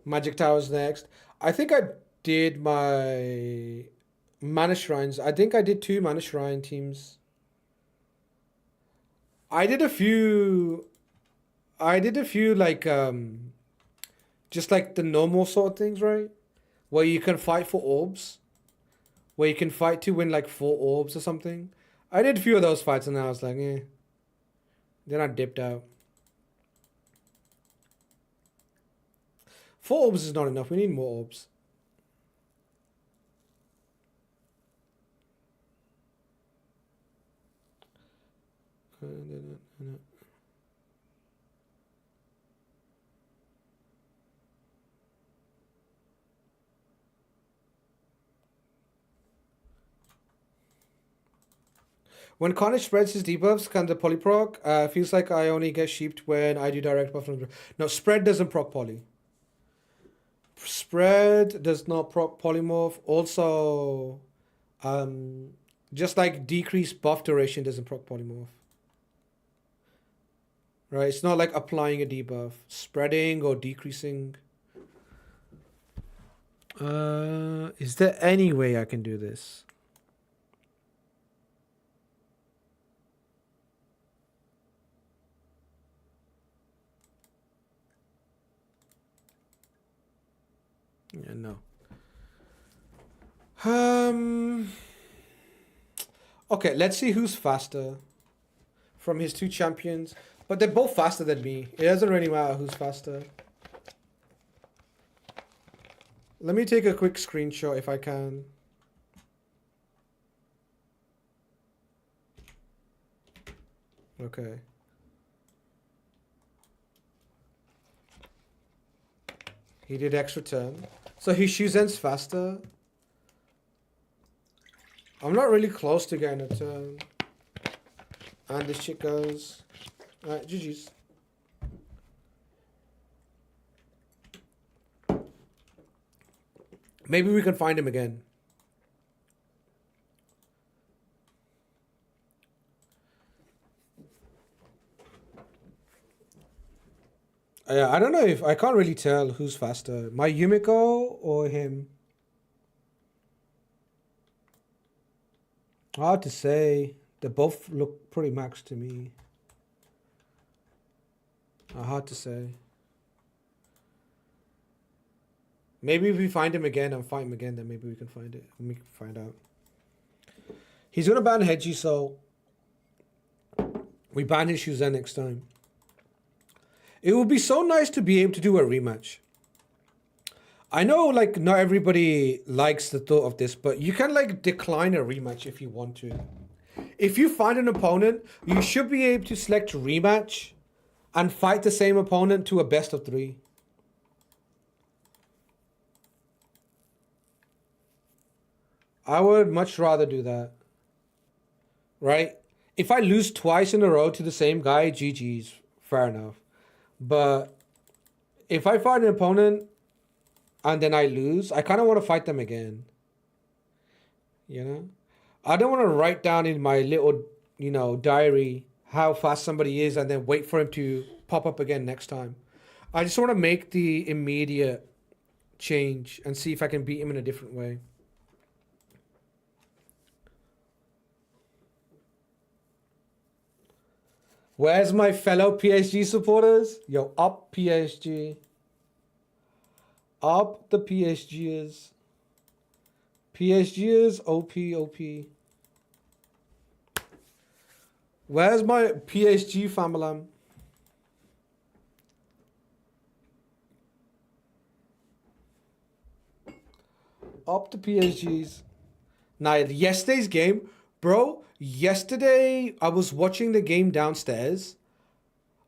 Magic Towers next. I think I did my Mana Shrines. I think I did 2 Mana Shrine teams. I did a few like just like the normal sort of things, right? Where you can fight for orbs. Where you can fight to win like 4 orbs or something. I did a few of those fights and I was like, eh. Then I dipped out. 4 orbs is not enough. We need more orbs. When Carnage spreads his debuffs, can the poly proc? Feels like I only get sheeped when I do direct buff. No, spread doesn't proc poly. Spread does not proc polymorph. Also, just like decreased buff duration doesn't proc polymorph. Right? It's not like applying a debuff. Spreading or decreasing. Is there any way I can do this? Yeah, no. Okay, let's see who's faster from his 2 champions. But they're both faster than me. It doesn't really matter who's faster. Let me take a quick screenshot if I can. Okay. He did extra turn. So his Shuzen's faster. I'm not really close to getting a turn. And this shit goes. Alright, GG's. Maybe we can find him again. I don't know if I can't really tell who's faster, my Yumiko or him. Hard to say. They both look pretty max to me. Hard to say. Maybe if we find him again and fight him again, then maybe we can find it. We can find out. He's gonna ban Hedgie, so we ban his Shuzen next time. It would be so nice to be able to do a rematch. I know, like, not everybody likes the thought of this, but you can, like, decline a rematch if you want to. If you find an opponent, you should be able to select rematch and fight the same opponent to a best of 3. I would much rather do that. Right? If I lose twice in a row to the same guy, GG's. Fair enough. But if I fight an opponent and then I lose, I kind of want to fight them again. You know? I don't want to write down in my little, diary how fast somebody is and then wait for him to pop up again next time. I just want to make the immediate change and see if I can beat him in a different way. Where's my fellow PSG supporters? Yo, up PSG. Up the PSGers. PSGers, OP. Where's my PSG family? Up the PSGs. Now, yesterday's game, bro, yesterday I was watching the game downstairs.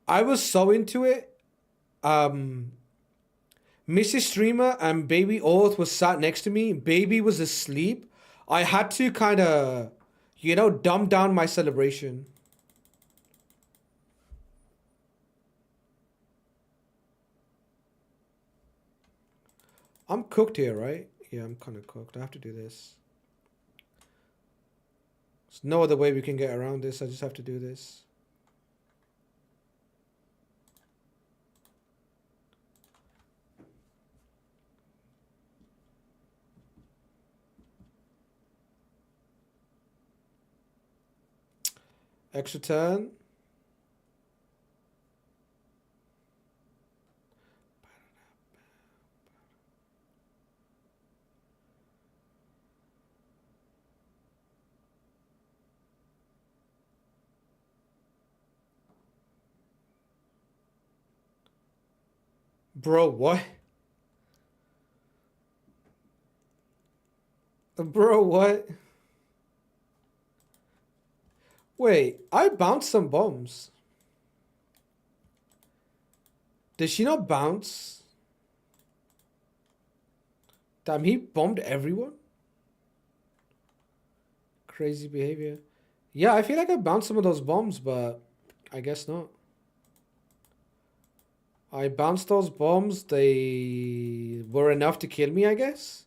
I was so into it. Mrs. Streamer and Baby Orth was sat next to me. Baby was asleep. I had to kind of, dumb down my celebration. I'm cooked here, right? Yeah, I'm kind of cooked. I have to do this. There's no other way we can get around this. I just have to do this. Extra turn. Bro, what? Bro, what? Wait, I bounced some bombs. Did she not bounce? Damn, he bombed everyone? Crazy behavior. Yeah, I feel like I bounced some of those bombs, but I guess not. I bounced those bombs. They were enough to kill me, I guess.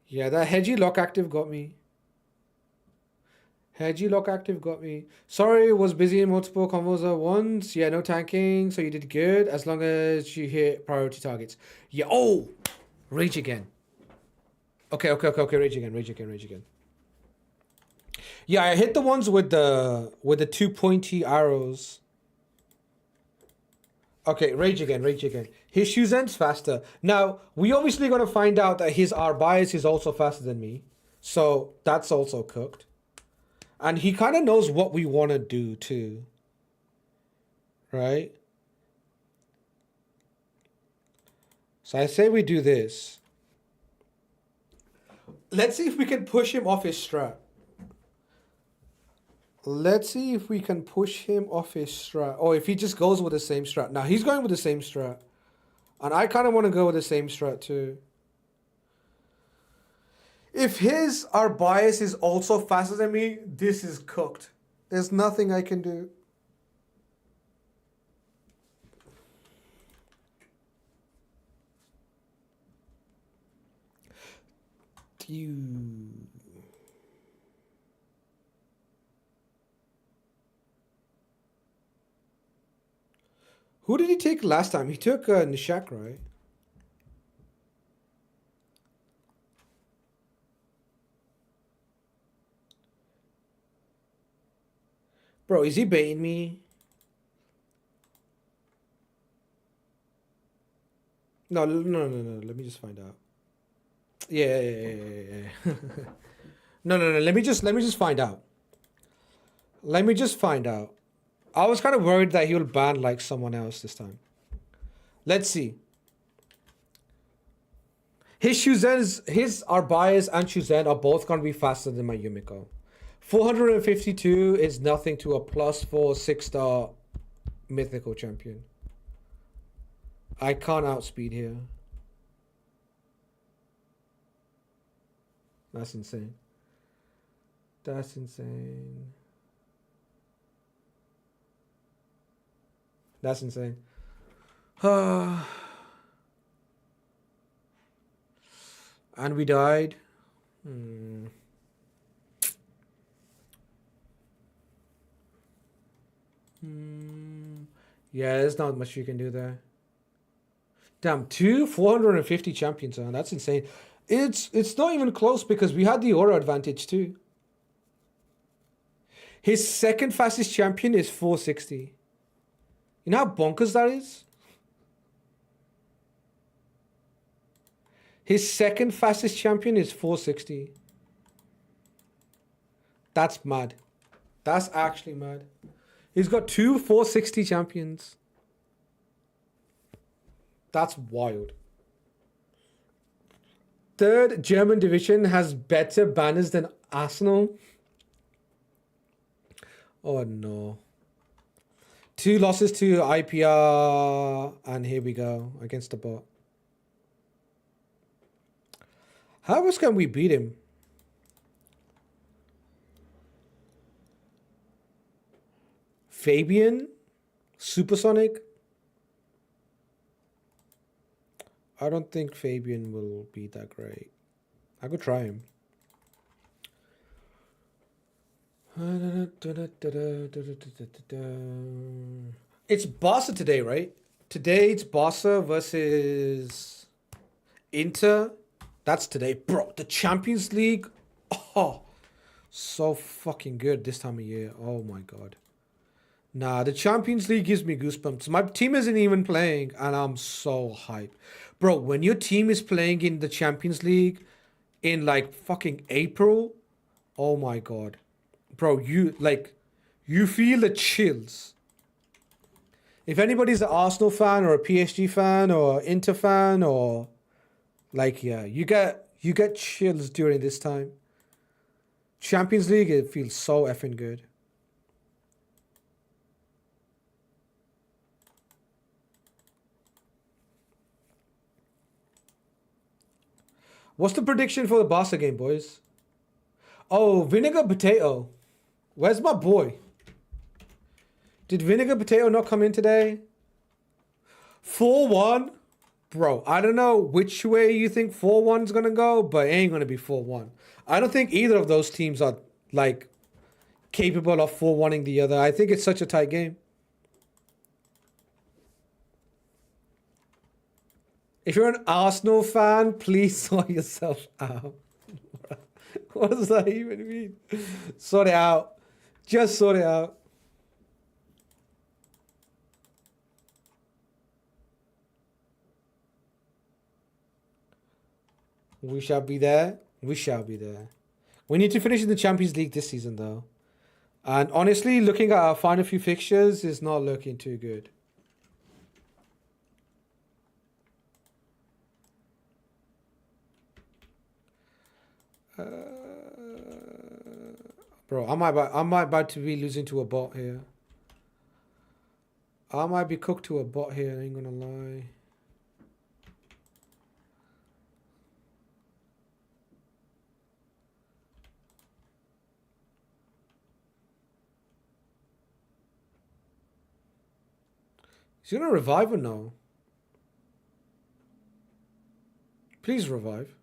Yeah, that Hedgie lock active got me. Hedgie lock active got me. Sorry, was busy in multiple combos at once. Yeah, no tanking, so you did good as long as you hit priority targets. Yeah. Oh, rage again. Okay. Rage again. Yeah, I hit the ones with the 2 pointy arrows. Okay, rage again. His Shuzen's faster. Now, we obviously gonna find out that his R bias is also faster than me. So that's also cooked. And he kind of knows what we want to do too. Right? So I say we do this. Let's see if we can push him off his strat. Let's see if we can push him off his strat. Or if he just goes with the same strat. Now, he's going with the same strat. And I kind of want to go with the same strat too. If his R bias is also faster than me, this is cooked. There's nothing I can do. Who did he take last time? He took Nishak, right? Bro, is he baiting me? No, no, no, no. Let me just find out. Yeah. No. Let me just find out. Let me just find out. I was kind of worried that he'll ban like someone else this time. Let's see. His Arbias and Shuzen are both gonna be faster than my Yumiko. 452 is nothing to a +4 6-star mythical champion. I can't outspeed here. That's insane. That's insane. That's insane. And we died. Yeah, there's not much you can do there. Damn, 450 champions on. That's insane. It's not even close because we had the aura advantage too. His second fastest champion is 460. You know how bonkers that is? His second fastest champion is 460. That's mad. That's actually mad. He's got 460 champions. That's wild. Third German division has better banners than Arsenal. Oh no. 2 losses to IPR, and here we go against the bot. How else can we beat him? Fabian? Supersonic? I don't think Fabian will be that great. I could try him. It's Barca today, right? Today it's Barca versus Inter. That's today. Bro, the Champions League. Oh, so fucking good this time of year. Oh my god. Nah, the Champions League gives me goosebumps. My team isn't even playing and I'm so hyped. Bro, when your team is playing in the Champions League in like fucking April, oh my god. Bro, you feel the chills. If anybody's an Arsenal fan or a PSG fan or Inter fan or like, yeah, you get chills during this time. Champions League, it feels so effing good. What's the prediction for the Barca game, boys? Oh, Vinegar Potato. Where's my boy? Did Vinegar Potato not come in today? 4-1? Bro, I don't know which way you think 4-1's gonna go, but it ain't gonna be 4-1. I don't think either of those teams are, like, capable of 4-1ing the other. I think it's such a tight game. If you're an Arsenal fan, please sort yourself out. What does that even mean? Sort it out. Just sort it out. We shall be there. We shall be there. We need to finish in the Champions League this season, though. And honestly, looking at our final few fixtures is not looking too good. Bro, I might about to be losing to a bot here. I might be cooked to a bot here, I ain't gonna lie. Is he gonna revive or no? Please revive.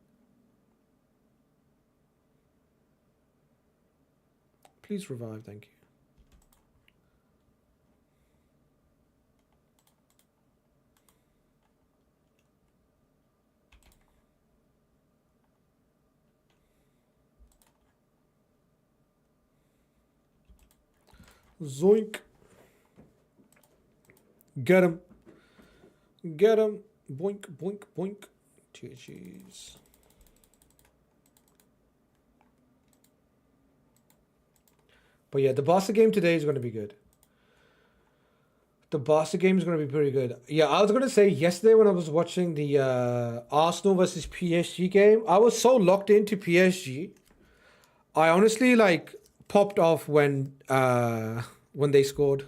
Please revive, thank you. Zoink. Get him. Get him. Boink, boink, boink. GG's. But yeah, the Barca game today is going to be good. The Barca game is going to be pretty good. Yeah, I was going to say yesterday when I was watching the Arsenal versus PSG game, I was so locked into PSG. I honestly like popped off when they scored.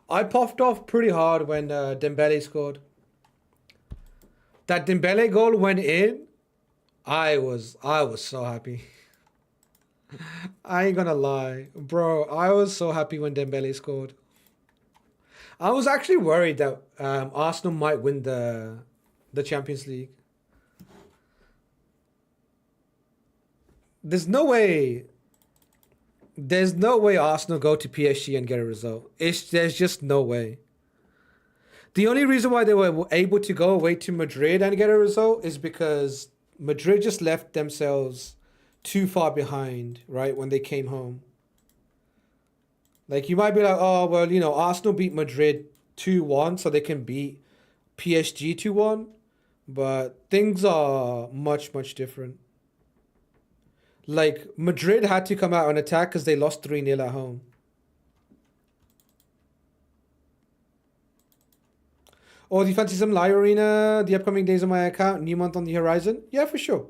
I popped off pretty hard when Dembele scored. That Dembele goal went in. I was so happy. I ain't gonna lie, bro. I was so happy when Dembele scored. I was actually worried that Arsenal might win the Champions League. There's no way Arsenal go to PSG and get a result. There's just no way. The only reason why they were able to go away to Madrid and get a result is because Madrid just left themselves too far behind, right, when they came home. Like, you might be like, oh, well, you know, Arsenal beat Madrid 2-1, so they can beat PSG 2-1. But things are much, much different. Like, Madrid had to come out and attack because they lost 3-0 at home. Oh, do you fancy some live arena? The upcoming days on my account, new month on the horizon? Yeah, for sure.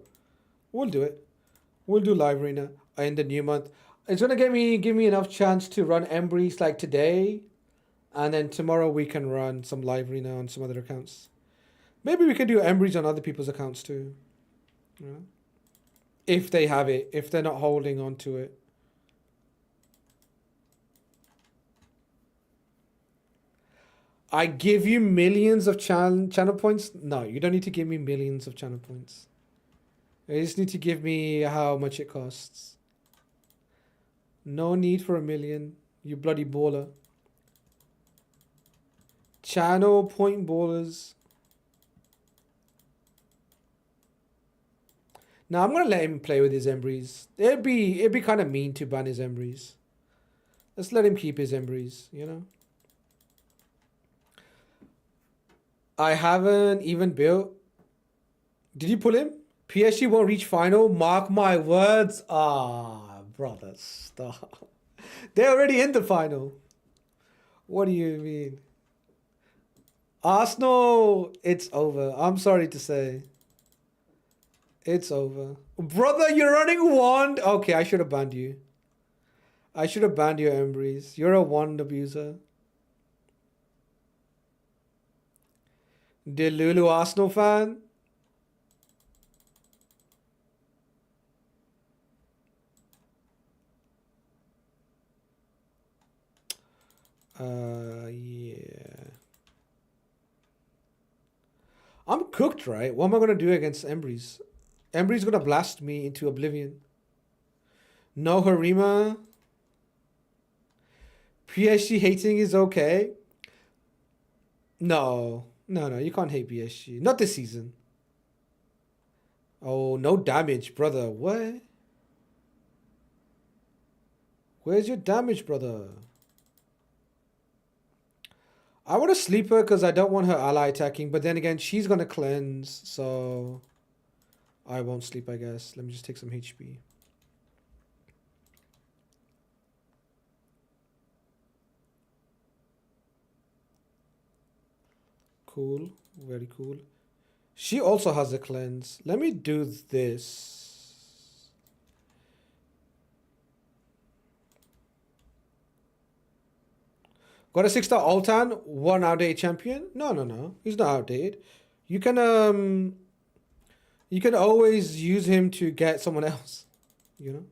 We'll do it. We'll do live arena in the new month. It's gonna give me enough chance to run Embrys like today, and then tomorrow we can run some live arena on some other accounts. Maybe we can do Embrys on other people's accounts too. Yeah. If they have it, if they're not holding on to it. I give you millions of channel points? No, you don't need to give me millions of channel points. You just need to give me how much it costs. No need for 1 million, you bloody baller. Channel point ballers. Now I'm gonna let him play with his Embrys. It'd be kind of mean to ban his Embrys. Let's let him keep his Embrys, you know. I haven't even built. Did you pull him? PSG won't reach final. Mark my words. Ah, brother, stop. They're already in the final. What do you mean? Arsenal, it's over. I'm sorry to say. It's over. Brother, you're running wand. Okay, I should have banned you. I should have banned you, Embrys. You're a wand abuser. Delulu Arsenal fan? Yeah. I'm cooked, right? What am I gonna do against Embrys? Embrys gonna blast me into oblivion. No Harima. PSG hating is okay. No, you can't hate PSG. Not this season. Oh, no damage, brother. What? Where's your damage, brother? I want to sleep her because I don't want her ally attacking, but then again, she's gonna cleanse, so I won't sleep, I guess. Let me just take some HP. Cool, very cool. She also has a cleanse. Let me do this. Got a 6-star Altan, 1 outdated champion? No. He's not outdated. You can always use him to get someone else, you know?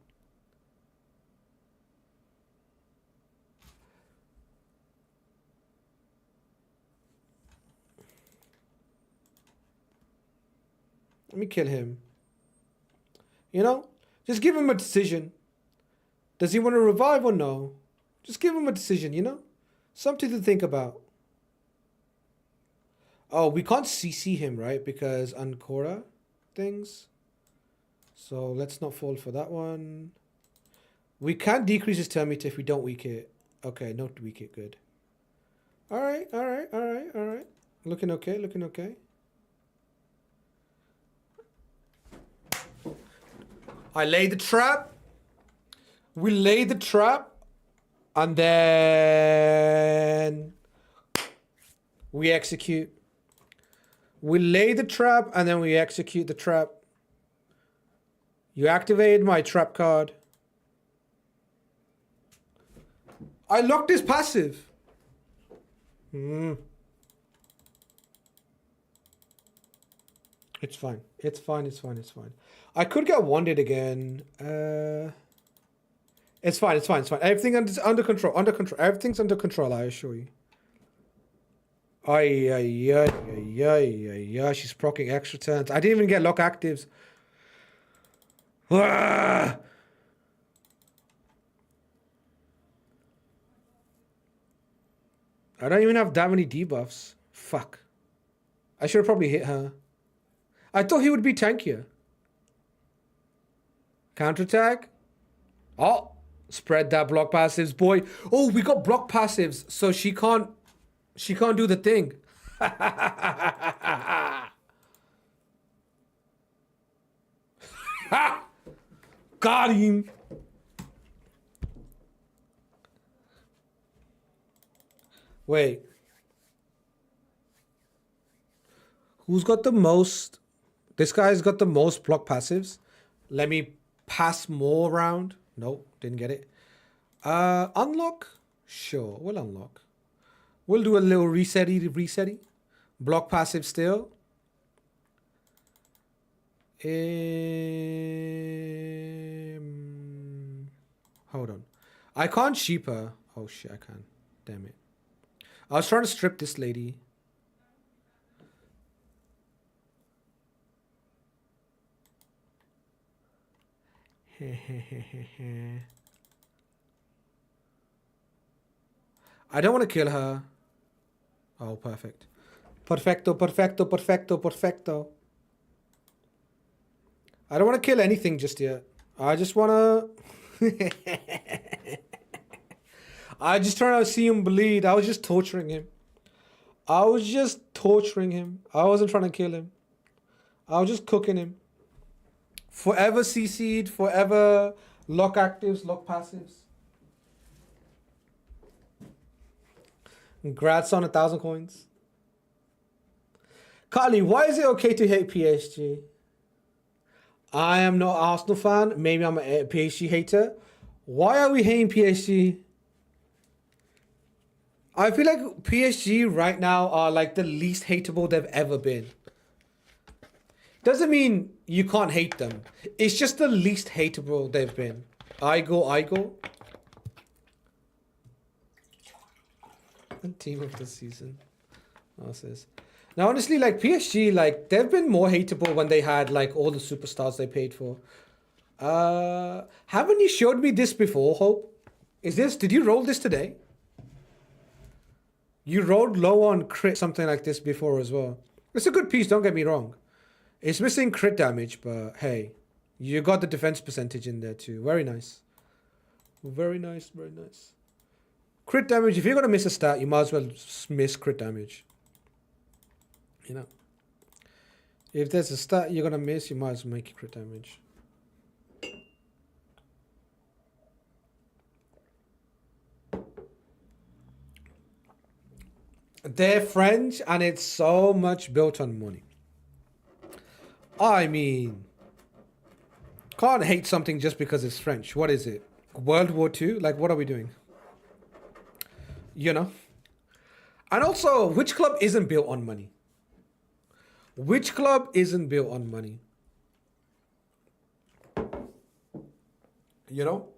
Let me kill him. You know? Just give him a decision. Does he want to revive or no? Just give him a decision, you know? Something to think about. Oh, we can't CC him, right? Because Ancora things. So let's not fall for that one. We can't decrease his turn meter if we don't weak it. Okay, not weak it. Good. All right. Looking okay. I laid the trap. We laid the trap. And then we execute. We lay the trap and then we execute the trap. You activated my trap card. I locked his passive. It's fine. It's fine. I could get wanded again. It's fine. Everything under control. Everything's under control, I assure you. Ay. She's proccing extra turns. I didn't even get lock actives. Ah! I don't even have that many debuffs. Fuck. I should have probably hit her. I thought he would be tankier. Counterattack. Oh, spread that block passives, boy. Oh, we got block passives, so she can't do the thing. Got him. Wait. Who's got the most? This guy's got the most block passives. Let me pass more around. Nope, didn't get it. Unlock? Sure, we'll unlock. We'll do a little resetty. Block passive still. Hold on. I can't sheep her. Oh shit, I can. Damn it. I was trying to strip this lady. I don't want to kill her. Oh, perfect. Perfecto. I don't want to kill anything just yet. I just want to... I just trying to see him bleed. I was just torturing him. I wasn't trying to kill him. I was just cooking him. Forever CC'd, forever lock actives, lock passives. Congrats on 1,000 coins. Carly, why is it okay to hate PSG? I am not an Arsenal fan. Maybe I'm a PSG hater. Why are we hating PSG? I feel like PSG right now are like the least hateable they've ever been. Doesn't mean you can't hate them. It's just the least hateable they've been. I go. Team of the season. Now, honestly, like PSG, like they've been more hateable when they had like all the superstars they paid for. Haven't you showed me this before, Hope? Did you roll this today? You rolled low on crit, something like this before as well. It's a good piece, don't get me wrong. It's missing crit damage, but hey, you got the defense percentage in there too. Very nice. Very nice. Crit damage, if you're going to miss a stat, you might as well miss crit damage. You know. If there's a stat you're going to miss, you might as well make it crit damage. They're French and it's so much built on money. I mean, can't hate something just because it's French. What is it? World War II? Like, what are we doing? You know? And also, which club isn't built on money? Which club isn't built on money? You know?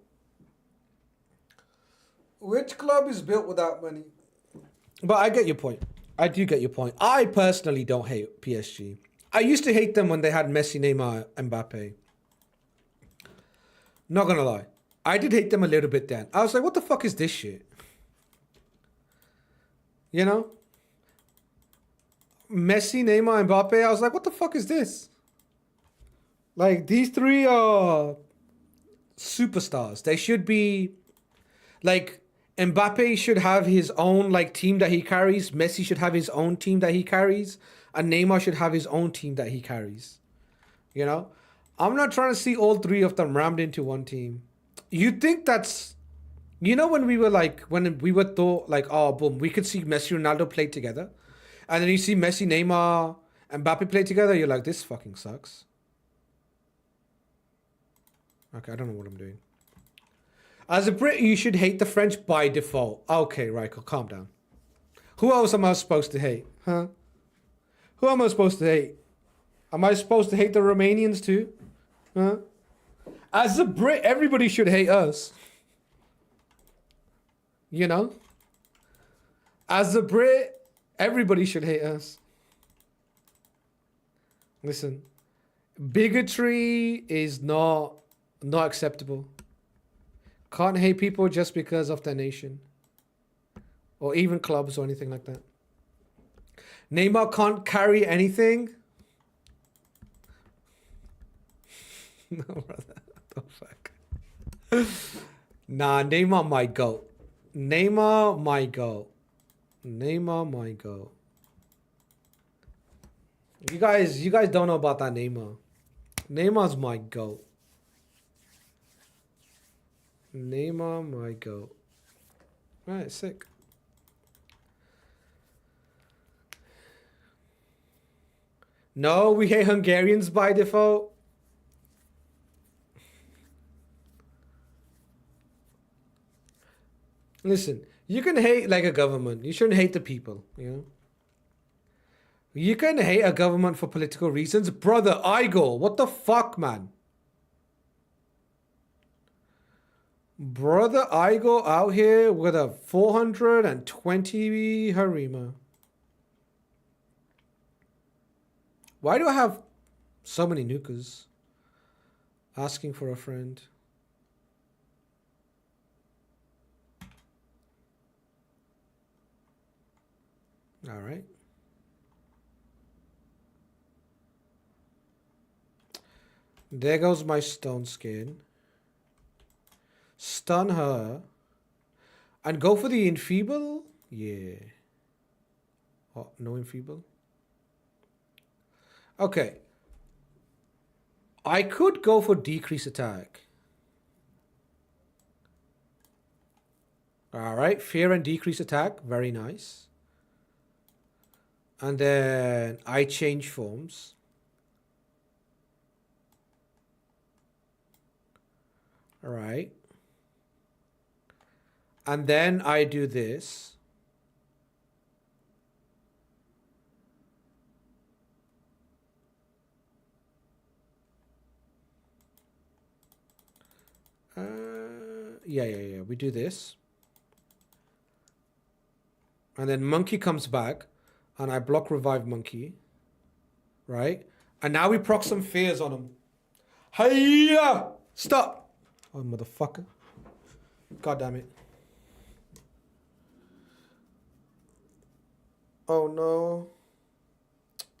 Which club is built without money? But I get your point. I do get your point. I personally don't hate PSG. I used to hate them when they had Messi, Neymar, Mbappe. Not gonna lie. I did hate them a little bit then. I was like, what the fuck is this shit? You know? Messi, Neymar, Mbappe, I was like, what the fuck is this? Like, these three are superstars. They should be like Mbappe should have his own like team that he carries. Messi should have his own team that he carries, and Neymar should have his own team that he carries. You know, I'm not trying to see all three of them rammed into one team. You think that's, you know, when we were thought like, oh, boom, we could see Messi, Ronaldo play together, and then you see Messi, Neymar, and Mbappe play together. You're like, this fucking sucks. Okay, I don't know what I'm doing. As a Brit, you should hate the French by default. Okay, right, calm down. Who else am I supposed to hate? Huh? Who am I supposed to hate? Am I supposed to hate the Romanians too? Huh? As a Brit, everybody should hate us. You know? As a Brit, everybody should hate us. Listen, bigotry is not acceptable. Can't hate people just because of their nation. Or even clubs or anything like that. Neymar can't carry anything. No, brother. What the fuck? Nah, Neymar might go. Neymar might go. Neymar might go. You guys don't know about that Neymar. Neymar's my goat. Neymar my goat. Right, sick. No, we hate Hungarians by default. Listen, you can hate like a government. You shouldn't hate the people, you know? You can hate a government for political reasons. Brother, Igor, what the fuck, man? Brother Igor out here with a 420 Harima. Why do I have so many nukas? Asking for a friend. All right. There goes my stone skin. Stun her. And go for the enfeeble? Yeah. Oh, no enfeeble? Okay. I could go for decrease attack. Alright, fear and decrease attack. Very nice. And then I change forms. Alright. And then I do this. Yeah. We do this. And then monkey comes back. And I block revive monkey. Right? And now we proc some fears on him. Hiya! Stop! Oh, motherfucker. God damn it. Oh no.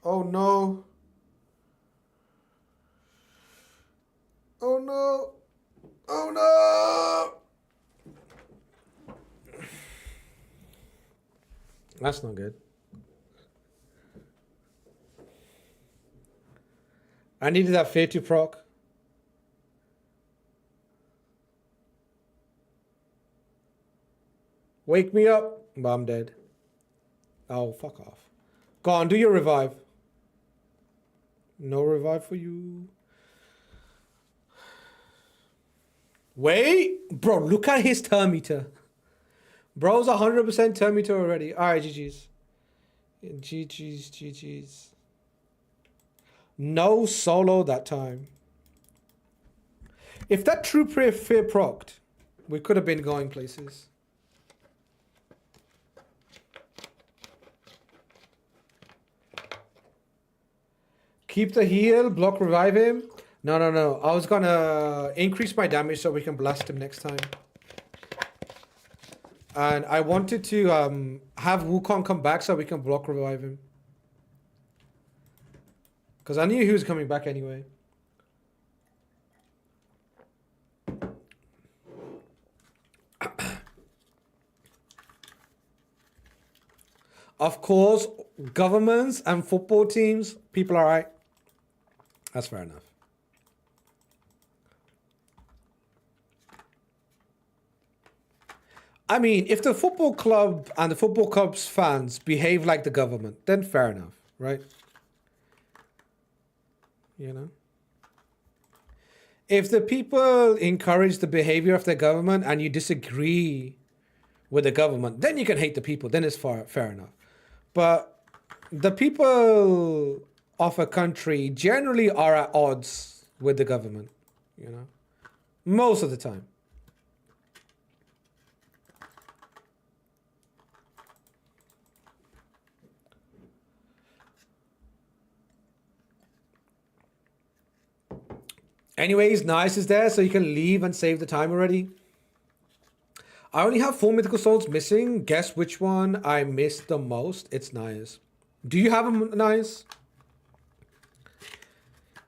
Oh no. Oh no. Oh no. That's not good. I needed that fear to proc. Wake me up. But I'm dead. Oh, fuck off. Go on, do your revive. No revive for you. Wait. Bro, look at his turn meter. Bro's 100% turn meter already. Alright, GG's. GG's. No solo that time. If that true fear procced, we could have been going places. Keep the heal, block revive him. No. I was gonna increase my damage so we can blast him next time. And I wanted to have Wukong come back so we can block revive him. Because I knew he was coming back anyway. Of course, governments and football teams, people are right. That's fair enough. I mean, if the football club and the football club's fans behave like the government, then fair enough, right? You know? If the people encourage the behavior of the government and you disagree with the government, then you can hate the people. Then it's fair enough. But the people of a country generally are at odds with the government, you know, most of the time. Anyways, nice is there, so you can leave and save the time already. I only have 4 mythical souls missing. Guess which one I missed the most? It's Nias. Do you have a Nias?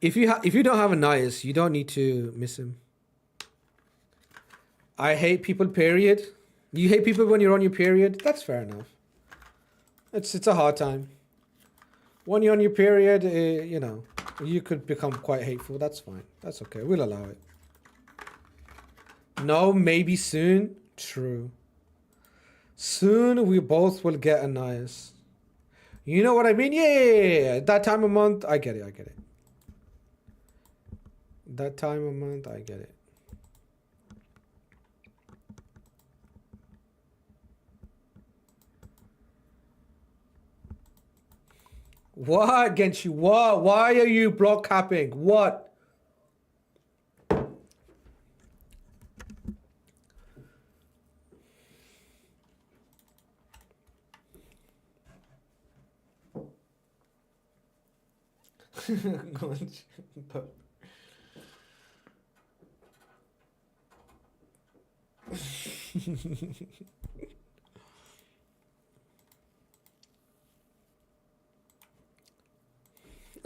If you don't have a Nias, you don't need to miss him. I hate people, period. You hate people when you're on your period? That's fair enough. It's a hard time. When you're on your period, you know, you could become quite hateful. That's fine. That's okay. We'll allow it. No, maybe soon. True. Soon we both will get a nice. You know what I mean? Yeah. That time of month, I get it. That time of month, I get it. What, Genshi? What? Why are you block capping? What?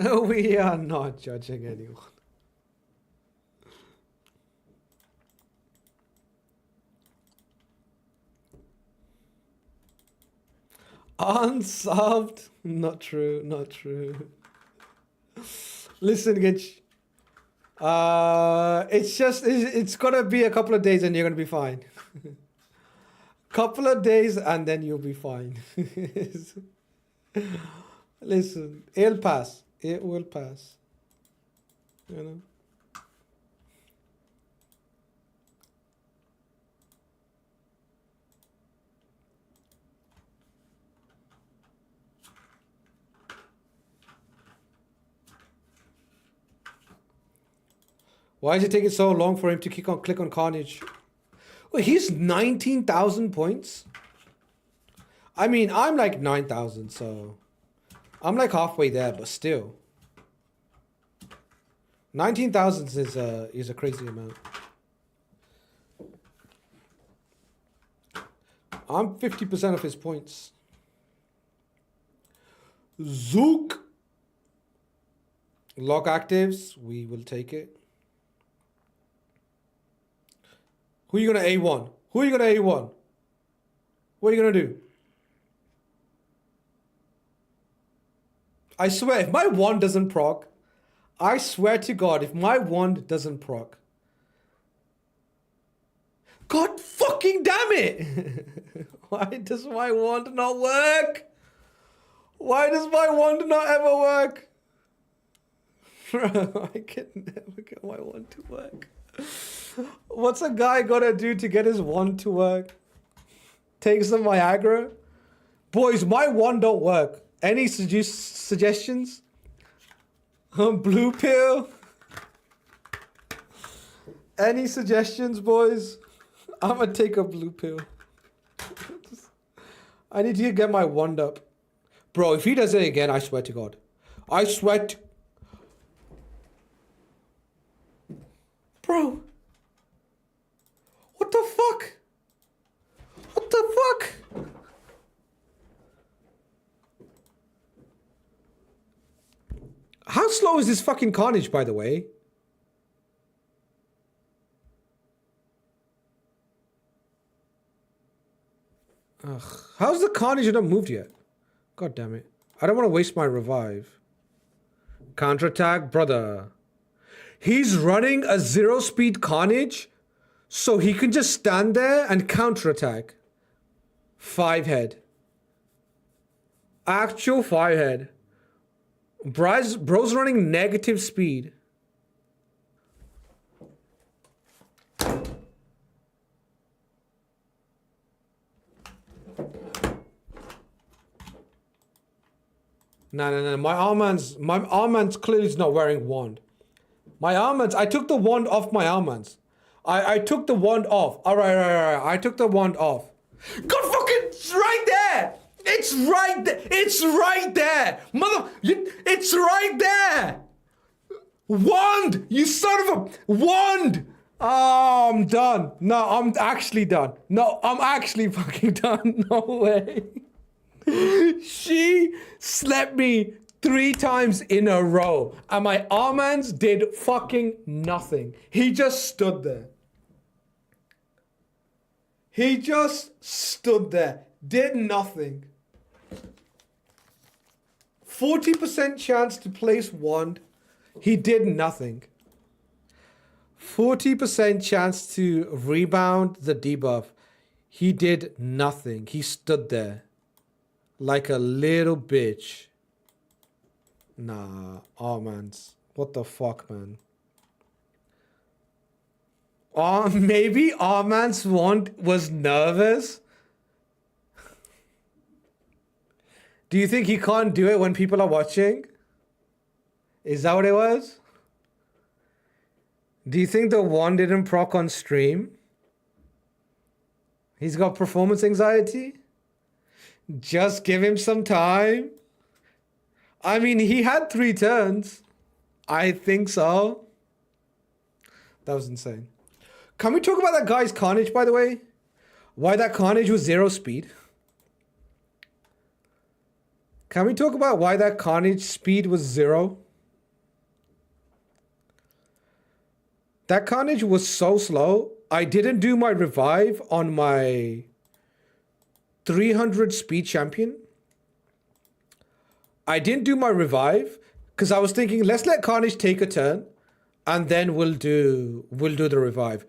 We are not judging anyone. Unsubbed? Not true. Listen, Gitch. It's gonna be a couple of days and you're gonna be fine. Couple of days and then you'll be fine. Listen, it'll pass. It will pass. You know? Why is it taking so long for him to click on Carnage? Well, he's 19,000 points. I mean, I'm like 9,000, so I'm like halfway there, but still. 19,000 is a crazy amount. I'm 50% of his points. Zook. Lock actives. We will take it. Who are you going to A1? What are you going to do? I swear, if my wand doesn't proc, I swear to God, if my wand doesn't proc. God fucking damn it! Why does my wand not work? Why does my wand not ever work? Bro, I can never get my wand to work. What's a guy gotta do to get his wand to work? Take some Viagra? Boys, my wand don't work. Any suggestions? Blue pill? Any suggestions, boys? I'm gonna take a blue pill. I need to get my wand up. Bro, if he does it again, I swear to God. I swear to... Bro. What the fuck? What the fuck? How slow is this fucking Carnage, by the way? Ugh. How's the Carnage not moved yet? God damn it. I don't want to waste my revive. Counterattack, brother. He's running a 0-speed Carnage, so he can just stand there and counterattack. 5-head. Actual 5-head. Bro's running negative speed. No. My Armand's clearly is not wearing wand. My Armand's, I took the wand off my Armand's. I took the wand off. Alright. I took the wand off. God fucking, it's right there! It's right there! It's right there! It's right there! Wand! You son of a wand! Oh, I'm done. No, I'm actually done. No, I'm actually fucking done. No way. She slept me 3 times in a row, and my Armands did fucking nothing. He just stood there. He just stood there, did nothing. 40% chance to place wand. He did nothing. 40% chance to rebound the debuff. He did nothing. He stood there like a little bitch. Nah, Armands. What the fuck, man? Maybe Armands was nervous. Do you think he can't do it when people are watching? Is that what it was? Do you think the wand didn't proc on stream? He's got performance anxiety? Just give him some time. I mean, he had 3 turns. I think so. That was insane. Can we talk about that guy's Carnage, by the way? Why that Carnage was 0 speed? Can we talk about why that Carnage speed was 0? That Carnage was so slow. I didn't do my revive on my 300 speed champion. I didn't do my revive because I was thinking, let's let Carnage take a turn and then we'll do the revive.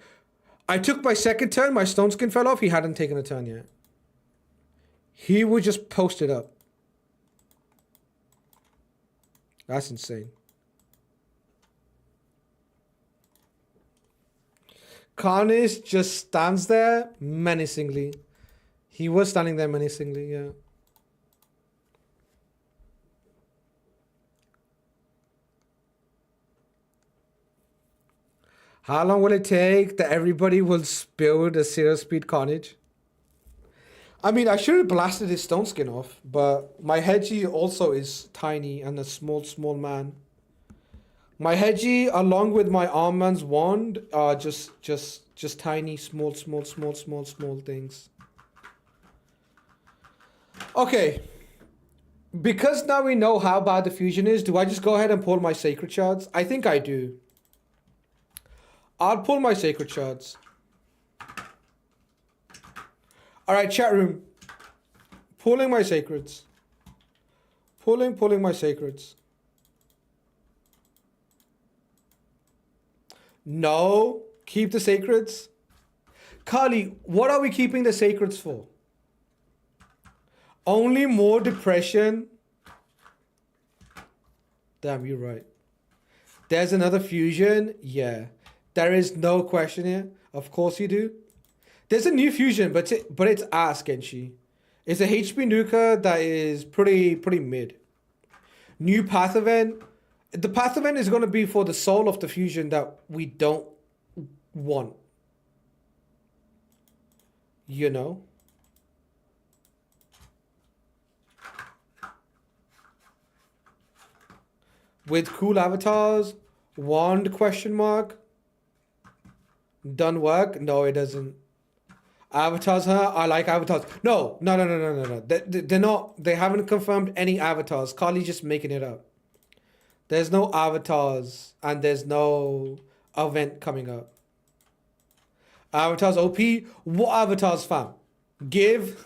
I took my second turn, my stone skin fell off. He hadn't taken a turn yet. He would just post it up. That's insane. Carnage just stands there menacingly. He was standing there menacingly, yeah. How long will it take that everybody will build a 0-speed Carnage? I mean, I should have blasted his stone skin off, but my Hedgie also is tiny and a small man. My Hedgie, along with my Armand's wand, are just tiny, small things. Okay. Because now we know how bad the fusion is, do I just go ahead and pull my sacred shards? I think I do. I'll pull my sacred shards. Alright, chat room. Pulling my sacreds. Pulling my sacreds. No. Keep the sacreds. Carly, what are we keeping the sacreds for? Only more depression. Damn, you're right. There's another fusion. Yeah. There is no question here. Of course you do. There's a new fusion, but it's ass, Genshi. It's a HP nuker that is pretty mid. New path event. The path event is going to be for the soul of the fusion that we don't want. You know? With cool avatars. Wand question mark. Done work? No, it doesn't. Avatars, huh? I like avatars. No. They're not. They haven't confirmed any avatars. Carly's just making it up. There's no avatars and there's no event coming up. Avatars OP? What avatars, fam? Give.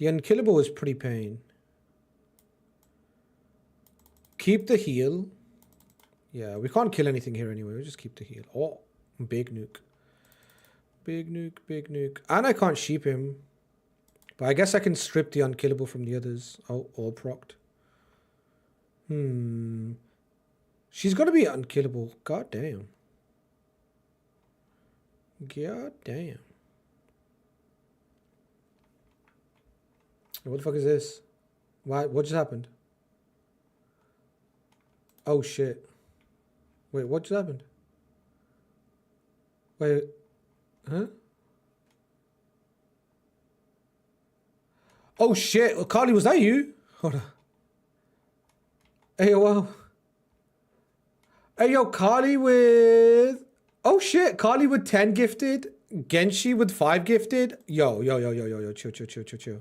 The unkillable is pretty pain. Keep the heal. Yeah, we can't kill anything here anyway. We'll just keep the heal. Oh, big nuke. Big nuke, big nuke. And I can't sheep him. But I guess I can strip the unkillable from the others. Oh, all procced. She's got to be unkillable. God damn. God damn. What the fuck is this? Why? What just happened? Oh shit. Wait, what just happened? Wait. Huh? Oh shit. Well, Carly, was that you? Hold on. Hey, wow. Hey, yo, Carly with... Oh shit. Carly with 10 gifted. Genshi with 5 gifted. Yo. Chill.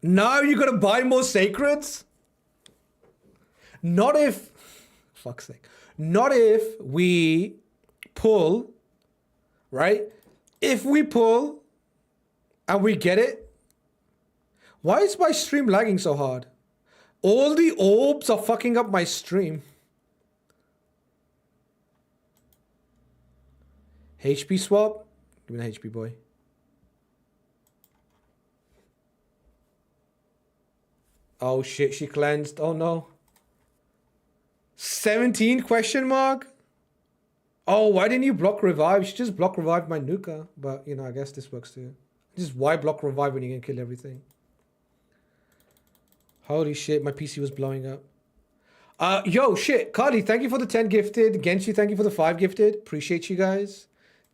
Now you gotta buy more sacreds? Not if... Fuck's sake. Not if we pull, right? If we pull and we get it. Why is my stream lagging so hard? All the orbs are fucking up my stream. HP swap? Give me an HP boy. Oh shit, she cleansed. Oh no. 17 question mark? Oh, why didn't you block revive? She just block revive my Nuka. But, you know, I guess this works too. Just why block revive when you can kill everything? Holy shit, my PC was blowing up. Yo, shit. Carly, thank you for the 10 gifted. Genshi, thank you for the 5 gifted. Appreciate you guys.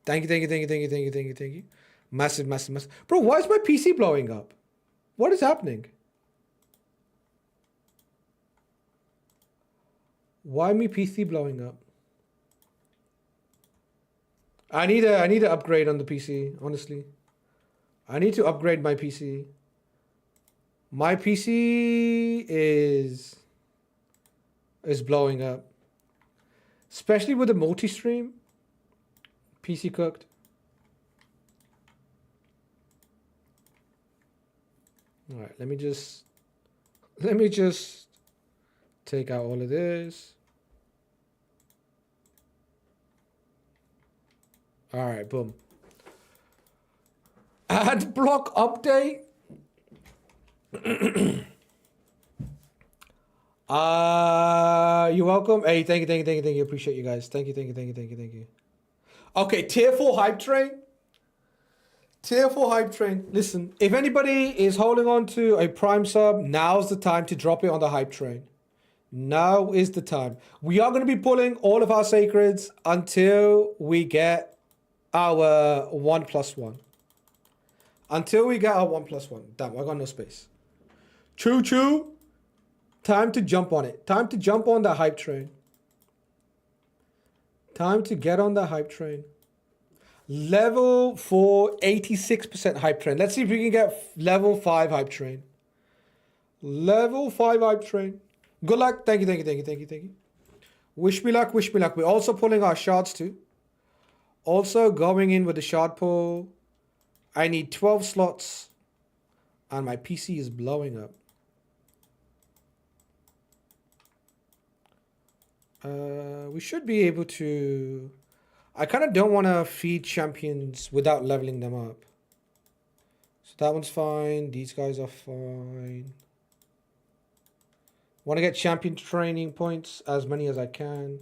Thank you. Massive. Bro, why is my PC blowing up? What is happening? Why my PC blowing up? I need to upgrade on the PC, honestly. I need to upgrade my PC. My PC is blowing up. Especially with the multi-stream. PC cooked. Alright, let me just take out all of this. All right, boom. Ad block update. You're welcome. Hey, thank you. Appreciate you guys. Thank you. Okay, tier 4 hype train. Tier 4 hype train. Listen, if anybody is holding on to a Prime sub, now's the time to drop it on the hype train. Now is the time. We are going to be pulling all of our sacreds until we get our 1+1. Until we get our 1+1. Damn, I got no space. Choo. Time to jump on it. Time to jump on the hype train. Time to get on the hype train. Level 4, 86% hype train. Let's see if we can get level 5 hype train. Level 5 hype train. Good luck. Thank you. Wish me luck. We're also pulling our shards too. Also going in with the shard pull. I need 12 slots. And my PC is blowing up. We should be able to... I kind of don't want to feed champions without leveling them up. So that one's fine. These guys are fine. Want to get champion training points, as many as I can.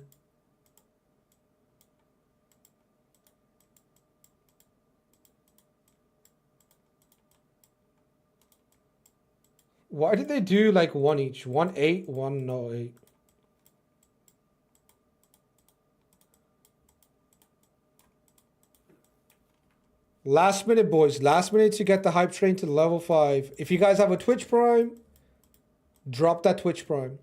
Why did they do like one each? 1 8, 1 no 8. Last minute, boys. Last minute to get the hype train to level 5. If you guys have a Twitch Prime, drop that Twitch Prime.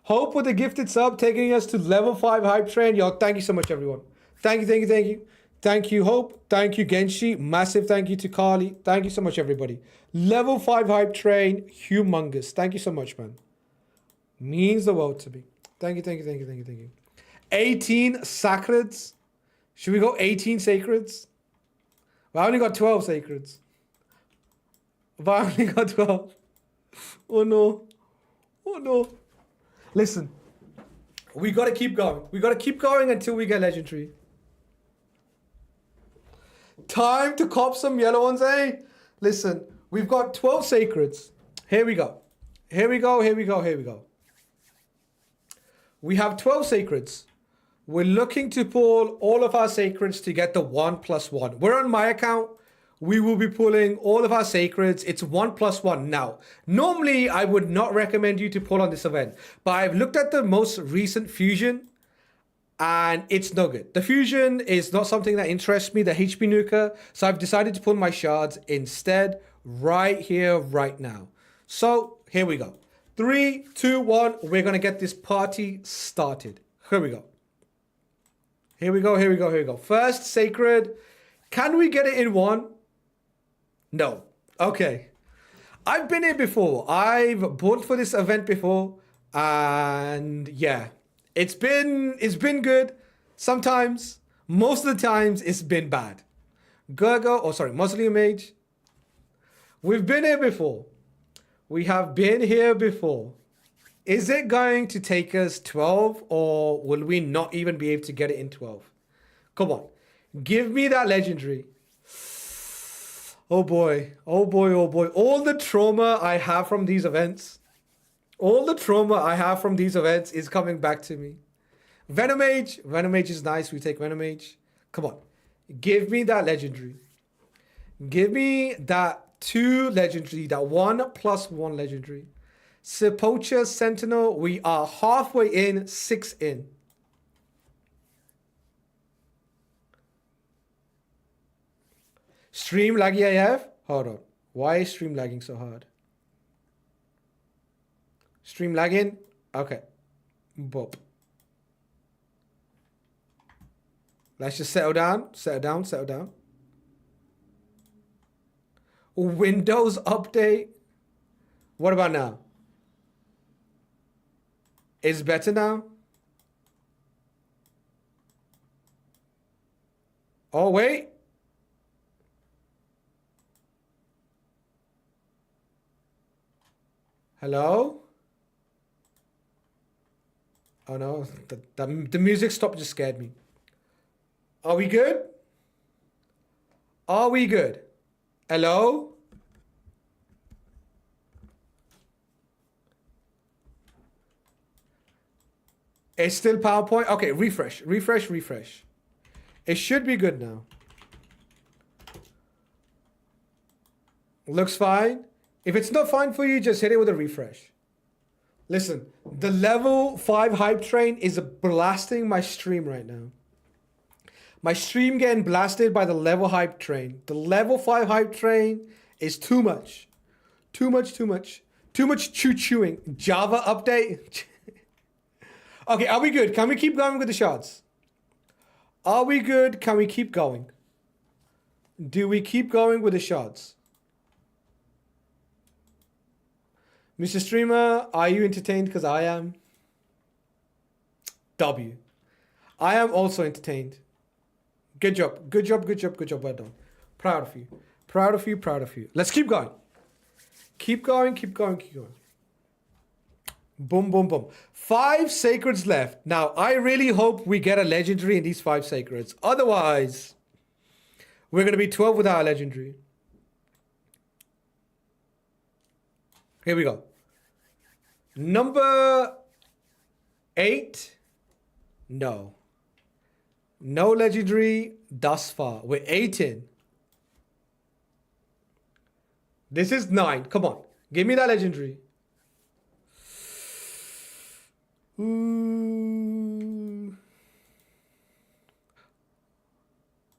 Hope with the gifted sub taking us to level 5 hype train. Yo, thank you so much, everyone. Thank you. Thank you, Hope. Thank you, Genshi. Massive thank you to Carly. Thank you so much, everybody. Level 5 hype train. Humongous. Thank you so much, man. Means the world to me. Thank you. 18 sacreds. Should we go 18 sacreds? But I only got 12 sacreds. But I only got 12. Oh no. Oh no. Listen. We gotta keep going. We gotta keep going until we get legendary. Time to cop some yellow ones, eh? Listen, we've got 12 sacreds. Here we go. Here we go, here we go, here we go. We have 12 sacreds. We're looking to pull all of our sacreds to get the 1+1. We're on my account. We will be pulling all of our sacreds. It's 1+1 now. Normally, I would not recommend you to pull on this event, but I've looked at the most recent fusion and it's no good. The fusion is not something that interests me, the HP nuker. So I've decided to pull my shards instead right here, right now. So here we go. 3, 2, 1. We're going to get this party started. Here we go. Here we go, here we go, here we go. First sacred. Can we get it in one? No. Okay. I've been here before. I've bought for this event before. And yeah. It's been good. Sometimes. Most of the times it's been bad. Mausoleum Mage. We've been here before. We have been here before. Is it going to take us 12 or will we not even be able to get it in 12? Come on. Give me that legendary. Oh boy. Oh boy, oh boy. All the trauma I have from these events. All the trauma I have from these events is coming back to me. Venom Mage. Venom Mage is nice. We take Venom Mage. Come on. Give me that legendary. Give me that 2 legendary. That 1+1 legendary. Sepulcher Sentinel. We are halfway in. 6 in. Stream laggy AF? Hold on. Why is stream lagging so hard? Stream lagging? Okay. Boop. Let's just settle down. Settle down. Settle down. Windows update. What about now? It's better now? Oh, wait. Hello? Oh no, the music stop just scared me. Are we good? Are we good? Hello? It's still PowerPoint? Okay, refresh, refresh, refresh. It should be good now. Looks fine. If it's not fine for you, just hit it with a refresh. Listen, the level 5 hype train is blasting my stream right now. My stream getting blasted by the level hype train. The level 5 hype train is too much. Too much, too much. Too much chewing. Java update. Okay, are we good? Can we keep going with the shots? Are we good? Can we keep going? Do we keep going with the shots? Mr. Streamer, are you entertained? Because I am. W. I am also entertained. Good job. Good job, good job, good job. Well done. Proud of you. Proud of you, proud of you. Let's keep going. Keep going, keep going, keep going. Boom, boom, boom. 5 sacreds left. Now, I really hope we get a legendary in these 5 sacreds. Otherwise, we're going to be 12 without a legendary. Here we go. Number 8. No. No legendary thus far. We're 8 in. This is 9. Come on. Give me that legendary. Ooh.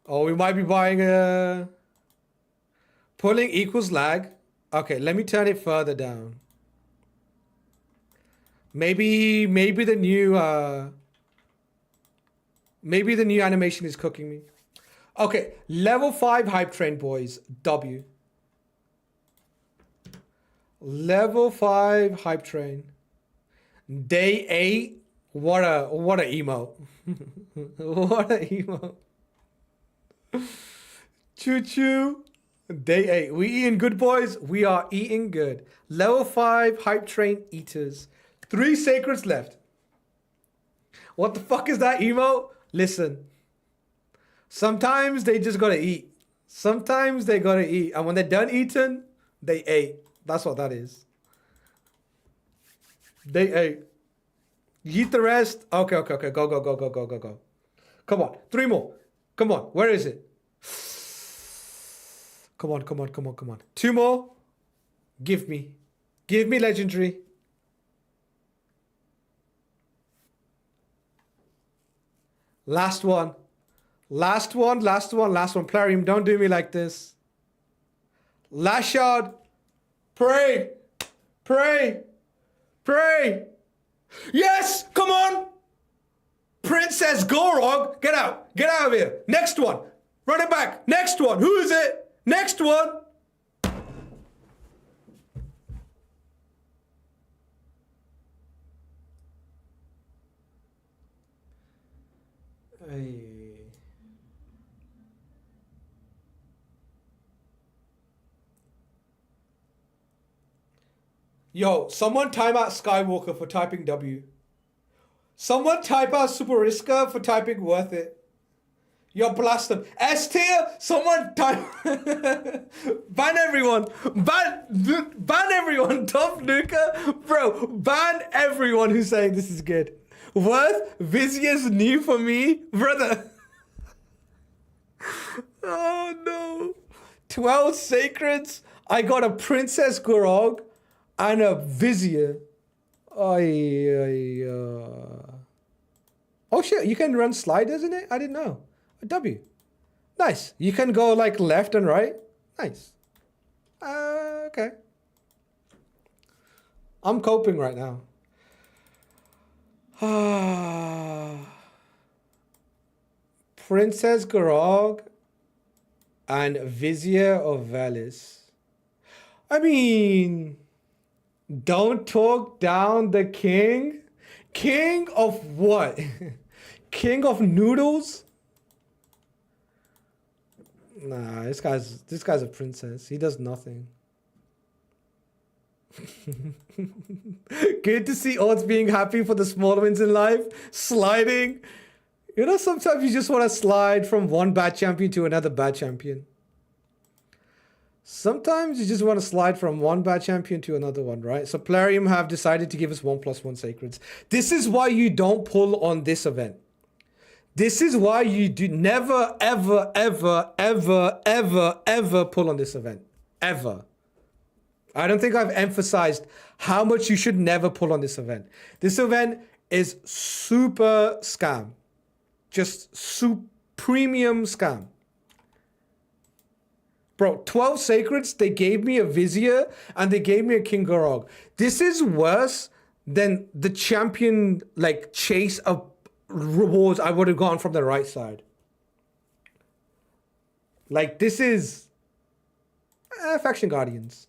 Oh, we might be buying a... Pulling equals lag. Okay, let me turn it further down. Maybe the new animation is cooking me. Okay, level 5 hype train, boys. W. Level 5 hype train. Day 8. What a emo. What a emo. Choo choo. Day 8. We eating good, boys. We are eating good. Level 5 hype train eaters. 3 sacreds left. What the fuck is that emo? Listen. Sometimes they just gotta eat. Sometimes they gotta eat. And when they're done eating, they ate. That's what that is. They ate. Eat the rest. Okay. Go. Come on. 3 more. Come on. Where is it? Come on. 2 more. Give me legendary. Last one. Plarium, don't do me like this. Last shot. Pray. Yes, come on. Princess Gorog, get out of here. Next one. Run it back. Next one. Who is it? Next one. Hey. Yo, someone time out Skywalker for typing W. Someone type out Super Riska for typing worth it. Yo, blast them. S tier, someone type. Ban everyone. Ban everyone. Top Nuka. Bro, ban everyone who's saying this is good. Worth, Vizier's new for me. Brother. Oh no. 12 sacreds. I got a Princess Gorog and a Vizier. Oh shit, you can run sliders in it? I didn't know. A W. Nice. You can go like left and right. Nice. Okay. I'm coping right now. Princess Gorog and Vizier of Valis. I mean, don't talk down the king. King of what? King of noodles? Nah, this guy's a princess. He does nothing. Good to see odds being happy for the small wins in life. Sliding. You know, sometimes you just want to slide from one bad champion to another bad champion. Sometimes you just want to slide from one bad champion to another one, right? So Plarium have decided to give us 1+1 sacreds. This is why you don't pull on this event. This is why you do never, ever pull on this event. Ever. I don't think I've emphasized how much you should never pull on this event. This event is super scam. Just premium scam. Bro, 12 sacreds, they gave me a Vizier and they gave me a King Gorog. This is worse than the champion like chase of rewards I would have gone from the right side. Like this is Faction Guardians.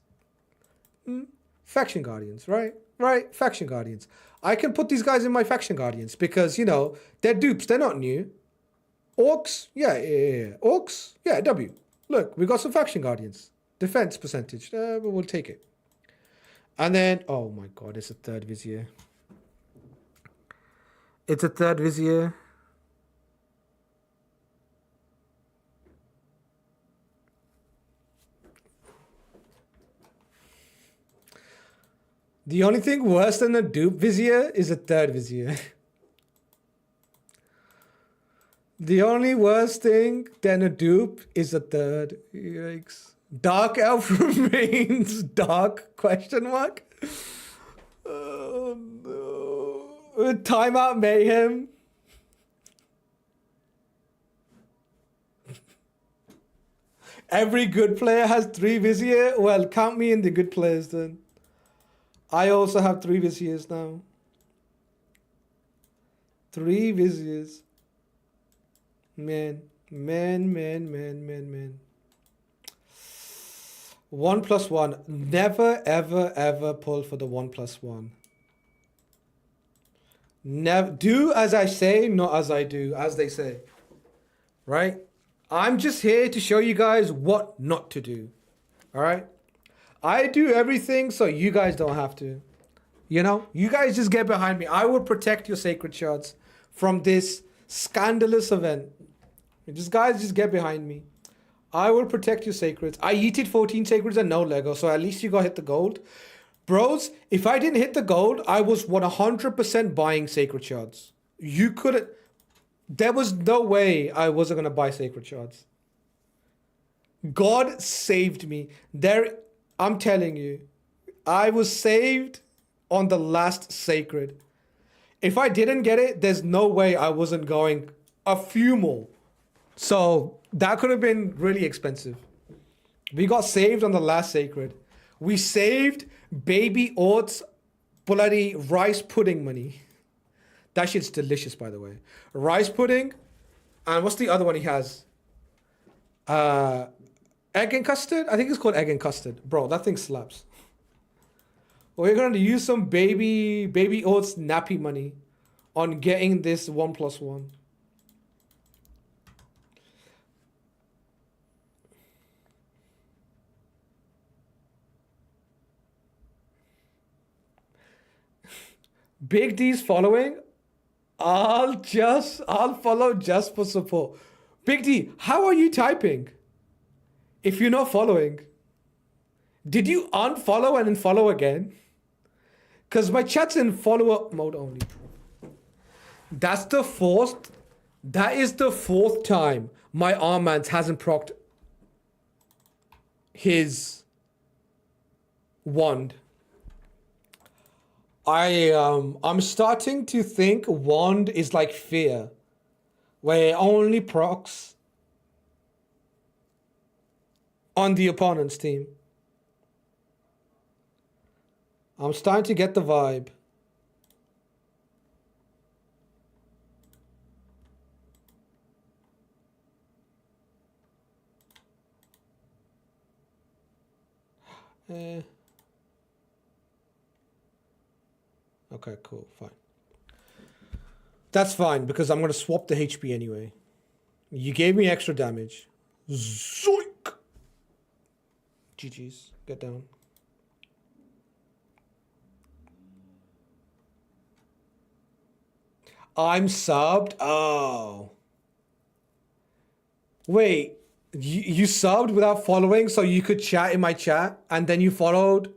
Faction Guardians, right? Right, Faction Guardians. I can put these guys in my Faction Guardians because, you know, they're dupes. They're not new. Orcs, yeah. Orcs, yeah, W. Look, we got some Faction Guardians. Defense percentage, but we'll take it. And then, oh my god, it's a third Vizier. It's a third Vizier. The only thing worse than a dupe Vizier is a third Vizier. The only worst thing than a dupe is a third. Yikes. Dark Elf remains dark? Question mark. Oh no. Timeout Mayhem. Every good player has 3 Vizier. Well, count me in the good players then. I also have 3 Viziers now. 3 Viziers. Man. 1+1. Never, ever pull for the 1+1. Never do as I say, not as I do, as they say. Right? I'm just here to show you guys what not to do. All right? I do everything so you guys don't have to. You know, you guys just get behind me. I will protect your sacred shards from this scandalous event. Just guys, just get behind me. I will protect your sacreds. I yeeted 14 sacreds and no Lego, so at least you got hit the gold. Bros, if I didn't hit the gold, I was 100% buying sacred shards. You couldn't. There was no way I wasn't going to buy sacred shards. God saved me. I'm telling you, I was saved on the last sacred. If I didn't get it, there's no way I wasn't going a few more. So that could have been really expensive. We got saved on the last sacred. We saved baby oats bloody rice pudding money. That shit's delicious, by the way. Rice pudding, and what's the other one he has? Egg and custard? I think it's called egg and custard. Bro, that thing slaps. We're going to use some baby oats nappy money on getting this 1+1. Big D's following. I'll follow just for support. Big D, how are you typing? If you're not following, did you unfollow and then follow again? Because my chat's in follow-up mode only. That is the fourth time my Armand hasn't procced his wand. I'm starting to think wand is like fear, where it only procs on the opponent's team. I'm starting to get the vibe. Okay, cool, fine. That's fine, because I'm going to swap the HP anyway. You gave me extra damage. Zoink! GG's. Get down. I'm subbed? Oh. Wait, you subbed without following so you could chat in my chat and then you followed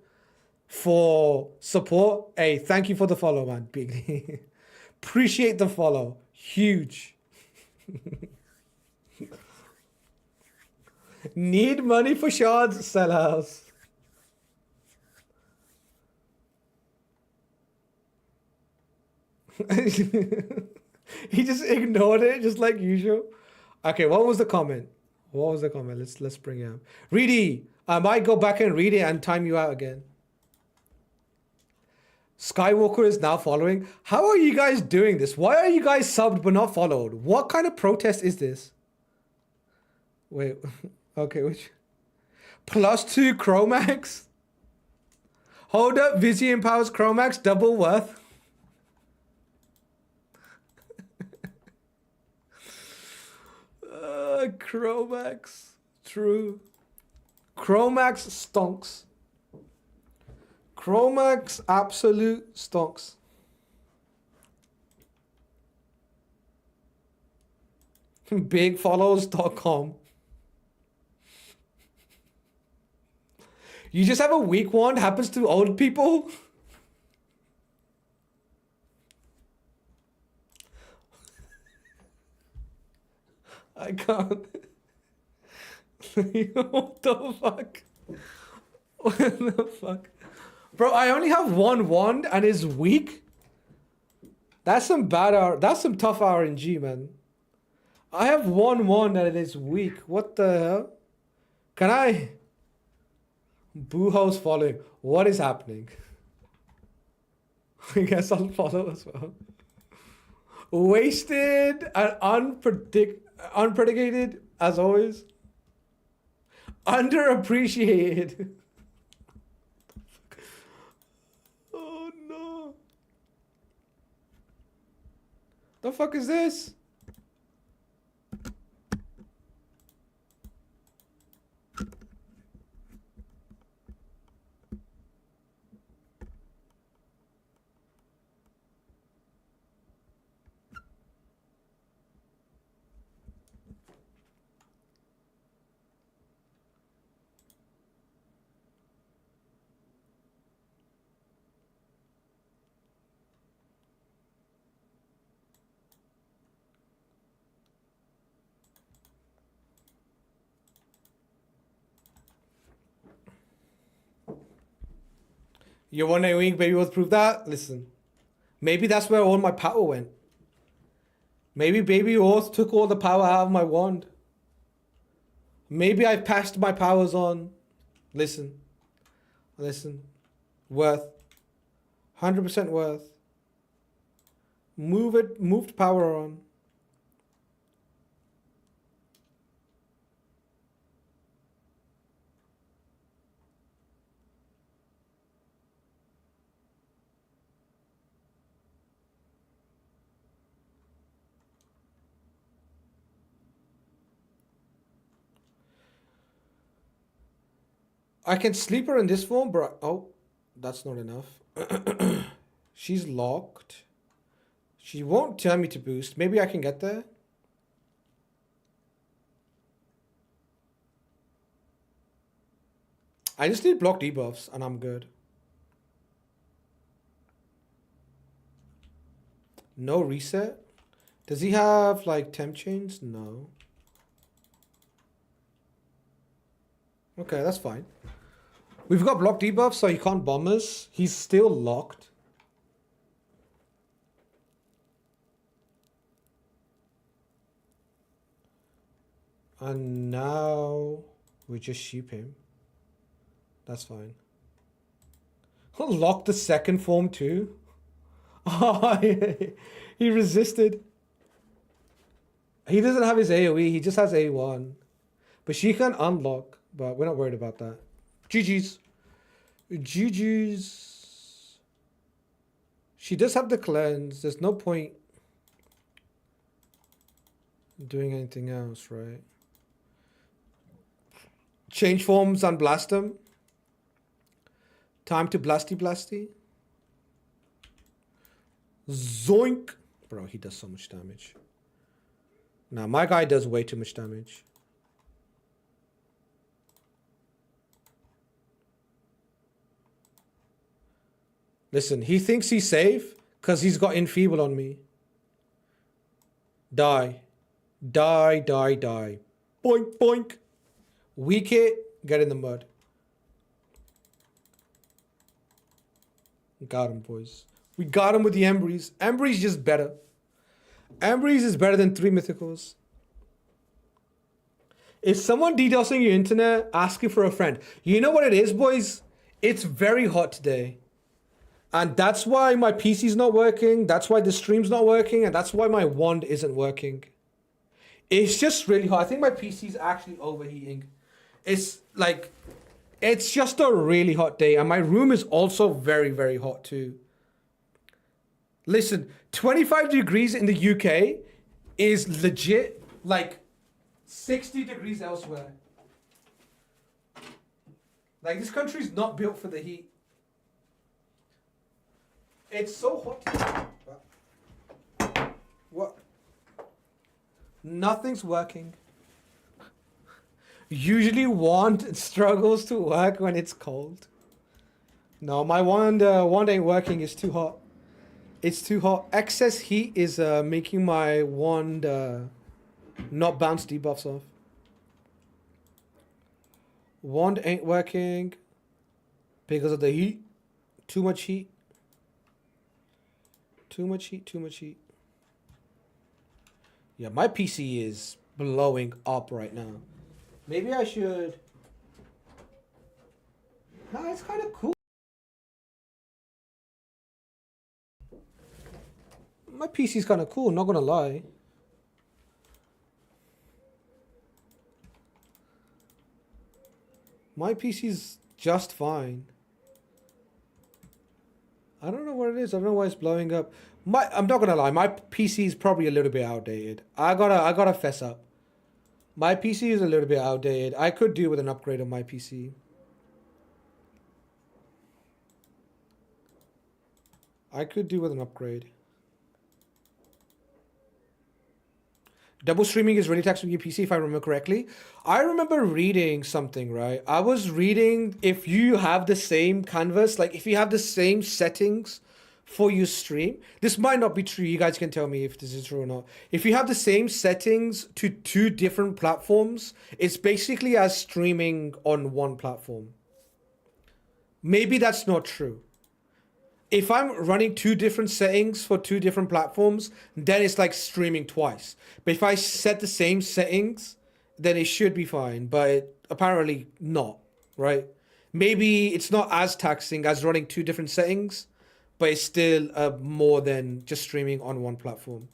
for support? Hey, thank you for the follow, man. Big. Appreciate the follow. Huge. Need money for shards? Sell house. He just ignored it, just like usual. Okay, what was the comment? What was the comment? Let's bring it up. Reedy, I might go back and read it and time you out again. Skywalker is now following. How are you guys doing this? Why are you guys subbed but not followed? What kind of protest is this? Wait, okay, which? +2 Chromax? Hold up, Vizian Powers Chromax, double worth. Chromax, true. Chromax stonks. Chromax absolute stonks. Bigfollows.com. You just have a weak one, happens to old people? I can't. What the fuck? What the fuck? Bro, I only have one wand and it's weak? That's some that's some tough RNG, man. I have one wand and it is weak. What the hell? Can I? Booho's following. What is happening? I guess I'll follow as well. Wasted and unpredicated as always. Underappreciated. Oh no. The fuck is this? You're wondering, baby, what's proof that? Listen, maybe that's where all my power went. Maybe baby Oath took all the power out of my wand. Maybe I passed my powers on. Listen. Worth. 100% worth. Moved power on. I can sleep her in this form, but oh, that's not enough. She's locked. She won't tell me to boost. Maybe I can get there. I just need block debuffs and I'm good. No reset? Does he have like temp chains? No. Okay, that's fine. We've got block debuffs, so he can't bomb us. He's still locked. And now we just sheep him. That's fine. He'll lock the second form too. Oh, he resisted. He doesn't have his AoE, he just has A1. But she can unlock, but we're not worried about that. GG's. GG's. She does have the cleanse. There's no point doing anything else, right? Change forms and blast them. Time to blasty blasty. Zoink. Bro, he does so much damage. Now, my guy does way too much damage. Listen, he thinks he's safe because he's got enfeeble on me. Die. Die, die, die. Boink, boink. Weak it, get in the mud. Got him, boys. We got him with the Embrys. Embrys just better. Embrys is better than 3 mythicals. Is someone DDoSing your internet asking for a friend? You know what it is, boys? It's very hot today. And that's why my PC's not working. That's why the stream's not working. And that's why my wand isn't working. It's just really hot. I think my PC's actually overheating. It's like, it's just a really hot day. And my room is also very, very hot too. Listen, 25 degrees in the UK is legit like 60 degrees elsewhere. Like, this country's not built for the heat. It's so hot. What? Nothing's working. Usually wand struggles to work when it's cold. No, my wand ain't working. It's too hot. It's too hot. Excess heat is making my wand not bounce debuffs off. Wand ain't working because of the heat. Too much heat. Too much heat, too much heat. Yeah, my PC is blowing up right now. Maybe I should... Nah, it's kind of cool. My PC's kind of cool, not gonna lie. My PC's just fine. I don't know what it is. I don't know why it's blowing up. I'm not gonna lie. My PC is probably a little bit outdated. I gotta fess up. My PC is a little bit outdated. I could do with an upgrade on my PC. I could do with an upgrade. Double streaming is really taxing your PC, if I remember correctly. I remember reading something, right? I was reading if you have the same canvas, like if you have the same settings for your stream. This might not be true. You guys can tell me if this is true or not. If you have the same settings to 2 different platforms, it's basically as streaming on one platform. Maybe that's not true. if I'm running two different settings for two different platforms, then it's like streaming twice. But if I set the same settings, then it should be fine. But apparently not, right? Maybe it's not as taxing as running two different settings, but it's still more than just streaming on one platform.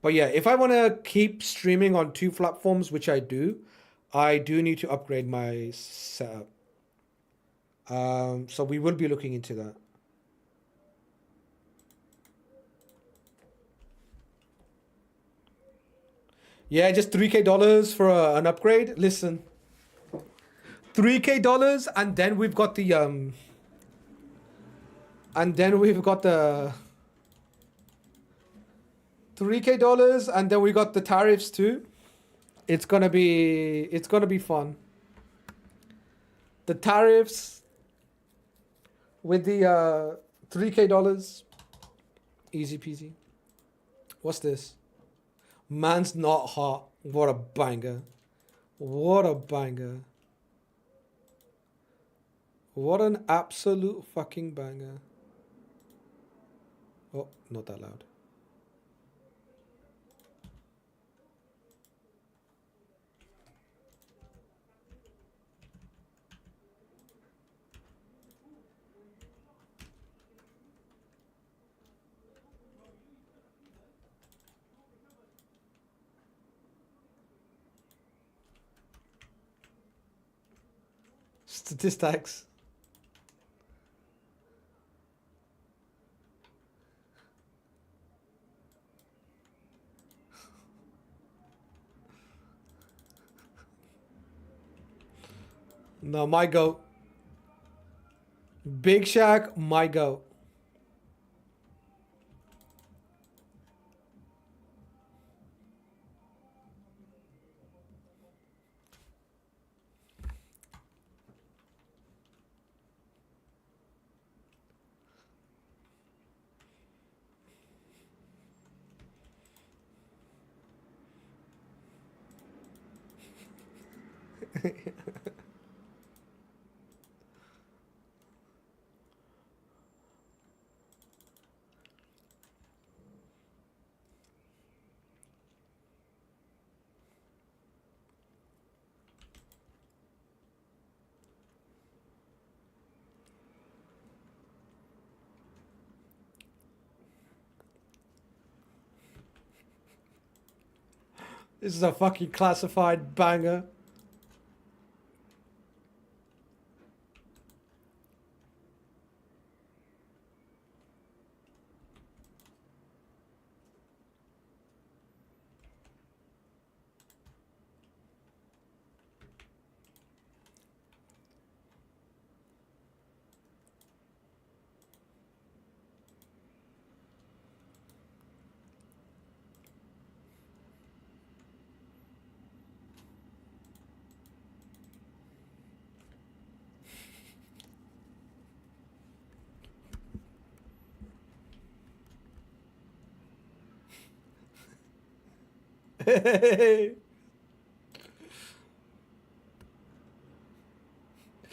But yeah, if I want to keep streaming on two platforms, which I do need to upgrade my setup. So we will be looking into that. Yeah, just $3K for an upgrade. Listen, $3K, and then we've got the $3K, and then we got the tariffs too. It's gonna be fun. The tariffs with the $3K, easy peasy. What's this? Man's not hot. What a banger. What a banger. What an absolute fucking banger. Oh, not that loud. Statistics. No, my goat. Big Shaq, my goat. This is a fucking classified banger.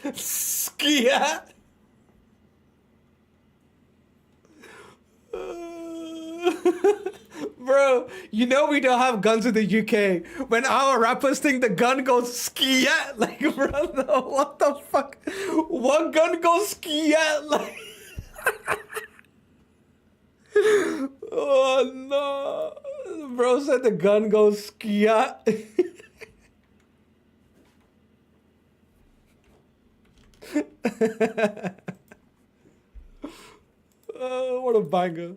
Skia. Bro, you know we don't have guns in the UK. When our rappers think the gun goes skia, like, bro, no, what the fuck? What gun goes skia? Like, oh no. Bro said the gun goes skia. Oh, what a banger.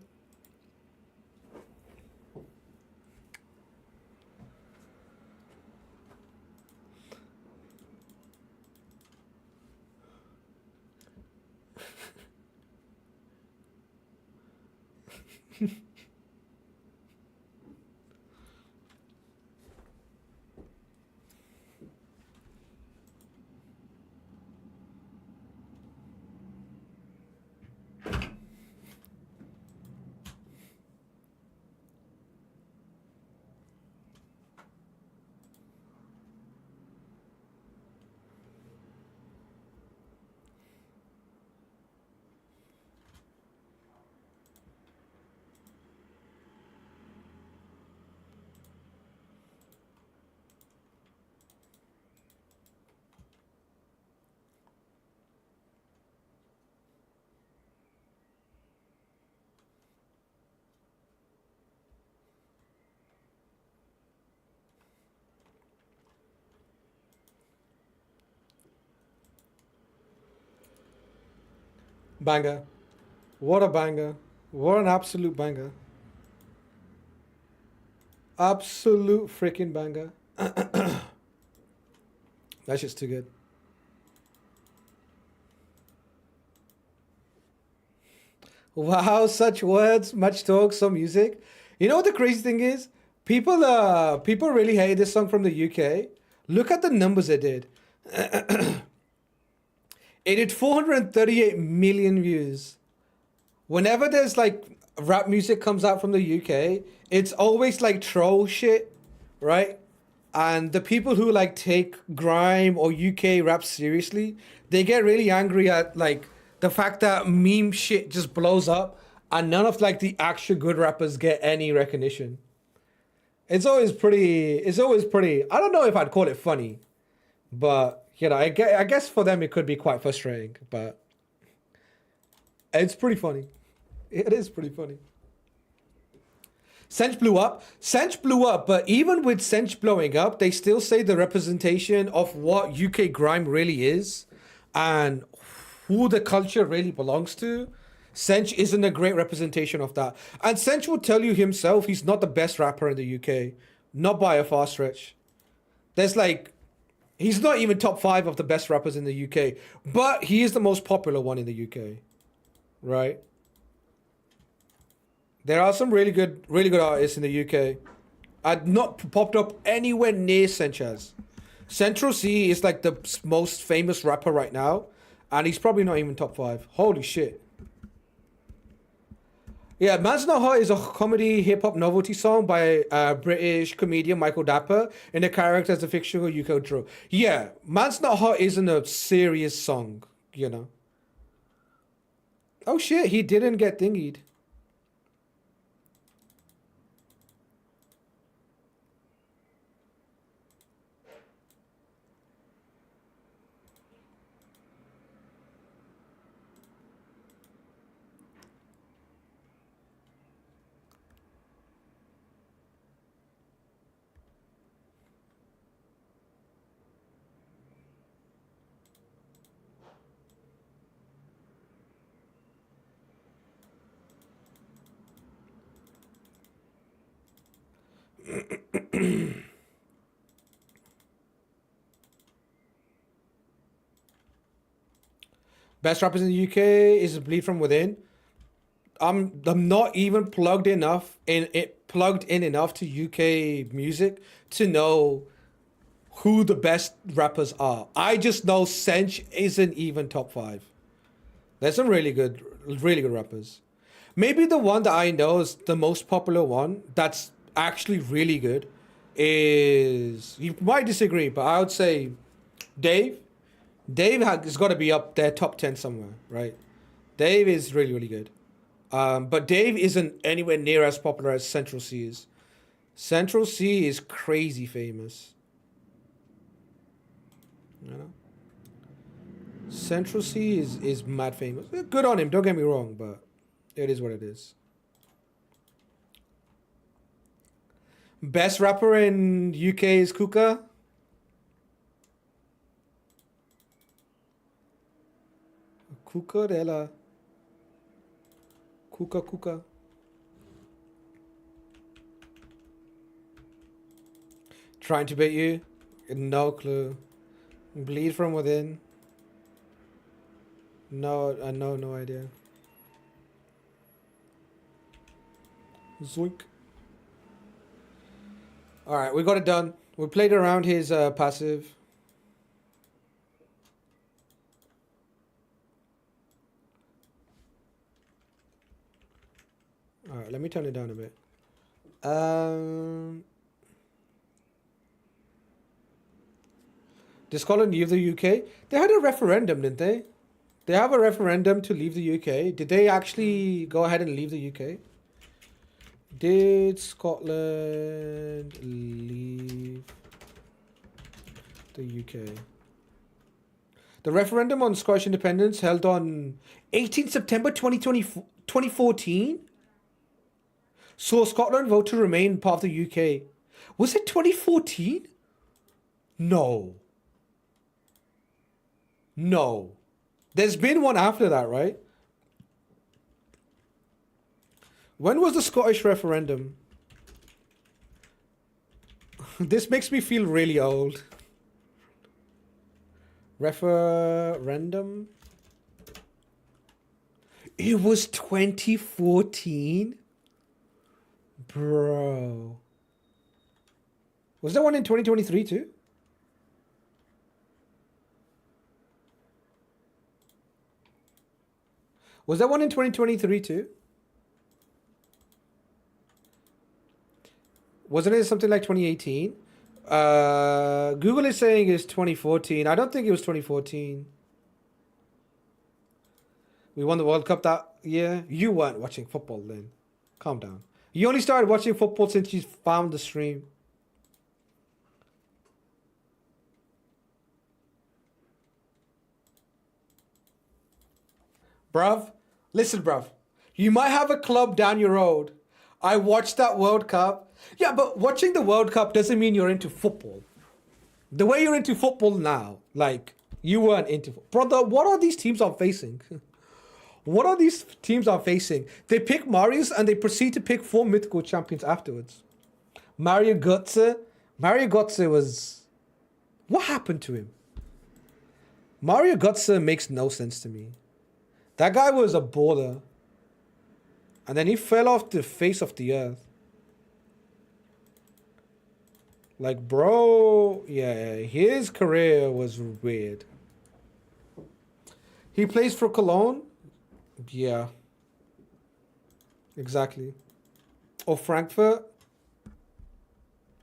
Banger. What a banger. What an absolute banger. Absolute freaking banger. That shit's too good. Wow, such words, much talk, some music. You know what the crazy thing is? People really hate this song from the UK. Look at the numbers it did. It did 438 million views. Whenever there's like rap music comes out from the UK, it's always like troll shit, right? And the people who like take grime or UK rap seriously, they get really angry at like the fact that meme shit just blows up and none of like the actual good rappers get any recognition. It's always pretty, I don't know if I'd call it funny, but you know, I guess for them it could be quite frustrating, but it's pretty funny. It is pretty funny. Sench blew up. Sench blew up, but even with Sench blowing up, they still say the representation of what UK grime really is and who the culture really belongs to. Sench isn't a great representation of that. And Sench will tell you himself he's not the best rapper in the UK. Not by a far stretch. There's like, he's not even top 5 of the best rappers in the UK. But he is the most popular one in the UK. Right? There are some really good artists in the UK. I've not popped up anywhere near Sench. Central C is like the most famous rapper right now. And he's probably not even top 5. Holy shit. Yeah, Man's Not Hot is a comedy hip-hop novelty song by British comedian Michael Dapper in the character as a fictional Yuko Drew. Yeah, Man's Not Hot isn't a serious song, you know. Oh shit, he didn't get thingied. Best rappers in the UK is Bleed From Within. I'm not even plugged in enough to UK music to know who the best rappers are. I just know Sench isn't even top 5. There's some really good rappers. Maybe the one that I know is the most popular one that's actually really good is, you might disagree, but I would say Dave. Dave has got to be up there top 10 somewhere, right? Dave is really good. But Dave isn't anywhere near as popular as Central C is. Central C is crazy famous. You know? Central C is mad famous. Good on him, don't get me wrong, but it is what it is. Best rapper in UK is Kuka. Kuka della. Kuka. Trying to bait you? No clue. Bleed From Within. No, I know, no idea. Zoink. Alright, we got it done. We played around his passive. Alright, let me turn it down a bit. Did Scotland leave the UK? They had a referendum, didn't they? They have a referendum to leave the UK. Did they actually go ahead and leave the UK? Did Scotland leave the UK? The referendum on Scottish independence held on 18 September 2014 saw Scotland vote to remain part of the UK. Was it 2014? No. There's been one after that, right? When was the Scottish referendum? This makes me feel really old. Referendum? It was 2014? Bro. Was there one in 2023 too? Was there one in 2023 too? Wasn't it something like 2018? Google is saying it's 2014. I don't think it was 2014. We won the World Cup that year. You weren't watching football then. Calm down. You only started watching football since you found the stream. Bruv, listen, bruv. You might have a club down your road. I watched that World Cup. Yeah, but watching the World Cup doesn't mean you're into football. The way you're into football now, like, you weren't into... Brother, what are these teams I'm facing? What are these teams I'm facing? They pick Marius and they proceed to pick 4 mythical champions afterwards. Mario Götze. Mario Götze was... What happened to him? Mario Götze makes no sense to me. That guy was a baller. And then he fell off the face of the earth. Like, bro, yeah, his career was weird. He plays for Cologne? Yeah. Exactly. Or Frankfurt?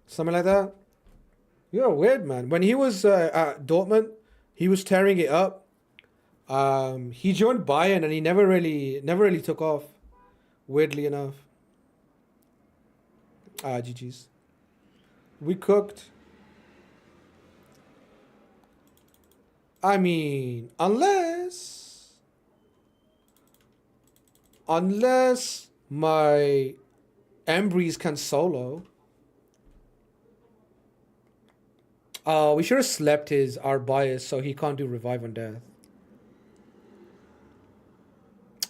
Something like that. You're weird, man. When he was at Dortmund, he was tearing it up. He joined Bayern and he never really took off. Weirdly enough. GG's. We cooked. I mean, unless my Embrys can solo. We should have slept our bias so he can't do revive on death.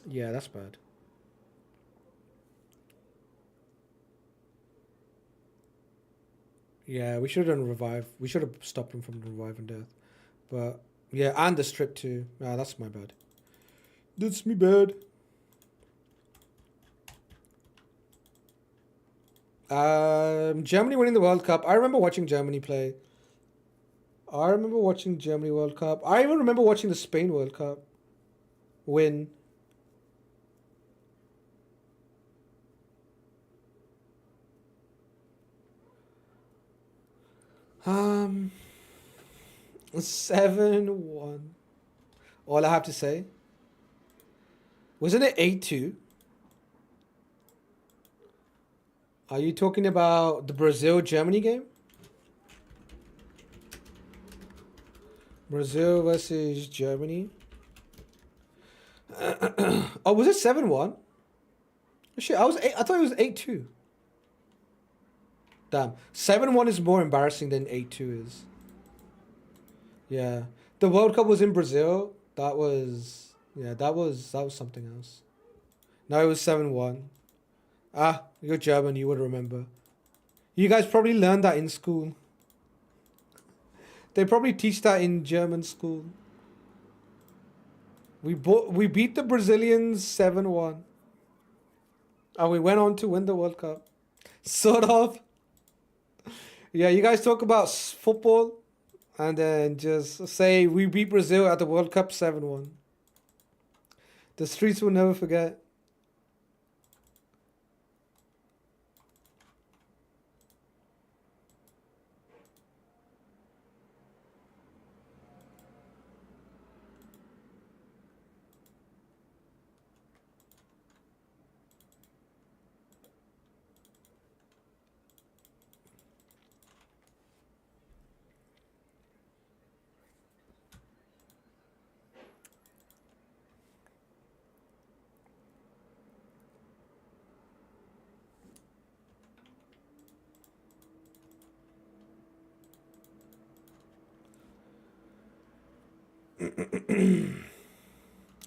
Yeah, that's bad. Yeah, we should have done revive. We should have stopped him from revive and death. But yeah, and the strip too. Ah, that's my bad. That's me bad. Germany winning the World Cup. I remember watching Germany play. I remember watching Germany World Cup. I even remember watching the Spain World Cup win. Um, 7-1. All I have to say. Wasn't it 8-2? Are you talking about the Brazil-Germany game? Brazil versus Germany. Oh, was it 7-1? Shit, I thought it was 8-2. Damn. 7-1 is more embarrassing than 8-2 is. Yeah. The World Cup was in Brazil. That was something else. No, it was 7-1. Ah, you're German, you would remember. You guys probably learned that in school. They probably teach that in German school. We beat the Brazilians 7-1. And we went on to win the World Cup. Sort of. Yeah, you guys talk about football and then just say we beat Brazil at the World Cup 7-1. The streets will never forget.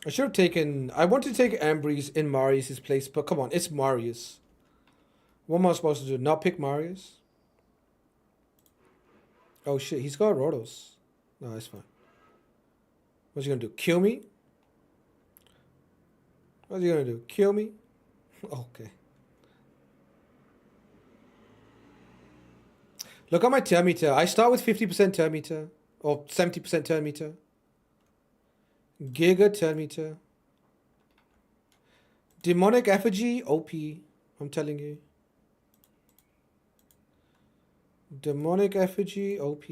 I should have taken. I wanted to take Embrys in Marius' place, but come on, it's Marius. What am I supposed to do? Not pick Marius? Oh shit, he's got Rotos. No, that's fine. What's he gonna do? Kill me? What's he gonna do? Kill me? Okay. Look at my turn meter. I start with 50% turn meter. Or 70% turn meter. Giga turn meter. Demonic effigy, OP. I'm telling you. Demonic effigy, OP.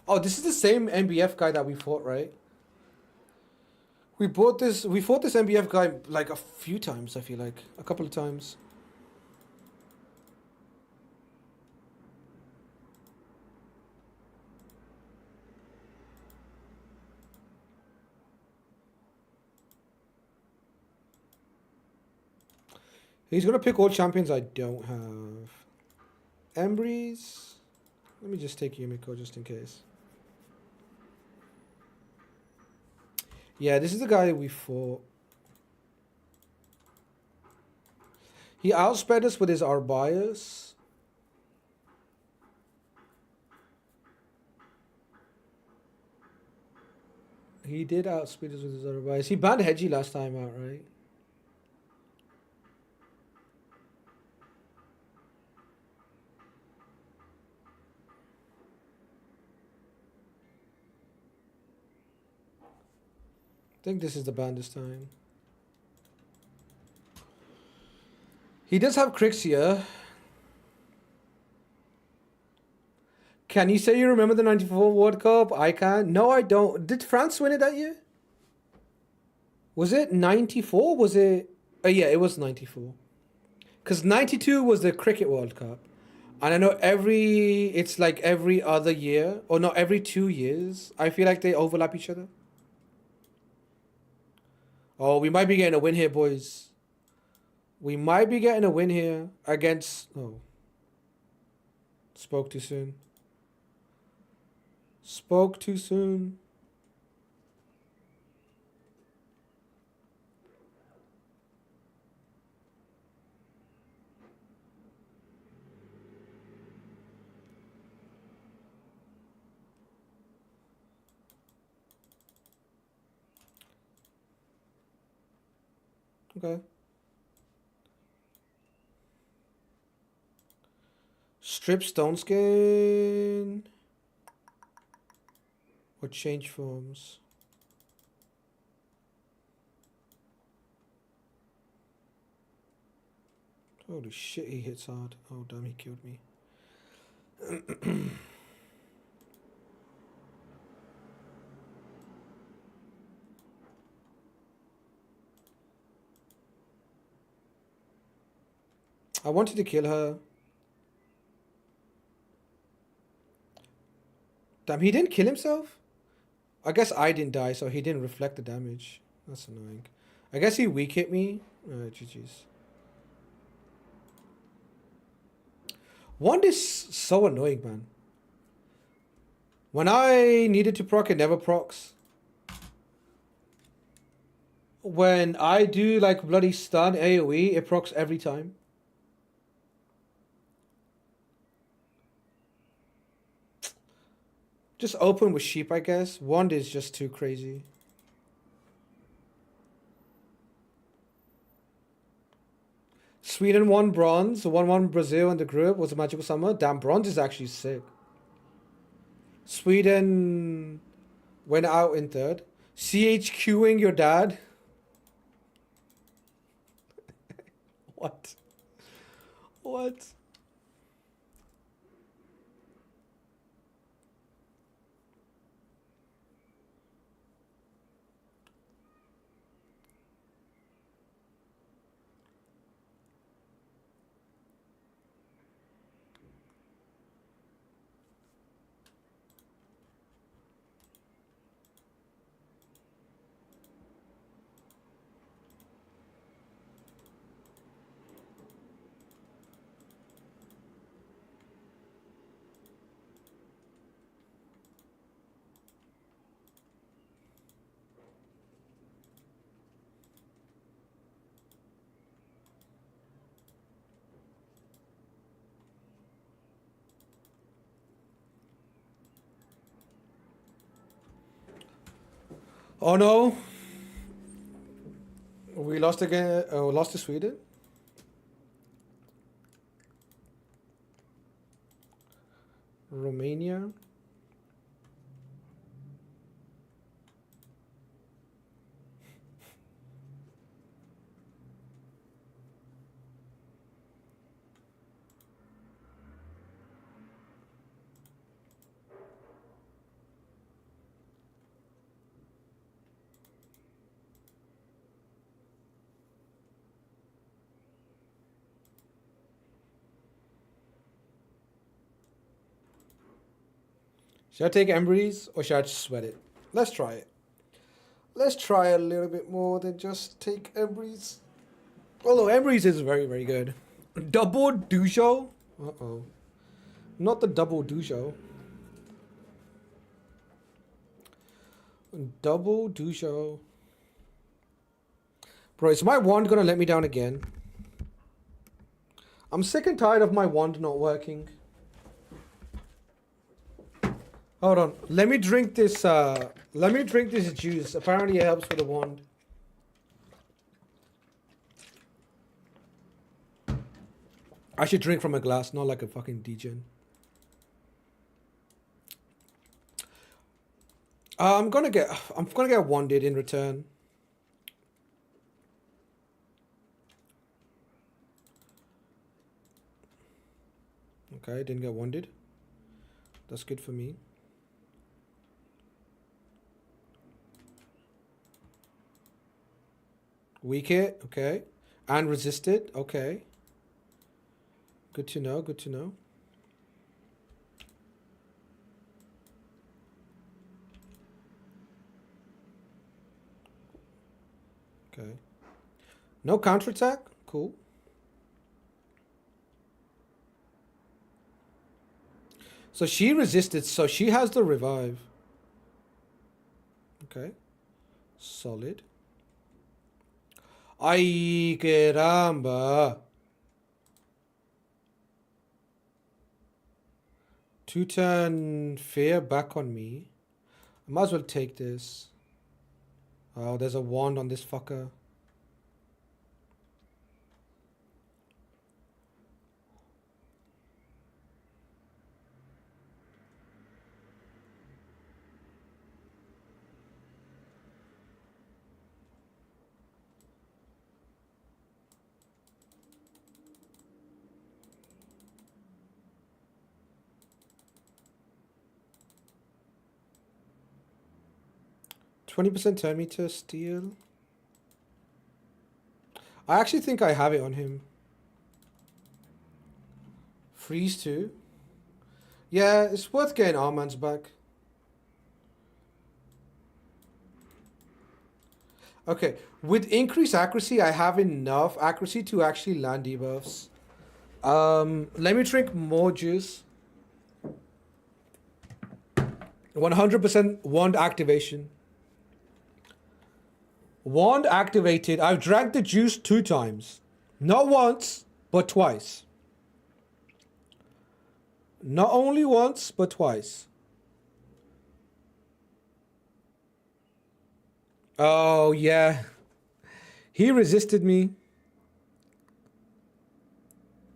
Oh, this is the same MBF guy that we fought, right? We fought this MBF guy like a few times, I feel like. A couple of times. He's gonna pick all champions I don't have. Embrys. Let me just take Yumiko just in case. Yeah, this is the guy we fought. He outsped us with his Arbias. He did outspeed us with his Arbias. He banned Hedgie last time out, right? I think this is the ban this time. He does have Crixia. Can you say you remember the 94 World Cup? I can. No, I don't. Did France win it that year? Was it 94? Was it... Oh, yeah, it was 94. Because 92 was the Cricket World Cup. And I know it's like every other year. Or not, every 2 years. I feel like they overlap each other. Oh, we might be getting a win here, boys. We might be getting a win here against... Oh. Spoke too soon. Spoke too soon. Okay. Strip stone skin. Or change forms. Holy shit, he hits hard. Oh damn, he killed me. I wanted to kill her. Damn, he didn't kill himself? I guess I didn't die, so he didn't reflect the damage. That's annoying. I guess he weak hit me. GG's. Wand is so annoying, man. When I needed to proc, it never procs. When I do like bloody stun AoE, it procs every time. Just open with sheep, I guess. Wand is just too crazy. Sweden won bronze. 1-1 Brazil in the group was a magical summer. Damn, bronze is actually sick. Sweden went out in third. CHQing your dad. What? What? Oh no. We lost again. Lost to Sweden. Romania. Should I take Embrys or should I just sweat it? Let's try it. Let's try a little bit more than just take Embrys. Although Embrys is very, very good. Double Dujo? Uh-oh. Not the double Dujo. Double Dujo. Bro, is my wand gonna let me down again? I'm sick and tired of my wand not working. Hold on. Let me drink this juice. Apparently it helps with the wand. I should drink from a glass, not like a fucking degen. I'm gonna get wanded in return. Okay, didn't get wanded. That's good for me. Weak hit, okay. And resisted, okay. Good to know, good to know. Okay. No counterattack, cool. So she resisted, so she has the revive. Okay. Solid. Ay, caramba. 2-turn fear back on me. I might as well take this. Oh, there's a wand on this fucker. %, turn meter, steal. I actually think I have it on him. Freeze too. Yeah, it's worth getting Armand's back. Okay, with increased accuracy, I have enough accuracy to actually land debuffs. Let me drink more juice. 100% wand activation. Wand activated. I've drank the juice 2 times. Not once, but twice. Not only once, but twice. Oh, yeah. He resisted me.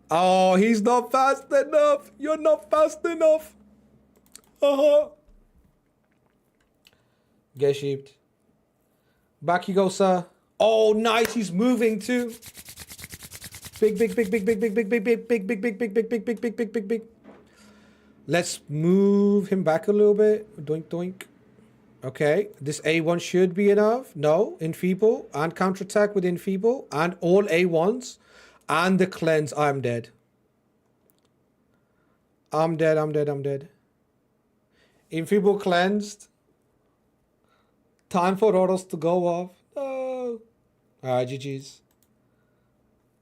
Oh, he's not fast enough. You're not fast enough. Uh-huh. Get sheeped. Back you go, sir. Oh, nice. He's moving too. Big. Let's move him back a little bit. Doink, doink. Okay. This A1 should be enough. No. Enfeeble and counterattack with Enfeeble and all A1s and the cleanse. I'm dead. I'm dead. Enfeeble cleansed. Time for Rodos to go off. Oh. Alright, GG's.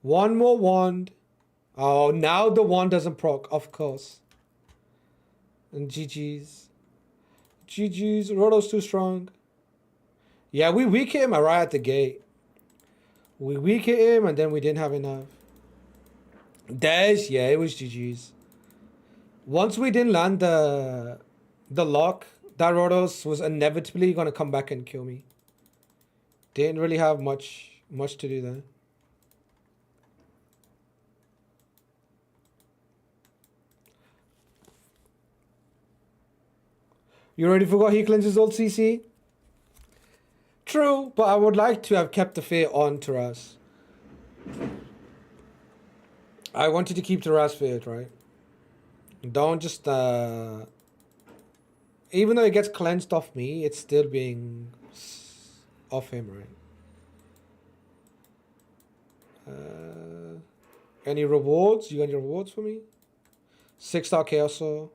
One more wand. Oh, now the wand doesn't proc, of course. And GG's. GG's. Rodos too strong. Yeah, we weak hit him right at the gate. We weak hit him and then we didn't have enough. Yeah, it was GG's. Once we didn't land the lock, that Rodos was inevitably going to come back and kill me. Didn't really have much to do there. You already forgot he cleanses old CC? True, but I would like to have kept the fear on Taras. I wanted to keep Taras feared, right? Don't just even though it gets cleansed off me, it's still being off him, right? Any rewards? You got any rewards for me? 6-star Chaos Soul.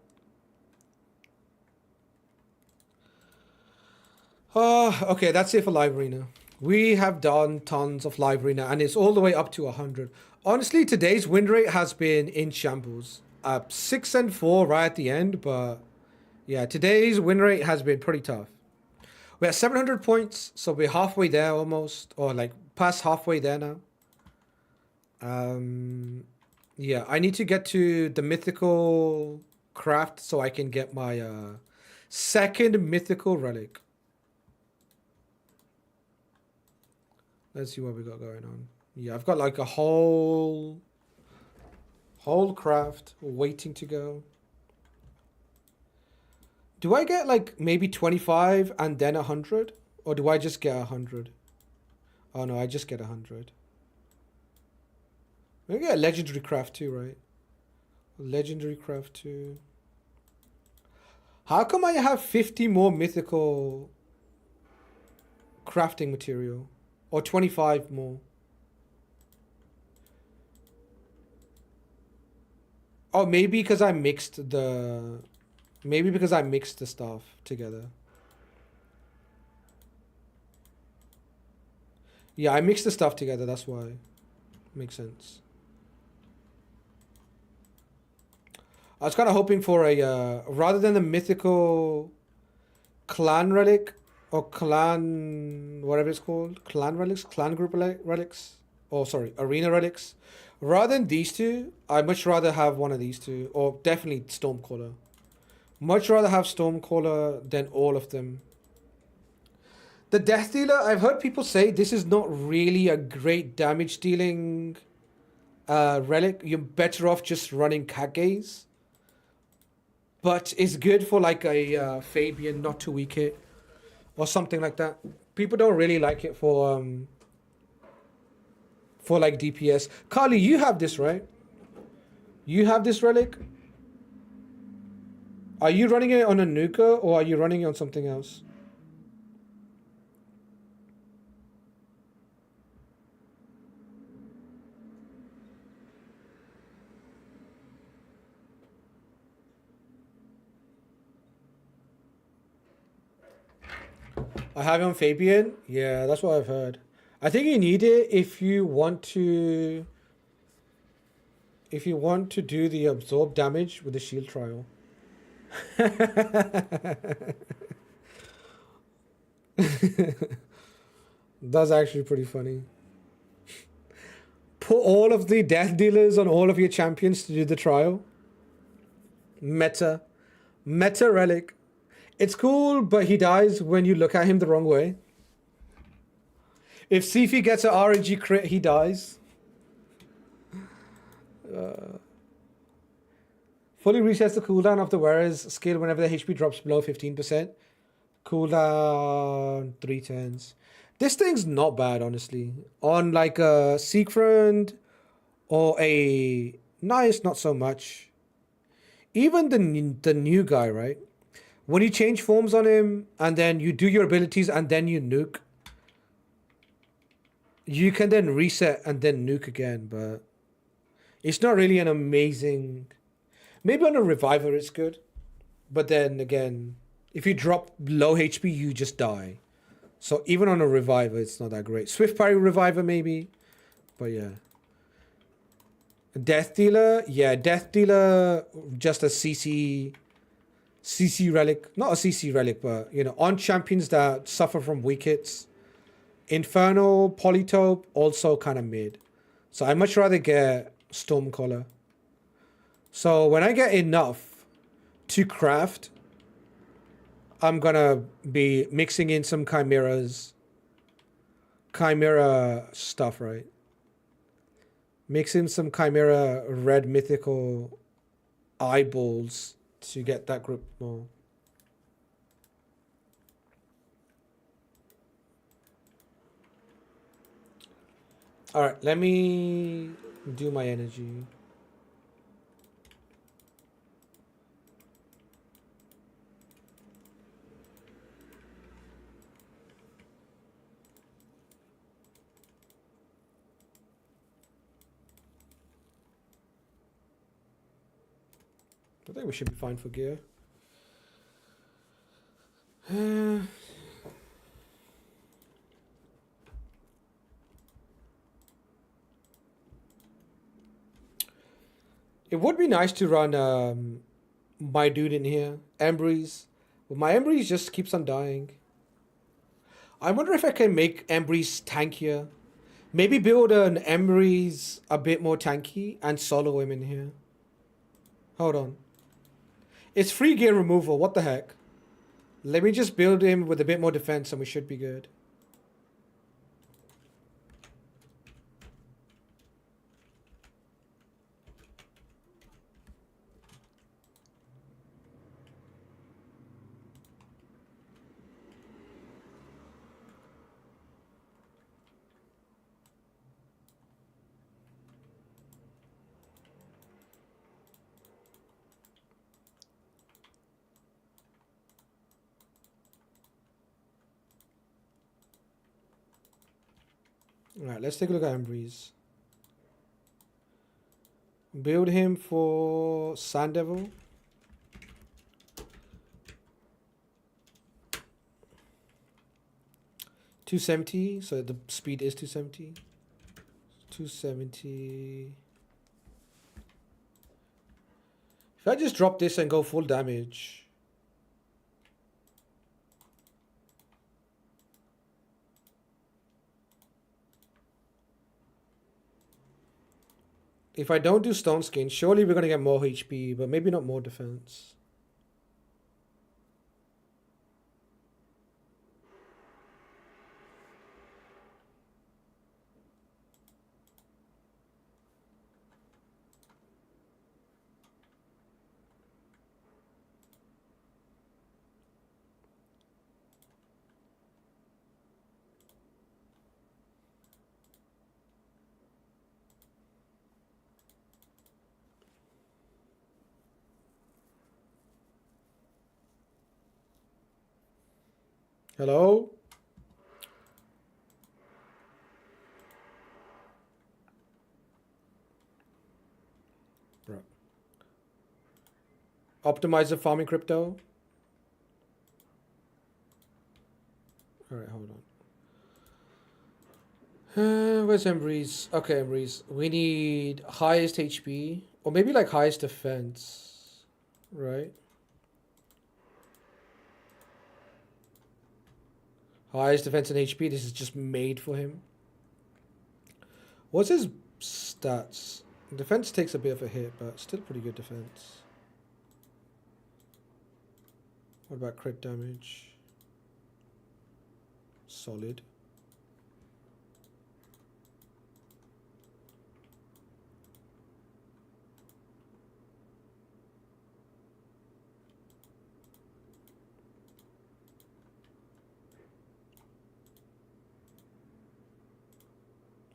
Okay, that's it for Live Arena. We have done tons of Live Arena, and it's all the way up to 100. Honestly, today's win rate has been in shambles. 6 and 4 right at the end, but yeah, today's win rate has been pretty tough. We're at 700 points, so we're halfway there almost, or like past halfway there now. Yeah, I need to get to the mythical craft so I can get my second mythical relic. Let's see what we got going on. Yeah, I've got like a whole craft waiting to go. Do I get like maybe 25 and then 100? Or do I just get 100? Oh no, I just get 100. We get a legendary craft too, right? Legendary craft too. How come I have 50 more mythical crafting material? Or 25 more? Oh, maybe because I mixed the... Maybe because I mixed the stuff together. Yeah, I mixed the stuff together, that's why. Makes sense. I was kind of hoping for a... rather than the mythical clan relic, or clan... whatever it's called. Clan relics? Clan group relics? Oh, sorry. Arena relics. Rather than these two, I'd much rather have one of these two. Or definitely Stormcaller. Much rather have Stormcaller than all of them. The Death Dealer, I've heard people say this is not really a great damage dealing relic. You're better off just running Cat Gaze. But it's good for like a Fabian not to weak hit. Or something like that. People don't really like it for like DPS. Carly, you have this, right? You have this relic? Are you running it on a Nuka or are you running it on something else? I have it on Fabian. Yeah, that's what I've heard. I think you need it if you want to... if you want to do the absorb damage with the shield trial. That's actually pretty funny. Put all of the death dealers on all of your champions to do the trial. Meta relic. It's cool, but he dies when you look at him the wrong way. If Sifi gets an RNG crit, he dies. Fully resets the cooldown of the wearer's skill whenever the HP drops below 15%. Cooldown 3 turns. This thing's not bad, honestly. On like a Seek Friend or a... Nice, not so much. Even the new guy, right? When you change forms on him and then you do your abilities and then you nuke, you can then reset and then nuke again, but it's not really an amazing... Maybe on a Reviver it's good, but then again, if you drop low HP, you just die. So even on a Reviver, it's not that great. Swift Parry Reviver maybe, but yeah. Death Dealer, yeah, Death Dealer, just a CC relic. Not a CC relic, but, you know, on champions that suffer from weak hits. Infernal, Polytope, also kind of mid. So I'd much rather get Stormcaller. So when I get enough to craft, I'm gonna be mixing in some Chimeras Chimera stuff, right? Mix in some Chimera red mythical eyeballs to get that group more. Alright, let me do my energy. I think we should be fine for gear. It would be nice to run my dude in here, Embrys. But my Embrys just keeps on dying. I wonder if I can make Embrys tankier. Maybe build an Embrys a bit more tanky and solo him in here. Hold on. It's free gear removal, what the heck? Let me just build him with a bit more defense and we should be good. Alright, let's take a look at Embrys. Build him for Sand Devil. $270, so the speed is 270. 270. If I just drop this and go full damage. If I don't do Stone Skin, surely we're gonna get more HP, but maybe not more defense. Hello? Bro. Optimize the farming crypto. Alright, hold on. Where's Embrys? Okay, Embrys. We need highest HP. Or maybe like highest defense. Right? Highest defense and HP. This is just made for him. What's his stats? Defense takes a bit of a hit, but still pretty good defense. What about crit damage? Solid.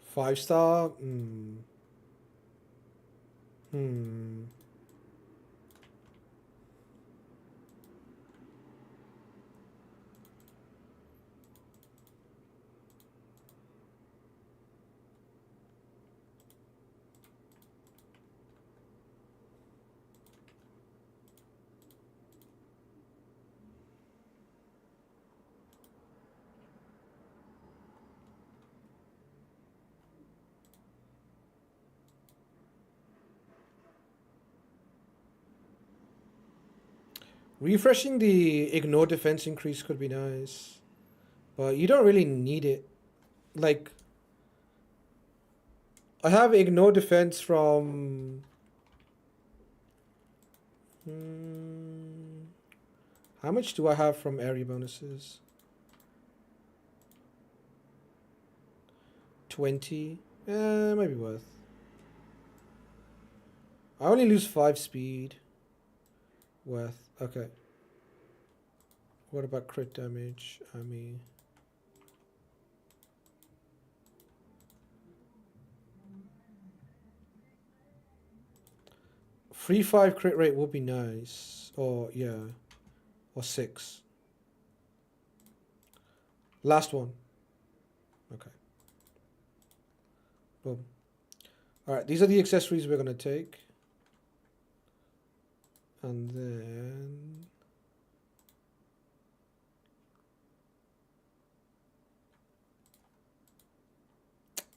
Five star? Hmm. 'Refreshing the ignore defense increase could be nice. But you don't really need it. Like, I have ignore defense from... How much do I have from area bonuses? 20. Maybe worth. I only lose 5 speed. Worth. Okay. What about crit damage? I mean... Free 5 crit rate would be nice. Or, yeah. Or 6. Last one. Okay. Boom. Alright, these are the accessories we're going to take. And then...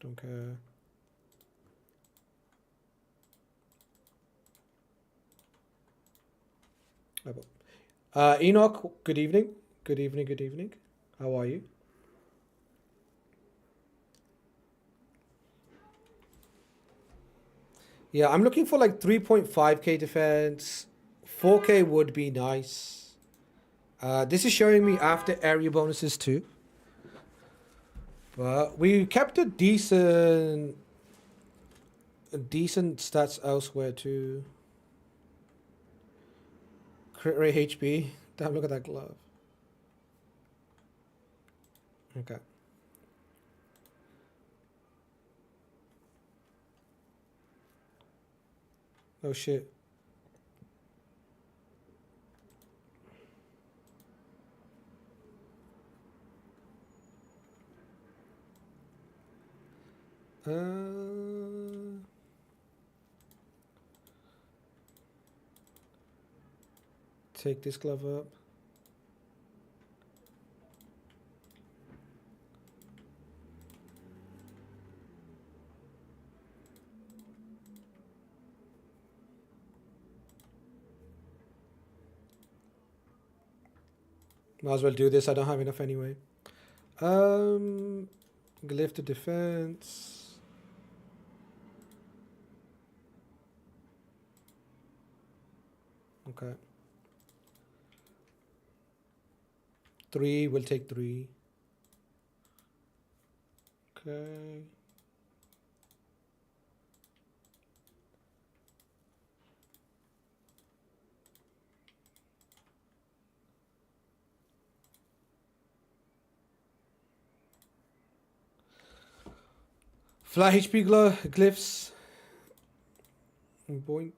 Don't care. Enoch, good evening. Good evening, good evening. How are you? Yeah, I'm looking for like 3.5k defense. 4k would be nice. This is showing me after area bonuses too. But we kept a decent stats elsewhere too. Crit rate HP. Damn, look at that glove. Okay. Oh shit. Take this glove up. Might as well do this. I don't have enough anyway. Glyph to defense. Okay. 3, we'll take 3. Okay. Flat HP glyphs. Boink.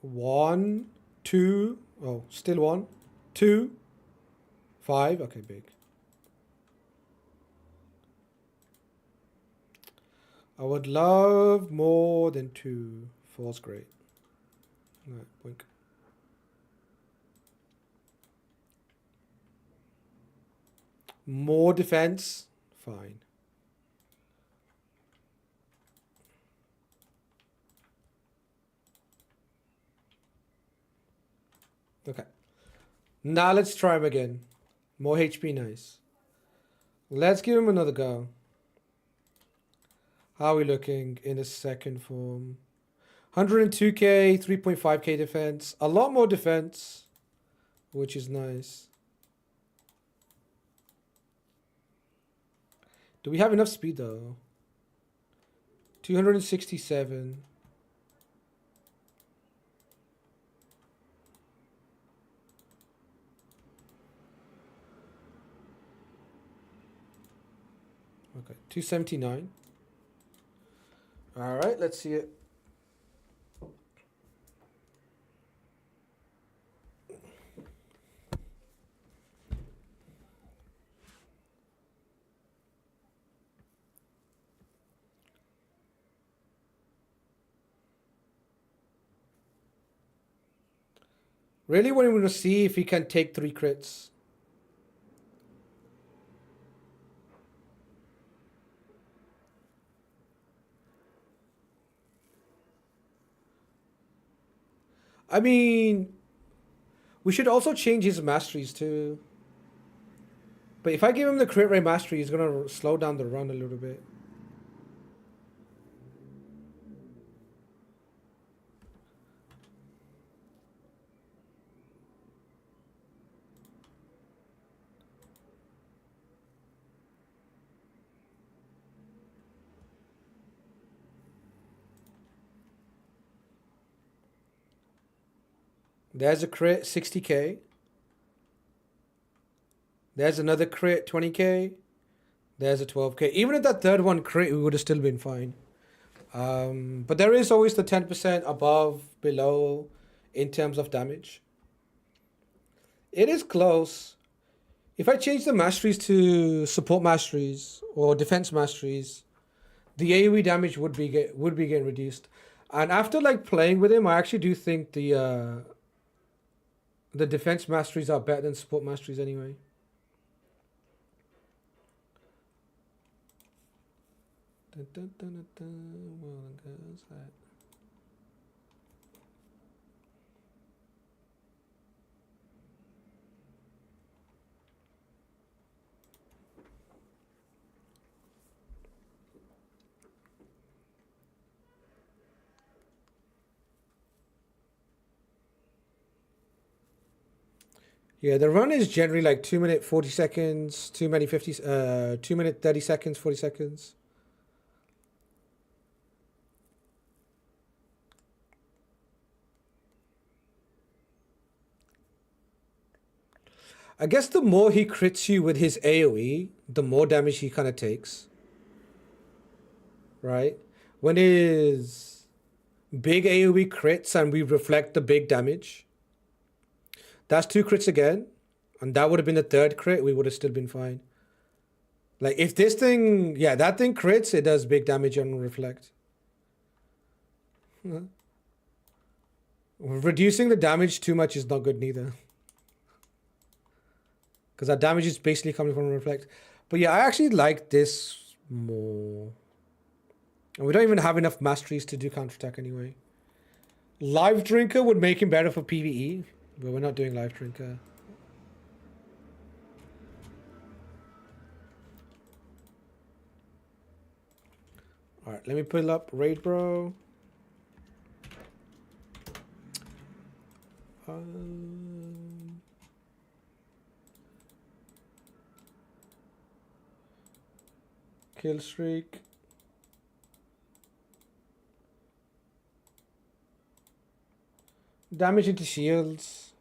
1, 2. Oh, still 1. 2. 5. Okay, big. I would love more than 2. 4's great. Alright, boink. More defense. Fine. Okay. Now let's try him again. More HP, nice. Let's give him another go. How are we looking in the second form? 102k, 3.5k defense. A lot more defense, which is nice. Do we have enough speed though? 267. Okay, 279. All right, let's see it. Really want to see if he can take 3 crits. I mean, we should also change his masteries too. But if I give him the crit rate mastery, he's going to slow down the run a little bit. There's a crit, 60k. There's another crit, 20k. There's a 12k. Even if that third one crit, we would have still been fine. But there is always the 10% above, below, in terms of damage. It is close. If I change the masteries to support masteries or defense masteries, the AoE damage would be getting reduced. And after like playing with him, I actually do think the defense masteries are better than support masteries anyway. Well, goes that. Yeah, the run is generally like 2 minute 40 seconds, 2 minute 2 minute 30 seconds, 40 seconds. I guess the more he crits you with his AoE, the more damage he kind of takes. Right? When his big AoE crits and we reflect the big damage, that's 2 crits again. And that would have been the third crit, we would have still been fine. Like if this thing, yeah, that thing crits, it does big damage on reflect. Reducing the damage too much is not good neither. Because that damage is basically coming from reflect. But yeah, I actually like this more. And we don't even have enough masteries to do counterattack anyway. Live Drinker would make him better for PvE, but we're not doing Live Drinker. Alright, let me pull up Raid Bro. Kill streak. Damage into shields.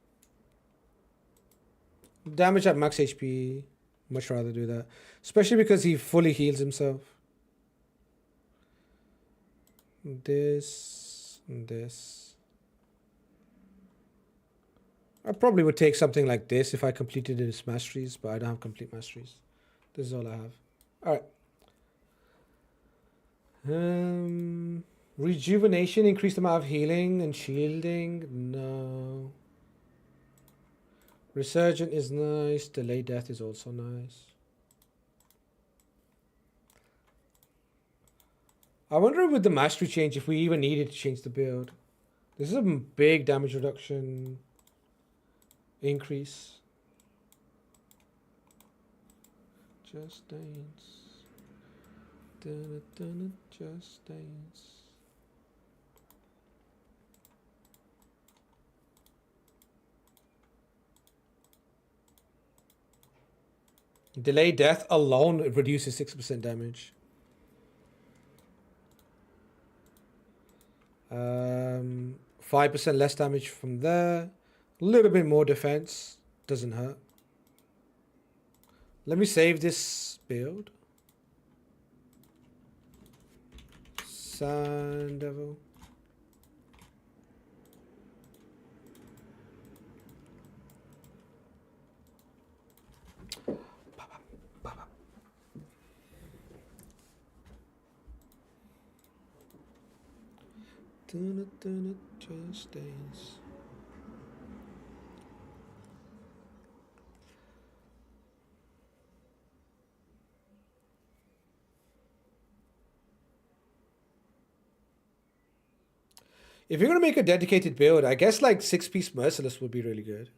Damage at max HP. Much rather do that. Especially because he fully heals himself. This and this. I probably would take something like this if I completed his masteries, but I don't have complete masteries. This is all I have. Alright. Rejuvenation, increased amount of healing and shielding. No. Resurgent is nice. Delay death is also nice. I wonder with the mastery change if we even needed to change the build. This is a big damage reduction increase. Just dance. Just dance. Delay death alone reduces 6% damage. 5% less damage from there. A little bit more defense. Doesn't hurt. Let me save this build. Sand Devil. Just dance. If you're gonna make a dedicated build, I guess like 6-piece Merciless would be really good.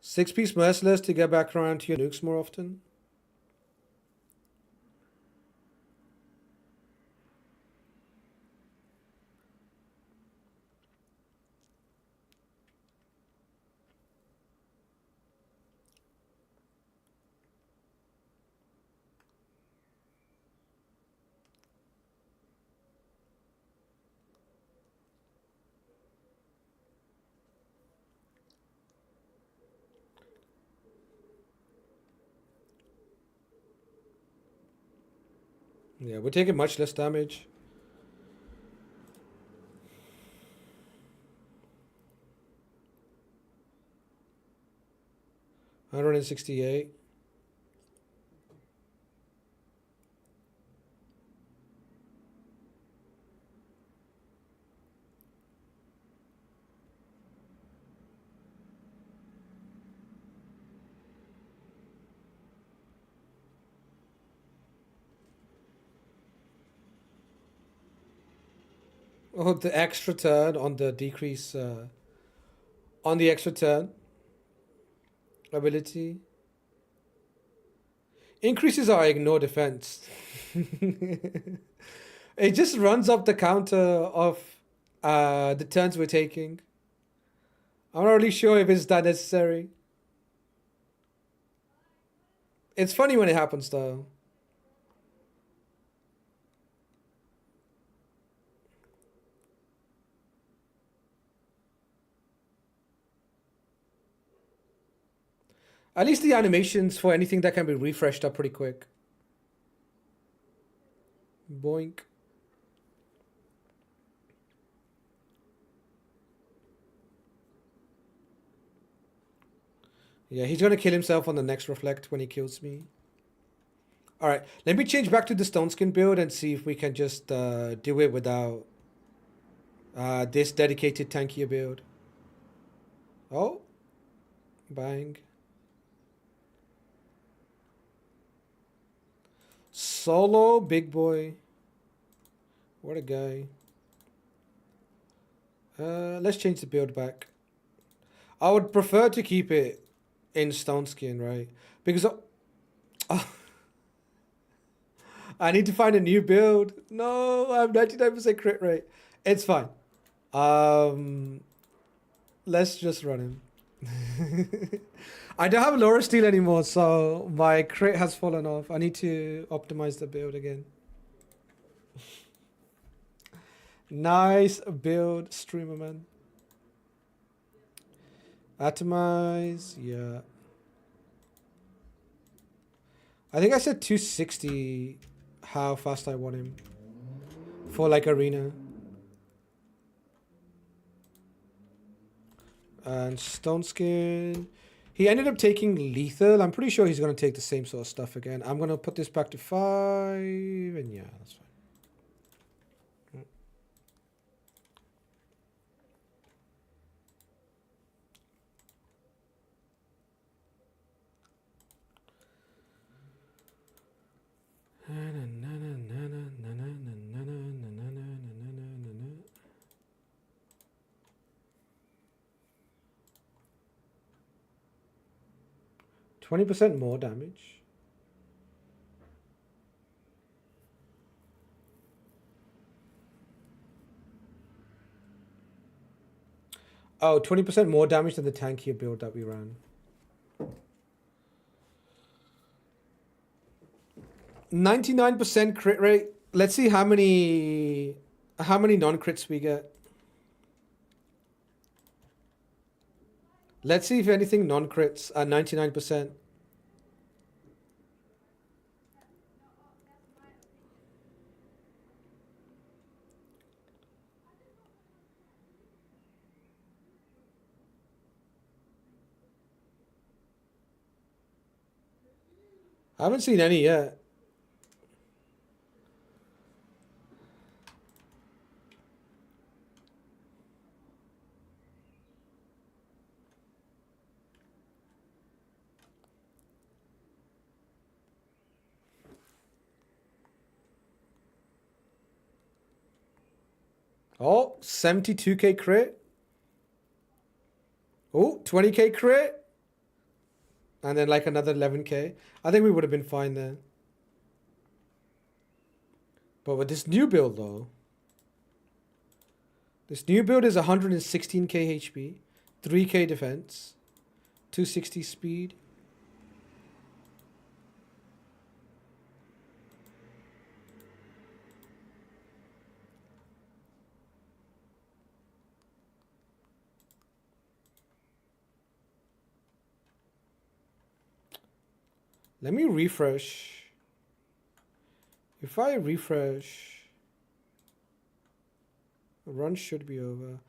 6-piece Merciless to get back around to your nukes more often. Yeah, we're taking much less damage. $168. Oh, the extra turn on the decrease, on the extra turn ability. Increases our ignore defense. It just runs up the counter of the turns we're taking. I'm not really sure if it's that necessary. It's funny when it happens though. At least the animations for anything that can be refreshed are pretty quick. Boink. Yeah, he's gonna kill himself on the next reflect when he kills me. Alright, let me change back to the stone skin build and see if we can just do it without this dedicated tankier build. Oh. Bang. Solo, big boy. What a guy. Let's change the build back. I would prefer to keep it in stone skin, right? Because I need to find a new build. No, I have 99% crit rate. It's fine. Let's just run him. I don't have Laura Steel anymore, so my crit has fallen off. I need to optimize the build again. Nice build, streamer man. Atomize, yeah. I think I said 260 how fast I want him for like arena. And stone skin. He ended up taking lethal. I'm pretty sure he's going to take the same sort of stuff again. I'm going to put this back to 5. And yeah, that's fine. Na, na, na, na, na, na, na, na, na, na, na, na, na, na, na. 20% more damage. Oh, 20% more damage than the tankier build that we ran. 99% crit rate. Let's see how many non-crits we get. Let's see if anything non-crits are 99%. I haven't seen any yet. Oh, 72k crit. Oh, 20k crit. And then like another 11k. I think we would have been fine there. But with this new build though. This new build is 116k HP, 3k defense, 260 speed. Let me refresh If I refresh, the run should be over.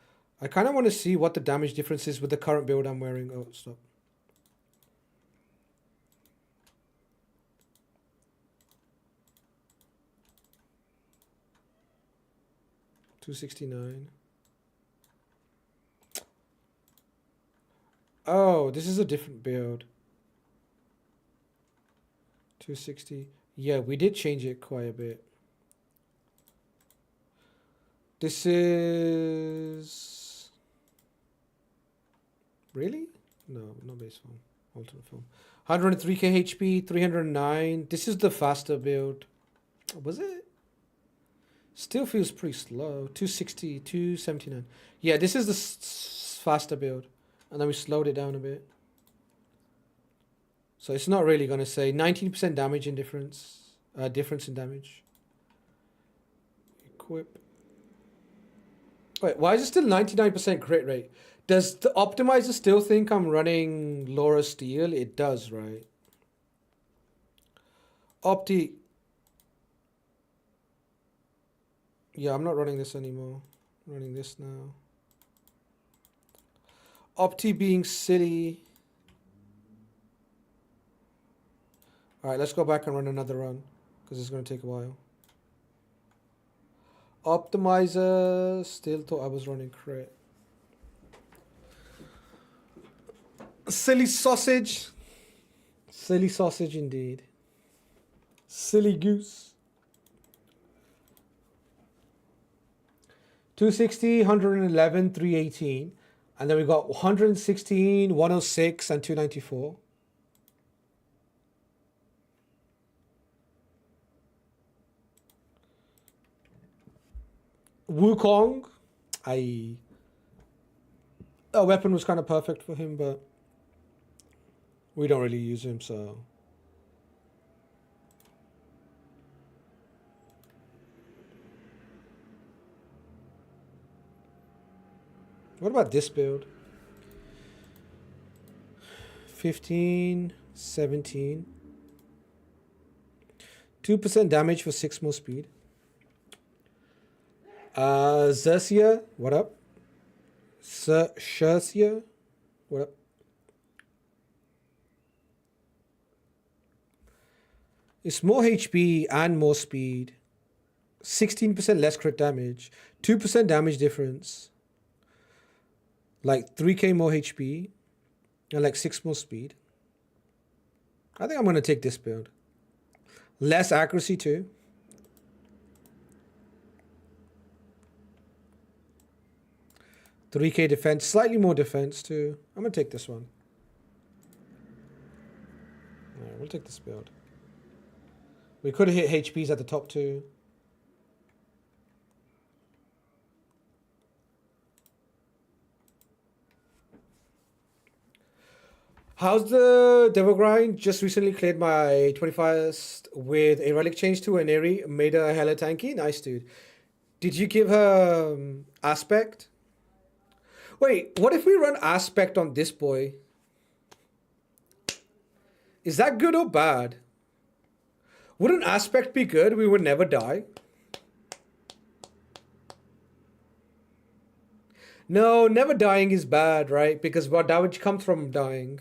I kind of want to see what the damage difference is with the current build I'm wearing. Oh, stop. $269. Oh, this is a different build. 260. Yeah, we did change it quite a bit. This is... Really? No, not base form. Alternate form. 103k HP, 309. This is the faster build. Was it? Still feels pretty slow. 260, 279. Yeah, this is the faster build. And then we slowed it down a bit. So it's not really going to say 19% damage in difference. Difference in damage. Equip. Wait, why is it still 99% crit rate? Does the optimizer still think I'm running Laura Steel? It does, right? Opti. Yeah, I'm not running this anymore. I'm running this now. Opti being silly. Alright, let's go back and run another run. Because it's going to take a while. Optimizer. Still thought I was running crit. Silly sausage. Silly sausage indeed. Silly goose. 260, 111, 318. And then we got 116, 106, and 294. Wukong. A weapon was kind of perfect for him, but we don't really use him, so... What about this build? 15, 17. 2% damage for 6 more speed. Xerxia, what up? Xerxia, what up? It's more HP and more speed. 16% less crit damage. 2% damage difference. Like 3k more HP. And like 6 more speed. I think I'm going to take this build. Less accuracy too. $3k defense. Slightly more defense too. I'm going to take this one. Alright, we'll take this build. We could have hit HPs at the top too. How's the Devil Grind? Just recently cleared my 21st with a relic change to an Airy. Made her hella tanky. Nice, dude. Did you give her aspect? Wait, what if we run aspect on this boy? Is that good or bad? Wouldn't aspect be good? We would never die. No, never dying is bad, right? Because what damage comes from dying.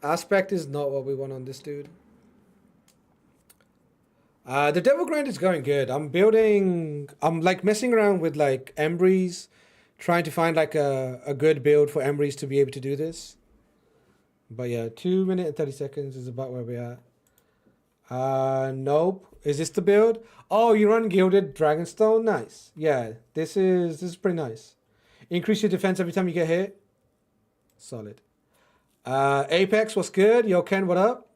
Aspect is not what we want on this dude. The Devil Grind is going good. I'm like messing around with like Embrys, trying to find like a good build for Embrys to be able to do this. But yeah, 2 minutes and 30 seconds is about where we're at. Nope. Is this the build? Oh, you run Gilded Dragonstone? Nice. Yeah, this is pretty nice. Increase your defense every time you get hit. Solid. Apex, what's good? Yo, Ken, what up?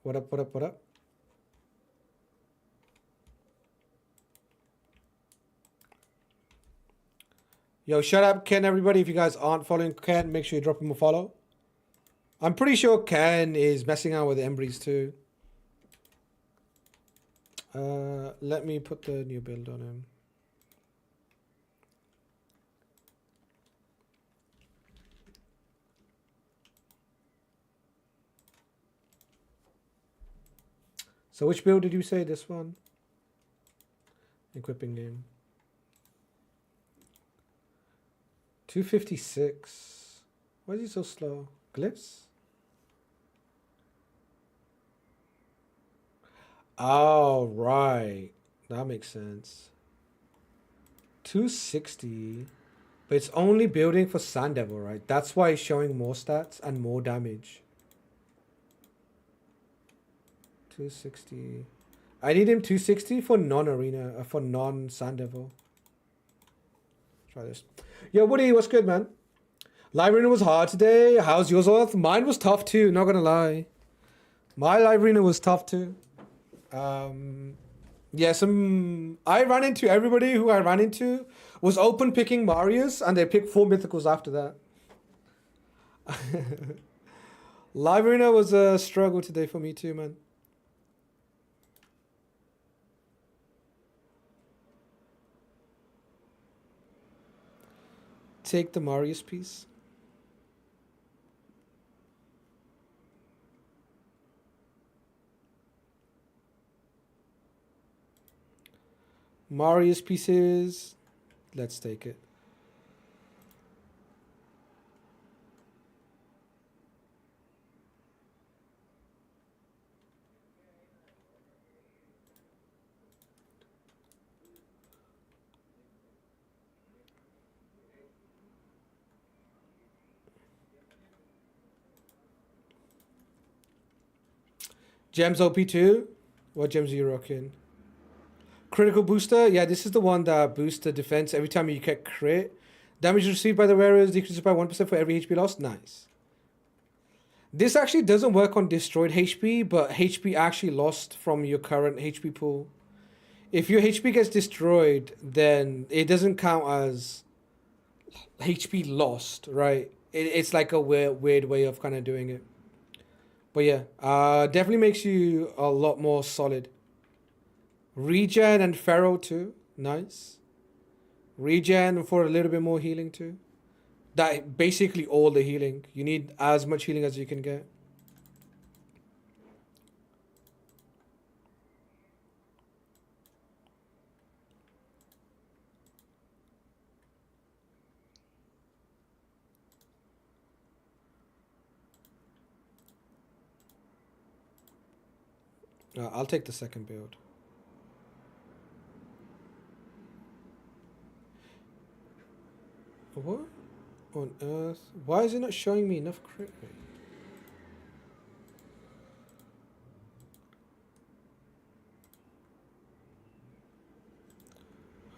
What up, what up, what up? Yo, shut up, Ken, everybody. If you guys aren't following Ken, make sure you drop him a follow. I'm pretty sure Ken is messing out with Embrys too. Let me put the new build on him. So which build did you say? This one? Equipping game. 256. Why is he so slow? Glyphs? Oh, right. That makes sense. 260. But it's only building for Sand Devil, right? That's why it's showing more stats and more damage. 260. I need him 260 for non-arena, for non-Sand Devil. Try this. Yo, Woody, what's good, man? Live arena was hard today. How's yours, Earth? Mine was tough too, not gonna lie. My live arena was tough too. Yeah, I ran into everybody who I ran into was open picking Marius, and they picked 4 mythicals after that. Live arena was a struggle today for me too, man. Take the Marius piece. Marius pieces. Let's take it. Gems OP2. What gems are you rocking? Critical booster. Yeah, this is the one that boosts the defense every time you get crit. Damage received by the wearers decreases by 1% for every HP lost. Nice. This actually doesn't work on destroyed HP, but HP actually lost from your current HP pool. If your HP gets destroyed, then it doesn't count as HP lost, right? It's like a weird way of kind of doing it. But yeah, definitely makes you a lot more solid. Regen and Pharaoh too. Nice. Regen for a little bit more healing too. That basically all the healing. You need as much healing as you can get. I'll take the second build. What on earth? Why is it not showing me enough crit rate?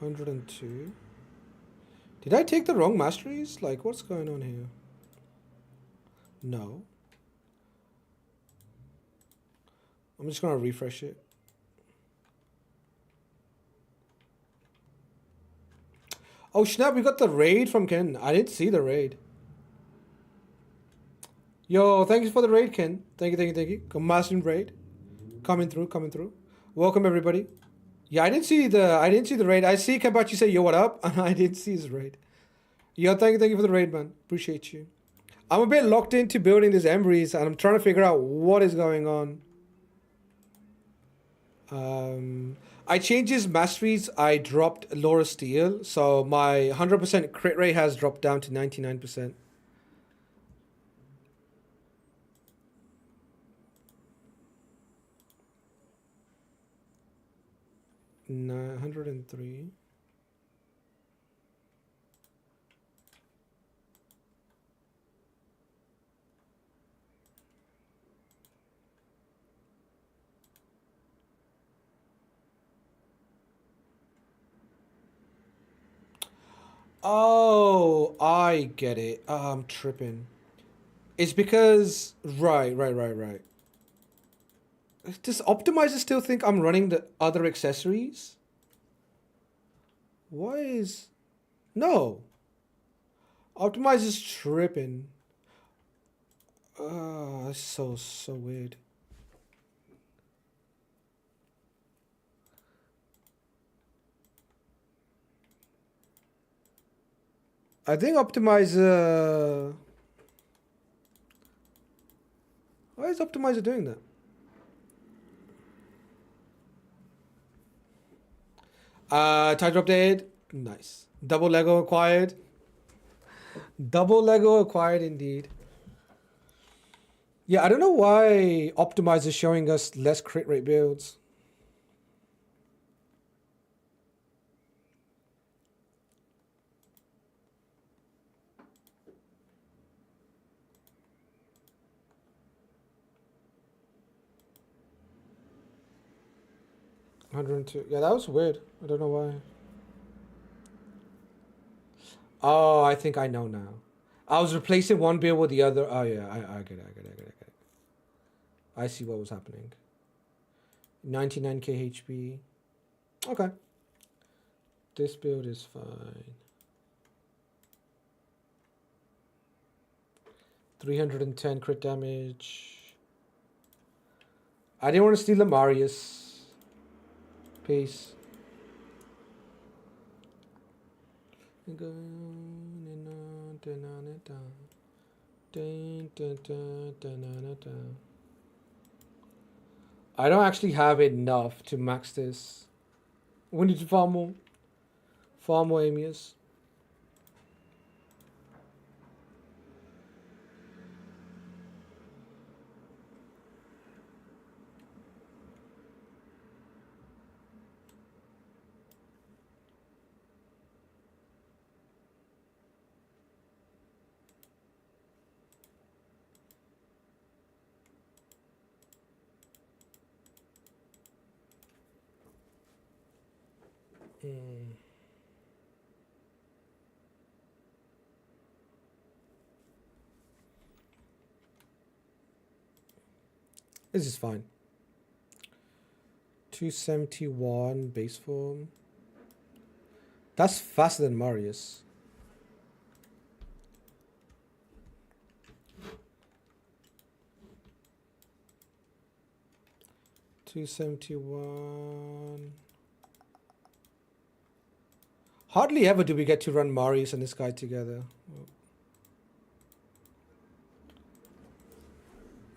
$102. Did I take the wrong masteries? Like, what's going on here? No. I'm just gonna refresh it. Oh snap, we got the raid from Ken. I didn't see the raid. Yo, thank you for the raid, Ken. Thank you. Come mastering raid. Coming through. Welcome everybody. Yeah, I didn't see the raid. I see Kabachi say yo what up, and I didn't see his raid. Yo, thank you for the raid, man. Appreciate you. I'm a bit locked into building this Embrys, and I'm trying to figure out what is going on. I changed his masteries. I dropped Laura Steel, so my 100% crit rate has dropped down to 99%. 903. Oh, I get it. I'm tripping. It's because right. Does Optimizer still think I'm running the other accessories? Why is no? Optimizer's tripping. So weird. I think Optimizer. Why is Optimizer doing that? Tiger updated. Nice. Double Lego acquired. Double Lego acquired indeed. Yeah, I don't know why Optimize is showing us less crit rate builds. $102. Yeah, that was weird. I don't know why. Oh, I think I know now. I was replacing one build with the other. Oh yeah, I get it. I see what was happening. 99k HP. Okay. This build is fine. 310 crit damage. I didn't want to steal the Marius. Peace. I don't actually have enough to max this. We need to farm more. Farm more Amius. This is fine. 271 base form. That's faster than Marius. $271. Hardly ever do we get to run Marius and this guy together.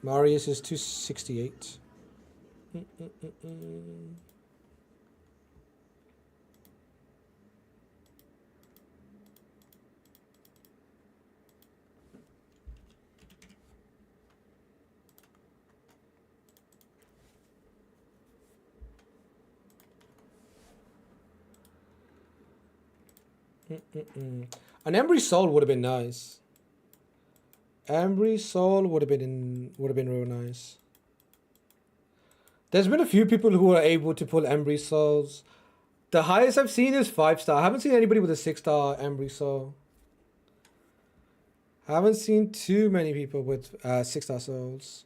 Marius is 268. An Embrys Soul would have been nice. Embrys Soul would have been real nice. There's been a few people who are able to pull Embrys Souls. The highest I've seen is 5-star. I haven't seen anybody with a 6-star Embrys Soul. Haven't seen too many people with 6-star souls.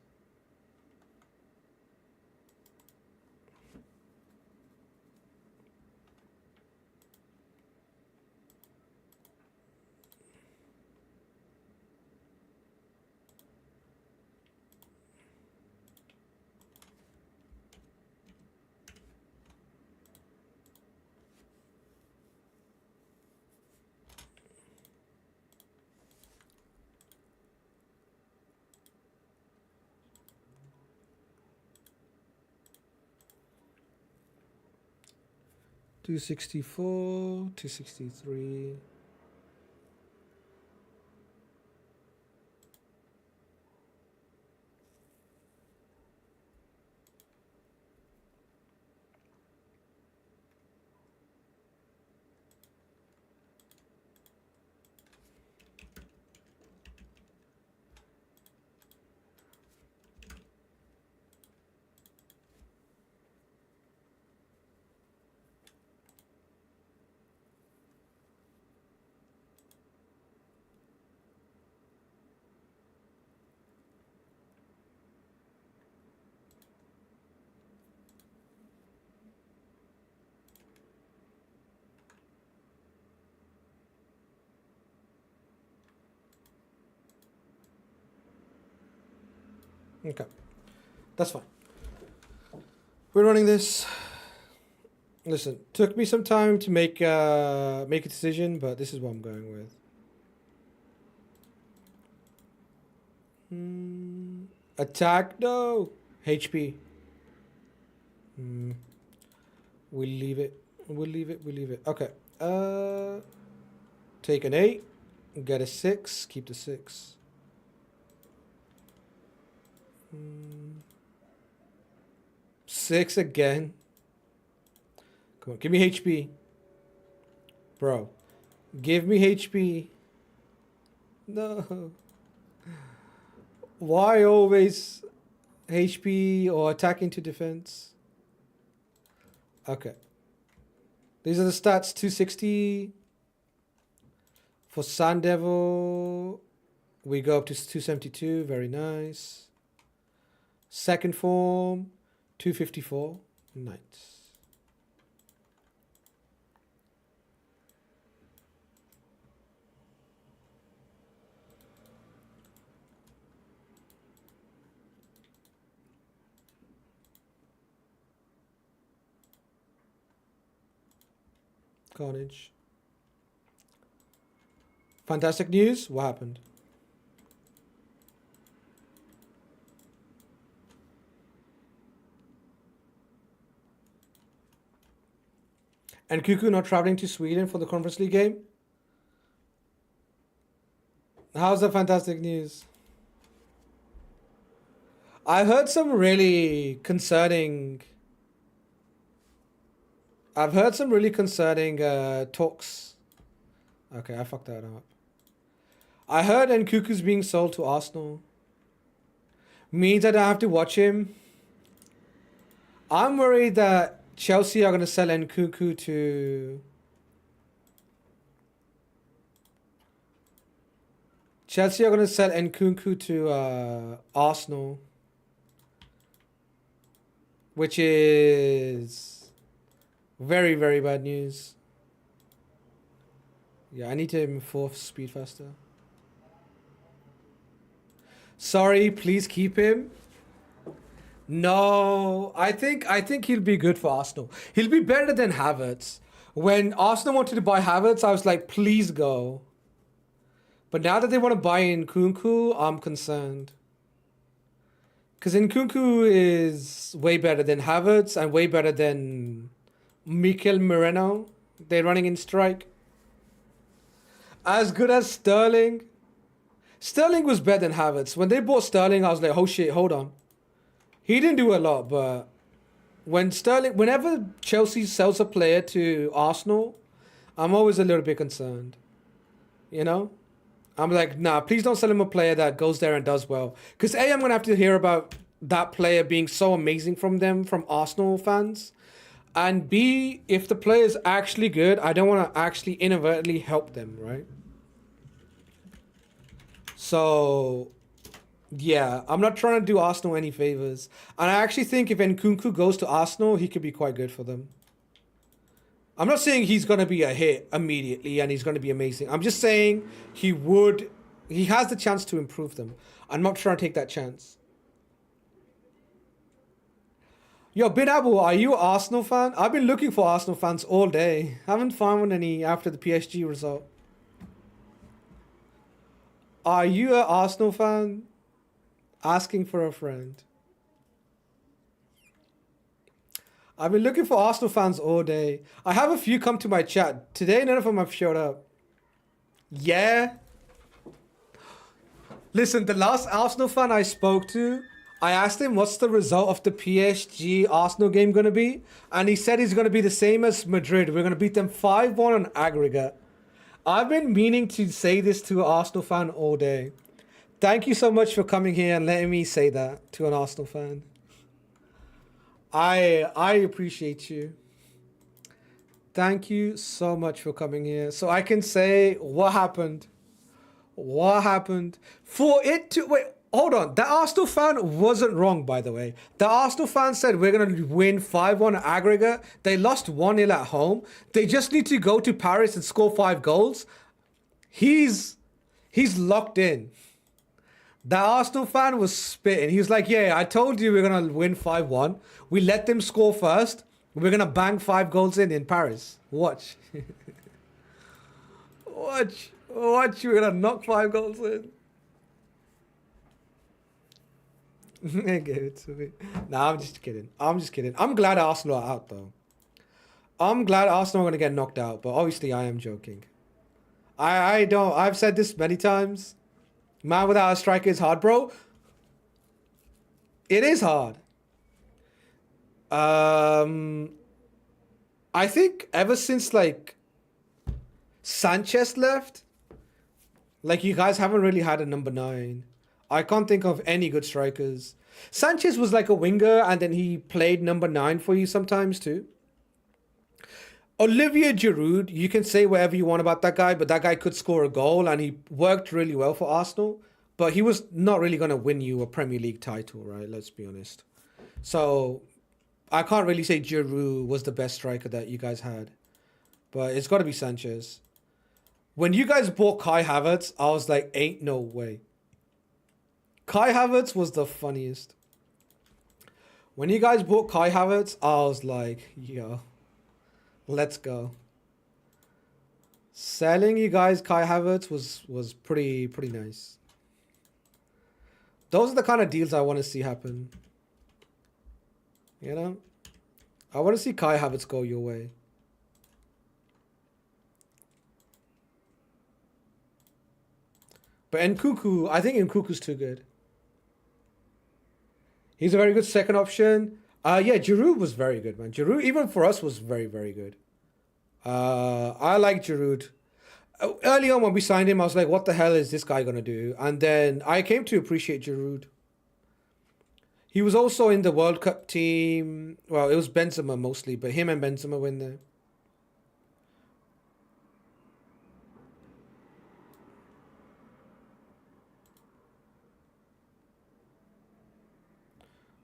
$264, $263. Okay, that's fine. We're running this. Listen, took me some time to make a decision, but this is what I'm going with. Attack, no. HP. We'll leave it. We'll leave it. We'll leave it. Okay. Take an 8. Get a 6. Keep the 6. Hmm. 6 again. Come on. Give me HP. Bro. Give me HP. No. Why always HP or attacking to defense? Okay. These are the stats. 260. For Sun Devil, we go up to 272. Very nice. Second form, 254. Nice. Carnage. Fantastic news. What happened? And Cuckoo not traveling to Sweden for the Conference League game? How's the fantastic news? I heard some really concerning... I've heard some really concerning talks. Okay, I fucked that up. I heard Nkuku's being sold to Arsenal. Means that I have to watch him. I'm worried that Chelsea are going to sell Nkuku to... Chelsea are going to sell Nkuku to Arsenal. Which is very, very bad news. Yeah, I need to 4th speed faster. Sorry, please keep him. No, I think he'll be good for Arsenal. He'll be better than Havertz. When Arsenal wanted to buy Havertz, I was like, please go. But now that they want to buy Nkunku, I'm concerned. Because Nkunku is way better than Havertz and way better than Mikel Moreno. They're running in strike. As good as Sterling. Sterling was better than Havertz. When they bought Sterling, I was like, oh shit, hold on. He didn't do a lot, but whenever Chelsea sells a player to Arsenal, I'm always a little bit concerned. You know? I'm like, nah, please don't sell him a player that goes there and does well. Because A, I'm going to have to hear about that player being so amazing from Arsenal fans. And B, if the player is actually good, I don't want to actually inadvertently help them, right? So, yeah, I'm not trying to do Arsenal any favors. And I actually think if Nkunku goes to Arsenal, he could be quite good for them. I'm not saying he's going to be a hit immediately and he's going to be amazing. I'm just saying he has the chance to improve them. I'm not trying to take that chance. Yo, Bin Abu, are you an Arsenal fan? I've been looking for Arsenal fans all day. Haven't found any after the PSG result. Are you an Arsenal fan? Asking for a friend. I've been looking for Arsenal fans all day. I have a few come to my chat. Today, none of them have showed up. Yeah. Listen, the last Arsenal fan I spoke to, I asked him what's the result of the PSG Arsenal game going to be. And he said he's going to be the same as Madrid. We're going to beat them 5-1 on aggregate. I've been meaning to say this to an Arsenal fan all day. Thank you so much for coming here and letting me say that to an Arsenal fan. I appreciate you. Thank you so much for coming here. So I can say what happened. What happened? For it to... Wait, hold on. The Arsenal fan wasn't wrong, by the way. The Arsenal fan said we're going to win 5-1 aggregate. They lost 1-0 at home. They just need to go to Paris and score 5 goals. He's locked in. The Arsenal fan was spitting. He was like, yeah, I told you we're going to win 5-1. We let them score first. We're going to bang 5 goals in Paris. Watch. Watch. We're going to knock 5 goals in. Give it to me. Nah, I'm just kidding. I'm glad Arsenal are out, though. I'm glad Arsenal are going to get knocked out, but obviously I am joking. I don't. I've said this many times. Man without a striker is hard, bro. It is hard. I think ever since like Sanchez left, like you guys haven't really had a number 9. I can't think of any good strikers. Sanchez was like a winger and then he played number 9 for you sometimes too. Olivier Giroud, you can say whatever you want about that guy, but that guy could score a goal and he worked really well for Arsenal. But he was not really going to win you a Premier League title, right? Let's be honest. So I can't really say Giroud was the best striker that you guys had. But it's got to be Sanchez. When you guys bought Kai Havertz, I was like, ain't no way. Kai Havertz was the funniest. When you guys bought Kai Havertz, I was like, yo, let's go. Selling you guys Kai Havertz was pretty nice. Those are the kind of deals I want to see happen. You know? I want to see Kai Havertz go your way. But Nkunku, I think Nkunku's too good. He's a very good second option. Yeah, Giroud was very good, man. Giroud, even for us, was very, very good. I like Giroud. Early on when we signed him, I was like, what the hell is this guy going to do? And then I came to appreciate Giroud. He was also in the World Cup team. Well, it was Benzema mostly, but him and Benzema were in there.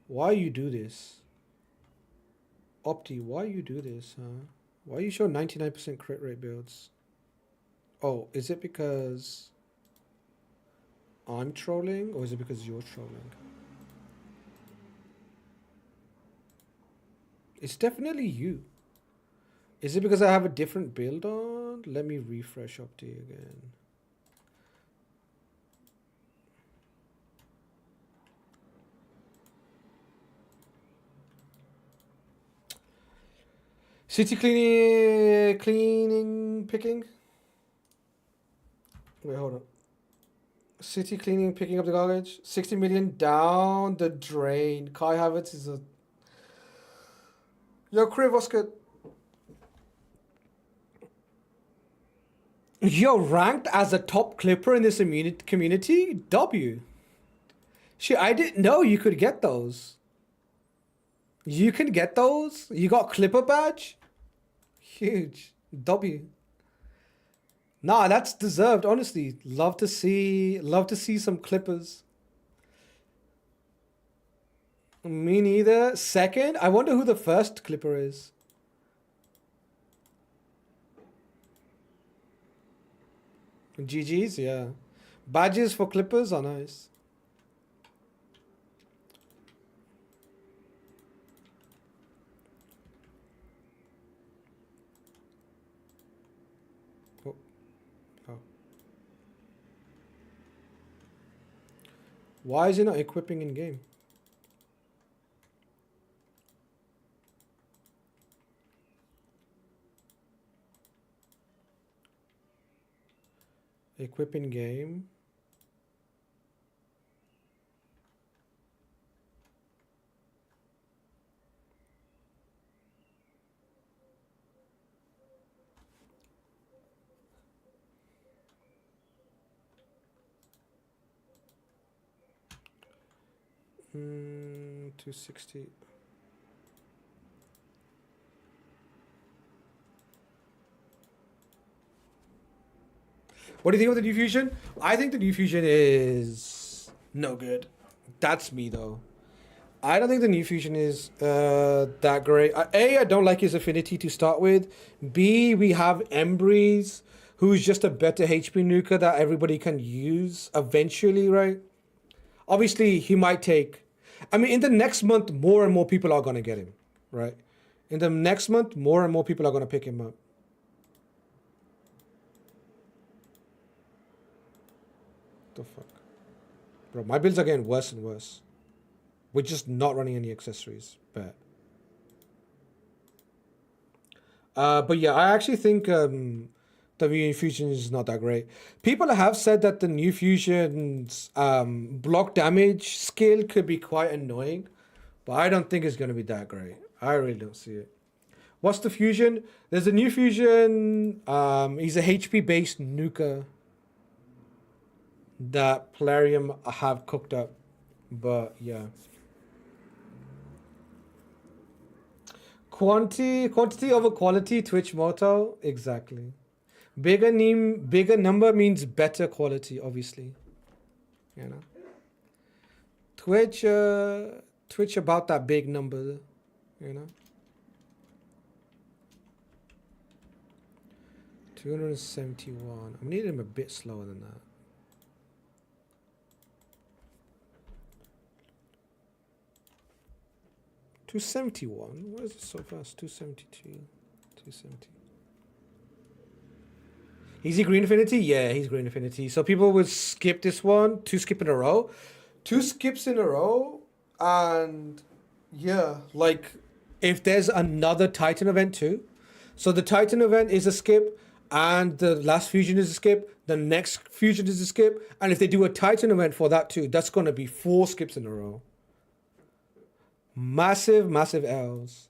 Why you do this? Opti, why you do this, huh? Why you show 99% crit rate builds? Oh, is it because I'm trolling or is it because you're trolling? It's definitely you. Is it because I have a different build on? Let me refresh Opti again. City cleaning, picking. Wait, hold on. City cleaning, picking up the garbage. 60 million down the drain. Kai Havertz is a... Yo, Kriv, what's good? Yo, ranked as a top clipper in this community? W. Shit, I didn't know you could get those. You can get those? You got clipper badge? Huge. W. Nah, that's deserved, honestly. Love to see some clippers. Me neither. Second, I wonder who the first clipper is. GG's, yeah. Badges for clippers are nice. Oh. Oh. Why is it not equipping in game? Equip in game. Hmm, 260. What do you think of the new fusion? I think the new fusion is no good. That's me though. I don't think the new fusion is that great. A, I don't like his affinity to start with. B, we have Embrys, who's just a better HP nuker that everybody can use eventually, right? Obviously, he might take... I mean, in the next month, more and more people are going to get him, right? In the next month, more and more people are going to pick him up. The fuck? Bro, my builds are getting worse and worse. We're just not running any accessories. Bet. But yeah, I actually think the new fusion is not that great. People have said that the new fusion's block damage skill could be quite annoying, but I don't think it's going to be that great. I really don't see it. What's the fusion? There's a new fusion. He's a HP based nuker that Plarium have cooked up, but yeah. Quantity over quality. Twitch motto exactly. Bigger number means better quality, obviously. You know. Twitch about that big number, you know. 271. I need him a bit slower than that. $271. Why is it so fast? 272. 270. Is he Green Affinity? Yeah, he's Green Affinity. So people would skip this one, 2 skips in a row. 2 skips in a row, and yeah, like if there's another Titan event too. So the Titan event is a skip, and the last fusion is a skip, the next fusion is a skip, and if they do a Titan event for that too, that's gonna be 4 skips in a row. Massive, massive L's.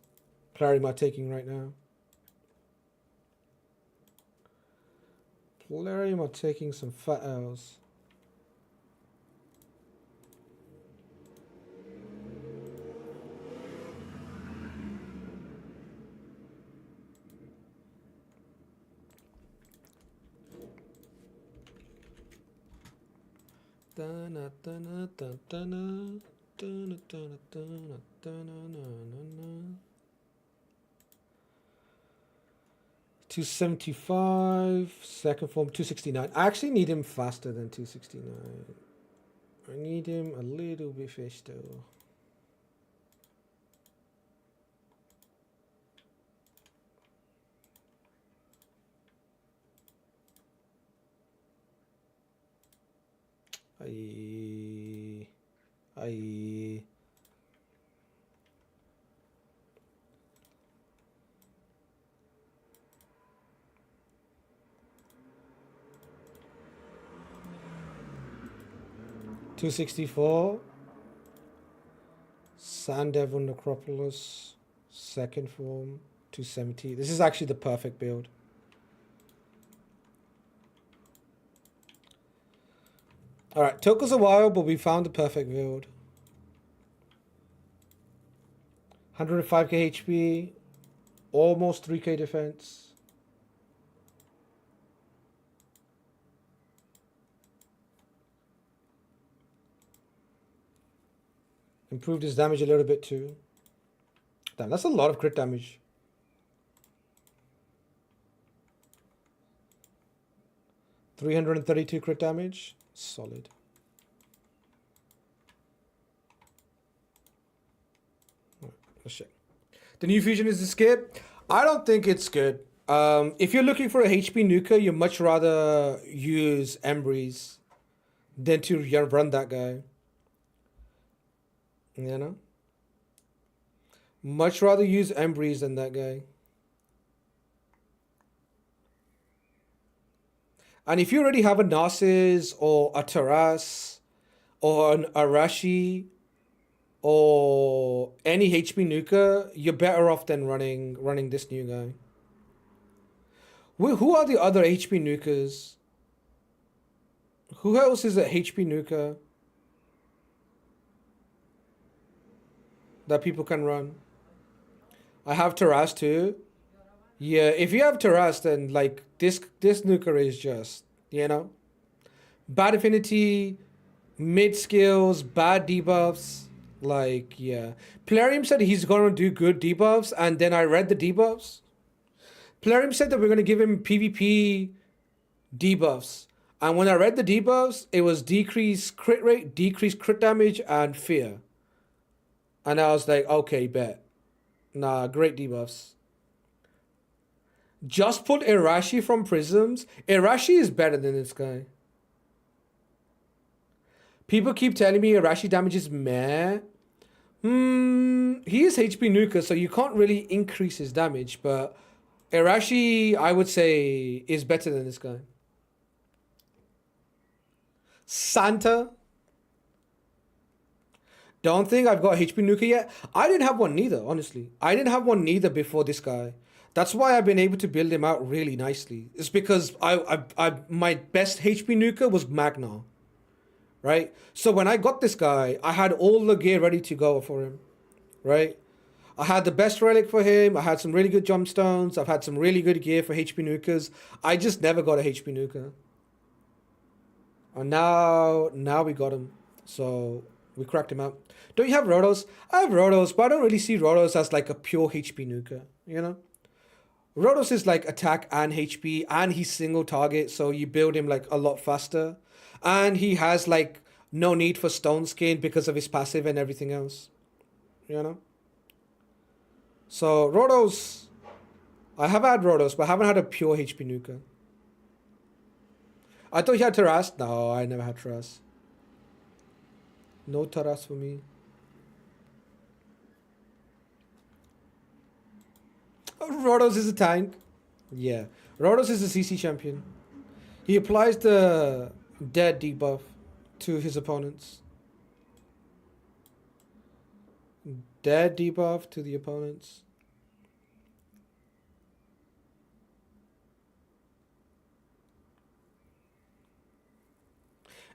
Clary am I taking right now? Plarium are taking some fat L's. Dun, dun, dun, dun, dun, dun, dun, dun, 275, second form 269. I actually need him faster than 269. I need him a little bit faster. I 264. Sand Devil Necropolis, second form, 270. This is actually the perfect build. Alright, took us a while, but we found the perfect build. 105k HP, almost 3k defense. Improved his damage a little bit too. Damn, that's a lot of crit damage. $332 crit damage. Solid. Right, let's check. The new fusion is a skip. I don't think it's good. If you're looking for a HP nuker, you much rather use Embrys than to run that guy. You know? Much rather use Embrys than that guy. And if you already have a Narcissus or a Taras or an Arashi or any HP nuker, you're better off than running this new guy. Who are the other HP nukers? Who else is a HP nuker that people can run? I have Taras too. Yeah, if you have Taras, then like this nuker is just, you know, bad affinity, mid skills, bad debuffs. Like, yeah. Plarium said he's gonna do good debuffs, and then I read the debuffs. Plarium said that we're gonna give him PvP debuffs. And when I read the debuffs, it was decreased crit rate, decreased crit damage, and fear. And I was like, okay, bet. Nah, great debuffs. Just put Irashi from Prisms. Irashi is better than this guy. People keep telling me Irashi damage is meh. He is HP nuker, so you can't really increase his damage, but Irashi, I would say, is better than this guy. Santa. Don't think I've got HP Nuka yet. I didn't have one neither, honestly. I didn't have one neither before this guy. That's why I've been able to build him out really nicely. It's because my best HP Nuka was Magna, right? So when I got this guy, I had all the gear ready to go for him, right? I had the best relic for him. I had some really good jump stones. I've had some really good gear for HP Nukas. I just never got a HP Nuka. And now we got him. So we cracked him out. Don't you have Rotos? I have Rotos, but I don't really see Rotos as like a pure HP Nuka, you know? Rotos is like attack and HP, and he's single target, so you build him like a lot faster. And he has like no need for stone skin because of his passive and everything else, you know? So Rotos, I have had Rotos, but I haven't had a pure HP Nuka. I thought you had Taras. No, I never had Taras. No Taras for me. Rotos is a tank. Yeah. Rotos is a CC champion. He applies the dead debuff to his opponents. Dead debuff to the opponents.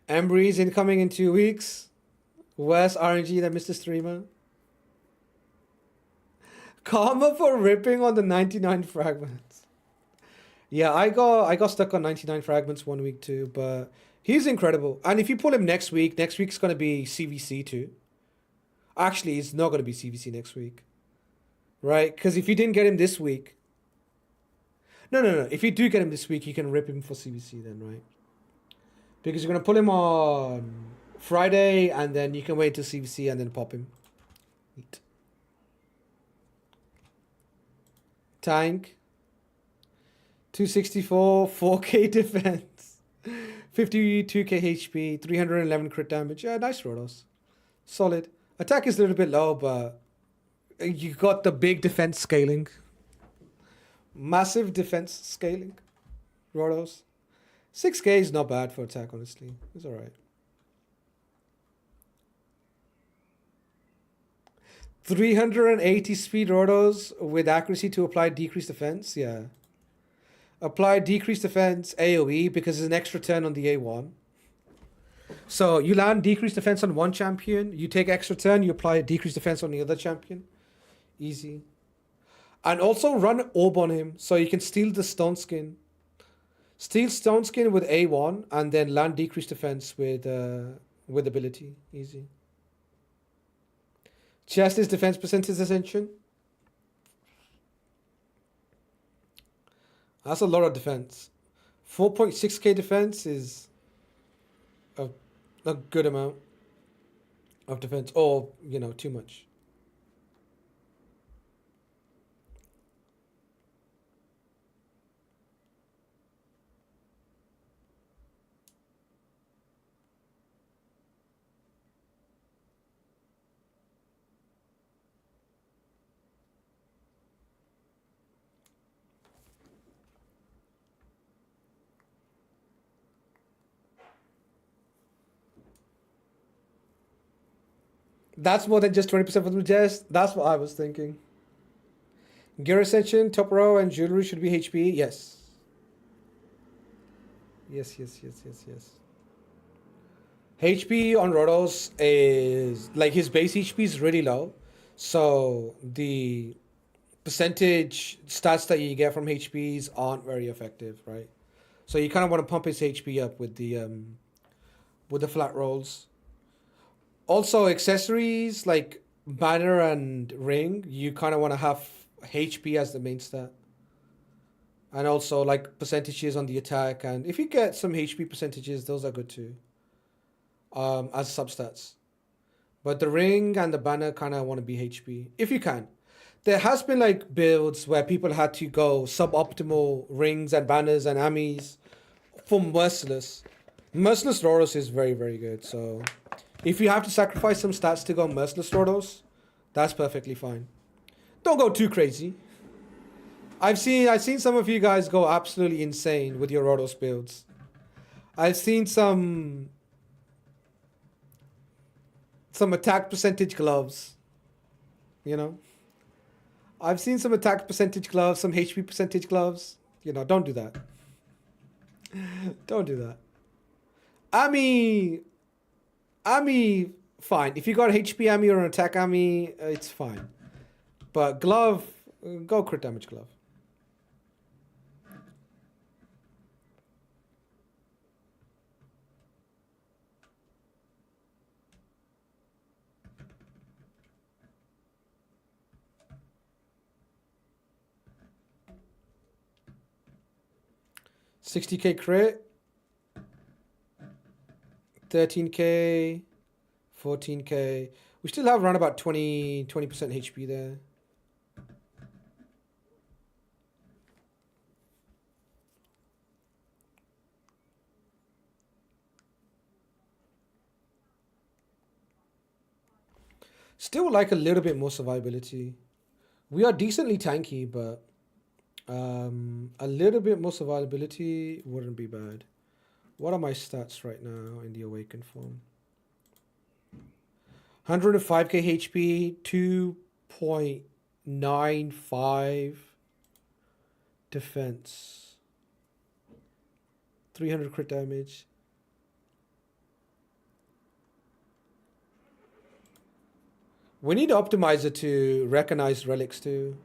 Embrys incoming in 2 weeks. Worse RNG than Mr. Streamer. Karma for ripping on the 99 fragments. Yeah, I got stuck on 99 fragments 1 week too, but he's incredible. And if you pull him next week's gonna be CVC too. Actually, it's not gonna be CVC next week. Right? Because if you didn't get him this week. No. If you do get him this week, you can rip him for CVC then, right? Because you're gonna pull him on Friday and then you can wait till CVC and then pop him. Neat. Tank. 264, 4k defense. 52k HP, 311 crit damage. Yeah, nice Rotos. Solid. Attack is a little bit low, but you got the big defense scaling. Massive defense scaling. Rotos. 6k is not bad for attack, honestly. It's alright. 380 speed Rotos with accuracy to apply decreased defense. Yeah. Apply decreased defense AoE because it's an extra turn on the A1. So you land decreased defense on one champion, you take extra turn, you apply decreased defense on the other champion. Easy. And also run orb on him so you can steal the stone skin. Steal stone skin with A1 and then land decreased defense with ability. Easy. Chest is defense percentage ascension. That's a lot of defense. 4.6k defense is a good amount of defense, or too much. That's more than just 20% for the chest. That's what I was thinking. Gear Ascension, top row, and jewelry should be HP. Yes. Yes. HP on Rotos is like his base HP is really low, so the percentage stats that you get from HPs aren't very effective, right? So you kind of want to pump his HP up with the flat rolls. Also, accessories like banner and ring, you kind of want to have HP as the main stat. And also like percentages on the attack. And if you get some HP percentages, those are good too. As substats. But the ring and the banner kind of want to be HP. If you can. There has been like builds where people had to go suboptimal rings and banners and amis for Merciless. Merciless Roros is very, very good. So if you have to sacrifice some stats to go Merciless Rotos, that's perfectly fine. Don't go too crazy. I've seen some of you guys go absolutely insane with your Rotos builds. I've seen some attack percentage gloves. You know, I've seen some attack percentage gloves, some HP percentage gloves. You know, don't do that. Don't do that. Ami, fine. If you got HP Ami or an attack Ami, it's fine. But glove, go crit damage glove. $60K crit, 13K, 14K. We still have around about 20% HP there. Still like a little bit more survivability. We are decently tanky, but a little bit more survivability wouldn't be bad. What are my stats right now in the awakened form? 105k HP, 2.95 defense, 300 crit damage. We need Optimizer to recognize relics too.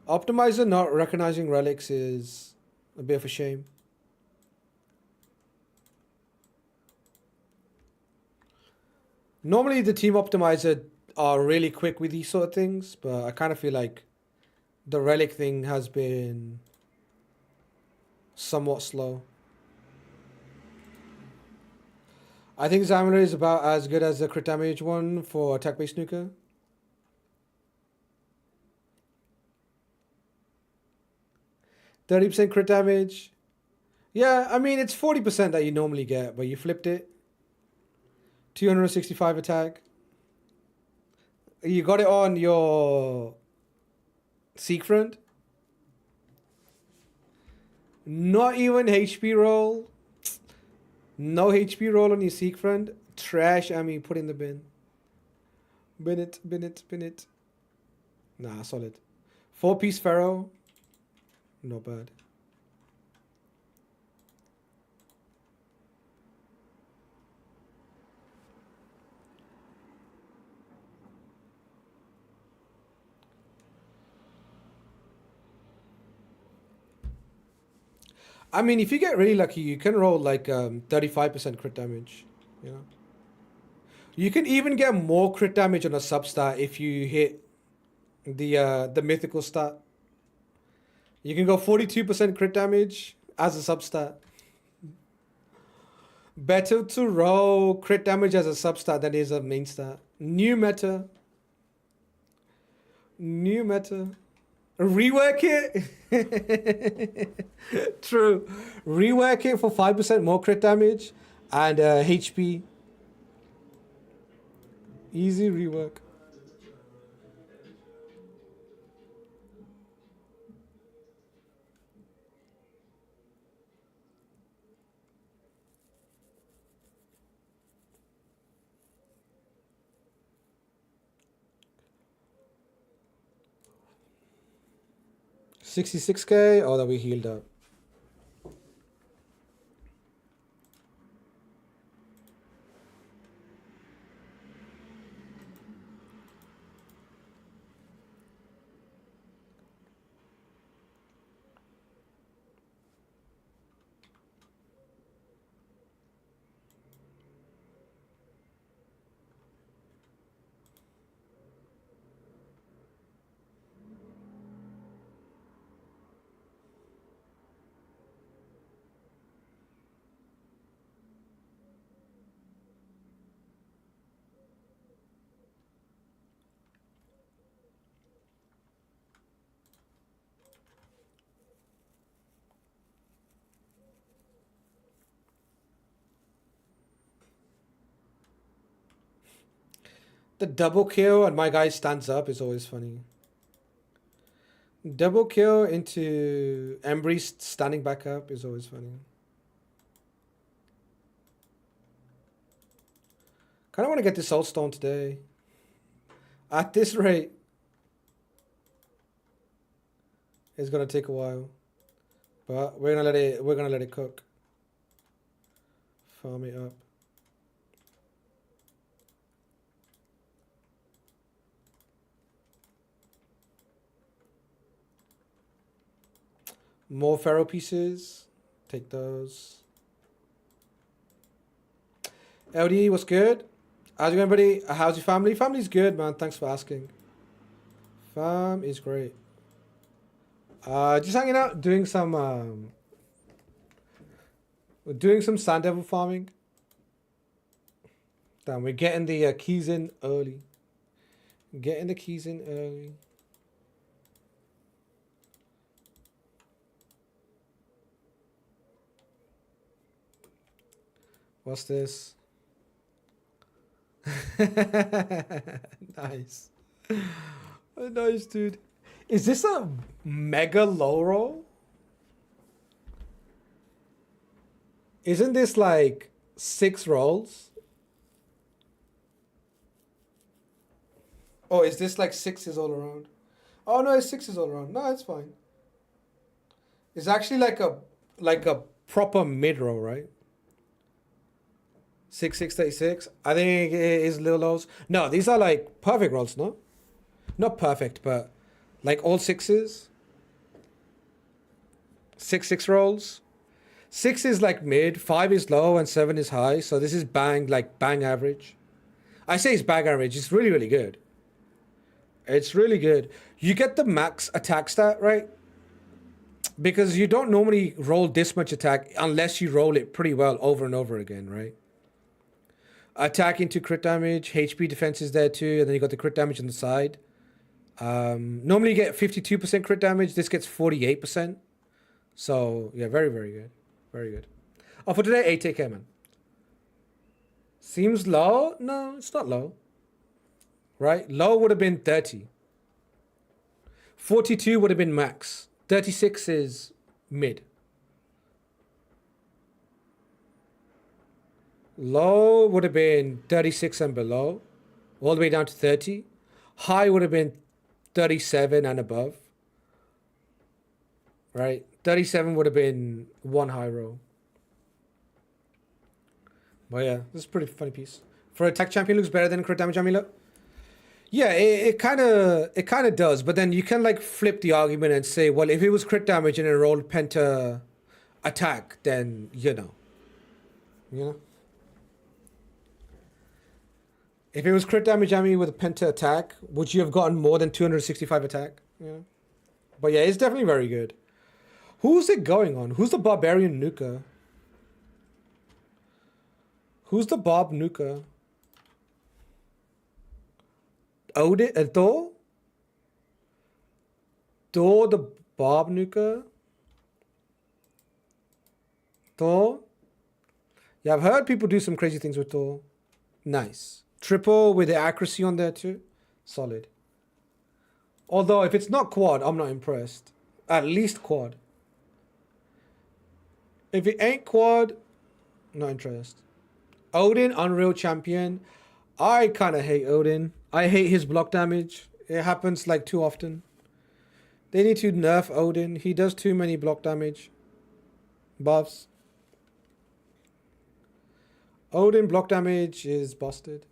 Optimizer not recognizing relics is a bit of a shame. Normally the team Optimizer are really quick with these sort of things, but I kind of feel like the relic thing has been somewhat slow. I think Xamarin is about as good as the crit damage one for attack-based snooker. %30 crit damage. Yeah, I mean, it's 40% that you normally get, but you flipped it. 265 attack. You got it on your Seek Friend. Not even HP roll. No HP roll on your Seek Friend. Trash, I mean, put in the bin. Bin it, bin it, bin it. Nah, solid. 4-piece Pharaoh. Not bad. I mean, if you get really lucky, you can roll like 35% crit damage. You know, you can even get more crit damage on a substat if you hit the mythical stat. You can go 42% crit damage as a substat. Better to roll crit damage as a substat than is a main stat. New meta. New meta. Rework it. True. Rework it for 5% more crit damage and HP. Easy rework. $66K. Oh, that we healed up. The double kill and my guy stands up is always funny. Double kill into Embrys standing back up is always funny. Kind of want to get this Soul Stone today. At this rate, it's gonna take a while, but we're gonna let it cook. Farm it up. More Pharaoh pieces. Take those. LD, what's good? How's it going, buddy? How's your family? Family's good, man. Thanks for asking. Fam is great. Just hanging out, doing some Sand Devil farming. Damn, we're getting the keys in early. Getting the keys in early. What's this? Nice. Nice, dude. Is this a mega low roll? Isn't this like 6 rolls? Oh, is this like 6s all around? Oh no, it's 6s all around. No, it's fine. It's actually like a proper mid roll, right? 6, 6, 36. I think it is little lows. No, these are like perfect rolls, no? Not perfect, but like all 6s. 6, 6 rolls. 6 is like mid, 5 is low, and 7 is high. So this is bang average. I say it's bang average. It's really, really good. It's really good. You get the max attack stat, right? Because you don't normally roll this much attack unless you roll it pretty well over and over again, right? Attack into crit damage, HP defense is there too, and then you got the crit damage on the side. Normally you get 52% crit damage. This gets 48%. So yeah, very, very good. Very good. Oh, for today, 8k, man. Seems low? No, it's not low. Right? Low would have been 30. 42 would have been max. 36 is mid. Low would have been 36 and below, all the way down to 30. High would have been 37 and above. Right? 37 would have been 1 high roll. But yeah, this is a pretty funny piece. For attack champion, looks better than crit damage amulet. Yeah, it kind of does. But then you can like flip the argument and say, well, if it was crit damage and it rolled penta attack, then you know. If it was crit damage Ami with a penta attack, would you have gotten more than 265 attack? Yeah. But yeah, it's definitely very good. Who's it going on? Who's the barbarian Nuka? Who's the Bob Nuka? Odin? Thor? Thor the Bob Nuka? Thor? Yeah, I've heard people do some crazy things with Thor. Nice. Triple with the accuracy on there too. Solid. Although if it's not quad, I'm not impressed. At least quad. If it ain't quad, not interested. Odin, Unreal Champion. I kind of hate Odin. I hate his block damage. It happens like too often. They need to nerf Odin. He does too many block damage buffs. Odin block damage is busted.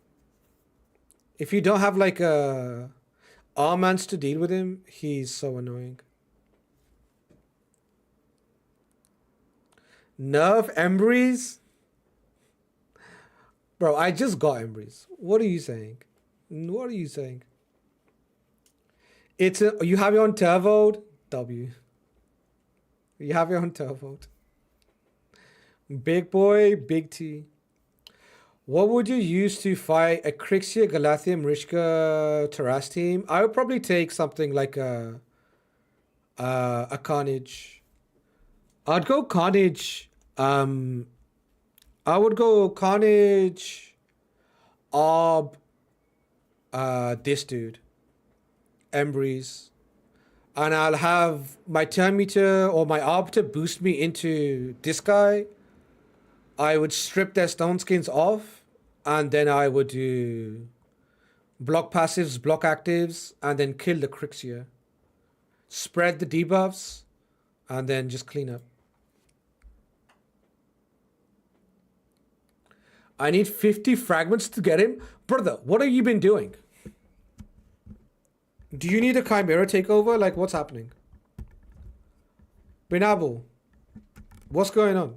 If you don't have like a armance to deal with him, he's so annoying. Nerf Embrys? Bro, I just got Embrys. What are you saying? What are you saying? You have your own Turvold? W. You have your own Turvold. Big boy, big T. What would you use to fight a Crixia, Galathea, Marishka, Taras team? I would probably take something like a Carnage. I'd go Carnage. I would go Carnage, Orb, this dude, Embrys. and I'll have my turn meter or my arbiter boost me into this guy. I would strip their stone skins off, and then I would do block passives, block actives, and then kill the Crixia. Spread the debuffs, and then just clean up. I need 50 fragments to get him. Brother, what have you been doing? Do you need a Chimera takeover? Like, what's happening? Binabu, what's going on?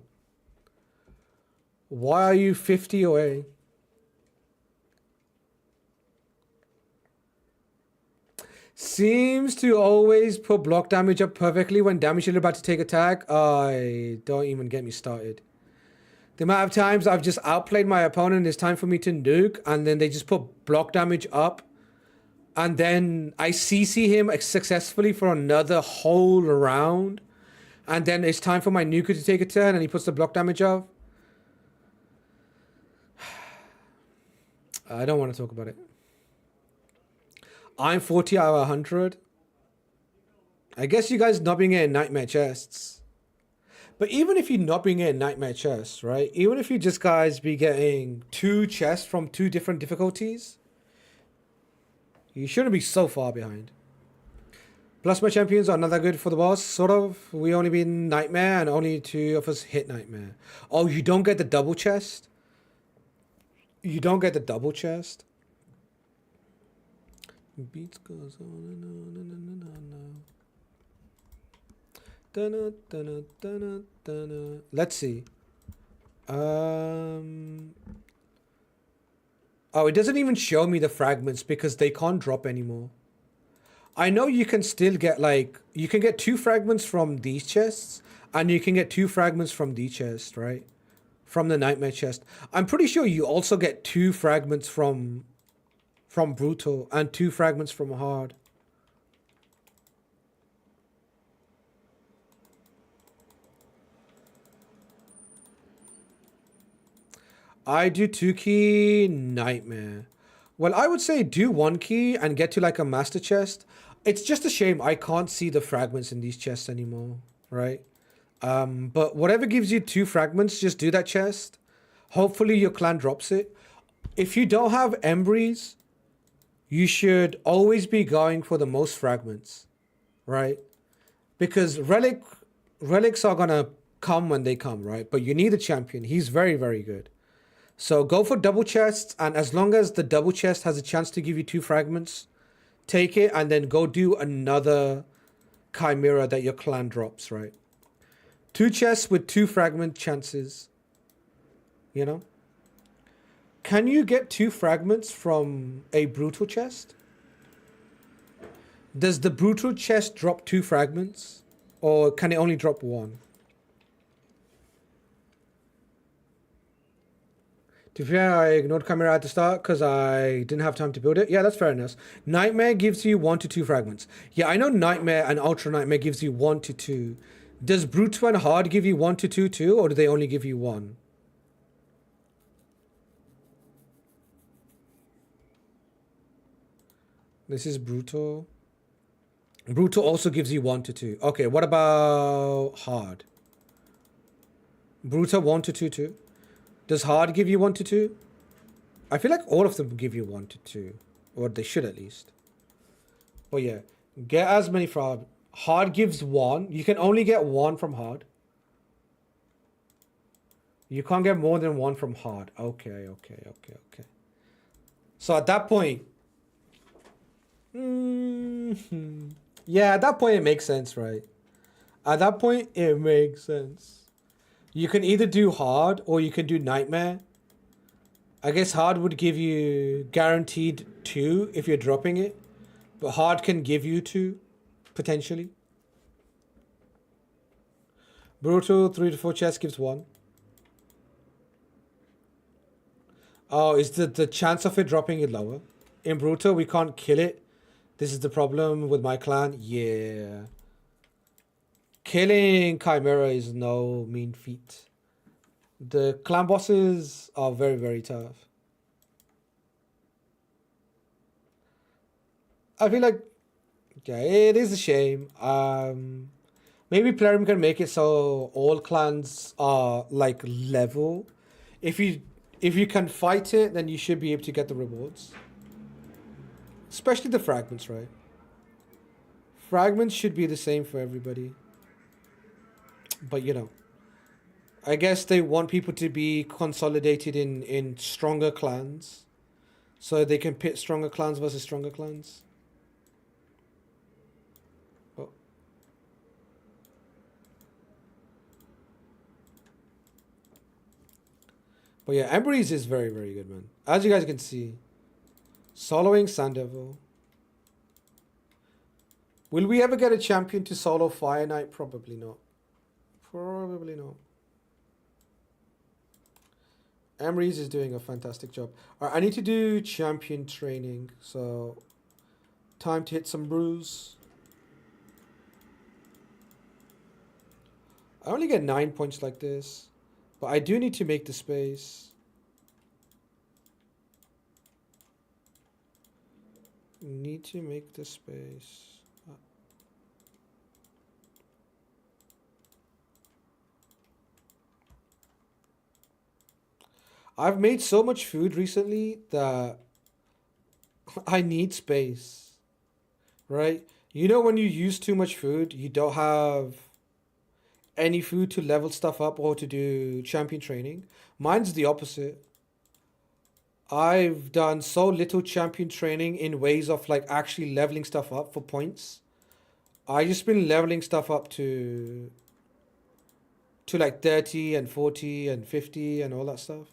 Why are you 50 away? Seems to always put block damage up perfectly when damage is about to take attack. I don't even get me started. The amount of times I've just outplayed my opponent, it's time for me to nuke, and then they just put block damage up, and then I CC him successfully for another whole round, and then it's time for my nuker to take a turn, and he puts the block damage up. I don't want to talk about it. I'm 40 out of 100. I guess you guys not being getting nightmare chests. But even if you're not being getting nightmare chests, right? Even if you just guys be getting 2 chests from 2 different difficulties, you shouldn't be so far behind. Plasma champions are not that good for the boss, sort of. We only beat nightmare and only 2 of us hit nightmare. Oh, you don't get the double chest? You don't get the double chest? Beats goes on and on and on and on. Dun-na, dun-na, dun-na, dun-na. Let's see. Oh, it doesn't even show me the fragments because they can't drop anymore. I know you can still get you can get 2 fragments from these chests and you can get 2 fragments from the chest, right? From the nightmare chest. I'm pretty sure you also get 2 fragments from brutal and 2 fragments from hard. I do 2 key nightmare. Well, I would say do 1 key and get to like a master chest. It's just a shame I can't see the fragments in these chests anymore, right? But whatever gives you 2 fragments, just do that chest. Hopefully your clan drops it. If you don't have Embrys, you should always be going for the most fragments, right? Because relics are gonna come when they come, right? But you need a champion. He's very, very good. So go for double chests, and as long as the double chest has a chance to give you 2 fragments, take it, and then go do another chimera that your clan drops, right? 2 chests with 2 fragment chances, you know? Can you get 2 fragments from a brutal chest? Does the brutal chest drop 2 fragments? Or can it only drop 1? To be fair, I ignored Chimera at the start because I didn't have time to build it. Yeah, that's fair enough. Nightmare gives you 1 to 2 fragments. Yeah, I know Nightmare and Ultra Nightmare gives you 1 to 2. Does Brutal and Hard give you 1 to 2 too, or do they only give you 1? This is Brutal. Brutal also gives you 1 to 2. Okay, what about Hard? Brutal 1 to 2 too. Does Hard give you 1 to 2? I feel like all of them give you 1 to 2. Or they should at least. But yeah, get as many from Hard gives 1. You can only get 1 from Hard. You can't get more than 1 from Hard. Okay. So at that point... yeah, at that point it makes sense, right? At that point it makes sense. You can either do Hard or you can do Nightmare. I guess Hard would give you guaranteed 2 if you're dropping it. But Hard can give you 2, potentially. Brutal, 3 to 4 chests gives 1. Oh, is the chance of it dropping it lower? In Brutal, we can't kill it. This is the problem with my clan. Yeah. Killing Chimera is no mean feat. The clan bosses are very, very tough. I feel like Yeah, it is a shame. Maybe Plarium can make it so all clans are like level. If you can fight it, then you should be able to get the rewards. Especially the fragments, right? Fragments should be the same for everybody. But you know, I guess they want people to be consolidated in stronger clans, so they can pit stronger clans versus stronger clans. Oh. But yeah, Embrys is very, very good, man. As you guys can see, soloing Sandevil. Will we ever get a champion to solo Fire Knight? Probably not. Probably not. Emrys is doing a fantastic job. All right, I need to do champion training, so time to hit some brews. I only get 9 points like this, but I do need to make the space. Need to make the space. I've made so much food recently that I need space, right? You know, when you use too much food, you don't have any food to level stuff up or to do champion training. Mine's the opposite. I've done so little champion training in ways of like actually leveling stuff up for points. I just been leveling stuff up to like 30 and 40 and 50 and all that stuff.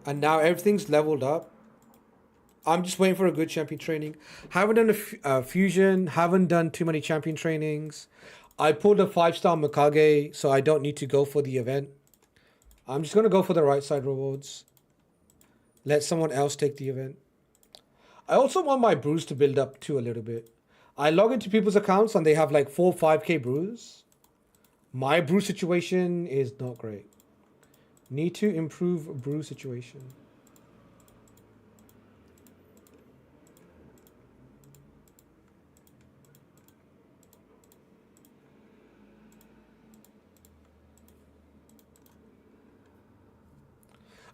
And now everything's leveled up. I'm just waiting for a good champion training. Haven't done a fusion. Haven't done too many champion trainings. I pulled a 5-star Mikage, so I don't need to go for the event. I'm just going to go for the right side rewards. Let someone else take the event. I also want my brews to build up too a little bit. I log into people's accounts and they have like 4 5k brews. My brew situation is not great. Need to improve brew situation.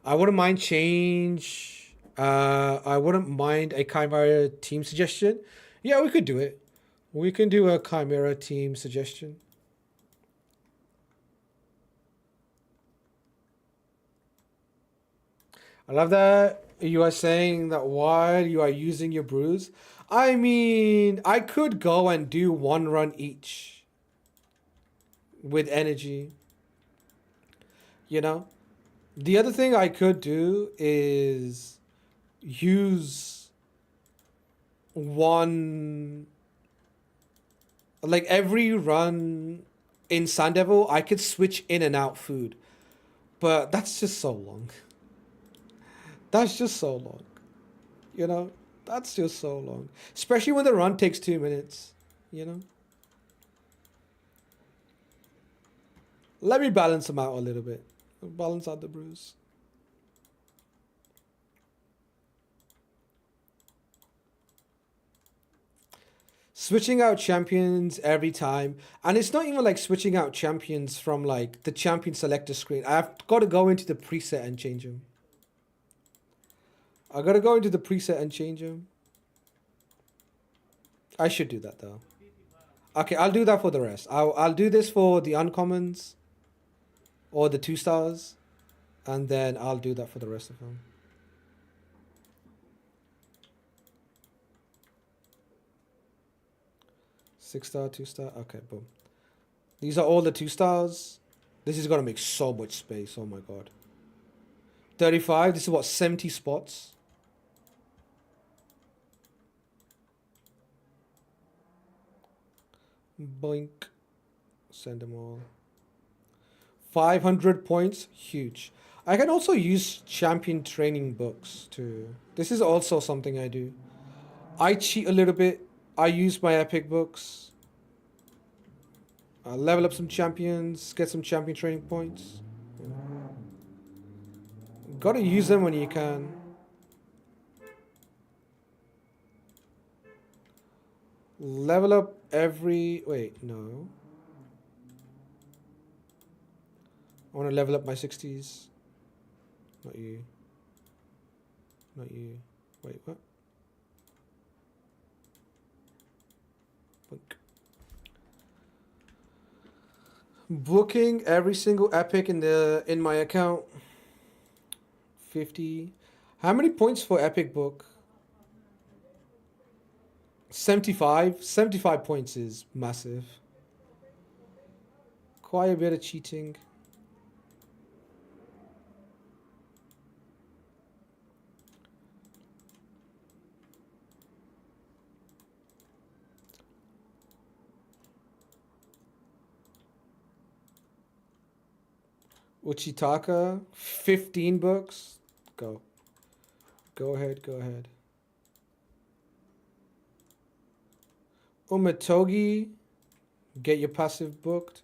I wouldn't mind change. I wouldn't mind a Chimera team suggestion. Yeah, we could do it. We can do a Chimera team suggestion. I love that you are saying that while you are using your brews. I mean, I could go and do 1 run each with energy. You know? The other thing I could do is use one, like every run in Sun Devil, I could switch in and out food. But that's just so long. That's just so long. You know? That's just so long. Especially when the run takes 2 minutes. You know? Let me balance them out a little bit. Balance out the brews. Switching out champions every time. And it's not even like switching out champions from like the champion selector screen. I've got to go into the preset and change them. I got to go into the preset and change them. I should do that though. Okay, I'll do that for the rest. I'll do this for the uncommons or the 2 stars, and then I'll do that for the rest of them. Six star, 2 star. Okay, boom. These are all the 2 stars. This is gonna make so much space. Oh my god. 35. This is what, 70 spots. Boink. Send them all. 500 points. Huge. I can also use champion training books too. This is also something I do. I cheat a little bit. I use my epic books. Level up some champions. Get some champion training points. Gotta use them when you can. Level up every... Wait, no. I want to level up my 60s. Not you. Not you. Wait, what? Book. Booking every single epic in my account. 50. How many points for epic book? 75. 75 points is massive. Quite a bit of cheating. Uchitaka, 15 books. Go. Go ahead, go ahead. Umatogi, get your passive booked.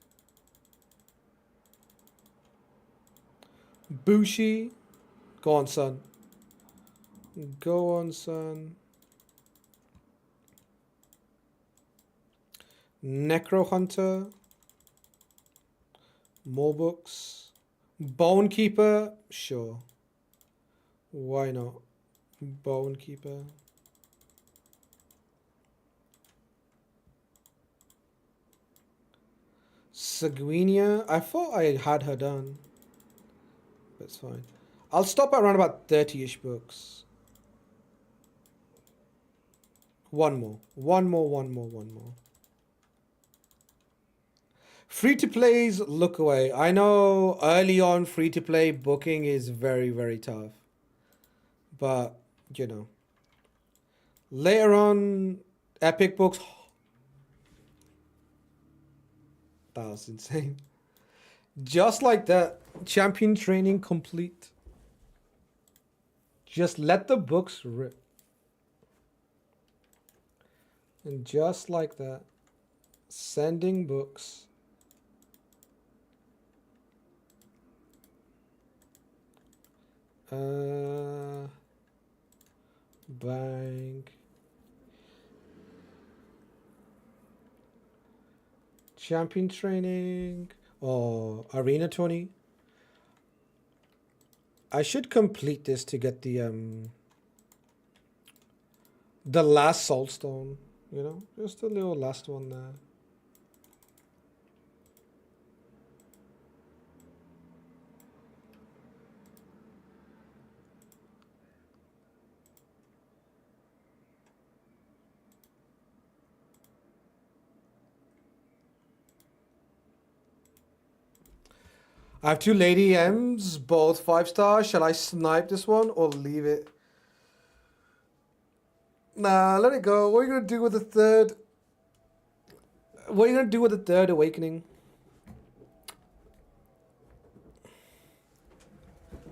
Bushi, go on, son. Go on, son. Necro Hunter, more books. Bone Keeper, sure. Why not? Bone Keeper. Seguinia, I thought I had her done. That's fine. I'll stop at around about 30-ish books. One more. One more. Free-to-plays, look away. I know early on free-to-play booking is very, very tough. But, you know. Later on, epic books. That was insane. Just like that. Champion training complete. Just let the books rip. And just like that. Sending books. Bank. Champion training or arena 20. I should complete this to get the last soulstone, you know, just a little last one there. I have two Lady M's, both 5-star. Shall I snipe this one or leave it? Nah, let it go. What are you going to do with the third? What are you going to do with the third awakening?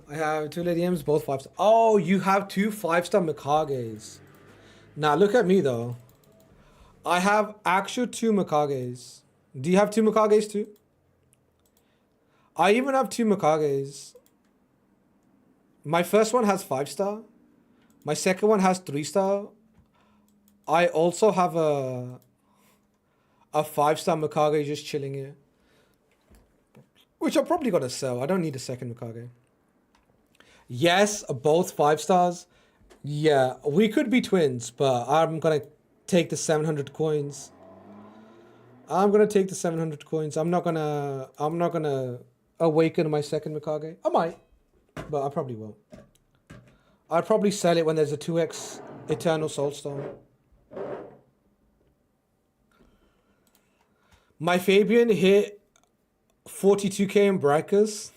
I have two Lady M's, both 5-star. Oh, you have two 5-star Mikages. Now, look at me, though. I have actual two Mikages. Do you have two Mikages, too? I even have two Mikages. My first one has 5-star. My second one has 3-star. I also have a 5-star Mikage just chilling here. Which I'm probably going to sell. I don't need a second Mikage. Yes, both 5-stars. Yeah, we could be twins, but I'm going to take the 700 coins. I'm going to take the 700 coins. I'm not going to awaken my second Mikage. I might, but I probably won't. I'd probably sell it when there's a 2x Eternal Soulstone. My Fabian hit 42k in Baracus.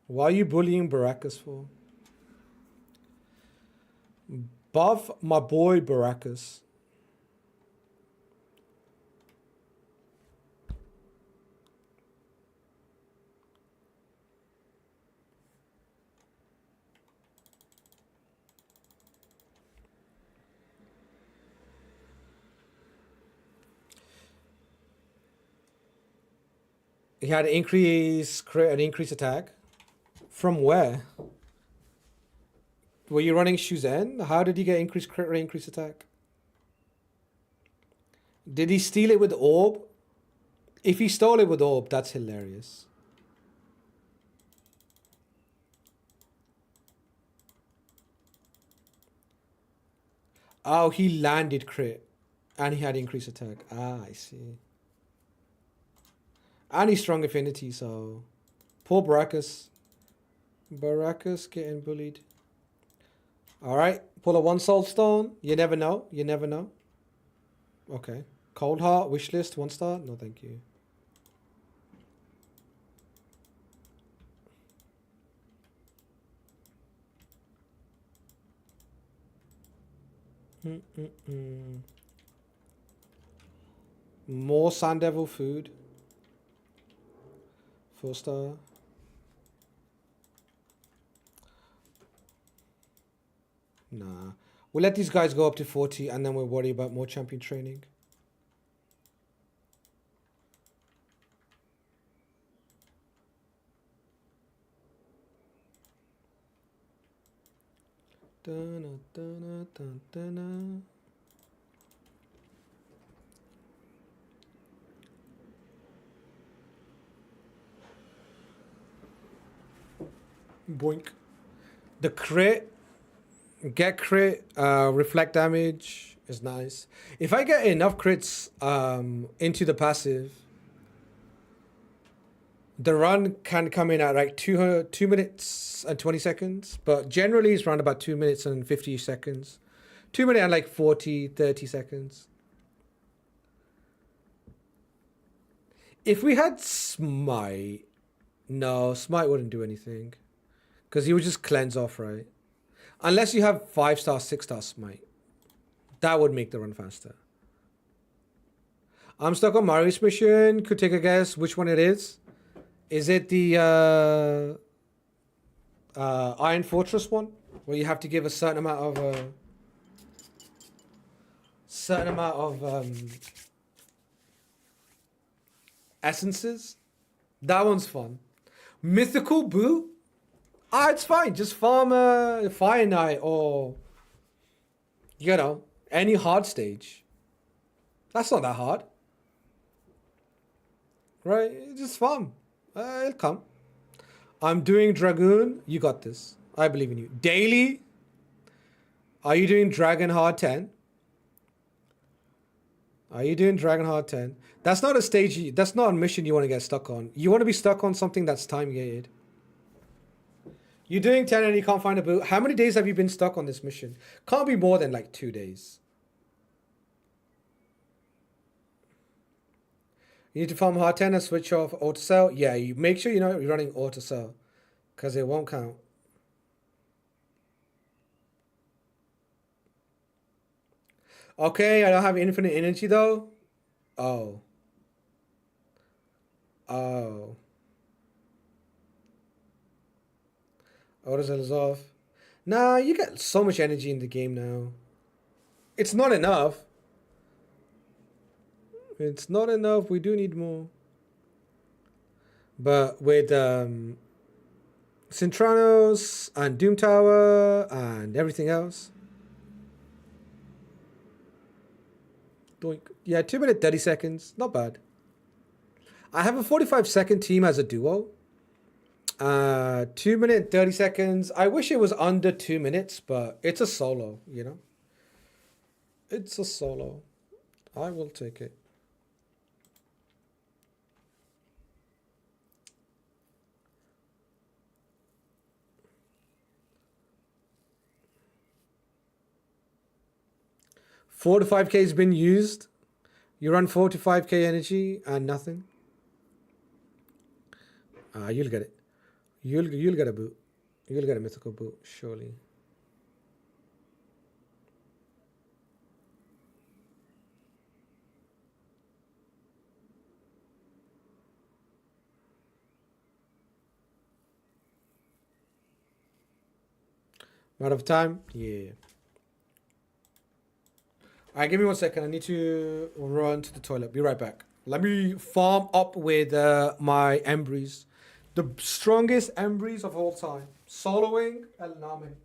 Why are you bullying Baracus for? Buff my boy Baracus. He had an increase attack. From where? Were you running Shuzen? How did he get increased crit rate, increased attack? Did he steal it with orb? If he stole it with orb, that's hilarious. Oh, he landed crit. And he had increased attack. Ah, I see. And he's strong affinity, so... Poor Baracus. Baracus getting bullied. Alright, pull a 1 soul stone. You never know. You never know. Okay. Cold Heart, wish list, 1 star. No, thank you. More Sand Devil food. 4 star. Nah. We'll let these guys go up to 40 and then we'll worry about more champion training. Dun, dun, dun, dun, dun. Boink. The crit, get crit, reflect damage is nice. If I get enough crits into the passive, the run can come in at like 2 minutes and 20 seconds, but generally it's around about 2 minutes and 50 seconds. 2 minutes and like 40, 30 seconds. If we had Smite, no, Smite wouldn't do anything. Because he would just cleanse off, right? Unless you have 5-star, 6-star Smite. That would make the run faster. I'm stuck on Marius mission. Could take a guess which one it is. Is it the Iron Fortress one? Where you have to give a certain amount of essences? That one's fun. Mythical boot? Ah, it's fine. Just farm a Fire Knight or, you know, any hard stage. That's not that hard. Right? Just farm. It'll come. I'm doing Dragoon. You got this. I believe in you. Daily? Are you doing Dragon Hard 10? Are you doing Dragon Hard 10? That's not a stage. That's not a mission you want to get stuck on. You want to be stuck on something that's time gated. You're doing 10 and you can't find a boot. How many days have you been stuck on this mission? Can't be more than like 2 days. You need to farm hard 10 and switch off auto sell. Yeah, you make sure you know you're running auto sell, because it won't count. Okay, I don't have infinite energy though. Oh. Oh. Auto sell is off. Nah, you get so much energy in the game now. It's not enough. It's not enough. We do need more. But with Centranos and Doom Tower and everything else. Doink. Yeah, 2 minutes, 30 seconds. Not bad. I have a 45-second team as a duo. 2 minutes, 30 seconds. I wish it was under 2 minutes, but it's a solo, you know? It's a solo. I will take it. Four to 5k has been used. You run 4 to 5k energy and nothing. You'll get it. You'll get a boot. You'll get a mythical boot, surely. Out of time? Yeah. Alright, give me 1 second. I need to run to the toilet. Be right back. Let me farm up with my Embrys. The strongest Embrys of all time. Soloing El Name.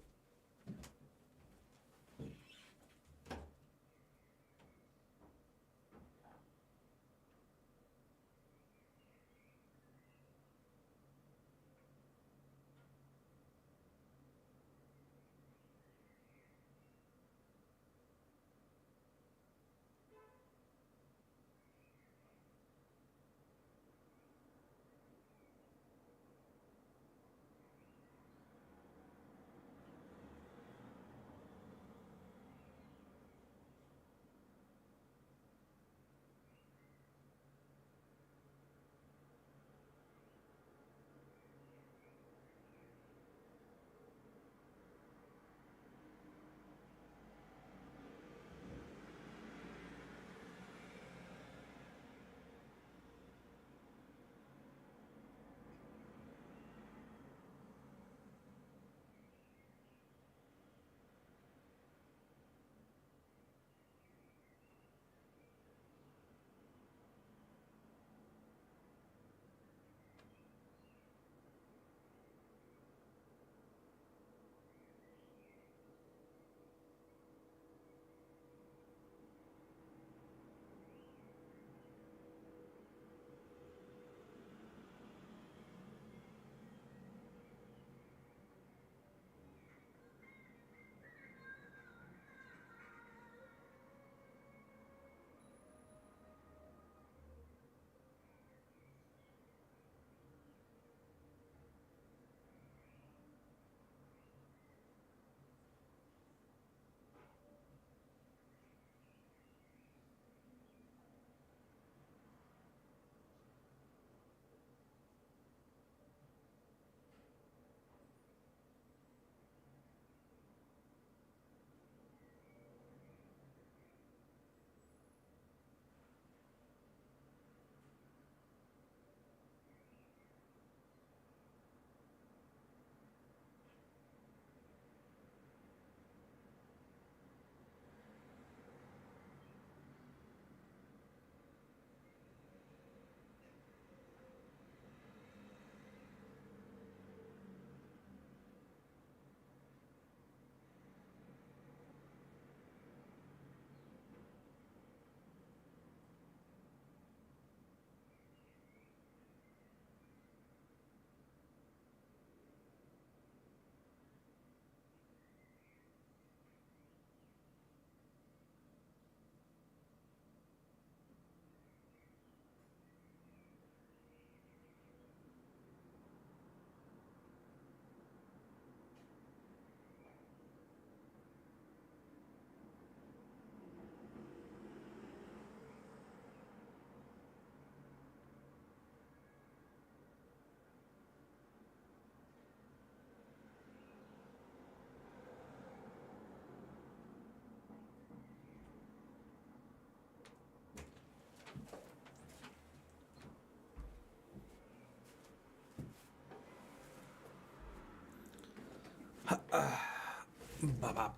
Baba.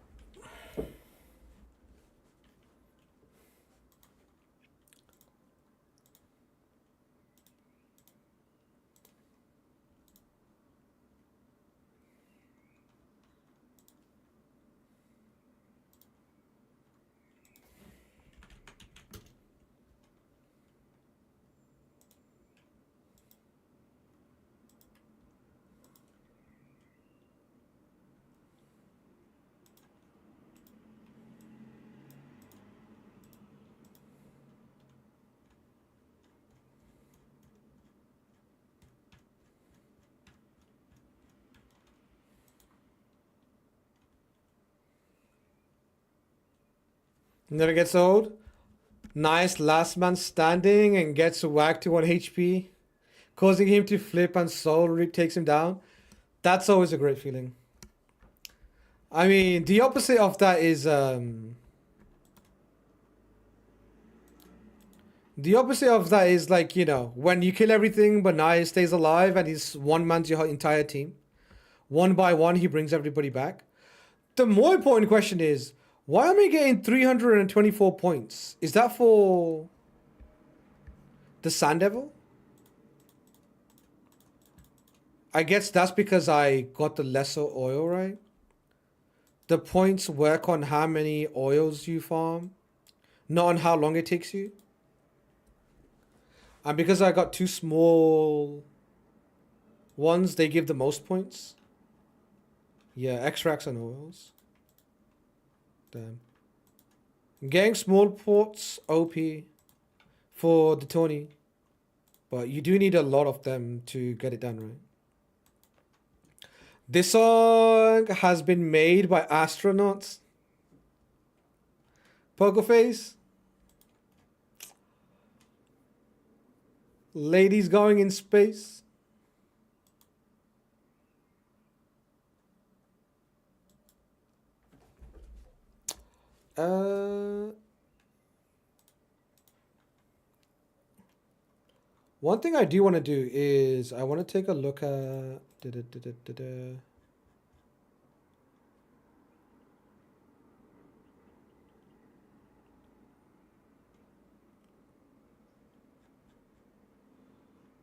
Never gets old. Nice last man standing and gets whacked to 1 HP, causing him to flip and Soul Reap takes him down. That's always a great feeling. I mean, the opposite of that is like, you know, when you kill everything but Naya stays alive and he's one-mans your entire team. One by one, he brings everybody back. The more important question is, why am I getting 324 points? Is that for the Sand Devil? I guess that's because I got the lesser oil, right? The points work on how many oils you farm, not on how long it takes you. And because I got two small ones, they give the most points. Yeah, extracts and oils. Damn. Getting small ports OP for the Tony. But you do need a lot of them to get it done, right? This song has been made by astronauts. Poker face. Ladies going in space. One thing I do want to do is I want to take a look at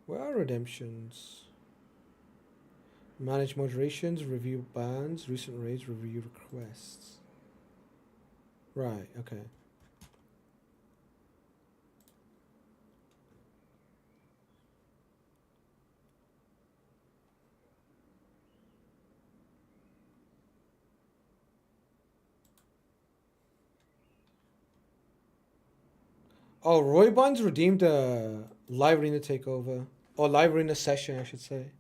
where are redemptions? Manage moderations, review bans, recent raids, review requests. Right, okay. Oh, Roy Bonds redeemed a live arena takeover. Or live arena session, I should say.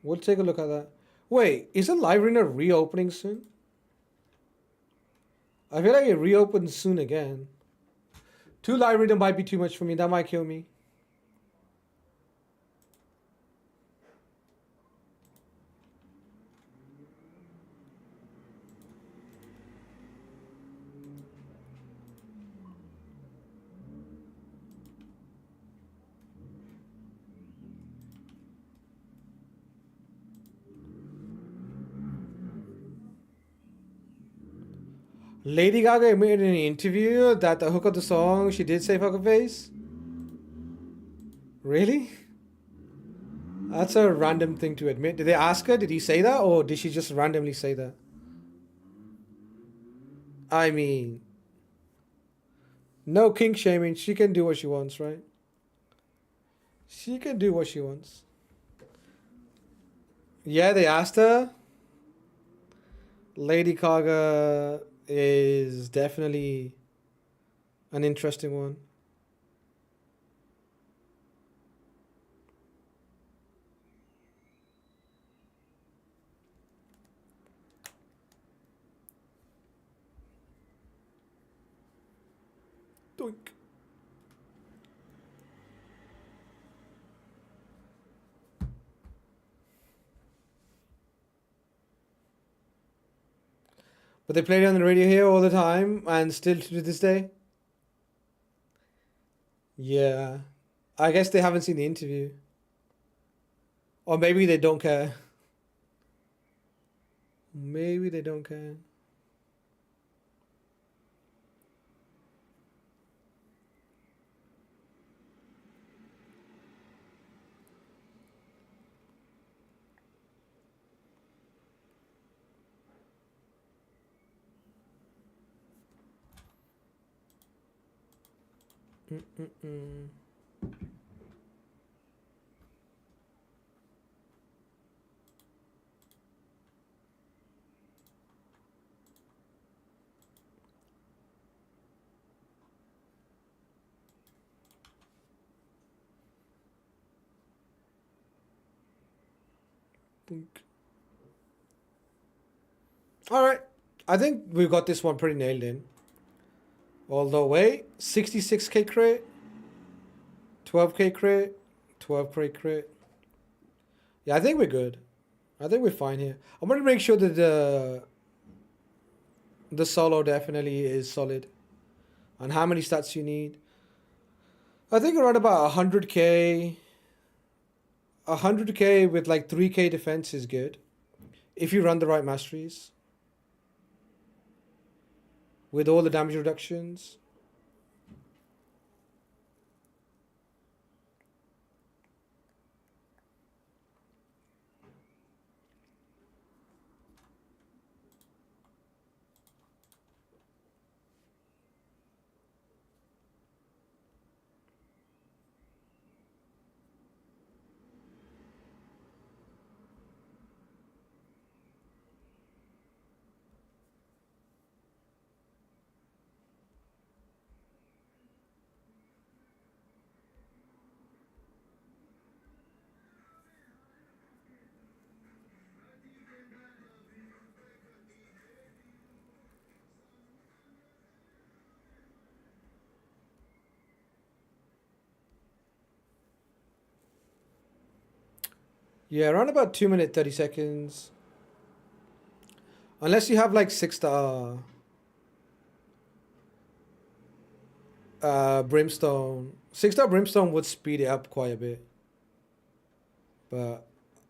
We'll take a look at that. Wait, isn't live arena reopening soon? I feel like it reopens soon again. 2 live arena might be too much for me. That might kill me. Lady Gaga admitted in an interview that the hook of the song, she did say fuck a face. Really? That's a random thing to admit. Did they ask her? Did he say that? Or did she just randomly say that? I mean, no kink shaming. She can do what she wants, right? She can do what she wants. Yeah, they asked her. Lady Gaga is definitely an interesting one. Doink. But they play it on the radio here all the time and still to this day. Yeah. I guess they haven't seen the interview. Or maybe they don't care. Maybe they don't care. Mm-mm-mm. All right. I think we got this one pretty nailed in. All the way. 66k crit. 12k crit. 12k crit. Yeah, I think we're good. I think we're fine here. I'm going to make sure that the solo definitely is solid. And how many stats you need. I think around about 100k. 100k with like 3k defense is good. If you run the right masteries. With all the damage reductions. Yeah, around about 2 minutes 30 seconds. Unless you have like 6-star brimstone. 6-star brimstone would speed it up quite a bit. But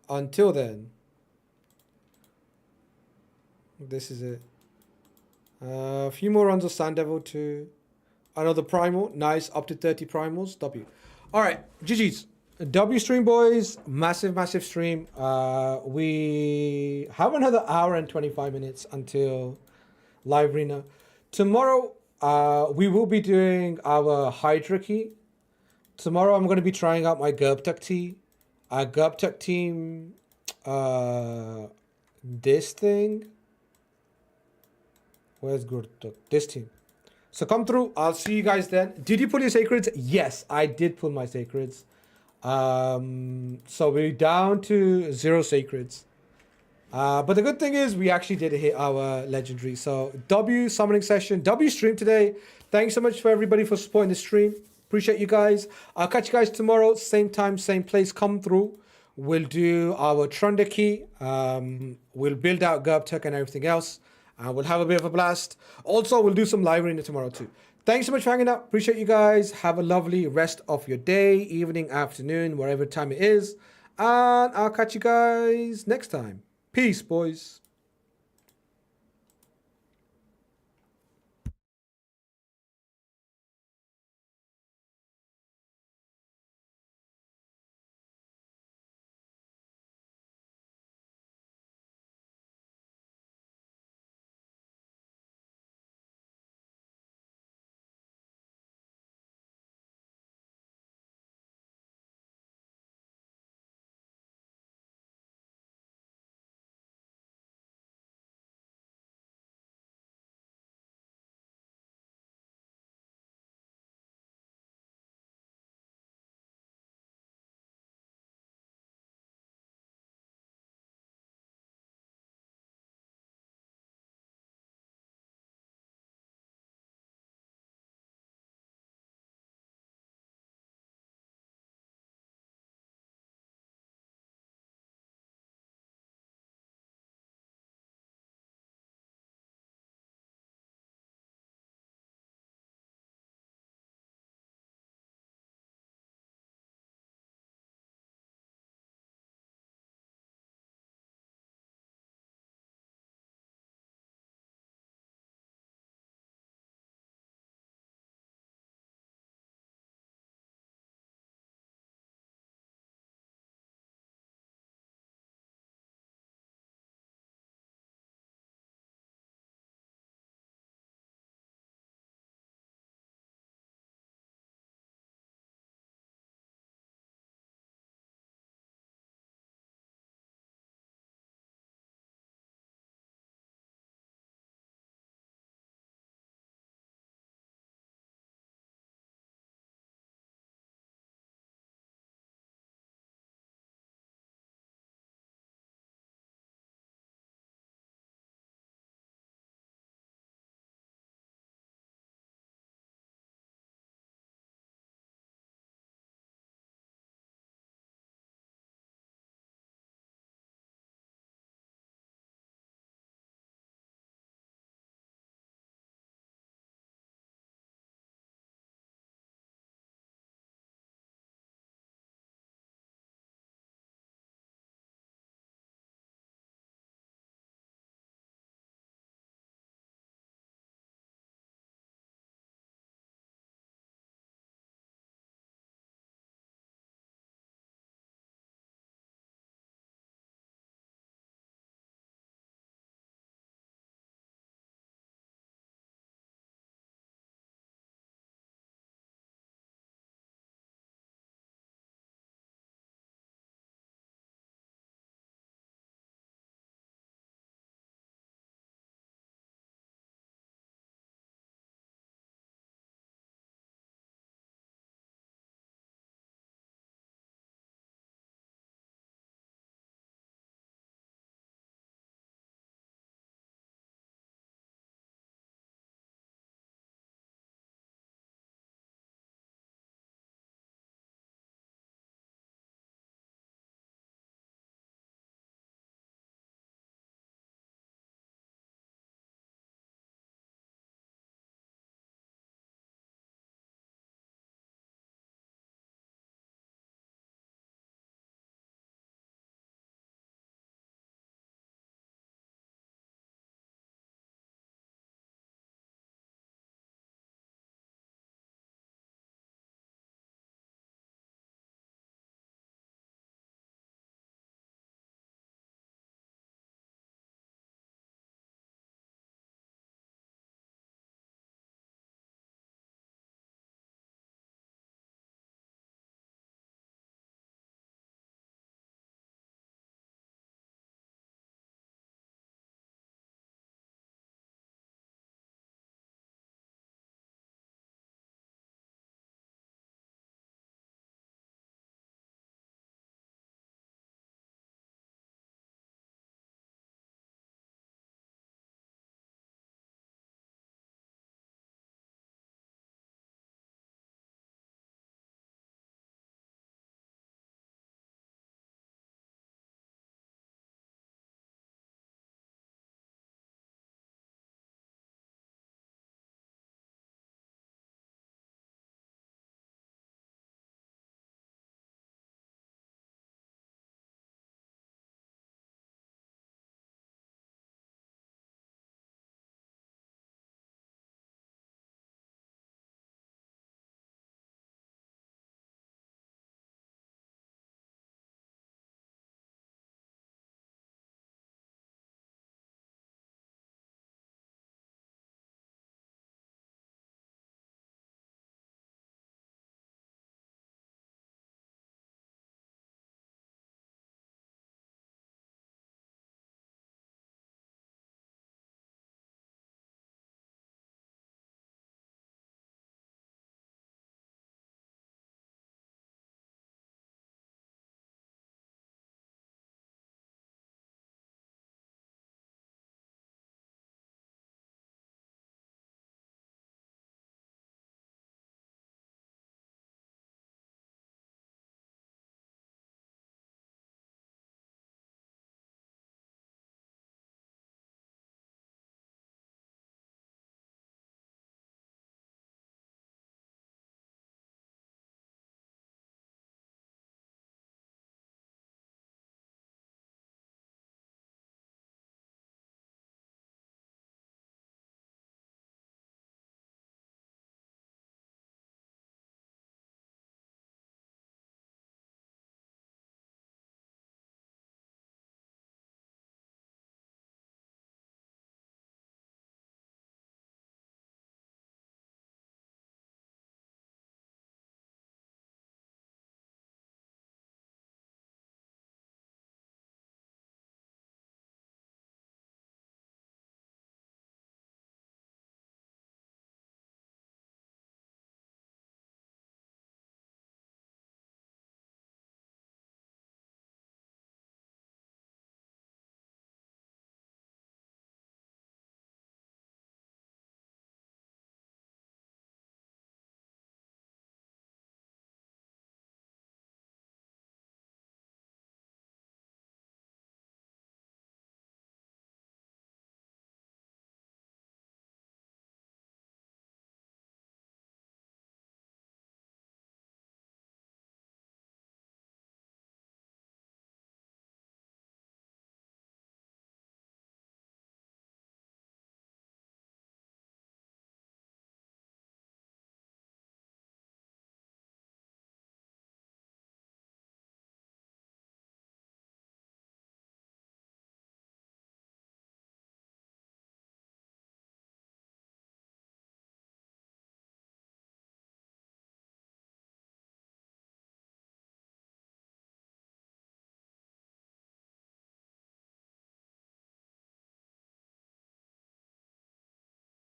until then, this is it. A few more runs of Sand Devil too. Another primal. Nice. Up to 30 primals. W. Alright, GG's. W stream, boys. Massive, massive stream. We have another hour and 25 minutes until live arena. Tomorrow, we will be doing our Hydra key. Tomorrow, I'm going to be trying out my Gerbtuck tea. Gerbtuck team, this thing. Where's Gerbtuck? This team. So come through. I'll see you guys then. Did you pull your sacreds? Yes, I did pull my sacreds. So we're down to 0 sacreds. But the good thing is we actually did hit our legendary. So W summoning session, W stream today. Thanks so much for everybody for supporting the stream. Appreciate you guys. I'll catch you guys tomorrow. Same time, same place. Come through. We'll do our Trunda key. We'll build out Gerbtuck and everything else. We'll have a bit of a blast. Also, we'll do some live arena tomorrow too. Thanks so much for hanging out. Appreciate you guys. Have a lovely rest of your day, evening, afternoon, wherever time it is. And I'll catch you guys next time. Peace, boys.